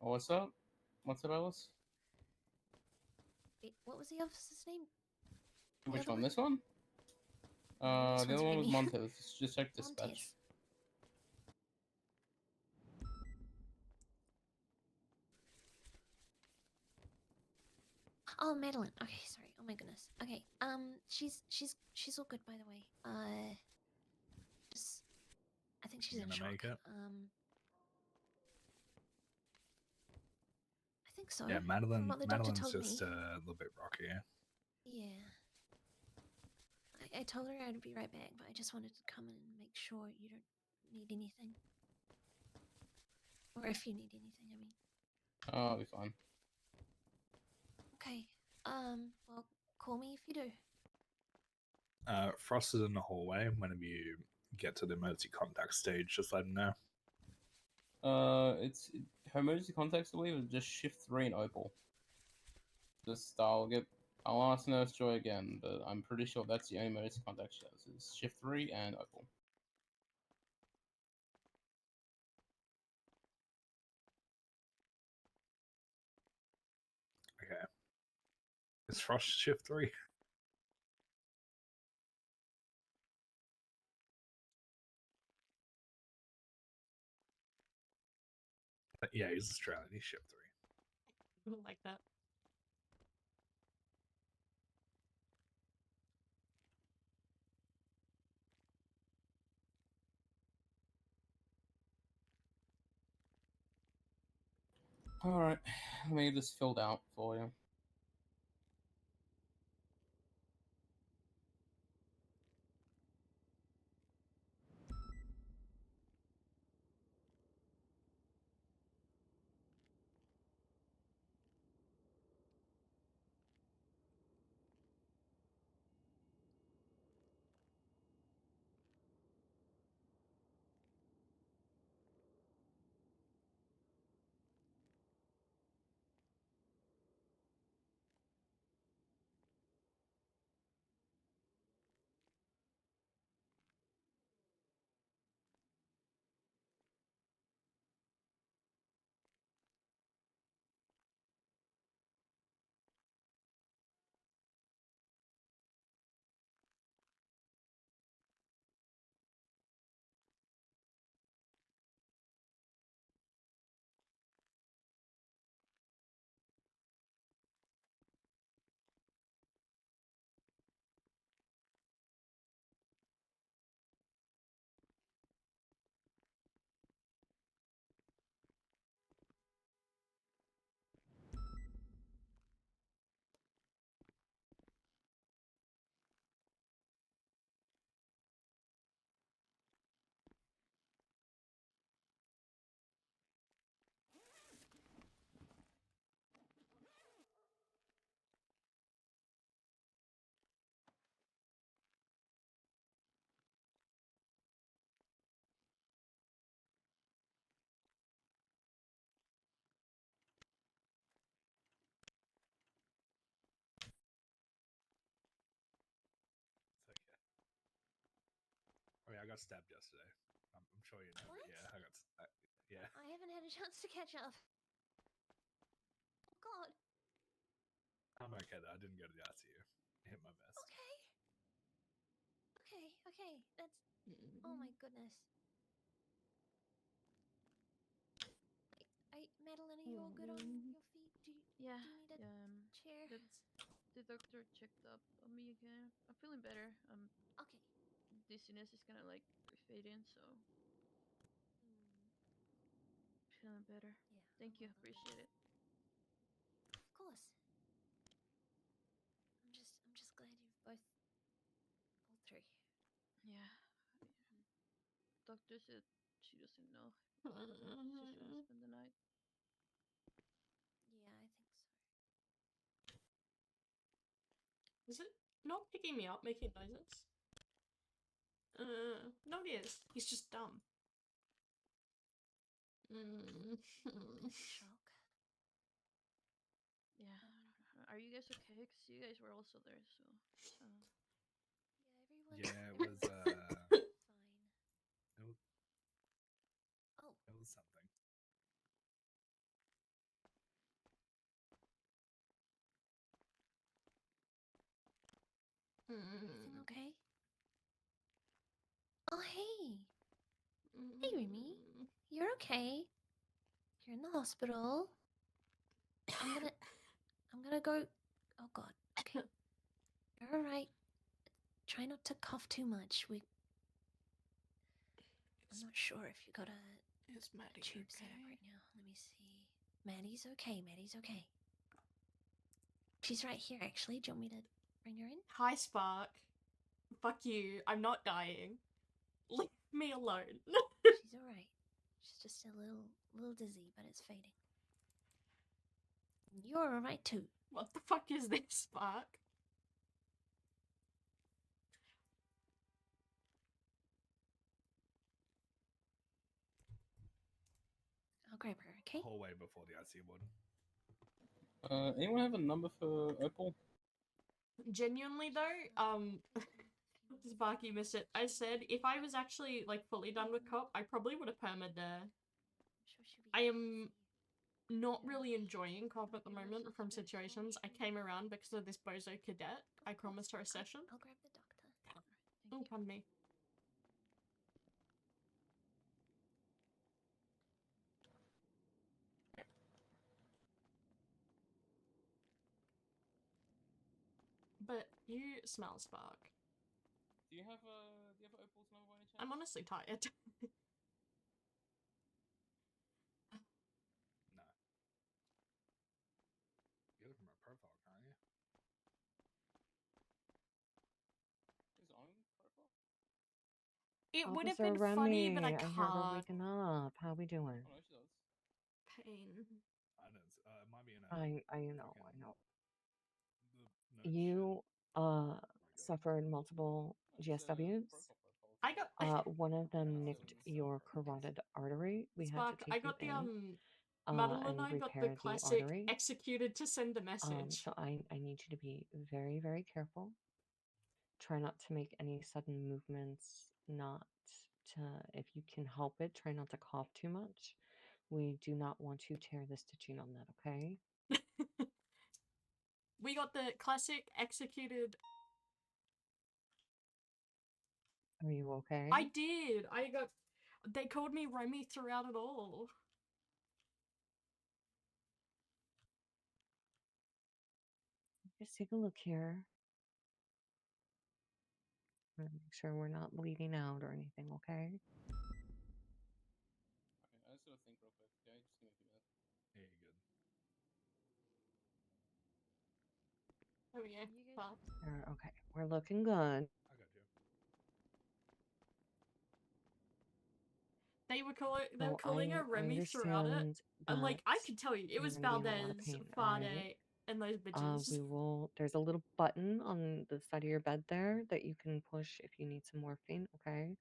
Oh, what's up? What's up, Alice? Wait, what was the officer's name? Which other one? one? This one? No, this The one's other one was Remy. Montez. Just check dispatch. Montez. Oh, Madeline. Okay, sorry. Oh my goodness. Okay. She's all good, by the way. Just I think she's in Gonna shock. make it? I think so. Yeah, From what the doctor Madeline's told just me. a little bit rocky. Yeah. I told her I'd be right back, but I just wanted to come and make sure you don't need anything. Or if you need anything, I mean. I'll be fine. Okay. Well, call me if you do. Frost is in the hallway. Whenever you get to the emergency contact stage, just let him know. It's her emergency contacts, I believe, is just shift 3 and Opal. Just I'll ask Nurse Joy again, but I'm pretty sure that's the only emergency contact she has is shift 3 and Opal. Okay. Is Frost shift 3? Yeah, he's Australian. He's shift 3. Like that. Alright, let me get this filled out for you. got stabbed yesterday. I'm sure you know. What? But yeah, yeah. I haven't had a chance to catch up. Oh God. I'm okay though. I didn't go to the ICU. I hit my vest. Okay. Okay. That's. Oh my goodness. Madeline, are you all good on your feet? Do you need a chair? The doctor checked up on me again. I'm feeling better. Okay. Dizziness is kind of like fading, so feeling better. Yeah. Thank you. Appreciate it. Of course. I'm just glad you've both pulled through. Yeah. Doctor said she doesn't know. She's gonna spend the night. Yeah, I think so. Is it not picking me up, making noises? No it is. He's just dumb. Shock. Yeah. Are you guys okay? Because you guys were also there, so. Yeah, it was. Fine. It was something. Everything okay? Oh, hey. Hey, Remi. You're okay. You're in the hospital. I'm gonna go. Oh God. Okay. You're all right. Try not to cough too much. I'm not sure if you got a tube set up right now. Let me see. Maddie's okay. She's right here, actually. Do you want me to bring her in? Hi, Spark. Fuck you. I'm not dying. Leave me alone. She's all right. She's just a little dizzy, but it's fading. You're all right too. What the fuck is this, Spark? I'll grab her, okay? Hallway before the ICU ward. Anyone have a number for Opal? Genuinely though, Sparky missed it. I said if I was actually like fully done with cop, I probably would have permed there. I am not really enjoying cop at the moment from situations. I came around because of this bozo cadet. I promised her a session. I'll grab the doctor. Oh, pardon me. But you smell, Spark. Do you have Opal's number by any chance? I'm honestly tired. No. You're looking at my profile, can't you? Is on profile? It would have Officer been Remi, funny, but I I hear her can't. waking up. How we doing? Oh no, she does. Pain. I don't. It might be in a. I know. The notes You suffered multiple GSWs. I got One of them nicked your carotid artery. We had Spark. to I take got you the in Madeline and and I got the repair the classic artery. executed to send a message. So I need you to be very, very careful. Try not to make any sudden movements, not to, if you can help it, try not to cough too much. We do not want to tear the stitching on that, okay? We got the classic executed. Are you okay? I did. I got. They called me Remi throughout it all. Just take a look here. Make sure we're not bleeding out or anything, okay? Okay, I just gotta think real quick. Okay, just give me a few minutes. Yeah, you're good. Oh yeah. Fuck. Okay, we're looking good. I got you. They were calling I her Remi throughout it. understand And like I that could tell you, it was you're gonna be in a lot of Valdez, pain, Fade, alright? and those bitches. We will. There's a little button on the side of your bed there that you can push if you need some morphine, okay?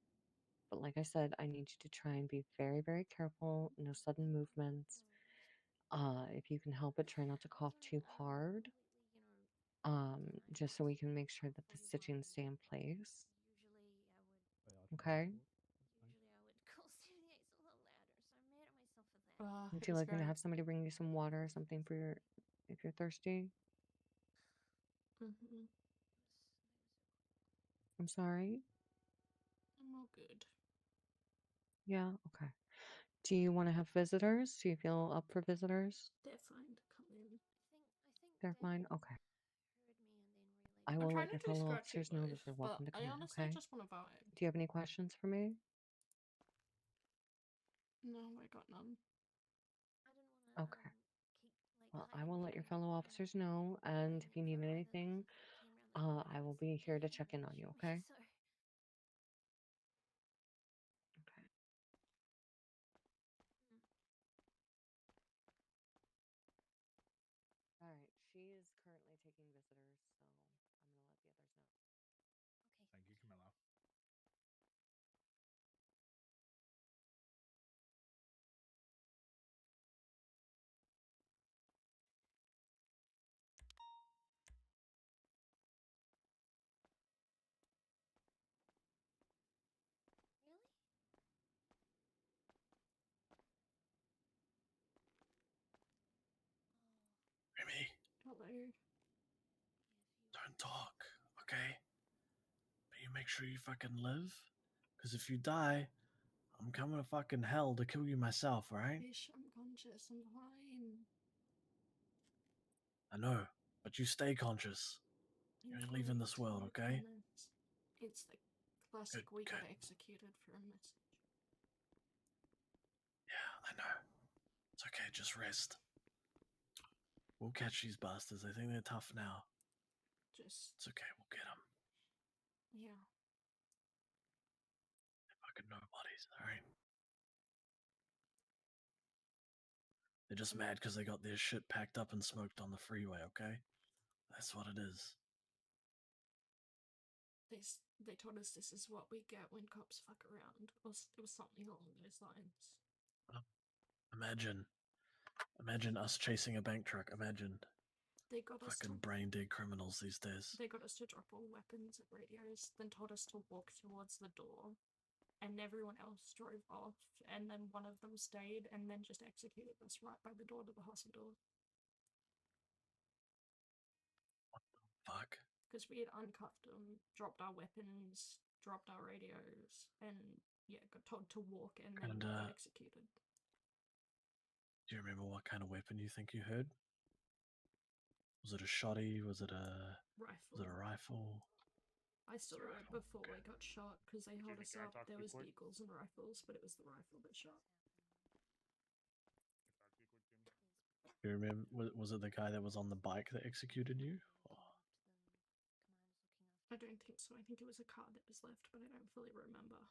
But like I said, I need you to try and be very, very careful. No sudden movements. If you can help it, try not to cough too hard. Just so we can make sure that the stitchings stay in place. Okay. Usually I would go through the ice on the ladder, so I made it myself for that. Would you like me to have somebody bring you some water or something for your if you're thirsty? Mm-hmm. I'm sorry. I'm all good. Yeah. Okay. Do you want to have visitors? Do you feel up for visitors? They're fine to come in. They're fine. Okay. I I'm will trying let your to do fellow scratchy officers know that voice, they're but welcome to come I in. honestly Okay. just want to vibe. Do you have any questions for me? No, I got none. Okay. Well, I will let your fellow officers know, and if you need anything, I will be here to check in on you. Okay. Okay. All right. She is currently taking visitors, so I'm gonna let the others know. Thank you, Camilla. Remi, Hello. don't talk, okay? But you make sure you fucking live, because if you die, I'm coming to fucking hell to kill you myself, alright? Fish, I'm conscious. I'm fine. I know, but you stay conscious. You ain't leaving this Incorrect, world, I okay? promise. It's the classic we got executed for a message. Yeah, I know. It's okay, just rest. We'll catch these bastards. I think they're tough now. Just, It's okay, we'll get them. yeah. They're fucking nobodies, alright? They're just mad because they got their shit packed up and smoked on the freeway, okay? That's what it is. They told us this is what we get when cops fuck around. It was something along those lines. Imagine us chasing a bank truck. Imagine. They got us Fucking to brain dead criminals these days. They got us to drop all weapons and radios, then told us to walk towards the door, and everyone else drove off, and then one of them stayed, and then just executed us right by the door to the hospital. Fuck. Because we had uncuffed them, dropped our weapons, dropped our radios, and yeah, got told to walk and then And, got executed. Do you remember what kind of weapon you think you heard? Was it a shotty? Was it a rifle? I still remember before we got shot because they held us can I up. talk to There you was quick? eagles and rifles, but it was the rifle that shot. Do you remember? Was it the guy that was on the bike that executed you? I don't think so. I think it was a car that was left, but I don't fully remember.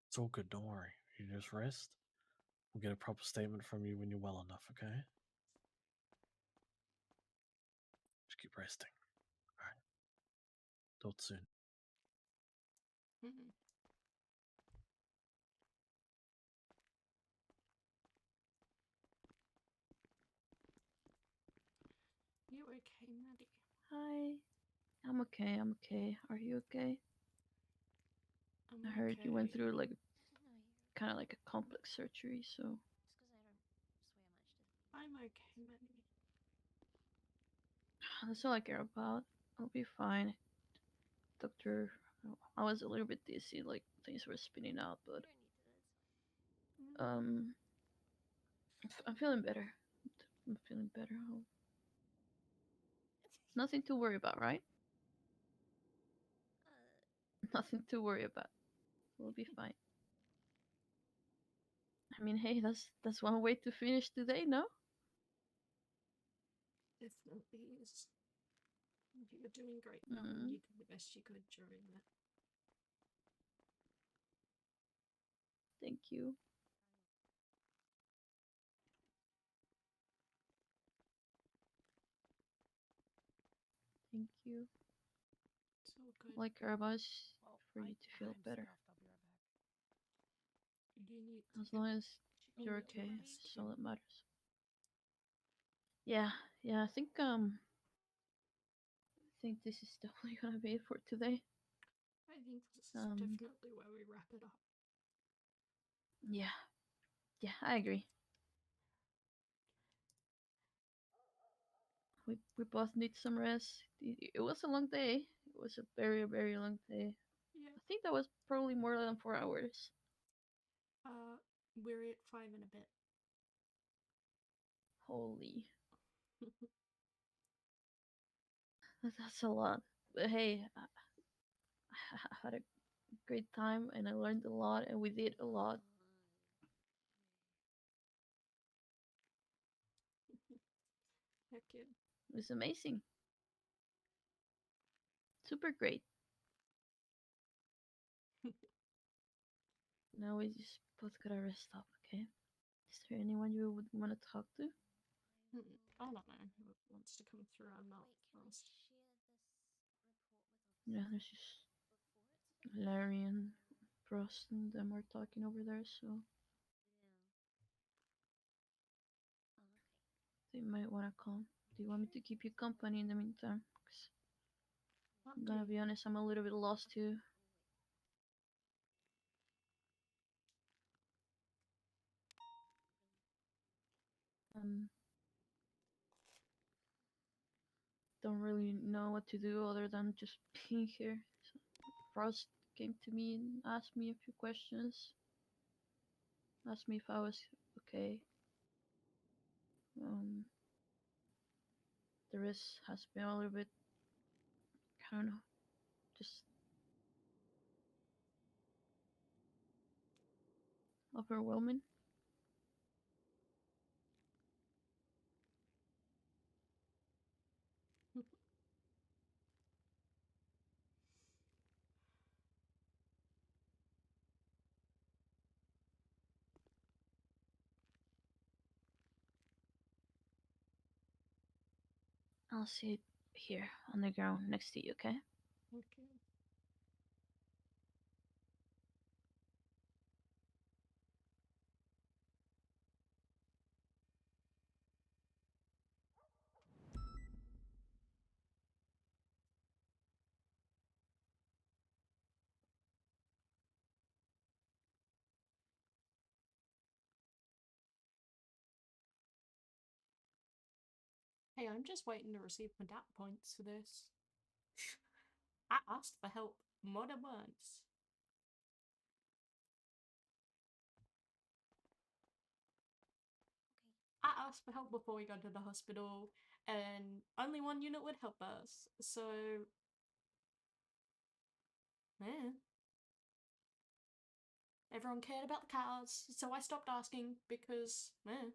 It's all good. Don't worry. You just rest. We'll get a proper statement from you when you're well enough. Okay? Just keep resting. All right. Talk soon. Mm-hmm. You okay, Maddie? Hi. I'm okay. I'm okay. Are you okay? I'm I heard you went okay. through like kind of like a complex surgery, so I'm okay, Maddie. that's all I care about. I'll be fine. Doctor, I was a little bit dizzy, like things were spinning out, but I'm feeling better. I'm feeling better. Nothing to worry about, right? Nothing to worry about. We'll be fine. I mean, hey, that's one way to finish today, no? Definitely is. You were doing great, though, and you did the best you could during that. Thank you. Thank you. It's all good. All I care about is for you to feel better. You need As long as you're need to okay, rest. that's all that matters. Yeah, I think think this is definitely gonna be it for today. I think this is definitely where we wrap it up. Yeah. Yeah, I agree. We both need some rest. It was a long day. It was a very, very long day. Yeah. I think that was probably more than 4 hours. We're at 5 and a bit. Holy. That's a lot. But hey, I had a great time and I learned a lot and we did a lot. Heck yeah. It was amazing. Super great. Now we just both gotta rest up, okay? Is there anyone you would want to talk to? I don't know who wants to come through. I'm not honest. Yeah, there's just Larry and Frost and them are talking over there, so they might want to come. Do you want me to keep you company in the meantime? 'Cause I'm gonna be honest, I'm a little bit lost too. Don't really know what to do other than just being here. So Frost came to me and asked me a few questions. Asked me if I was okay. The rest has been a little bit, I don't know, just overwhelming. I'll sit here on the ground next to you, okay? Okay. Hey, I'm just waiting to receive my data points for this. I asked for help more than once. I asked for help before we got to the hospital, and only one unit would help us. So, yeah. Everyone cared about the cars, so I stopped asking because, yeah.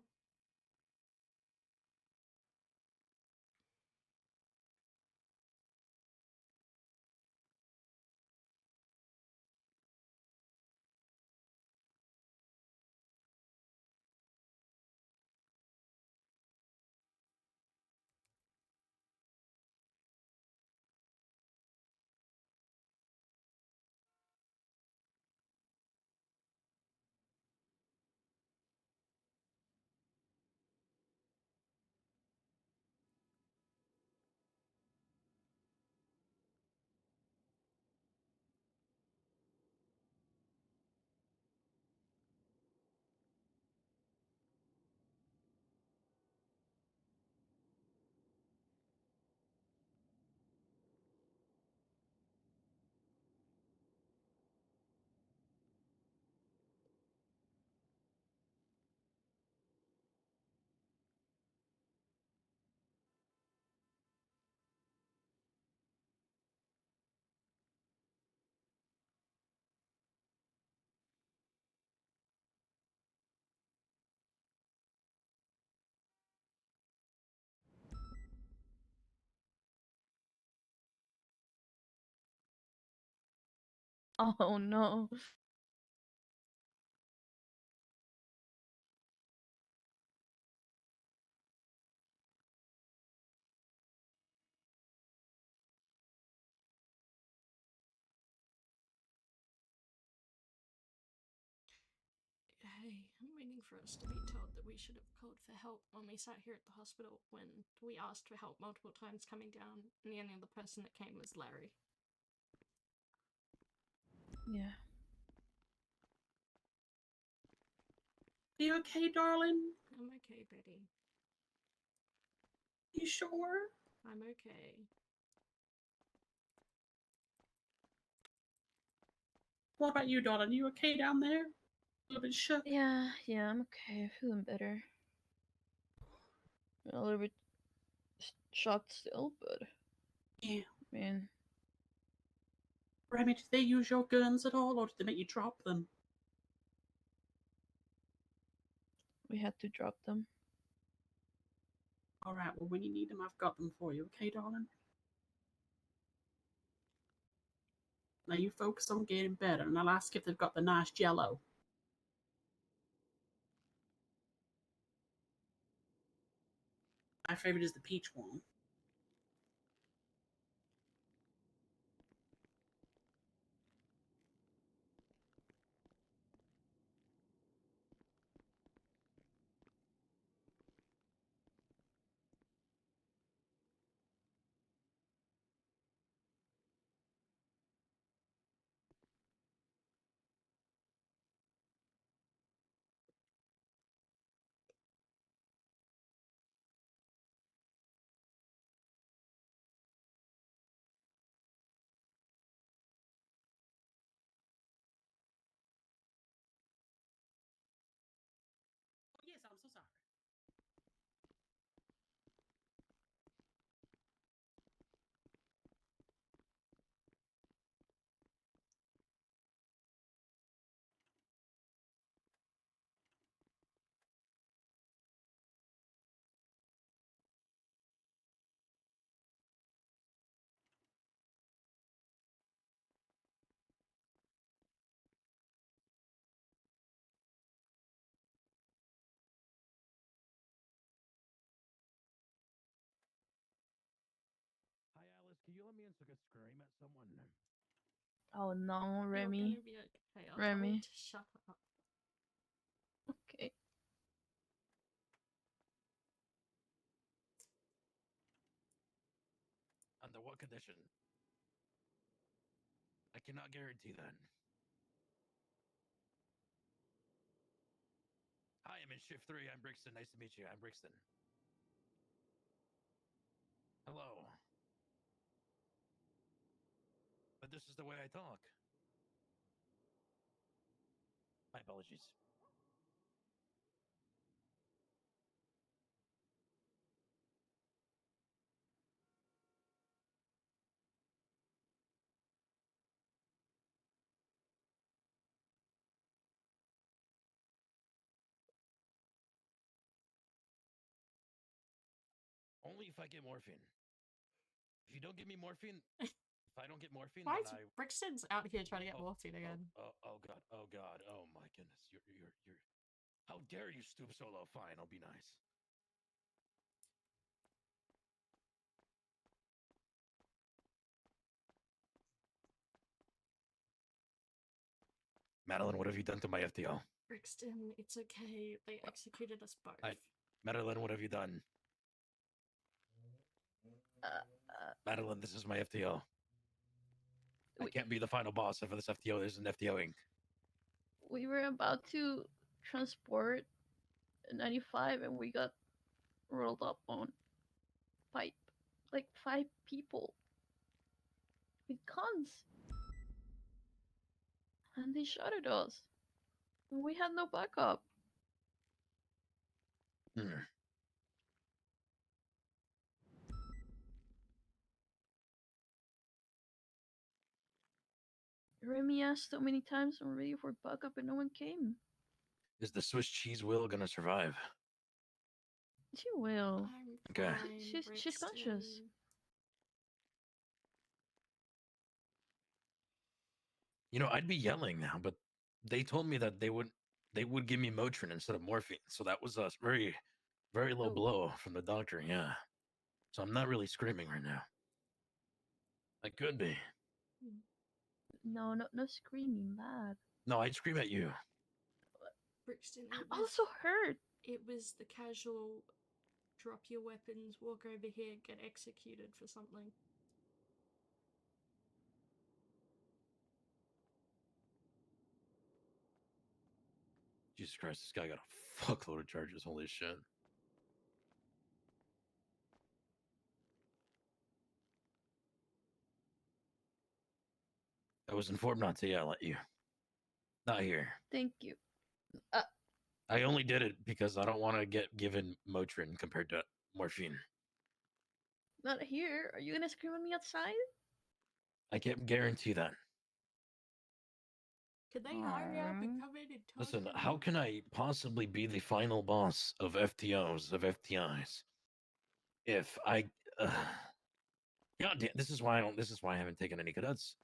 Oh no. Okay, I'm waiting for us to be told that we should have called for help when we sat here at the hospital when we asked for help multiple times coming down, and the only other person that came was Larry. Yeah. Are you okay, darling? I'm okay, Betty. You sure? I'm okay. What about you, darling? You okay down there? A little bit shook? Yeah, I'm okay. Feeling better. A little bit shocked still, but yeah. Man, Remi, did they use your guns at all, or did they make you drop them? we had to drop them. All right. Well, when you need them, I've got them for you. Okay, darling. Now you focus on getting better, and I'll ask if they've got the nice Jello. My favorite is the peach one. Oh, yes, I'm so sorry. Hi, Alice. Can you let me in so I can scream at someone? Oh no, You're Remi. gonna be okay. I'll tell Remi. you to shut up. Okay. Under what condition? I cannot guarantee that. Hi, I'm in shift 3. I'm Brixton. Nice to meet you. I'm Brixton. Hello. But this is the way I talk. My apologies. Only if I get morphine. If you don't give me morphine, if I don't get morphine, Why then is Brixton's out here trying to get morphine again? Oh god, oh god, oh my goodness. You're how dare you stoop so low? Fine, I'll be nice. Madeline, what have you done to my FTO? Brixton, it's okay. They executed us both. Madeline, what have you done? Madeline, this is my FTO. I can't be the final boss of this FTO. There's an FTOing. We were about to transport 95 and we got rolled up on pipe. Like 5 people with guns. And they shot at us. And we had no backup. Remi asked so many times I'm ready for backup and no one came. Is the Swiss cheese wheel gonna survive? She will. Okay. She's conscious. You know, I'd be yelling now, but they told me that they would give me Motrin instead of morphine. So that was a very, very low blow from the doctor. Yeah. So I'm not really screaming right now. I could be. No screaming bad. No, I'd scream at you. Brixton, I'm it was, also hurt. it was the casual drop your weapons, walk over here, get executed for something. Jesus Christ, this guy got a fuckload of charges. Holy shit. I was informed not to yell at you. Not here. Thank you. I only did it because I don't want to get given Motrin compared to morphine. Not here. Are you gonna scream at me outside? I can't guarantee that. Could they hurry up and come in and talk Listen, to me? how can I possibly be the final boss of FTOs, of FTIs, if I... God damn, this is why I haven't taken any cadets.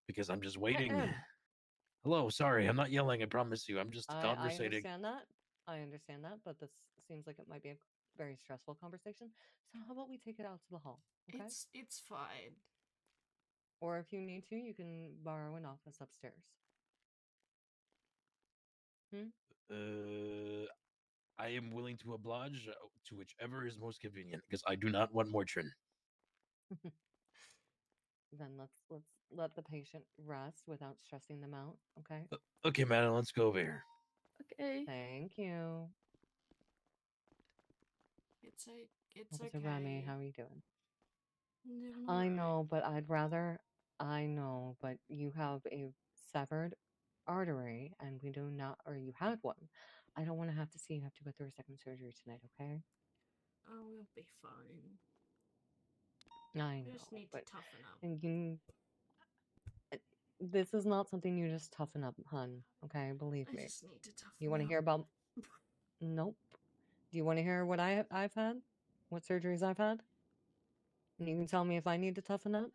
Because I'm just waiting. Ed. Hello, sorry, I'm not yelling, I promise you. I'm just I conversating. understand that. I understand that, but this seems like it might be a very stressful conversation. So how about we take it out to the hall, okay? It's fine. Or if you need to, you can borrow an office upstairs. I am willing to oblige to whichever is most convenient, because I do not want Mortrin. Then let's let the patient rest without stressing them out, okay? Okay, man, let's go over here. Okay. Thank you. It's Officer okay. Remi, how are you doing? Doing I alright. know, but I know, but you have a severed artery and we do not, or you had one. I don't want to have to see you have to go through a second surgery tonight, okay? Oh, we'll be fine. I We know, just need but to toughen up. and this is not something you just toughen up, hun, okay? Believe I me. just need to toughen You want to up. hear about... Nope. Do you want to hear what I've had? What surgeries I've had? And you can tell me if I need to toughen up?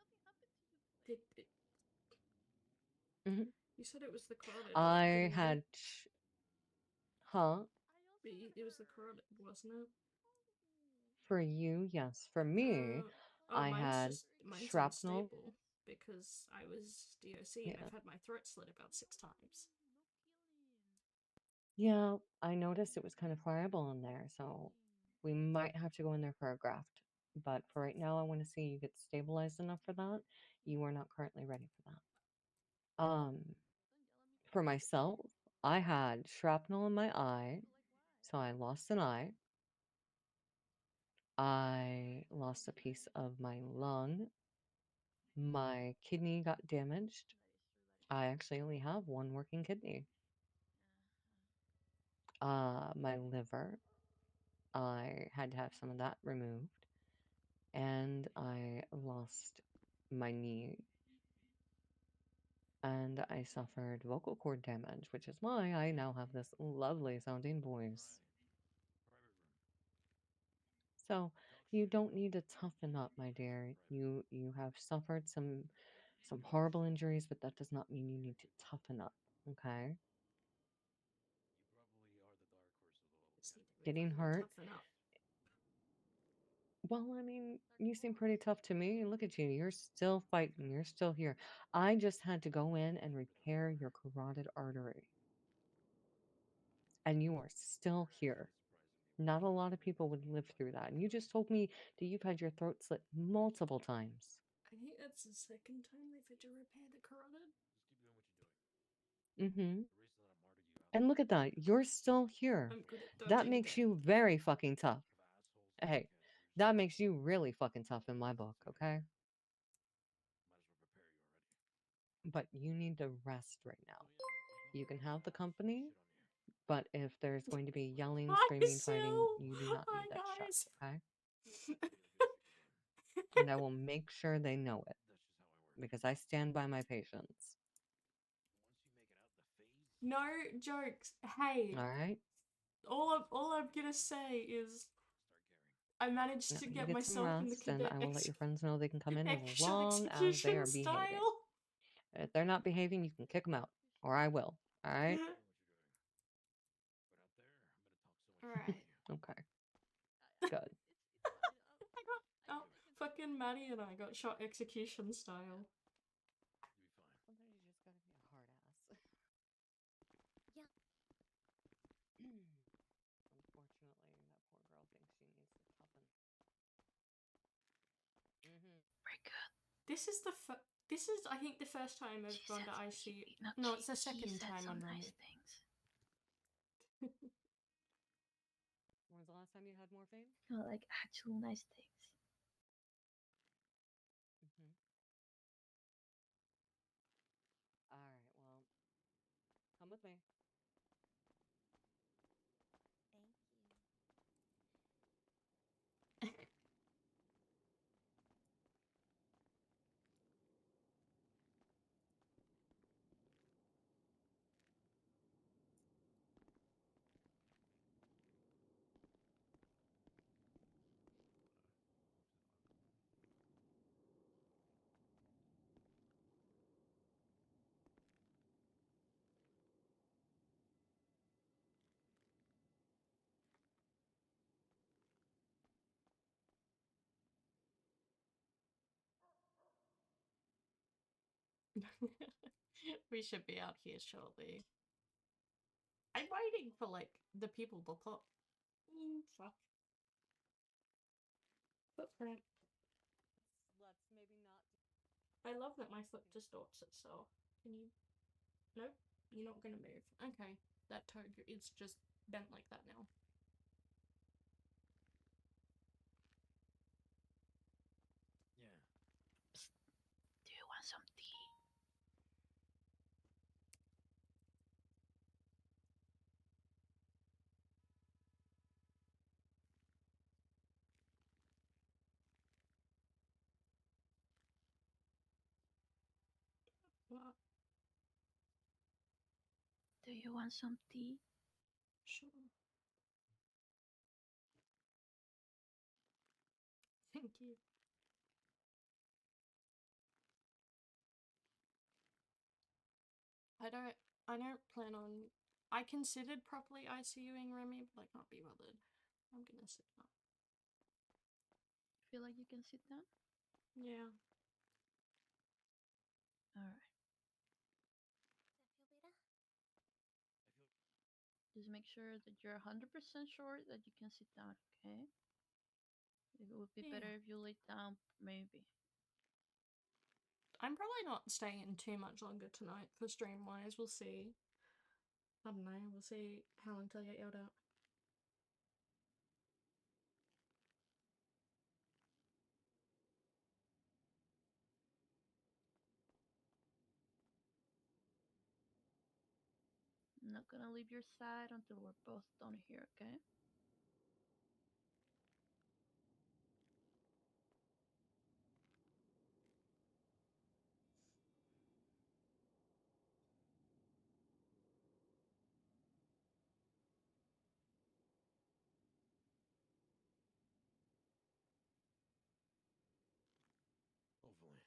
Mhm. You said it was the carotid, but I didn't you? had... Huh? It was the carotid, wasn't it? For you, yes. For me, I had mine's shrapnel. unstable because I was DOC and Yeah. I've had my throat slit about 6 times. Yeah, I noticed it was kind of friable in there, so we might have to go in there for a graft. But for right now, I want to see you get stabilized enough for that. You are not currently ready for that. For myself, I had shrapnel in my eye, so I lost an eye. I lost a piece of my lung. My kidney got damaged. I actually only have one working kidney. My liver, I had to have some of that removed. And I lost my knee. And I suffered vocal cord damage, which is why I now have this lovely sounding voice. So you don't need to toughen up, my dear. You have suffered some horrible injuries, but that does not mean you need to toughen up, okay? Getting hurt. Toughen up. Well, I mean, you seem pretty tough to me. Look at you. You're still fighting. You're still here. I just had to go in and repair your carotid artery. And you are still here. Not a lot of people would live through that. And you just told me that you've had your throat slit multiple times. I think that's the second time they've had to repair the carotid. Mm-hmm. And look at that. You're still here. I'm good at That dodging makes you very fucking tough. Hey, that makes you really fucking tough in my book, okay? But you need to rest right now. You can have the company, but if there's going to be yelling, Hi, screaming, fighting, Sil. you do not Hi, need that guys. shit, okay? And I will make sure they know it. Because I stand by my patients. No jokes. Hey. Alright? All I'm gonna say is I managed Now, to you get get some myself in the rest, and cadet I will let your friends know they can come in as extra long as they execution are behaving. style. And if they're not behaving, you can kick them out. Or I will. Alright? Alright. Okay. Good. Oh, fucking Maddie and I got shot execution style. Sometimes you just gotta be a hard ass. Yeah. This is I think the first time I've gone to ICU. No, it's the second time on Remi. things. When's the last time you had morphine? No, like actual nice things. Mm-hmm. All right, well, come with me. Thank you. We should be out here shortly. I'm waiting for like the people to pop. Fuck. Footprint. Let's maybe not. I love that my foot distorts itself. Can you? Nope. You're not gonna move. Okay. That toe. It's just bent like that now. Yeah. Psst. Do you want some tea? What? Do you want some tea? Sure. Thank you. I don't plan on. I considered properly ICUing Remi, but I can't be bothered. I'm gonna sit down. Feel like you can sit down? Yeah. Alright. Does that feel better? Just make sure that you're 100% sure that you can sit down, okay? It would be better Yeah. if you lay down, maybe. I'm probably not staying too much longer tonight for stream wise. We'll see. I don't know. We'll see how until I get yelled out. I'm not gonna leave your side until we're both done here, okay? Hopefully.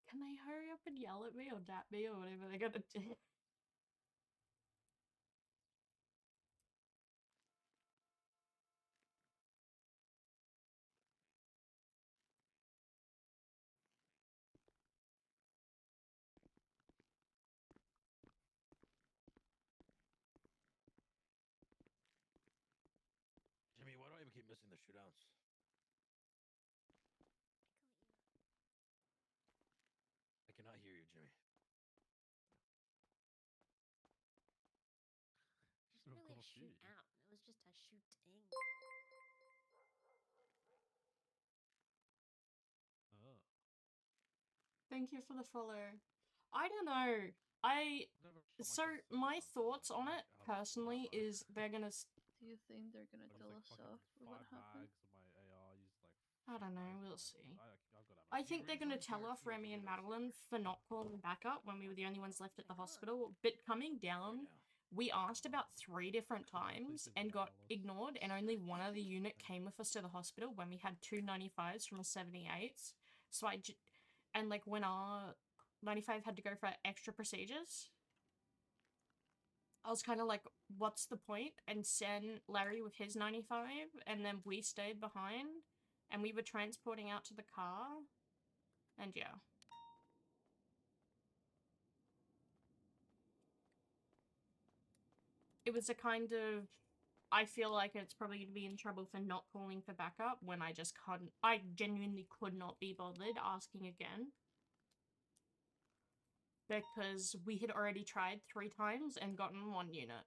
Can they hurry up and yell at me or dap me or whatever they're gonna do? Jimmy, why do I keep missing the shootouts? I cannot hear you, Jimmy. It wasn't really a shootout. It was just a shooting. Oh. Thank you for the follow. I don't know. So my thoughts on it personally is they're gonna. Do you think they're gonna tell us off for what 5 happened? bags of my AR, used like I don't know. bags of We'll my- see. I've got ammo. I think they're gonna tell off Remi and Madeline for not calling backup when we were the only ones left at the hospital. But coming down, we asked about 3 different times and got ignored, and only one other unit came with us to the hospital when we had 2 95s from a 78s. So and like when our 95 had to go for extra procedures, I was kind of like, what's the point? And send Larry with his 95, and then we stayed behind, and we were transporting out to the car, and yeah. it was a kind of, I feel like it's probably going to be in trouble for not calling for backup when I just couldn't, I genuinely could not be bothered asking again. Because we had already tried 3 times and gotten 1 unit.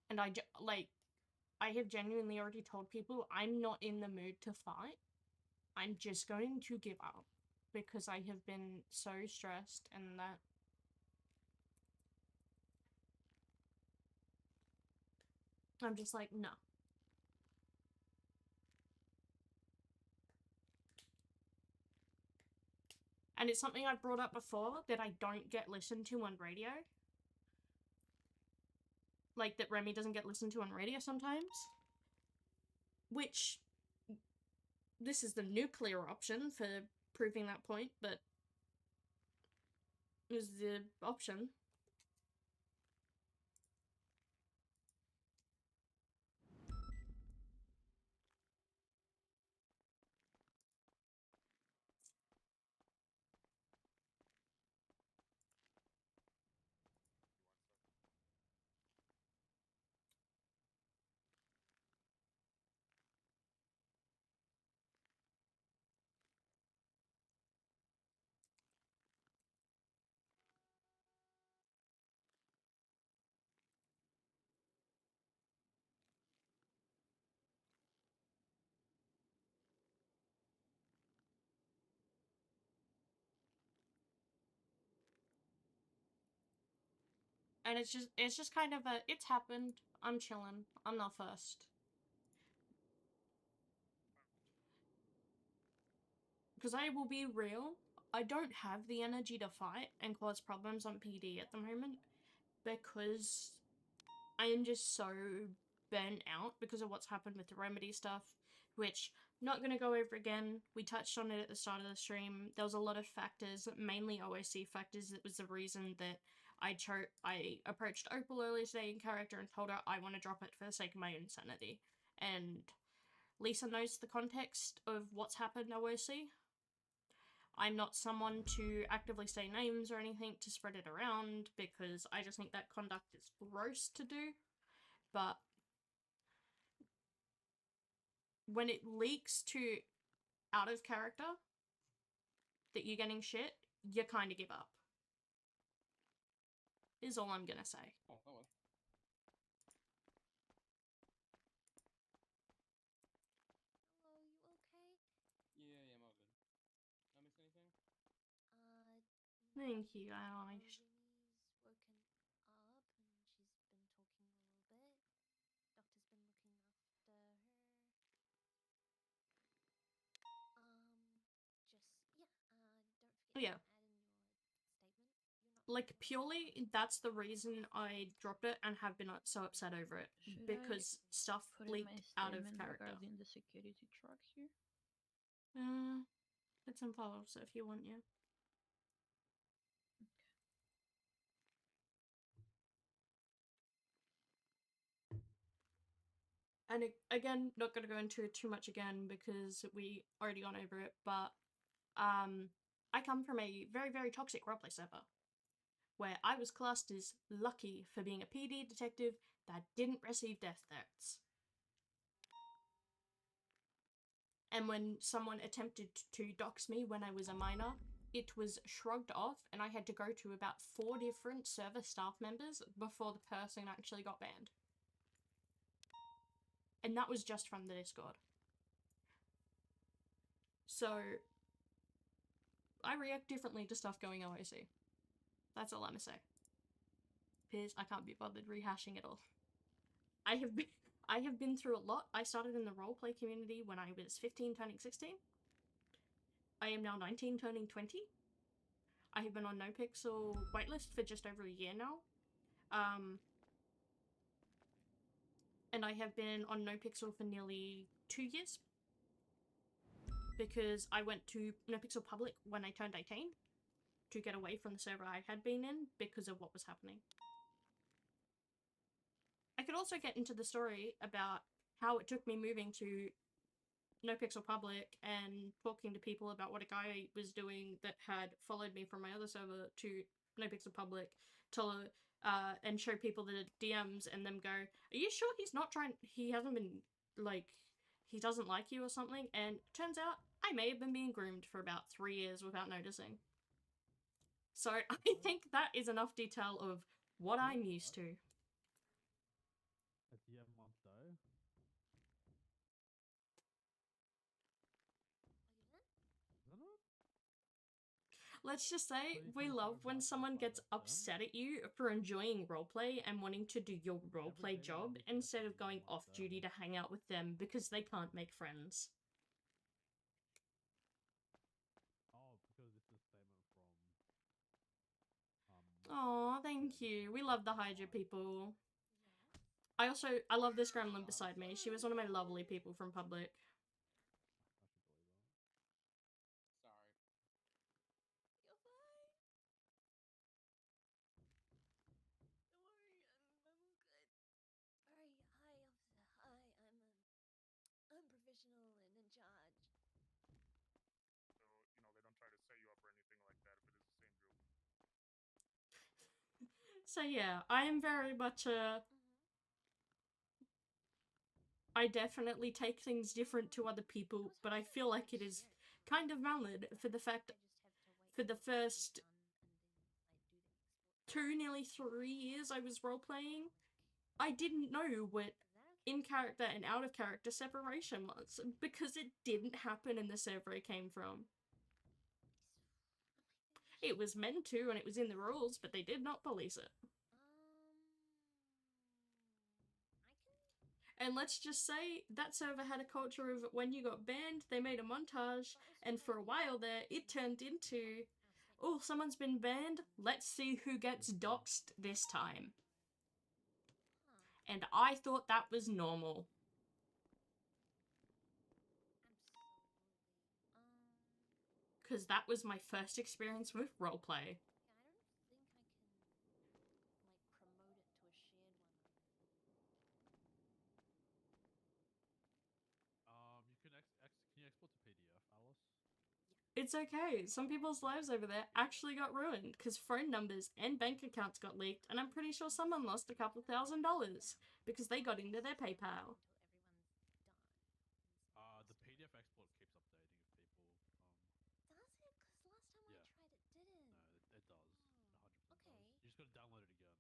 And I have genuinely already told people I'm not in the mood to fight. I'm just going to give up. Because I have been so stressed and that. I'm just like, no. And it's something I've brought up before that I don't get listened to on radio. Like, that Remi doesn't get listened to on radio sometimes. Which, this is the nuclear option for proving that point, but is the option. And it's just kind of a, it's happened. I'm chilling. I'm not fussed. Because I will be real, I don't have the energy to fight and cause problems on PD at the moment. Because I am just so burnt out because of what's happened with the remedy stuff. Which, not going to go over again. We touched on it at the start of the stream. There was a lot of factors, mainly OOC factors, that was the reason that I approached Opal earlier today in character and told her I want to drop it for the sake of my own sanity. And Lisa knows the context of what's happened OOC. I'm not someone to actively say names or anything to spread it around because I just think that conduct is gross to do. But when it leaks to out of character that you're getting shit, you kind of give up. Is all I'm gonna say. Oh, that one. Hello, you okay? Yeah, I'm all good. I miss anything? Thank you, Alice. Remi's woken up and she's been talking a little bit. Doctor's been looking after her. Don't forget Yeah. to add in your statement. You're not Like, purely, that's the reason I dropped it and have been so upset over it. Should because I stuff put in my leaked out of statement character. regarding the security truck here? It's involved, so if you want, yeah. And again, not going to go into it too much again because we already gone over it, but I come from a very, very toxic roleplay server where I was classed as lucky for being a PD detective that didn't receive death threats. And when someone attempted to dox me when I was a minor, it was shrugged off and I had to go to about 4 different server staff members before the person actually got banned. And that was just from the Discord. So, I react differently to stuff going OOC. That's all I'm gonna say. Because I can't be bothered rehashing it all. I have been through a lot. I started in the roleplay community when I was 15 turning 16. I am now 19 turning 20. I have been on Nopixel waitlist for just over a year now. And I have been on Nopixel for nearly 2 years. Because I went to Nopixel Public when I turned 18 to get away from the server I had been in because of what was happening. I could also get into the story about how it took me moving to Nopixel Public and talking to people about what a guy was doing that had followed me from my other server to Nopixel Public to and show people the DMs and them go, are you sure he's not trying, he hasn't been, like, he doesn't like you or something? And turns out I may have been being groomed for about 3 years without noticing. So I think that is enough detail of what I'm used to. A DM month though. Let's just say we love when someone gets upset at you for enjoying roleplay and wanting to do your roleplay job instead of going off duty to hang out with them because they can't make friends. Oh, because this is statement from Aw, thank you. We love the Hydra people. I love this gremlin beside me. She was one of my lovely people from public. Sorry. You're fine. Don't worry, I'm all good. Alright, hi, officer. Hi, I'm professional and in charge. So, you know, they don't try to set you up or anything like that if it is the same group. So yeah, I am very much I definitely take things different to other people, but I feel like it is kind of valid for the fact for the first 2, nearly 3 years I was role-playing, I didn't know what in-character and out-of-character separation was, because it didn't happen in the server I came from. It was meant to, and it was in the rules, but they did not police it. And let's just say, that server had a culture of when you got banned, they made a montage, and for a while there, it turned into, oh, someone's been banned, let's see who gets doxed this time. And I thought that was normal. Because that was my first experience with roleplay. You can can you export to PDF, Alice? It's okay, some people's lives over there actually got ruined because phone numbers and bank accounts got leaked, and I'm pretty sure someone lost a couple $1,000 because they got into their PayPal. The PDF export keeps updating if people Does it? Because last time I tried it didn't. No, it does. 100% Okay. does. You just gotta download it again.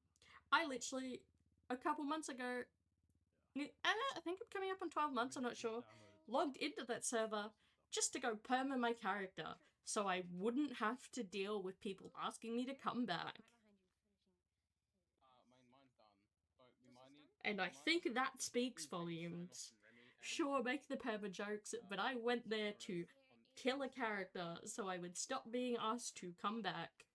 I literally, a couple months ago, I think I'm coming up on 12 months, I'm not sure, logged into that server just to go perma my character, so I wouldn't have to deal with people asking me to come back. Mine's done. So we might need. And I think that speaks volumes. Sure, make the perma jokes, but I went there to kill a character so I would stop being asked to come back.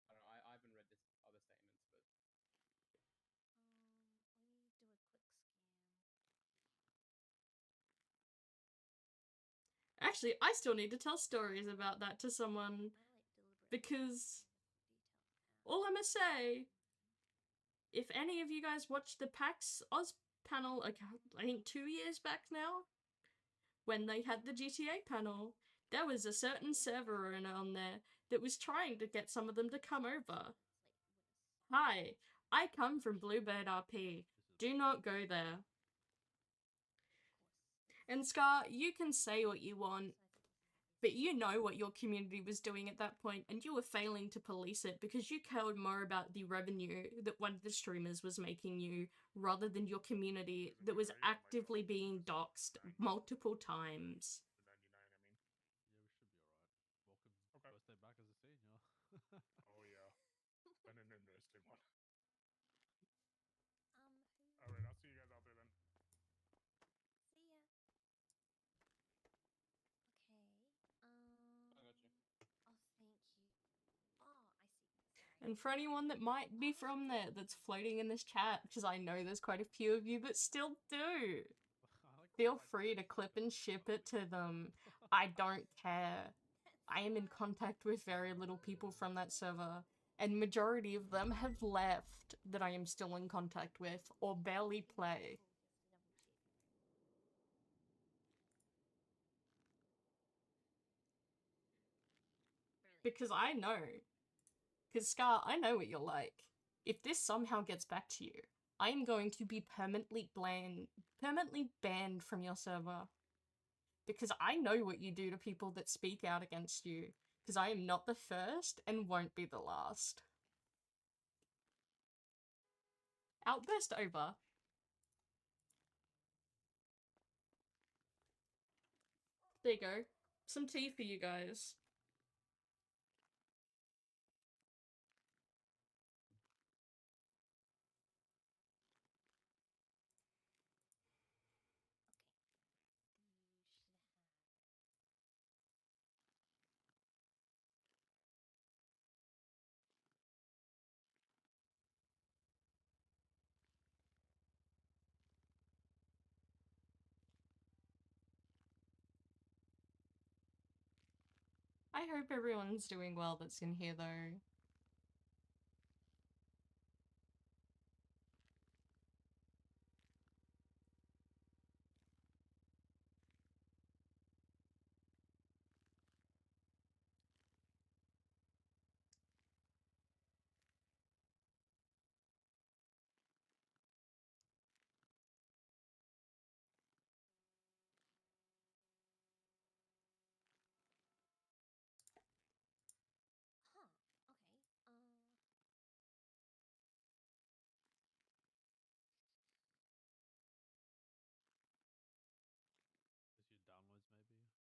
I don't know. I haven't read this other statements, but. Let me do a quick scan. Actually, I still need to tell stories about that to someone, because all I'm gonna say, if any of you guys watched the PAX Oz panel, like, I think 2 years back now, when they had the GTA panel, there was a certain server owner on there that was trying to get some of them to come over. Hi, I come from Bluebird RP. Do not go there. And Scar, you can say what you want, but you know what your community was doing at that point, and you were failing to police it because you cared more about the revenue that one of the streamers was making you, rather than your community that was actively being doxxed multiple times. Yeah, we should be alright. Welcome. First day back as a senior. Oh yeah, been an interesting one. Who? All right, I'll see you guys out there then. See ya. Okay. I got you. Oh, thank you. Oh, I see. Sorry. And for anyone that might be from there that's floating in this chat, because I know there's quite a few of you that still do, feel free to clip and ship it to them. I don't care. I am in contact with very little people from that server, and majority of them have left that I am still in contact with, or barely play. Because I know. Because Scar, I know what you're like. If this somehow gets back to you, I am going to be permanently banned from your server. Because I know what you do to people that speak out against you. Because I am not the first and won't be the last. Outburst over. There you go. Some tea for you guys. I hope everyone's doing well that's in here though. Huh. Okay. Is your downloads maybe?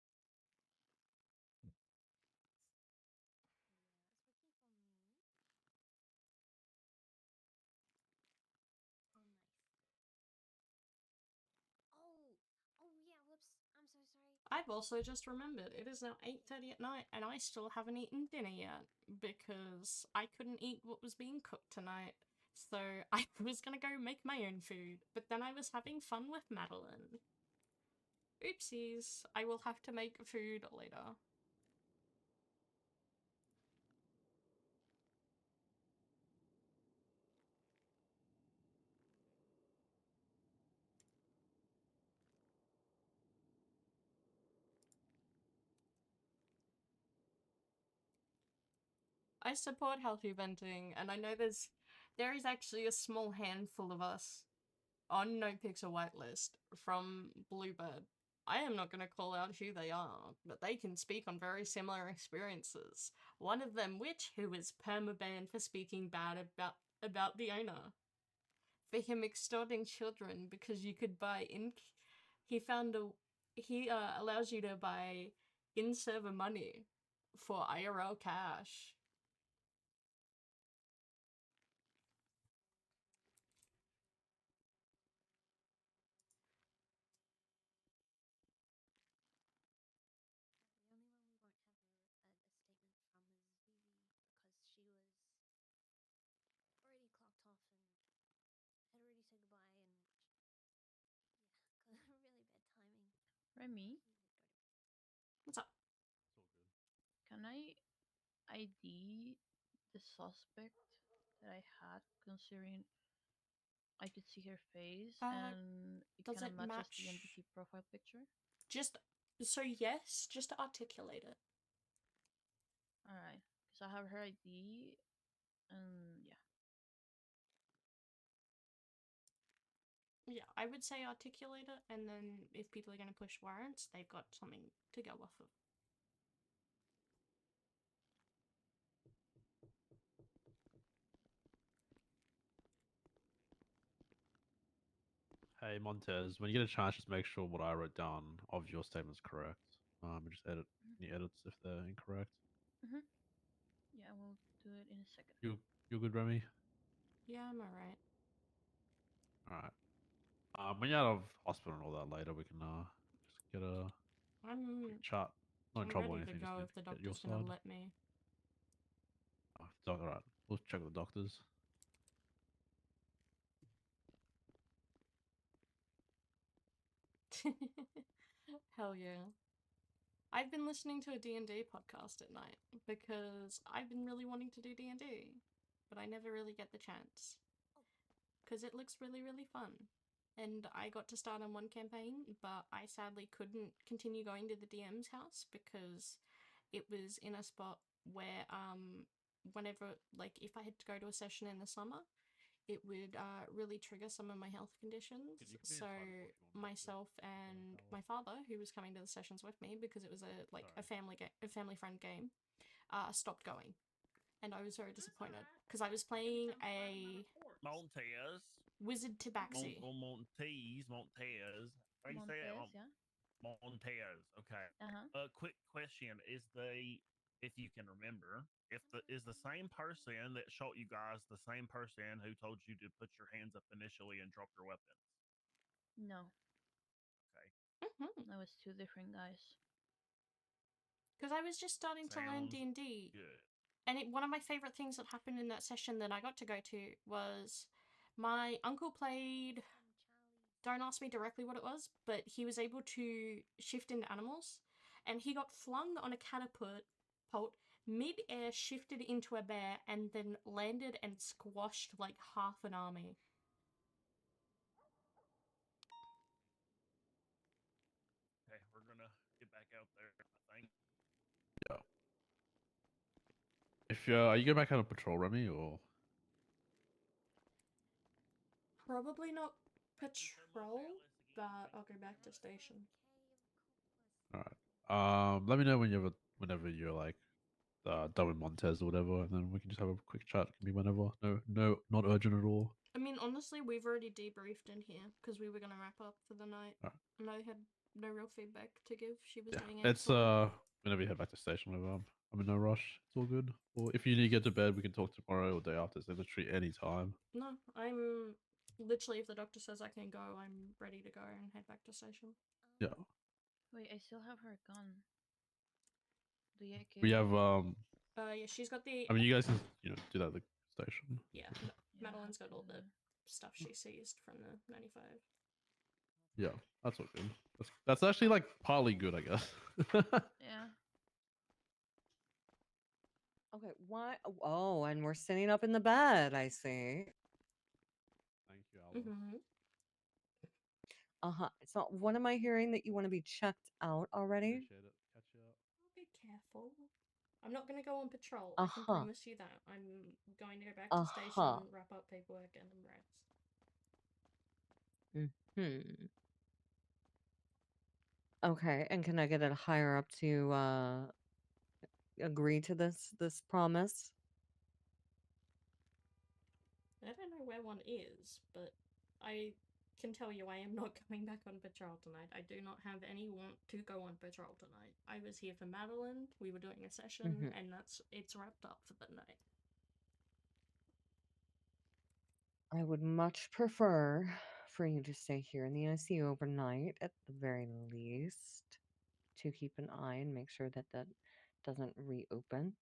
Yeah, it's working for me. Oh, nice. Oh yeah. Whoops. I'm so sorry. I've also just remembered it is now 8:30 at night and I still haven't eaten dinner yet because I couldn't eat what was being cooked tonight. So I was gonna go make my own food, but then I was having fun with Madeline. Oopsies. I will have to make food later. I support healthy venting, and I know there is actually a small handful of us on Nopixel whitelist from Bluebird. I am not going to call out who they are, but they can speak on very similar experiences. One of them who was permabanned for speaking bad about the owner. For him extorting children because you could buy he allows you to buy in-server money for IRL cash. The only one we won't have a statement from is Vivi because she was already clocked off and had already said goodbye and yeah, really bad timing. Remy, What's up? It's all good. can I ID the suspect that I had, considering I could see her face and it does kind of it matches match- the entity profile picture? Yes, just to articulate it. Alright, because I have her ID and yeah. Yeah, I would say articulate it, and then if people are going to push warrants, they've got something to go off of. Hey Montez, when you get a chance, just make sure what I wrote down of your statement is correct. And just edit any edits if they're incorrect. Yeah, we'll do it in a second. You're good, Remy. Yeah, I'm alright. All right. When you're out of hospital and all that later, we can just get a quick chat. Not in I'm trouble or ready to anything. Just go need if the to get your doctor's gonna side. let me. All right. We'll check with the doctors. Hell yeah. I've been listening to a D&D podcast at night because I've been really wanting to do D&D, but I never really get the chance. Because it looks really, really fun. And I got to start on one campaign, but I sadly couldn't continue going to the DM's house because it was in a spot where whenever, like, if I had to go to a session in the summer, it would really trigger some of my health conditions. So myself and my father, who was coming to the sessions with me because it was a family friend game, stopped going, and I was very disappointed because I was playing a Montez. Wizard Tabaxi. Montez. How do you say that? Montez, yeah. Montez. Okay. Uh-huh. Quick question: Is if you can remember, is the same person that shot you guys the same person who told you to put your hands up initially and drop your weapons? No. Okay. That was two different guys. Because I was just starting to learn Sounds D&D. good. And one of my favorite things that happened in that session that I got to go to was my uncle played. Don't ask me directly what it was, but he was able to shift into animals, and he got flung on a catapult, mid-air, shifted into a bear, and then landed and squashed like half an army. Okay, we're gonna get back out there, I think. Yeah. If are you going back out on patrol, Remy, or? Probably not patrol, but I'll go back to station. All right. Let me know whenever you're like done with Montez or whatever, and then we can just have a quick chat. It can be whenever. No, not urgent at all. I mean, honestly, we've already debriefed in here because we were gonna wrap up for the night, and I had no real feedback to give. She was doing It's excellent. whenever you head back to station, whenever I'm in no rush. It's all good. Or if you need to get to bed, we can talk tomorrow or day after. So literally any time. No, I'm literally, if the doctor says I can go, I'm ready to go and head back to station. Yeah. Wait, I still have her gun. The AK. We have Yeah, she's got the. I mean, you guys can do that at the station. Yeah, Madeline's got all the stuff she seized from the 95. Yeah, that's all good. That's actually like partly good, I guess. Yeah. Okay, why? Oh, and we're sitting up in the bed, I see. Thank you, Alba. Uh-huh. So what am I hearing that you want to be checked out already? Appreciate it. Catch you up. Be careful. I'm not going to go on patrol. I can promise you that. I'm going to go back to station, wrap up paperwork, and rest. Hmm. Okay, and can I get it higher up to agree to this promise? I don't know where one is, but I can tell you I am not going back on patrol tonight. I do not have any want to go on patrol tonight. I was here for Madeline, we were doing a session, and it's wrapped up for the night. I would much prefer for you to stay here in the ICU overnight at the very least, to keep an eye and make sure that that doesn't reopen.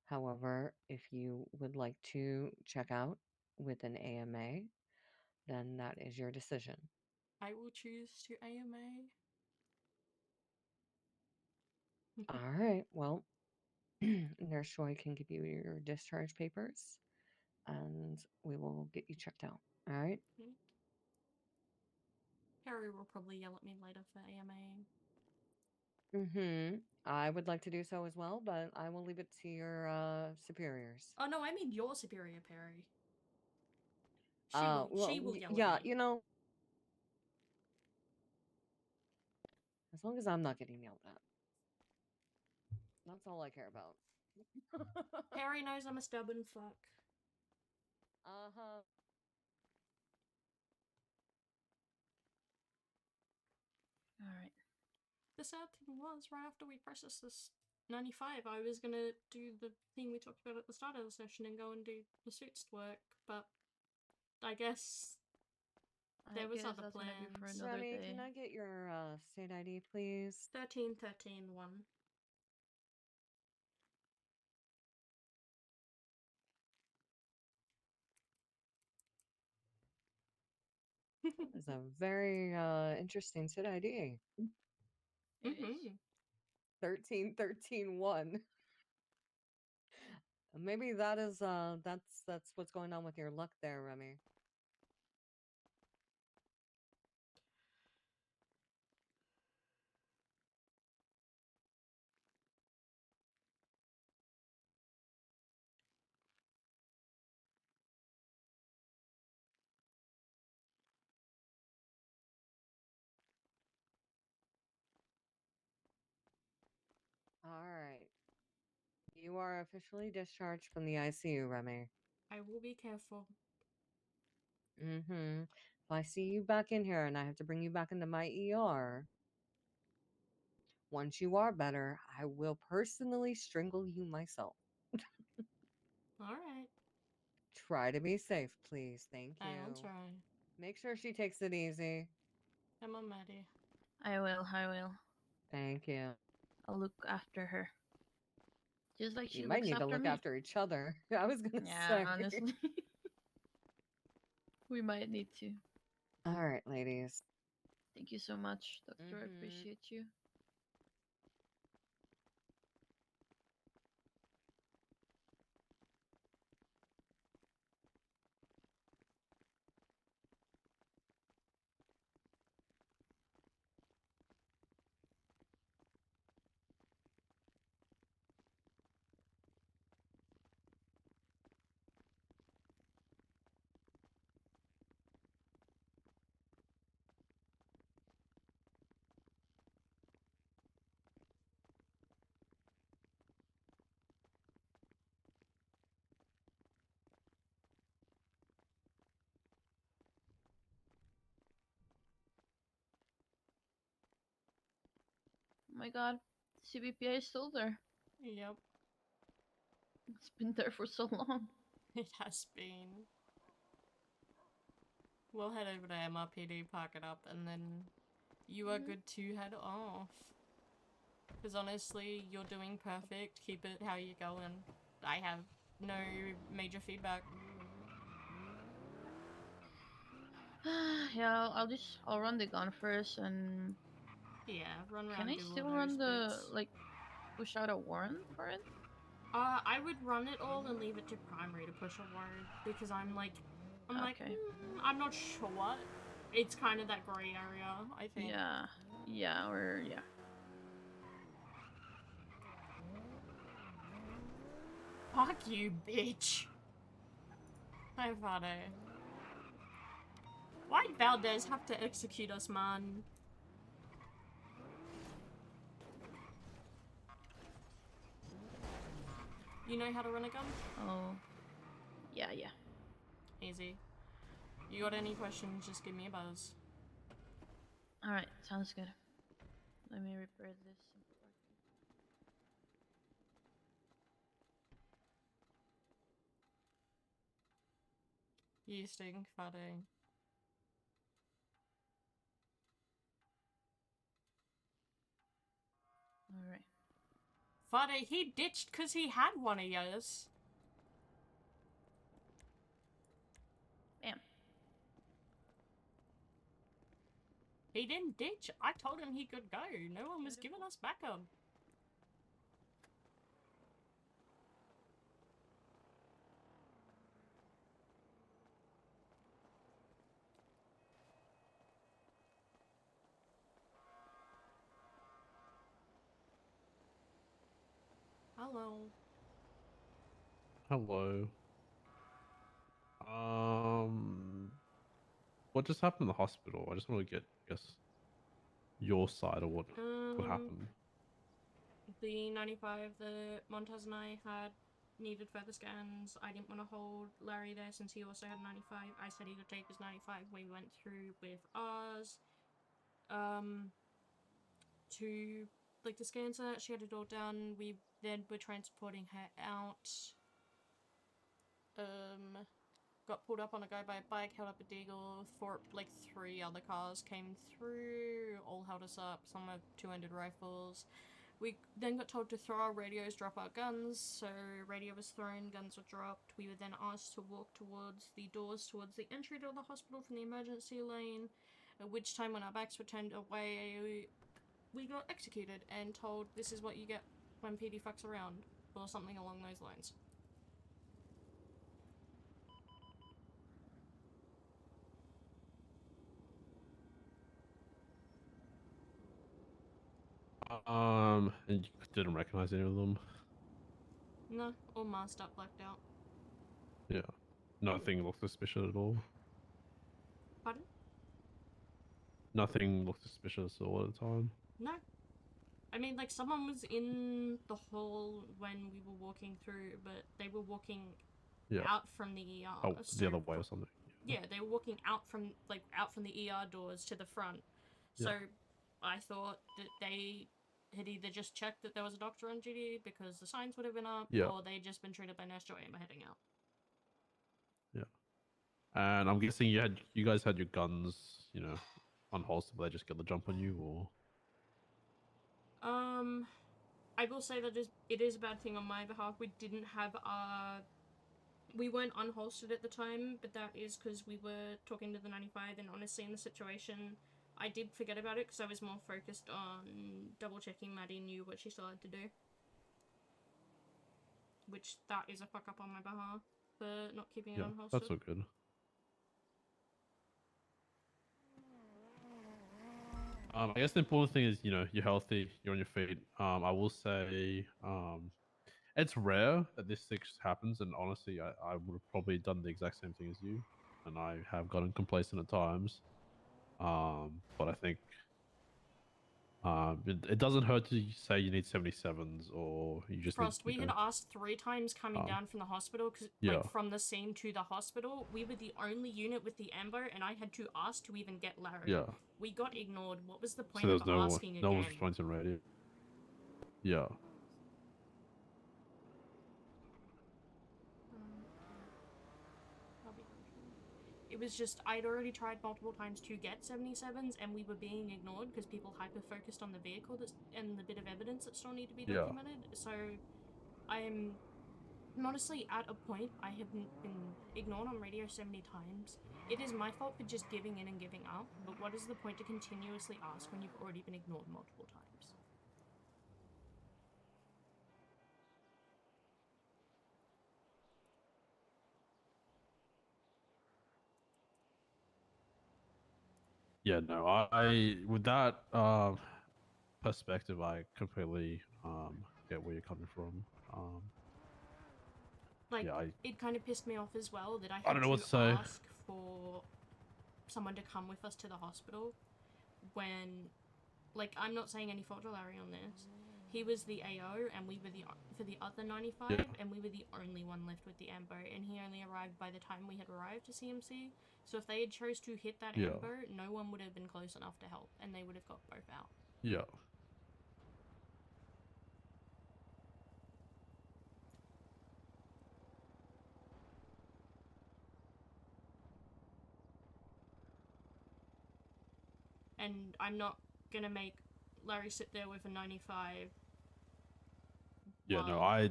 However, if you would like to check out with an AMA, then that is your decision. I will choose to AMA. All right, well, Nurse Joy can give you your discharge papers and we will get you checked out. All right? Harry will probably yell at me later for AMA. I would like to do so as well, but I will leave it to your superiors. Oh no, I mean your superior, Perry. She will yell yeah, at me. you know, as long as I'm not getting yelled at. That's all I care about. Harry knows I'm a stubborn fuck. Uh-huh. Alright. The sad thing was, right after we processed this 95, I was gonna do the thing we talked about at the start of the session and go and do the suits work, but I guess there was other plans. Remi, can I get your state ID, please? 13-13-1. That is a very interesting state ID. It is. 13-13-1. Maybe that is that's what's going on with your luck there, Remi. You are officially discharged from the ICU, Remy. I will be careful. Mm-hmm. If I see you back in here and I have to bring you back into my ER, once you are better, I will personally strangle you myself. All right. Try to be safe, please. Thank you. I'll try. Make sure she takes it easy. I'm on Maddie. I will. Thank you. I'll look after her. Just like she You might looks need to after look me. after each other. I was gonna Yeah, say. honestly. We might need to. All right, ladies. Thank you so much, Doctor. I Mhm. appreciate you. Oh my god, CBPA is still there. Yep. It's been there for so long. It has been. We'll head over to MRPD, park it up, and then you are good to head off. Because honestly, you're doing perfect. Keep it how you're going. I have no major feedback. Yeah, I'll run the gun first and Yeah, run around, can I do all still those run the bits. like push out a warrant for it? I would run it all and leave it to primary to push a warrant because I'm like, I'm not sure. It's kind of that gray area, I think. Yeah, yeah. Fuck you, bitch. Hi, Vade. Why'd Valdez have to execute us, man? You know how to run a gun? Oh, yeah. Easy. You got any questions, just give me a buzz. Alright, sounds good. Let me repair this. You stink, Fade. Alright. Fade, he ditched because he had one of yours. Bam. He didn't ditch. I told him he could go. No one was giving us backup. Hello. Hello. What just happened in the hospital? I just want to get, I guess, your side of what happened. The 95 that Montez and I had needed further scans. I didn't want to hold Larry there since he also had 95. I said he could take his 95. We went through with ours. To like the scans that she had it all done. We then were transporting her out. Got pulled up on a guy by a bike, held up a deagle. Like 3 other cars came through, all held us up. Some with 2-handed rifles. We then got told to throw our radios, drop our guns. So radio was thrown, guns were dropped. We were then asked to walk towards the doors towards the entry to the hospital from the emergency lane. At which time, when our backs were turned away, we got executed and told this is what you get when PD fucks around, or something along those lines. And you didn't recognize any of them? No, all masked up, blacked out. Yeah. Nothing looked suspicious at all. Pardon? Nothing looked suspicious all at the time. No. I mean, like, someone was in the hall when we were walking through, but they were walking Yeah. out from the ER. Oh, the so other way or something. yeah, they were walking out from the ER doors to the front. So Yeah. I thought that they had either just checked that there was a doctor on duty because the signs would have been up, Yeah. or they'd just been treated by Nurse Joy and were heading out. Yeah. And I'm guessing you guys had your guns, you know, unholstered, but they just get the jump on you, or I will say that it is a bad thing on my behalf. We didn't have we weren't unholstered at the time, but that is because we were talking to the 95, and honestly in the situation, I did forget about it because I was more focused on double checking Maddie knew what she still had to do. Which, that is a fuck up on my behalf for not keeping it yeah, unholstered. that's all good. I guess the important thing is, you know, you're healthy, you're on your feet. I will say, it's rare that this thing happens, and honestly, I would have probably done the exact same thing as you, and I have gotten complacent at times. But I think it doesn't hurt to say you need 77s, or you just Frost, need, we you had know, asked 3 times coming down from the hospital, because yeah. like from the scene to the hospital, we were the only unit with the ambo, and I had to ask to even get Larry. Yeah. We got ignored. What was the So point there's of no asking no again? one's responding to radio. Yeah. It was just, I'd already tried multiple times to get 77s, and we were being ignored because people hyper-focused on the vehicle and the bit of evidence that still need to be Yeah. documented. So, I'm honestly at a point. I have been ignored on radio so many times. It is my fault for just giving in and giving up, but what is the point to continuously ask when you've already been ignored multiple times? Yeah, no, I with that perspective, I completely get where you're coming from. Like, yeah, it kind of pissed me off as well that I I had don't know what to to say. ask for someone to come with us to the hospital when, like, I'm not saying any fault to Larry on this. He was the AO, and we were for the other 95, Yeah. and we were the only one left with the AMBO, and he only arrived by the time we had arrived to CMC. So if they had chose to hit that Yeah. AMBO, no one would have been close enough to help, and they would have got both out. Yeah. And I'm not gonna make Larry sit there with a 95. Yeah, no, I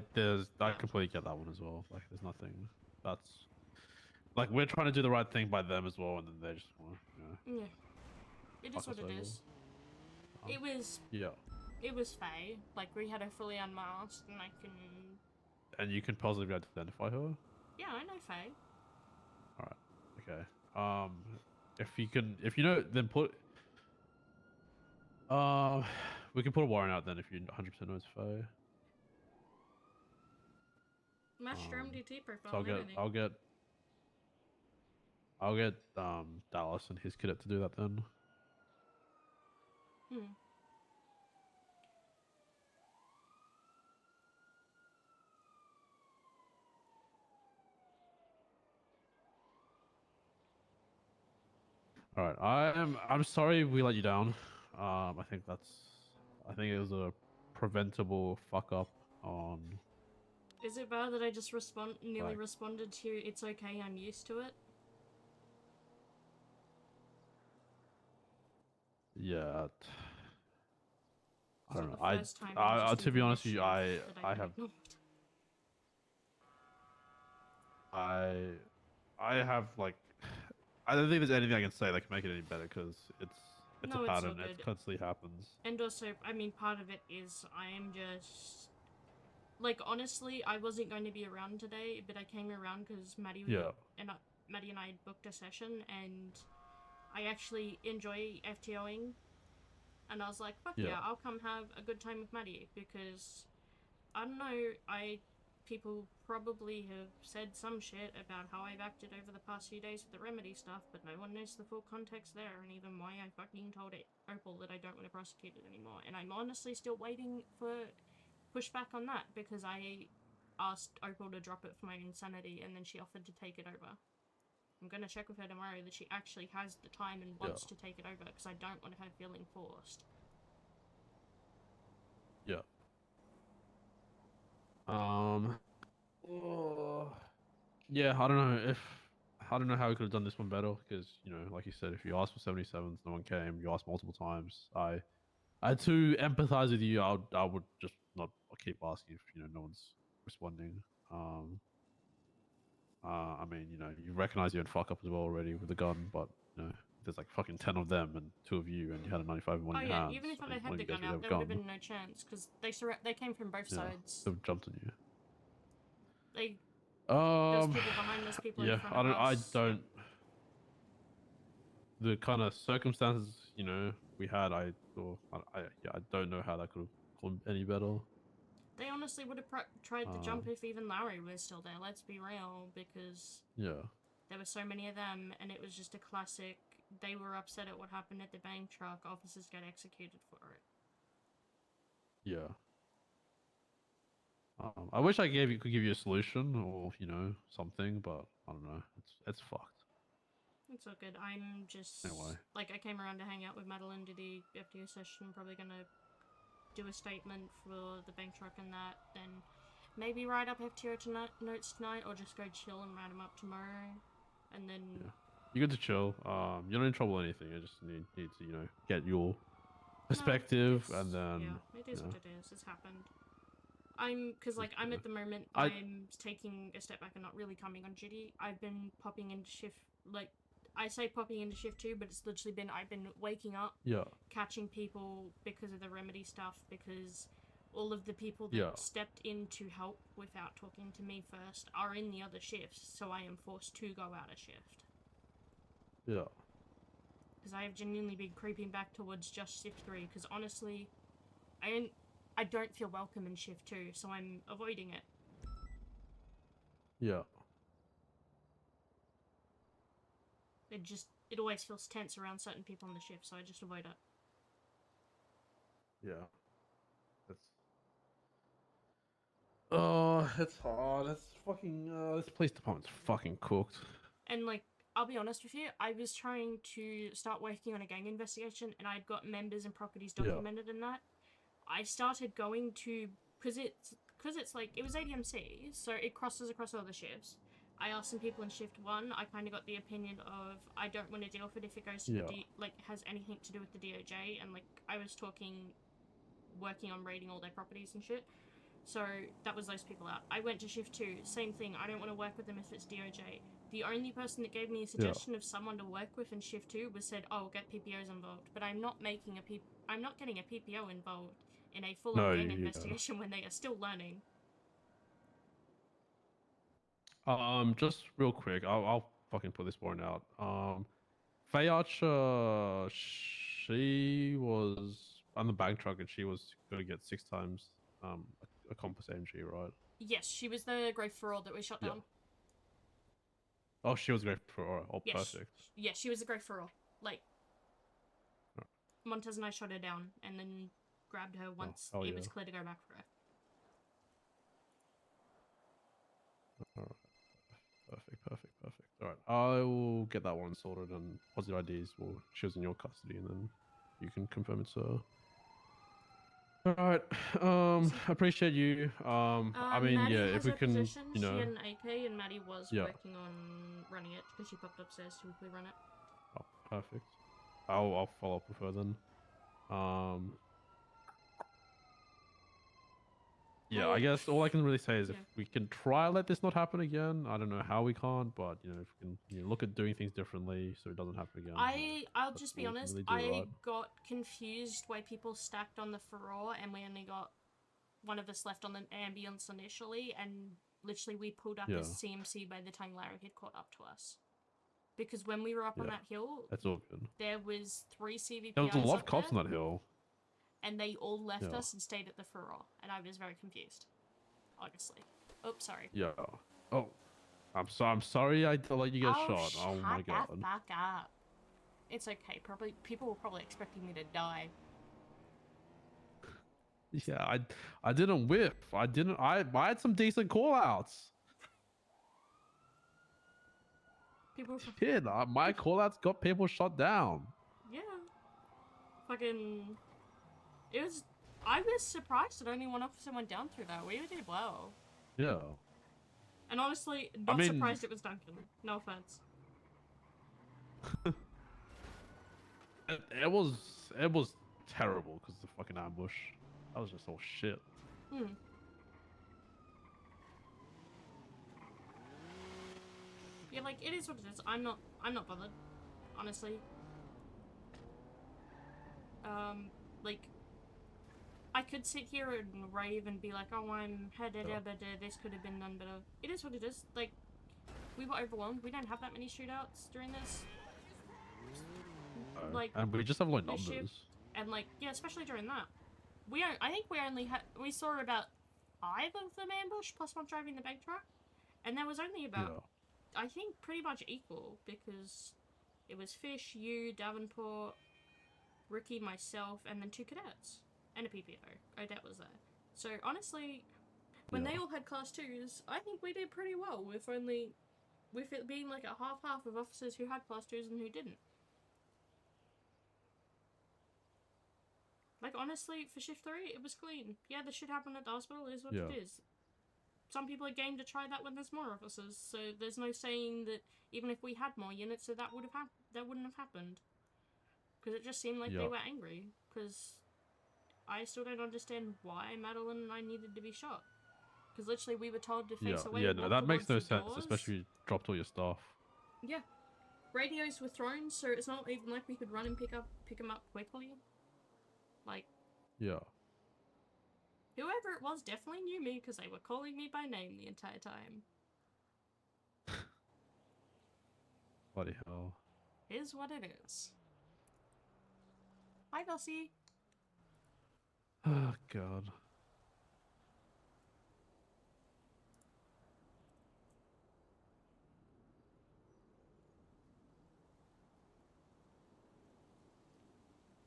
completely get that one as well. Like, there's nothing that's like, we're trying to do the right thing by them as well, and then they just want to, Yeah. It fuck is what us it over. is. It was... Yeah. It was Faye. Like, we had her fully unmasked, and I can... And you can positively identify her. Yeah, I know Faye. All right. Okay. If you know, then put. We can put a warrant out then if you 100% know it's Faye. Matched your MDT profile So and everything. I'll get Dallas and his cadet to do that then. All right. I'm sorry we let you down. I think it was a preventable fuck up on. Is it bad that I just nearly Like- responded to "It's okay, I'm used to it"? Yeah. I It's don't not know. the first time I've just To be even honest with you, missed I that I've been have ignored. I have like, I don't think there's anything I can say that can make it any better because it's No, a it's all pattern. It good. constantly happens. And also, I mean, part of it is I am just... Like, honestly, I wasn't going to be around today, but I came around because Maddie Yeah. Maddie and I had booked a session, and I actually enjoy FTOing. And I was like, fuck yeah, Yeah. I'll come have a good time with Maddie, because, I don't know, I people probably have said some shit about how I've acted over the past few days with the remedy stuff, but no one knows the full context there, and even why I fucking told Opal that I don't want to prosecute it anymore. And I'm honestly still waiting for pushback on that, because I asked Opal to drop it for my insanity, and then she offered to take it over. I'm gonna check with her tomorrow that she actually has the time and wants to take it over, because I don't want her feeling forced. Yeah. Yeah, I don't know how we could have done this one better, because like you said, if you asked for 77s, no one came. You asked multiple times. I to empathize with you. I would just not keep asking if no one's responding. I mean, you recognize you had fuck up as well already with the gun, but there's like fucking 10 of them and 2 of you, and you had a 95 in one Oh of your yeah, hands. even if I and had one of the you guys gun would out, have there would a have been no chance, because they came from both sides. They've jumped on you. There's people behind us, people in Yeah, front of I us. don't. The kind of circumstances we had, I don't know how that could have gone any better. They honestly would have tried to jump if even Larry was still there, let's be real, because Yeah. there were so many of them, and it was just a classic, they were upset at what happened at the bank truck, officers got executed for it. Yeah. I wish I could give you a solution or something, but I don't know. It's fucked. It's all good. I'm just Anyway. like, I came around to hang out with Madeline, do the FDO session, probably gonna do a statement for the bank truck and that, then maybe write up FTO notes tonight, or just go chill and write them up tomorrow, and then You're good to chill. You're not in trouble or anything. I just need to get your perspective, and then yeah, it is what it is. It's happened. Because like, I'm at the moment, I- I'm taking a step back and not really coming on duty. I've been popping into shift, like, I say popping into shift 2, but it's literally been, I've been waking up, Yeah. catching people because of the remedy stuff, because all of the people that Yeah. stepped in to help without talking to me first are in the other shifts, so I am forced to go out of shift. Yeah. Because I have genuinely been creeping back towards just shift 3, because honestly, I don't feel welcome in shift 2, so I'm avoiding it. Yeah. It always feels tense around certain people on the shift, so I just avoid it. Yeah. It's hard. It's fucking. This police department's fucking cooked. And like, I'll be honest with you, I was trying to start working on a gang investigation, and I'd got members and properties documented in that. I started going to, because it's like, it was ADMC, so it crosses across all the shifts. I asked some people in shift 1, I kind of got the opinion of, I don't want to deal with it if it goes to the has anything to do with the DOJ, and like, I was working on raiding all their properties and shit. So that was those people out. I went to shift 2, same thing, I don't want to work with them if it's DOJ. The only person that gave me a suggestion of someone to work with in shift 2 was said, oh, get PPOs involved, but I'm not getting a PPO involved in a full-on gang investigation when they are still learning. Just real quick, I'll fucking put this warrant out. Fayacha, she was on the bank truck, and she was gonna get 6 times a compass MG, right? Yes, she was the grey feral that we shot down. Oh, she was great for all. Yes. Perfect. Yeah, she was a grey feral. Like, Montez and I shot her down, and then grabbed her once it was clear to go back for her. Perfect. All right, I will get that one sorted, and positive IDs. Well, she was in your custody, and then you can confirm it's her. All right. Appreciate you. I mean, Maddie yeah, has if we her can, position. She had an AK, and Maddie was working on running it because she popped upstairs to quickly run it. Oh, perfect. I'll follow up with her then. Yeah, I guess all I can really say is if we can try let this not happen again. I don't know how we can't, but if we can look at doing things differently so it doesn't happen again. I'll just be honest. Really I got confused why people stacked on the Ferror, and we only got one of us left on the ambulance initially, and literally we pulled up as CMC by the time Larry had caught up to us. Because when we were up on that hill, that's all good. There was 3 CVPIs. There was a lot of up cops there, on that hill. and they all left us and stayed at the Ferror, and I was very confused. Honestly. Oh, sorry. Yeah. Oh, I'm sorry I let you get shot. Oh my shut god. the fuck up. It's okay. Probably people were probably expecting me to die. Yeah, I didn't whip. I had some decent call outs. People. Shit, my call outs got people shot down. Yeah. Fucking. It was. I was surprised that only one officer went down through that. We did well. Yeah. And honestly, not mean- surprised it was Duncan. No offense. It was terrible because the fucking ambush. That was just all shit. Hmm. Yeah, like it is what it is. I'm not bothered, honestly. Like I could sit here and rave and be like, oh, I'm headed, but this could have been done better. It is what it is. Like we were overwhelmed. We don't have that many shootouts during this. Like, and we just have low this numbers. shift, and like yeah, especially during that. I think we saw about 5 of them ambushed plus one driving the big truck, and there was only about I think pretty much equal because it was Fish, you, Davenport, Ricky, myself, and then 2 cadets and a PPO. Odette was there. So honestly, when they all had class 2s, I think we did pretty well with it being like a half of officers who had class 2s and who didn't. Like, honestly, for shift 3, it was clean. Yeah, the shit happened at the hospital is what it is. Some people are game to try that when there's more officers, so there's no saying that even if we had more units, that wouldn't have happened. Because it just seemed like they were angry. Because I still don't understand why Madeline and I needed to be shot. Because literally we were told to face away. Yeah, no, walk that makes no towards the sense, doors. especially if you dropped all your stuff. Yeah. Radios were thrown, so it's not even like we could run and pick them up quickly. Like, Yeah. whoever it was definitely knew me because they were calling me by name the entire time. Bloody hell. Is what it is. Hi, Gussie. Oh god.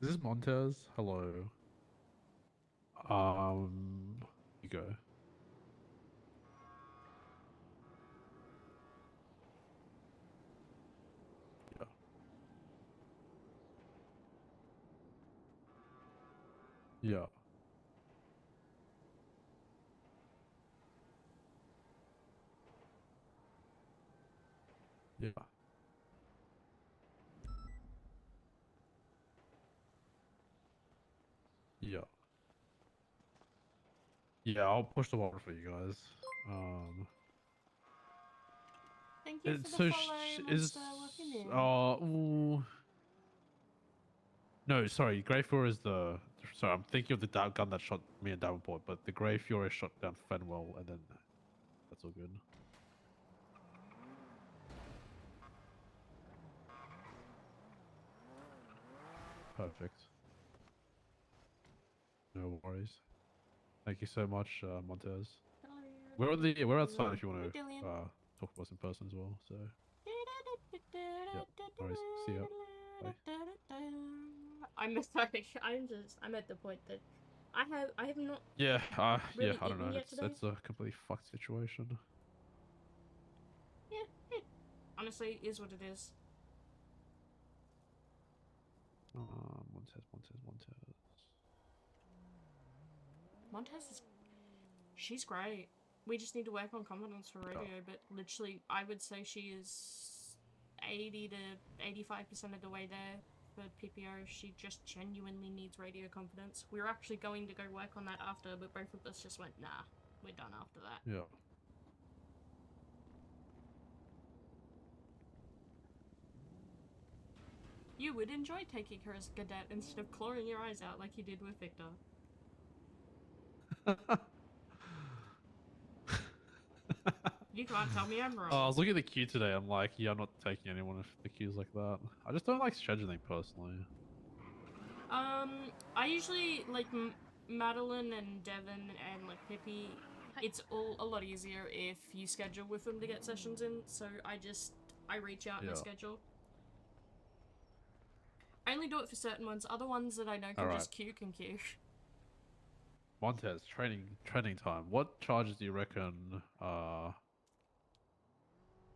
This is Montez. Hello. You go. Yeah. Yeah. Yeah. Yeah, I'll push the water for you guys. Thank you for So the follow, Monster. Welcome in. ooh. No, sorry, Grey Fury is the. Sorry, I'm thinking of the gun that shot me and Davenport, but the Grey Fury shot down Fenwell, and then that's all good. Perfect. No worries. Thank you so much, Montez. We're outside if you want to talk to us in person as well. So. Yeah. No worries. See ya. Bye. I'm sorry. I'm at the point that I have not. Yeah. Really yeah. I don't know. eaten yet today. It's a completely fucked situation. Yeah. Honestly, it is what it is. Montez is. She's great. We just need to work on confidence for radio, but literally, I would say she is 80 to 85% of the way there for PPO. She just genuinely needs radio confidence. We were actually going to go work on that after, but both of us just went, nah, we're done after that. Yeah. You would enjoy taking her as a cadet instead of clawing your eyes out like you did with Victor. You can't tell me I'm wrong. I was looking at the queue today. I'm like, yeah, I'm not taking anyone if the queue's like that. I just don't like scheduling personally. I usually like Madeline and Devin and like Pippi it's all a lot easier if you schedule with them to get sessions in, so I reach out and I Yeah. schedule. I only do it for certain ones, other ones that I know can Alright. just queue can queue. Montez, training time. What charges do you reckon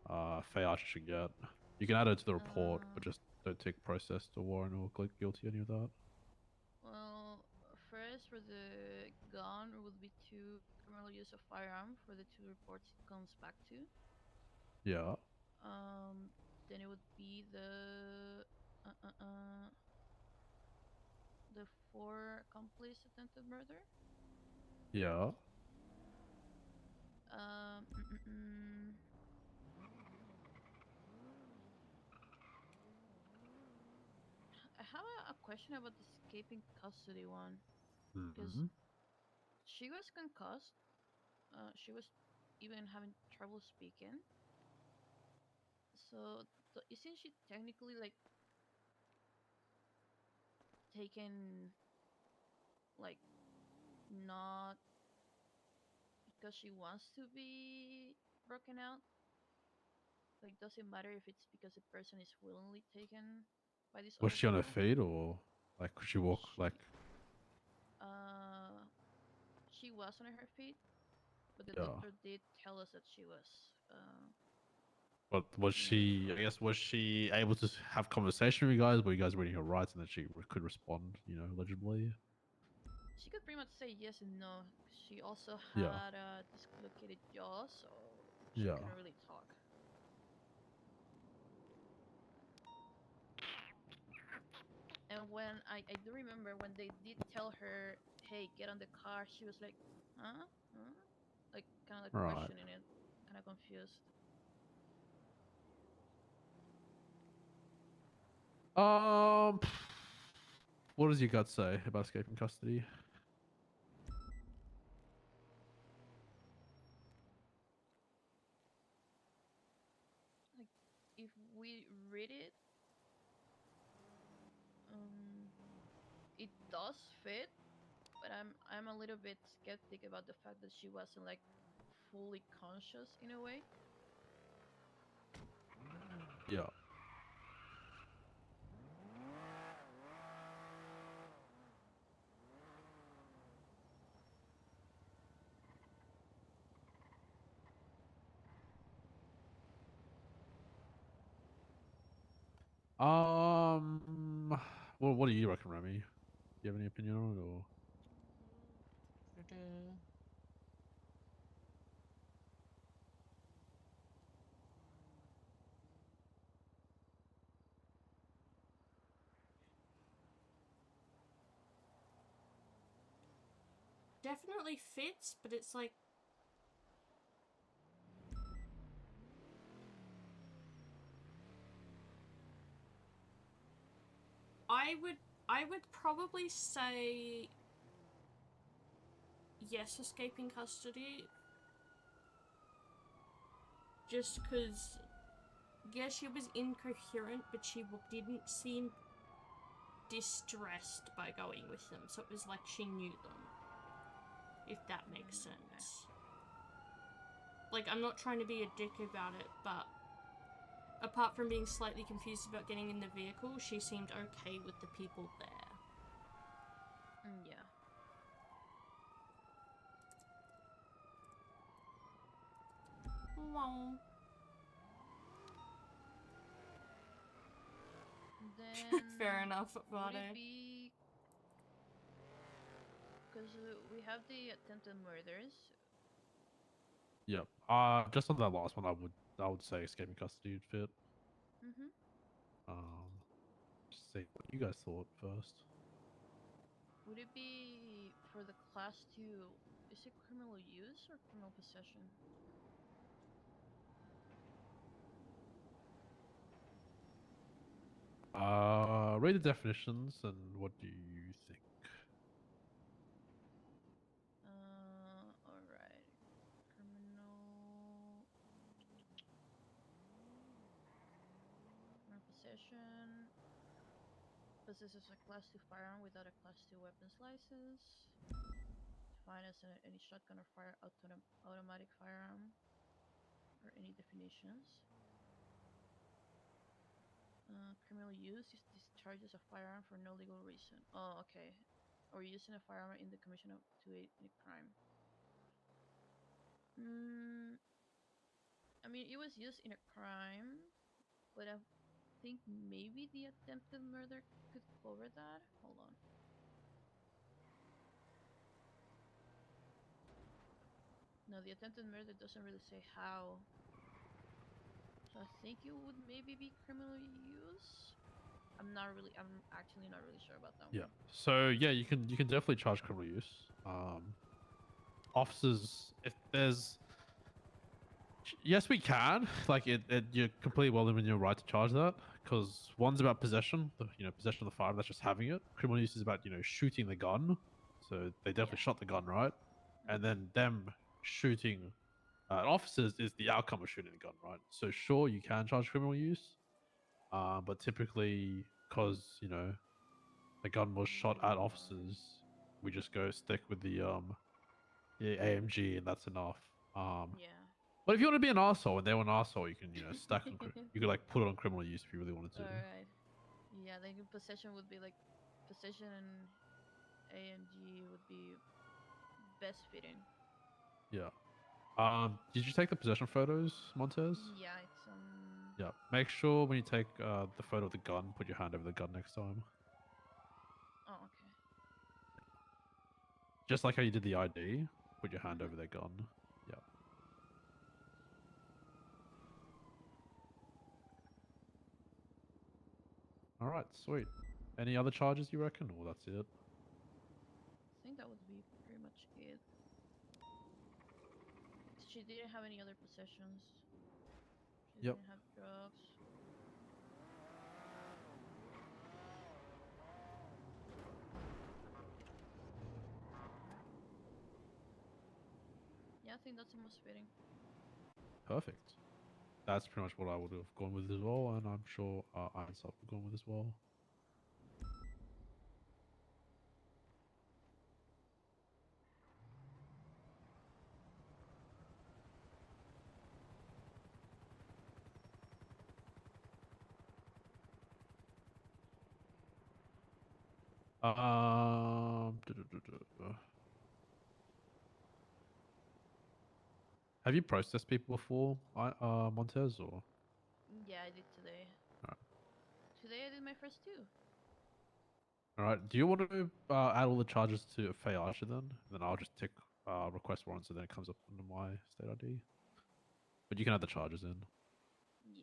Fayarch should get? You can add it to the report, but just don't take process to warrant or plead guilty any of that. Well, first for the gun, it would be 2 criminal use of firearm for the 2 reports it comes back to. Yeah. Then it would be the 4 accomplice attempted murder. Yeah. Um, I have a question about the escaping custody one. Because Mhm. she was concussed. She was even having trouble speaking. So, isn't she technically like taken, like, not because she wants to be broken out? Like, does it matter if it's because the person is willingly taken by this Was other she on her people? feet or like could she walk like She was on her feet, but the yeah. doctor did tell us that she was. But was she? I guess was she able to have conversation with you guys? Were you guys reading her rights, and then she could respond, legibly? She could pretty much say yes and no. She also Yeah. had a dislocated jaw, so she Yeah. couldn't really talk. And when I do remember when they did tell her, "Hey, get on the car," she was like, "Huh? Huh?" Like kind of like Right. questioning it, kind of confused. What does your gut say about escaping custody? Like if we read it, it does fit, but I'm a little bit skeptic about the fact that she wasn't like fully conscious in a way. Yeah. Well, what do you reckon, Remy? Do you have any opinion on it, or? Definitely fits, but it's like I would probably say yes, escaping custody. Just because, yeah, she was incoherent, but she didn't seem distressed by going with them, so it was like she knew them. If that makes sense. Like, I'm not trying to be a dick about it, but apart from being slightly confused about getting in the vehicle, she seemed okay with the people there. Yeah. Wow. Then Fair enough, would Vade. it be because we have the attempted murders? Yep. Just on that last one, I would say escaping custody would fit. Just see what you guys thought first. Would it be for the class 2? Is it criminal use or criminal possession? Read the definitions and what do you think? Alright. Criminal possession. Possesses a class 2 firearm without a class 2 weapons license. defined as any shotgun or automatic firearm, or any definitions. Criminal use is discharges a firearm for no legal reason. Oh, okay. Or using a firearm in the commission of a crime. I mean, it was used in a crime, but I think maybe the attempted murder could cover that. Hold on. No, the attempted murder doesn't really say how. So I think it would maybe be criminal use. I'm actually not really sure about that Yeah. one. So yeah, you can definitely charge criminal use. Officers, if there's, yes, we can. Like you're completely well within your right to charge that, because one's about possession, possession of the firearm. That's just having it. Criminal use is about shooting the gun. So they definitely shot the gun, right? And then them shooting officers is the outcome of shooting the gun, right? So sure, you can charge criminal use, but typically, because the gun was shot at officers, we just go stick with the AMG, and that's enough. Yeah. But if you want to be an asshole and they were an asshole, you can stack on. You could like put it on criminal use if you really wanted to. Alright. Yeah, like possession would be like possession and AMG would be best fitting. Yeah. Did you take the possession photos, Montez? Yeah, it's Yeah. Make sure when you take the photo of the gun, put your hand over the gun next time. Oh, okay. Just like how you did the ID, put your hand over their gun. Yeah. All right, sweet. Any other charges you reckon, or that's it? I think that would be pretty much it. She didn't have any other possessions. She Yep. didn't have drugs. Yeah, I think that's the most fitting. Perfect. That's pretty much what I would have gone with as well, and I'm sure Ironside would have gone with as well. Have you processed people before, Montez, or? Yeah, I did today. Alright. Today I did my first two. All right. Do you want to add all the charges to Faye Archer then? Then I'll just tick request warrant, so then it comes up under my state ID. But you can add the charges in. Yeah.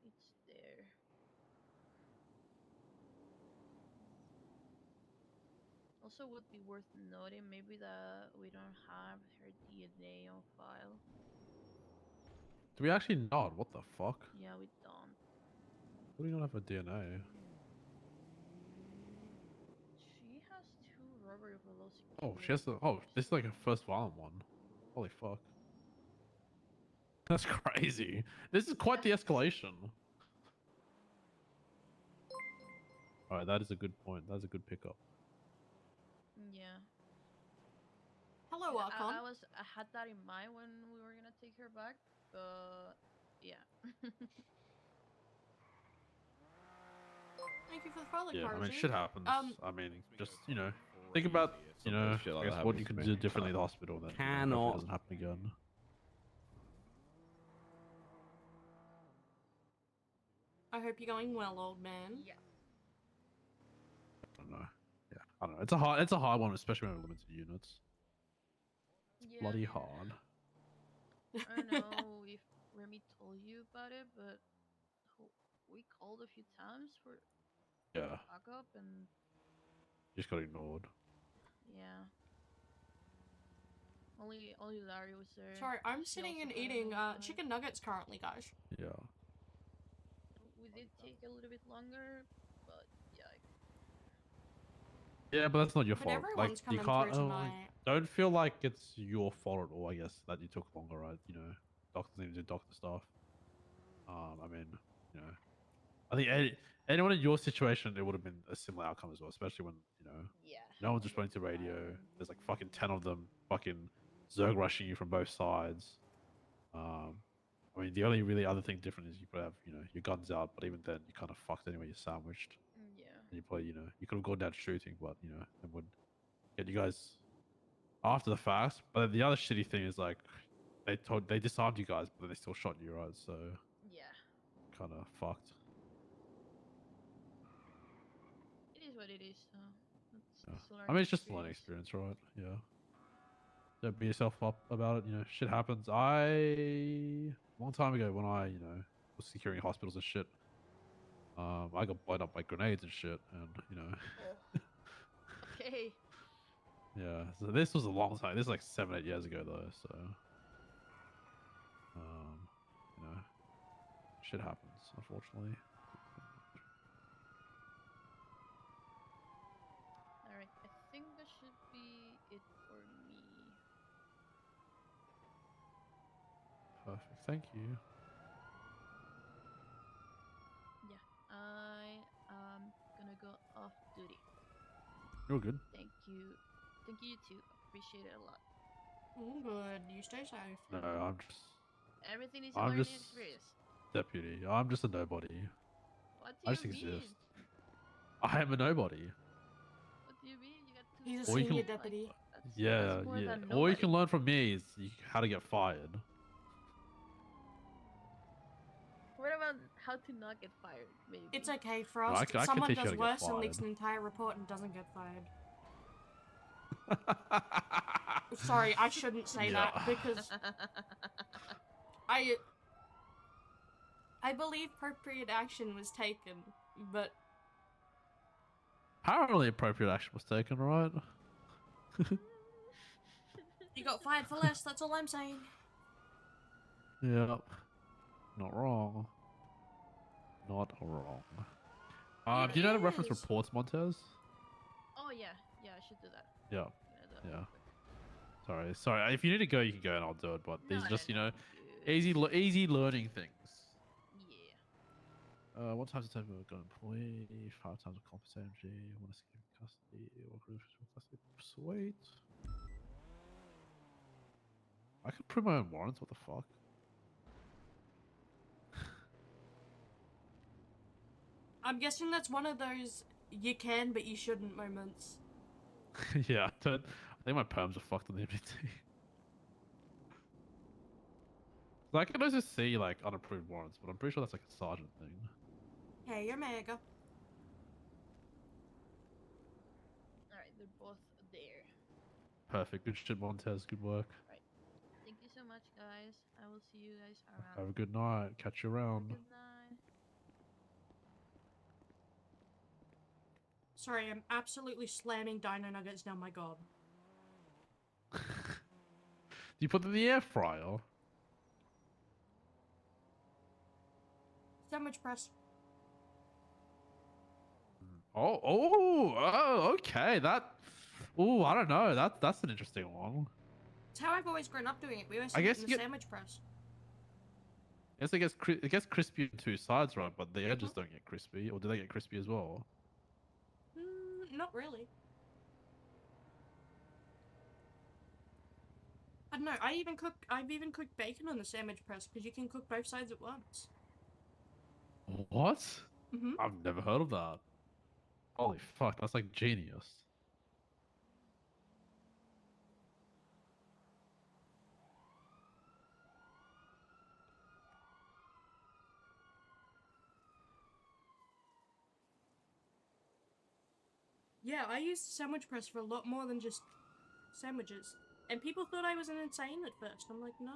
It's there. Also would be worth noting maybe that we don't have her DNA on file. Do we actually not? What the fuck? Yeah, we don't. What do you not have a DNA? She has two robbery of a low Oh, security. she has the. Oh, this is like a first violent one. Holy fuck. That's crazy. This is quite the escalation. All right, that is a good point. That's a good pickup. Yeah. Hello, Archon. I had that in mind when we were gonna take her back, but yeah. Thank you for the follow, Yeah, I mean, Carly. shit happens. Um, I mean, just think about Sometimes shit like I that guess what happens you to could me. do differently at the hospital that hopefully Cannot. doesn't happen again. I hope you're going well, old man. Yeah. I don't know. Yeah, I don't know. It's a hard one, especially when we're limited units. It's bloody hard. I don't know if Remi told you about it, but we called a few times for Yeah, backup, and just got ignored. yeah, only Larry was there. Sorry, I'm She sitting also and had an eating invite. chicken nuggets currently, guys. Yeah. We did take a little bit longer, but yeah. Yeah, but that's not your But fault. Like everyone's you coming can't. through tonight. Don't feel like it's your fault at all. I guess that you took longer, right? You know, doctors need to do doctor stuff. I mean, you know, I think anyone in your situation, it would have been a similar outcome as well. Especially when no one's responding to radio. There's like fucking 10 of them, fucking zerg rushing you from both sides. I mean, the only really other thing different is you could have, your guns out, but even then, you kind of fucked anyway. You're sandwiched. Yeah. And you probably, you could have gone down shooting, but it would get you guys after the fact. But the other shitty thing is like, they disarmed you guys, but they still shot you, right? So Yeah. kind of fucked. It is what it is, though. Yeah. It's a I mean, it's just a learning learning experience, right? Yeah. Don't beat yourself up about it. Shit happens. Long time ago when I, was securing hospitals and shit, I got blown up by grenades and shit, and Okay. yeah. So this was a long time. This is like 7-8 years ago though. So, shit happens, unfortunately. Alright, I think that should be it for me. Perfect. Thank you. Yeah, I am gonna go off duty. You're good. Thank you. Thank you, you too. Appreciate it a lot. Oh, good. You stay safe. No, I'm Everything is a I'm learning just experience. deputy. I'm just a nobody. What I do just you mean? exist. I am a nobody. What do you mean? You got two He's a Or you senior can- deputy. Yeah, that's more yeah. than All you nobody. can learn from me is how to get fired. What about how to not get fired, maybe? It's okay, I Frost. can Someone teach you how does to get worse and leaks fired. an entire report and doesn't get fired. Sorry, I shouldn't say that Yeah. because I believe appropriate action was taken, but Apparently, appropriate action was taken, right? you got fired for less. That's all I'm saying. Yeah. Not wrong. Not wrong. Do you know how to reference is. reports, Montez? Oh yeah, yeah, I should do that. Yeah. Yeah, Yeah. Sorry. If you need to go, you can go, and I'll do it. But these No, are just, no, easy learning things. Yeah. What times the time we've got employee? 5 times of compensate MG. Want to skip custody? Custody? Sweet. I could print my own warrants. What the fuck? I'm guessing that's one of those you can but you shouldn't moments. Yeah, I think my perms are fucked on the MBT. So I can also see like unapproved warrants, but I'm pretty sure that's like a sergeant thing. Hey, you're mega. Alright, they're both there. Perfect. Good shit, Montez. Good work. Right. Thank you so much, guys. I will see you guys around. Have a good night. Catch you around. Good night. Sorry, I'm absolutely slamming dino nuggets down my gob. Do you put them in the air fryer? Sandwich press. Oh, okay. I don't know. That's an interesting one. It's how I've always grown up doing it. We always I do it guess in you the get- sandwich press. Yes, it gets crispy on two sides, right? But the edges don't get crispy, or do they get crispy as well? Not really. I don't know. I've even cooked bacon on the sandwich press because you can cook both sides at once. What? Mhm. I've never heard of that. Holy fuck, that's like genius. Yeah, I used sandwich press for a lot more than just sandwiches. And people thought I was insane at first. I'm like, no.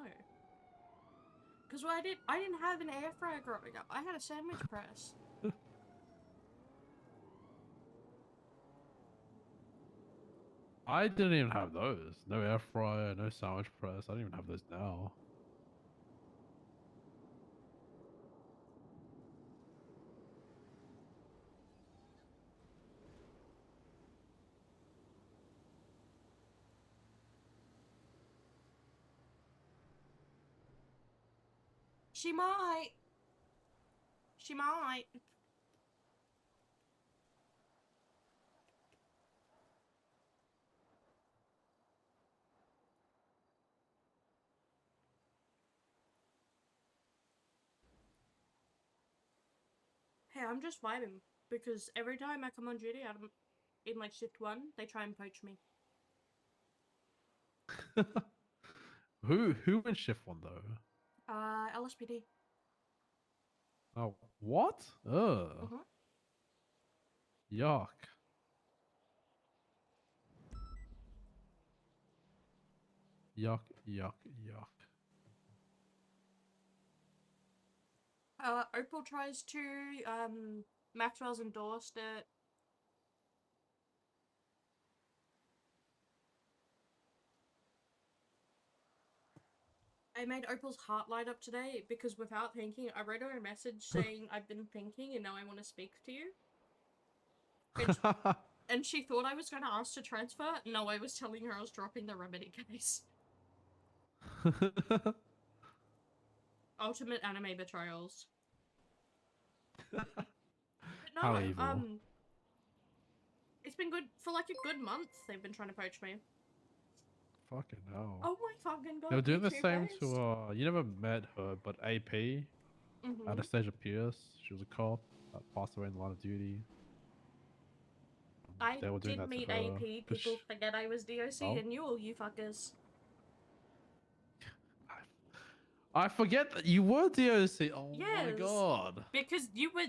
Because I didn't have an air fryer growing up. I had a sandwich press. I didn't even have those. No air fryer, no sandwich press. I don't even have those now. She might. She might. Hey, I'm just vibing because every time I come on duty in like shift 1, they try and poach me. Who in shift 1 though? LSPD. Oh, what? Ugh. Yuck. Yuck, yuck, yuck. Opal tries to, Maxwell's endorsed it. I made Opal's heart light up today because without thinking, I wrote her a message saying I've been thinking and now I want to speak to you. And she thought I was going to ask to transfer. No, I was telling her I was dropping the remedy case. Ultimate anime betrayals. But no, How evil. it's been good for like a good month. They've been trying to poach me. Fucking hell. Oh my fucking god. They were doing the you same two-faced? to, you never met her, but AP, Anastasia Pierce, she was a cop that passed away in the line of duty. I They were doing did that to meet her. AP. But People forget I was DOC Oh. and you all you fuckers. I forget that you were DOC. Oh my Yes. god. Because you were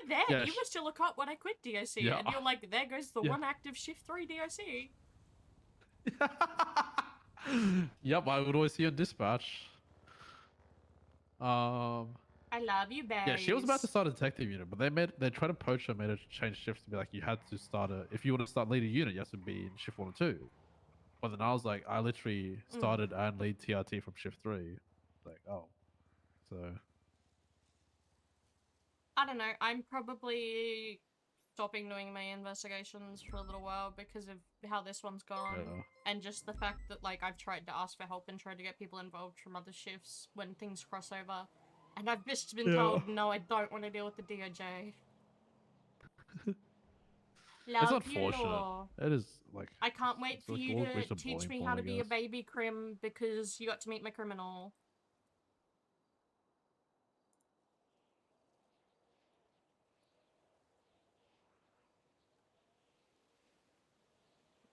there. Yeah, you were still a cop when I quit DOC, Yeah. and you're like, there goes the Yeah. one active shift 3 DOC. Yep, I would always see you on dispatch. I love you, babes. Yeah, she was about to start a detective unit, but they tried to poach her, made her change shifts to be like, you had to start if you want to start lead a unit, you have to be in shift 1 or 2. But then I was like, I literally started and lead TRT from shift 3. Like, oh. So. I don't know. I'm probably stopping doing my investigations for a little while because of how this one's gone. Yeah. And just the fact that, like, I've tried to ask for help and tried to get people involved from other shifts when things cross over. And I've just been told, no, I don't want to deal with the DOJ. It's Love you, unfortunate. Law. It is, like... I can't wait for like you always reached to a teach boiling me point, how I to be a guess. baby crim because you got to meet my criminal.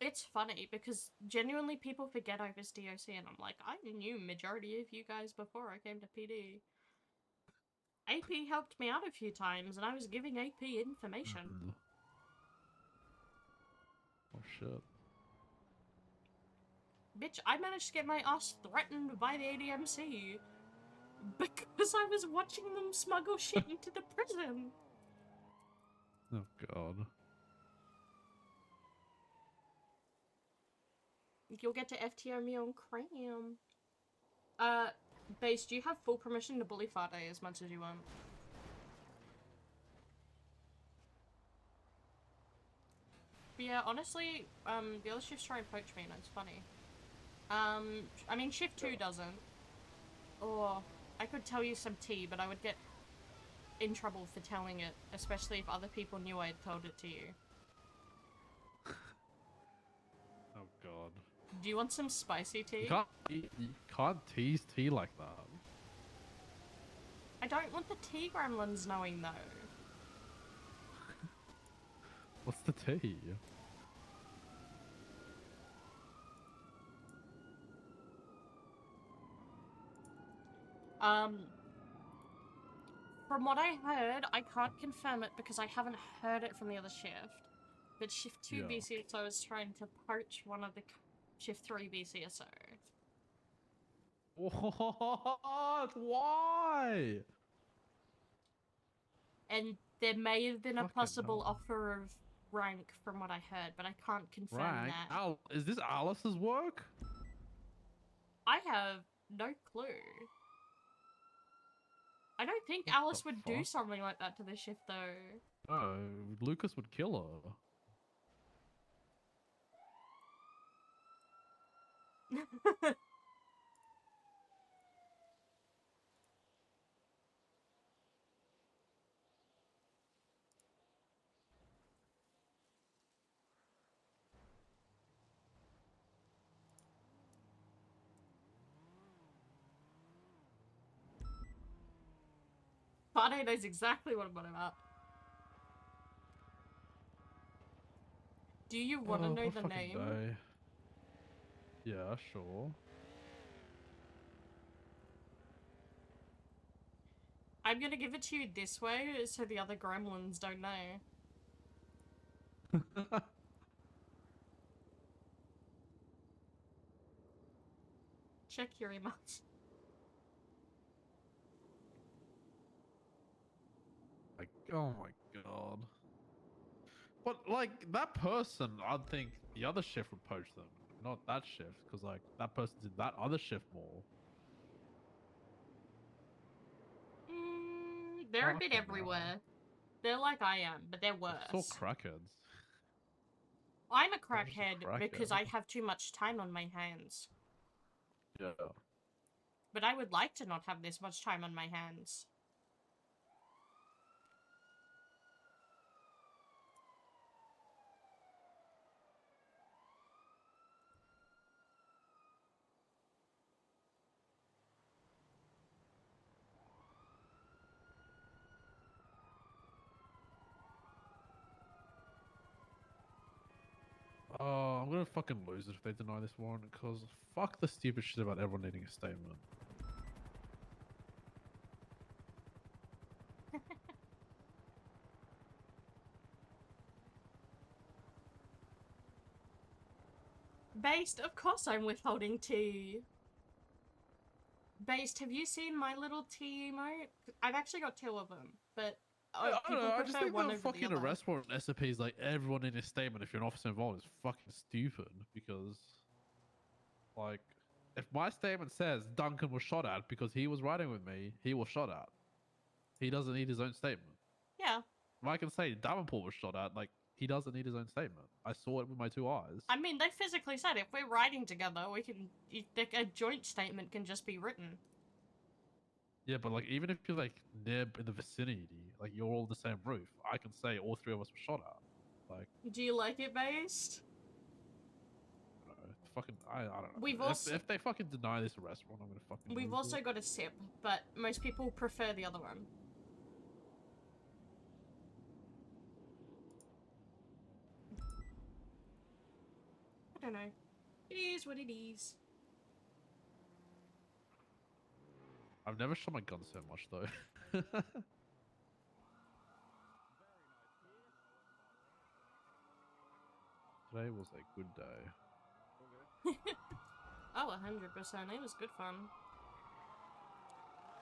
It's funny because genuinely people forget I was DOC and I'm like, I knew majority of you guys before I came to PD. AP helped me out a few times and I was giving AP information. Oh shit. Bitch, I managed to get my ass threatened by the ADMC because I was watching them smuggle shit into the prison. Oh god. You'll get to FTO me on Cram. Base, do you have full permission to bully Fade as much as you want? But yeah, honestly, the other shifts try and poach me and it's funny. I mean, shift 2 doesn't. Or, I could tell you some tea, but I would get in trouble for telling it, especially if other people knew I had told it to you. Oh god. Do you want some spicy tea? You can't tease tea like that. I don't want the tea gremlins knowing though. What's the tea? From what I heard, I can't confirm it because I haven't heard it from the other shift. But Shift 2 Yeah. BCSO is trying to poach one of the Shift 3 BCSO. What? Why? And there may have been a Fucking possible hell. offer of rank from what I heard, but I can't confirm Rank? that. Al, is this Alice's work? I have no clue. I don't think What Alice the would do fuck? something like that to the shift though. No, Lucas would kill her. Barney knows exactly what I'm on about. Do you want to know what the fucking name? day. Yeah, sure. I'm gonna give it to you this way so the other gremlins don't know. Check your emails. Like, oh my god. But, like, that person, I'd think the other shift would poach them, not that shift, because, like, that person did that other shift more. They're a bit Fucking everywhere. hell. They're like I am, but they're worse. It's all crackheads. I'm a They're just a crackhead because crackhead. I have too much time on my hands. Yeah. But I would like to not have this much time on my hands. Oh, I'm gonna fucking lose it if they deny this warrant, because fuck the stupid shit about everyone needing a statement. Based, of course I'm withholding tea. Based, have you seen my little tea emote? I've actually got 2 of them, but I don't people know, I just prefer think one the over the fucking other. arrest warrant SOP is like everyone in a statement if you're an officer involved is fucking stupid, because, like, if my statement says Duncan was shot at because he was riding with me, he was shot at. He doesn't need his own statement. Yeah. If I can say Davenport was shot at, like, he doesn't need his own statement. I saw it with my 2 eyes. I mean, they physically said if we're riding together, we can. A joint statement can just be written. Yeah, but like even if you're like near in the vicinity, like you're all the same roof, I can say all 3 of us were shot at. Like, Do you like it, Based? fucking, I don't know. We've If, also- if they fucking deny this arrest warrant, I'm gonna fucking. We've lose also it. got a sip, but most people prefer the other one. I don't know. It is what it is. I've never shot my gun so much though. Today was a good day. Oh, 100%. It was good fun.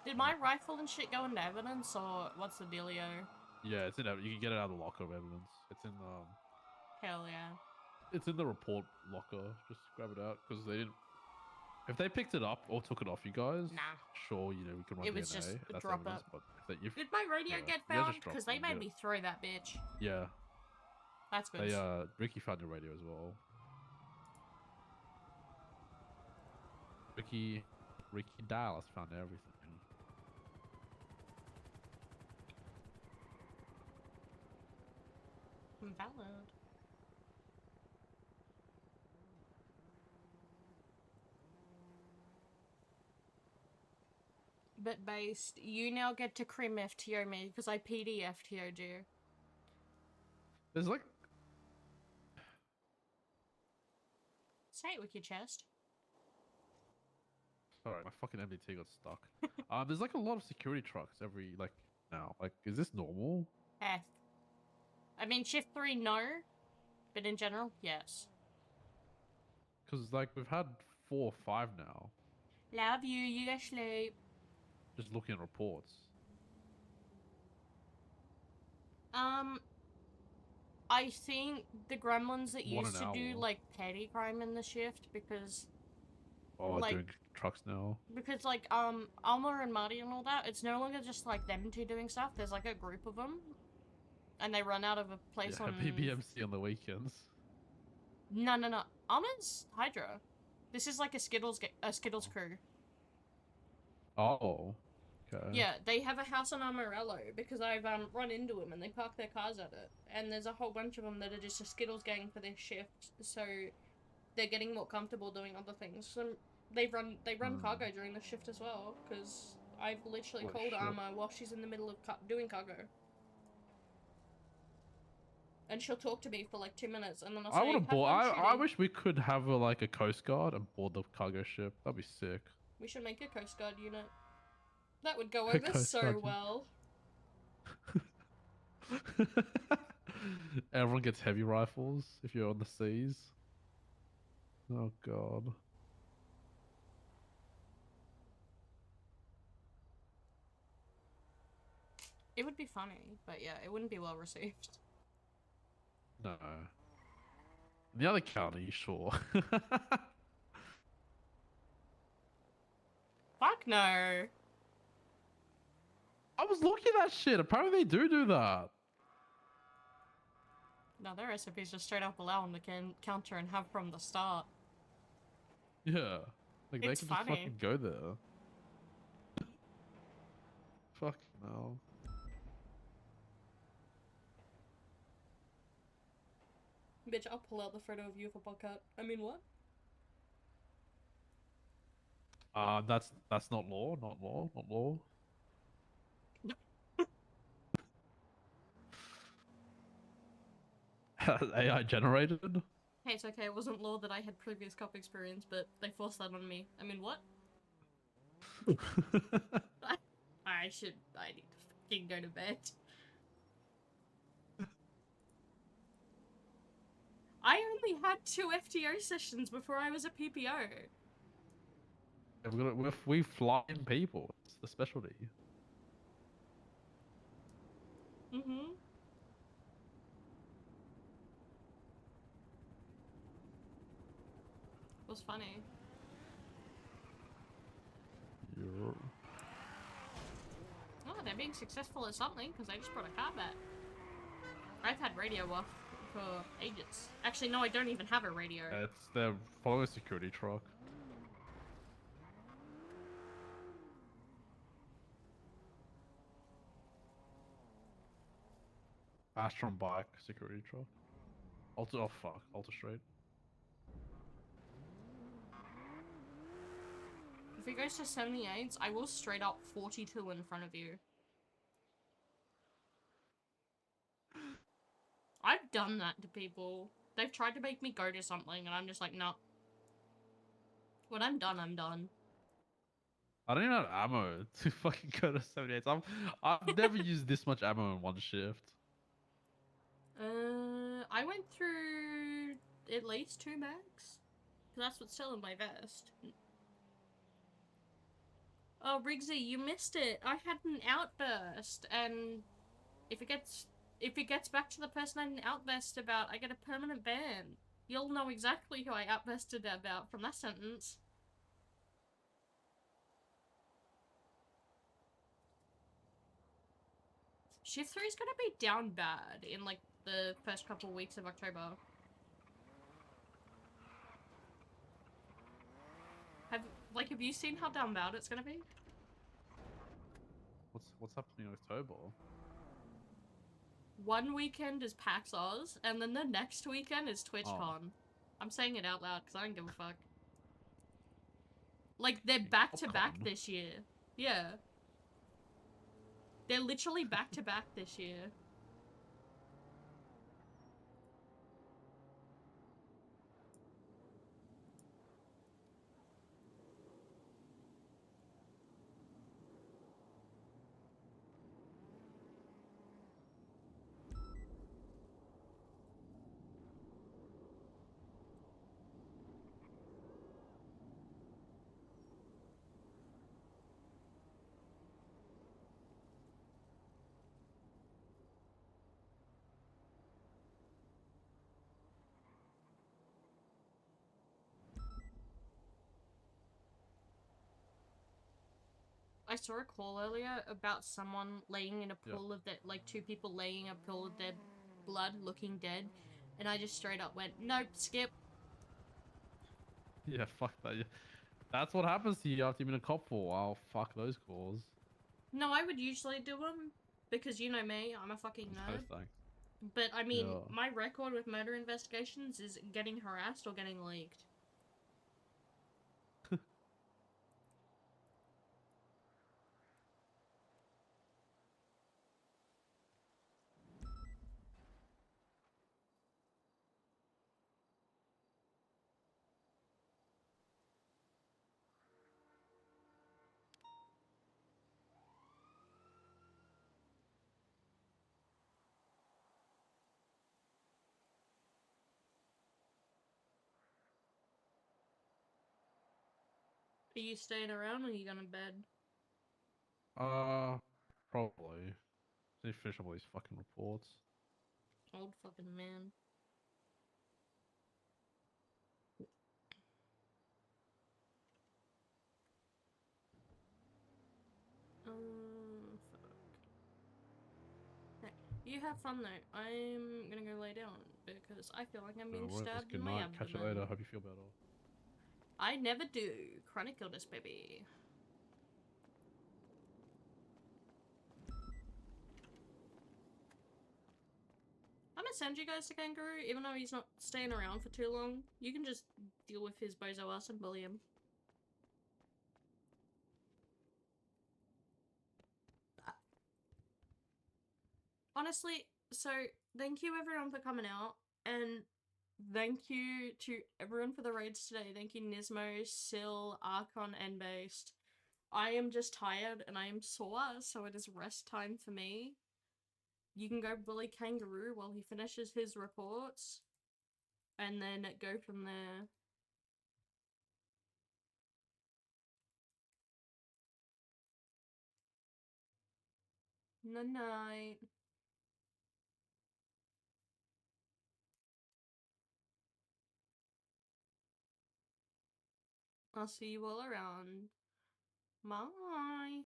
Did my rifle and shit go into evidence, or what's the dealio? Yeah, it's in. You can get it out of the locker of evidence. It's in Hell yeah. It's in the report locker. Just grab it out because they didn't. If they picked it up or took it off you guys, Nah. Sure, you know we can run It was DNA. just a That's drop evidence, it. but if they, Did my radio yeah, get you guys found? just drop Because it, they you made get me it. throw that bitch. Yeah. That's good. They Ricky found your radio as well. Ricky Dallas found everything. Valid. But Based, you now get to crim FTO me because I PD FTO'd you. There's like Say it with your chest. Sorry, my fucking MDT got stuck. There's like a lot of security trucks every like now. Like, is this normal? F. I mean, shift 3, no. But in general, yes. Because like we've had 4 or 5 now. Love you. You go sleep. Just looking at reports. I think the gremlins that One used an to do hour. like petty crime in the shift because Oh, like doing trucks now. like Alma and Marty and all that, it's no longer just like them two doing stuff. There's like a group of them, and they run out of a place Yeah, on. BBMC on the weekends. No. Alma's Hydra. This is like a Skittles crew. Oh. Okay. Yeah, they have a house on Amarillo because I've run into them and they park their cars at it. And there's a whole bunch of them that are just a Skittles gang for their shift, so they're getting more comfortable doing other things. So they run cargo during the shift as well because I've literally Holy called shit. Arma while she's in the middle of doing cargo. And she'll talk to me for like 2 minutes and then I'll say, I would have "Have bought. fun I shooting." wish we could have like a coast guard and board the cargo ship. That'd be sick. We should make a Coast Guard unit. That would go A over Coast so Guard unit. well. Everyone gets heavy rifles if you're on the seas. Oh god. It would be funny, but yeah, it wouldn't be well received. No. The other county, sure. Fuck no. I was looking at that shit. Apparently they do that. No, their SOPs just straight up allow them to counter and have from the start. Yeah. Like It's they can funny. just fucking go there. Fuck no. Bitch, I'll pull out the photo of you for podcast. I mean, what? That's not law. Not law. Not law. AI generated. Hey, it's okay. It wasn't law that I had previous cop experience, but they forced that on me. I mean, what? I need to fucking go to bed. I only had 2 FTO sessions before I was a PPO. We fly in people. It's the specialty. Mm-hmm. It was funny. Yeah. Oh, they're being successful at something, because I just brought a car back. I've had radio off for ages. Actually, no, I don't even have a radio. It's the following a security truck. Astron bike security truck. Oh fuck, Ultra Straight. If it goes to 78s, I will straight up 42 in front of you. I've done that to people. They've tried to make me go to something, and I'm just like, no. When I'm done, I'm done. I don't even have ammo to fucking go to 78s. I've never used this much ammo in one shift. I went through at least 2 mags. Because that's what's still in my vest. Oh, Riggsy, you missed it. I had an outburst, and if it gets back to the person I had an outburst about, I get a permanent ban. You'll know exactly who I outbursted about from that sentence. Shift 3 is gonna be down bad in, like, the first couple weeks of October. Have you seen how down bad it's gonna be? What's happening in October? One weekend is PAX Oz, and then the next weekend is TwitchCon. I'm saying it out loud because I don't give a fuck. Like, they're back to back this year. Yeah. They're literally back to back this year. I saw a call earlier about someone laying in a Yeah. pool of that, like 2 people laying in a pool of their blood, looking dead, and I just straight up went, nope, skip. Yeah, fuck that. Yeah. That's what happens to you after you've been a cop for a while. Fuck those calls. No, I would usually do them because you know me, I'm a fucking No nerd. thanks. But I mean, Yeah. my record with murder investigations is getting harassed or getting leaked. Are you staying around or are you going to bed? Probably. They finish up all these fucking reports. Old fucking man. Fuck. Hey, you have fun though. I'm gonna go lay down because I feel like I'm No being worries. stabbed Good in my night. Catch you abdomen. later. Hope you feel better. I never do. Chronic illness, baby. I'm gonna send you guys to Kangaroo, even though he's not staying around for too long. You can just deal with his bozo ass and bully him. Honestly, so thank you everyone for coming out, and thank you to everyone for the raids today. Thank you Nismo, Sil, Archon, and Based. I am just tired and I am sore, so it is rest time for me. You can go bully Kangaroo while he finishes his reports, and then go from there. Night night. I'll see you all around. Bye.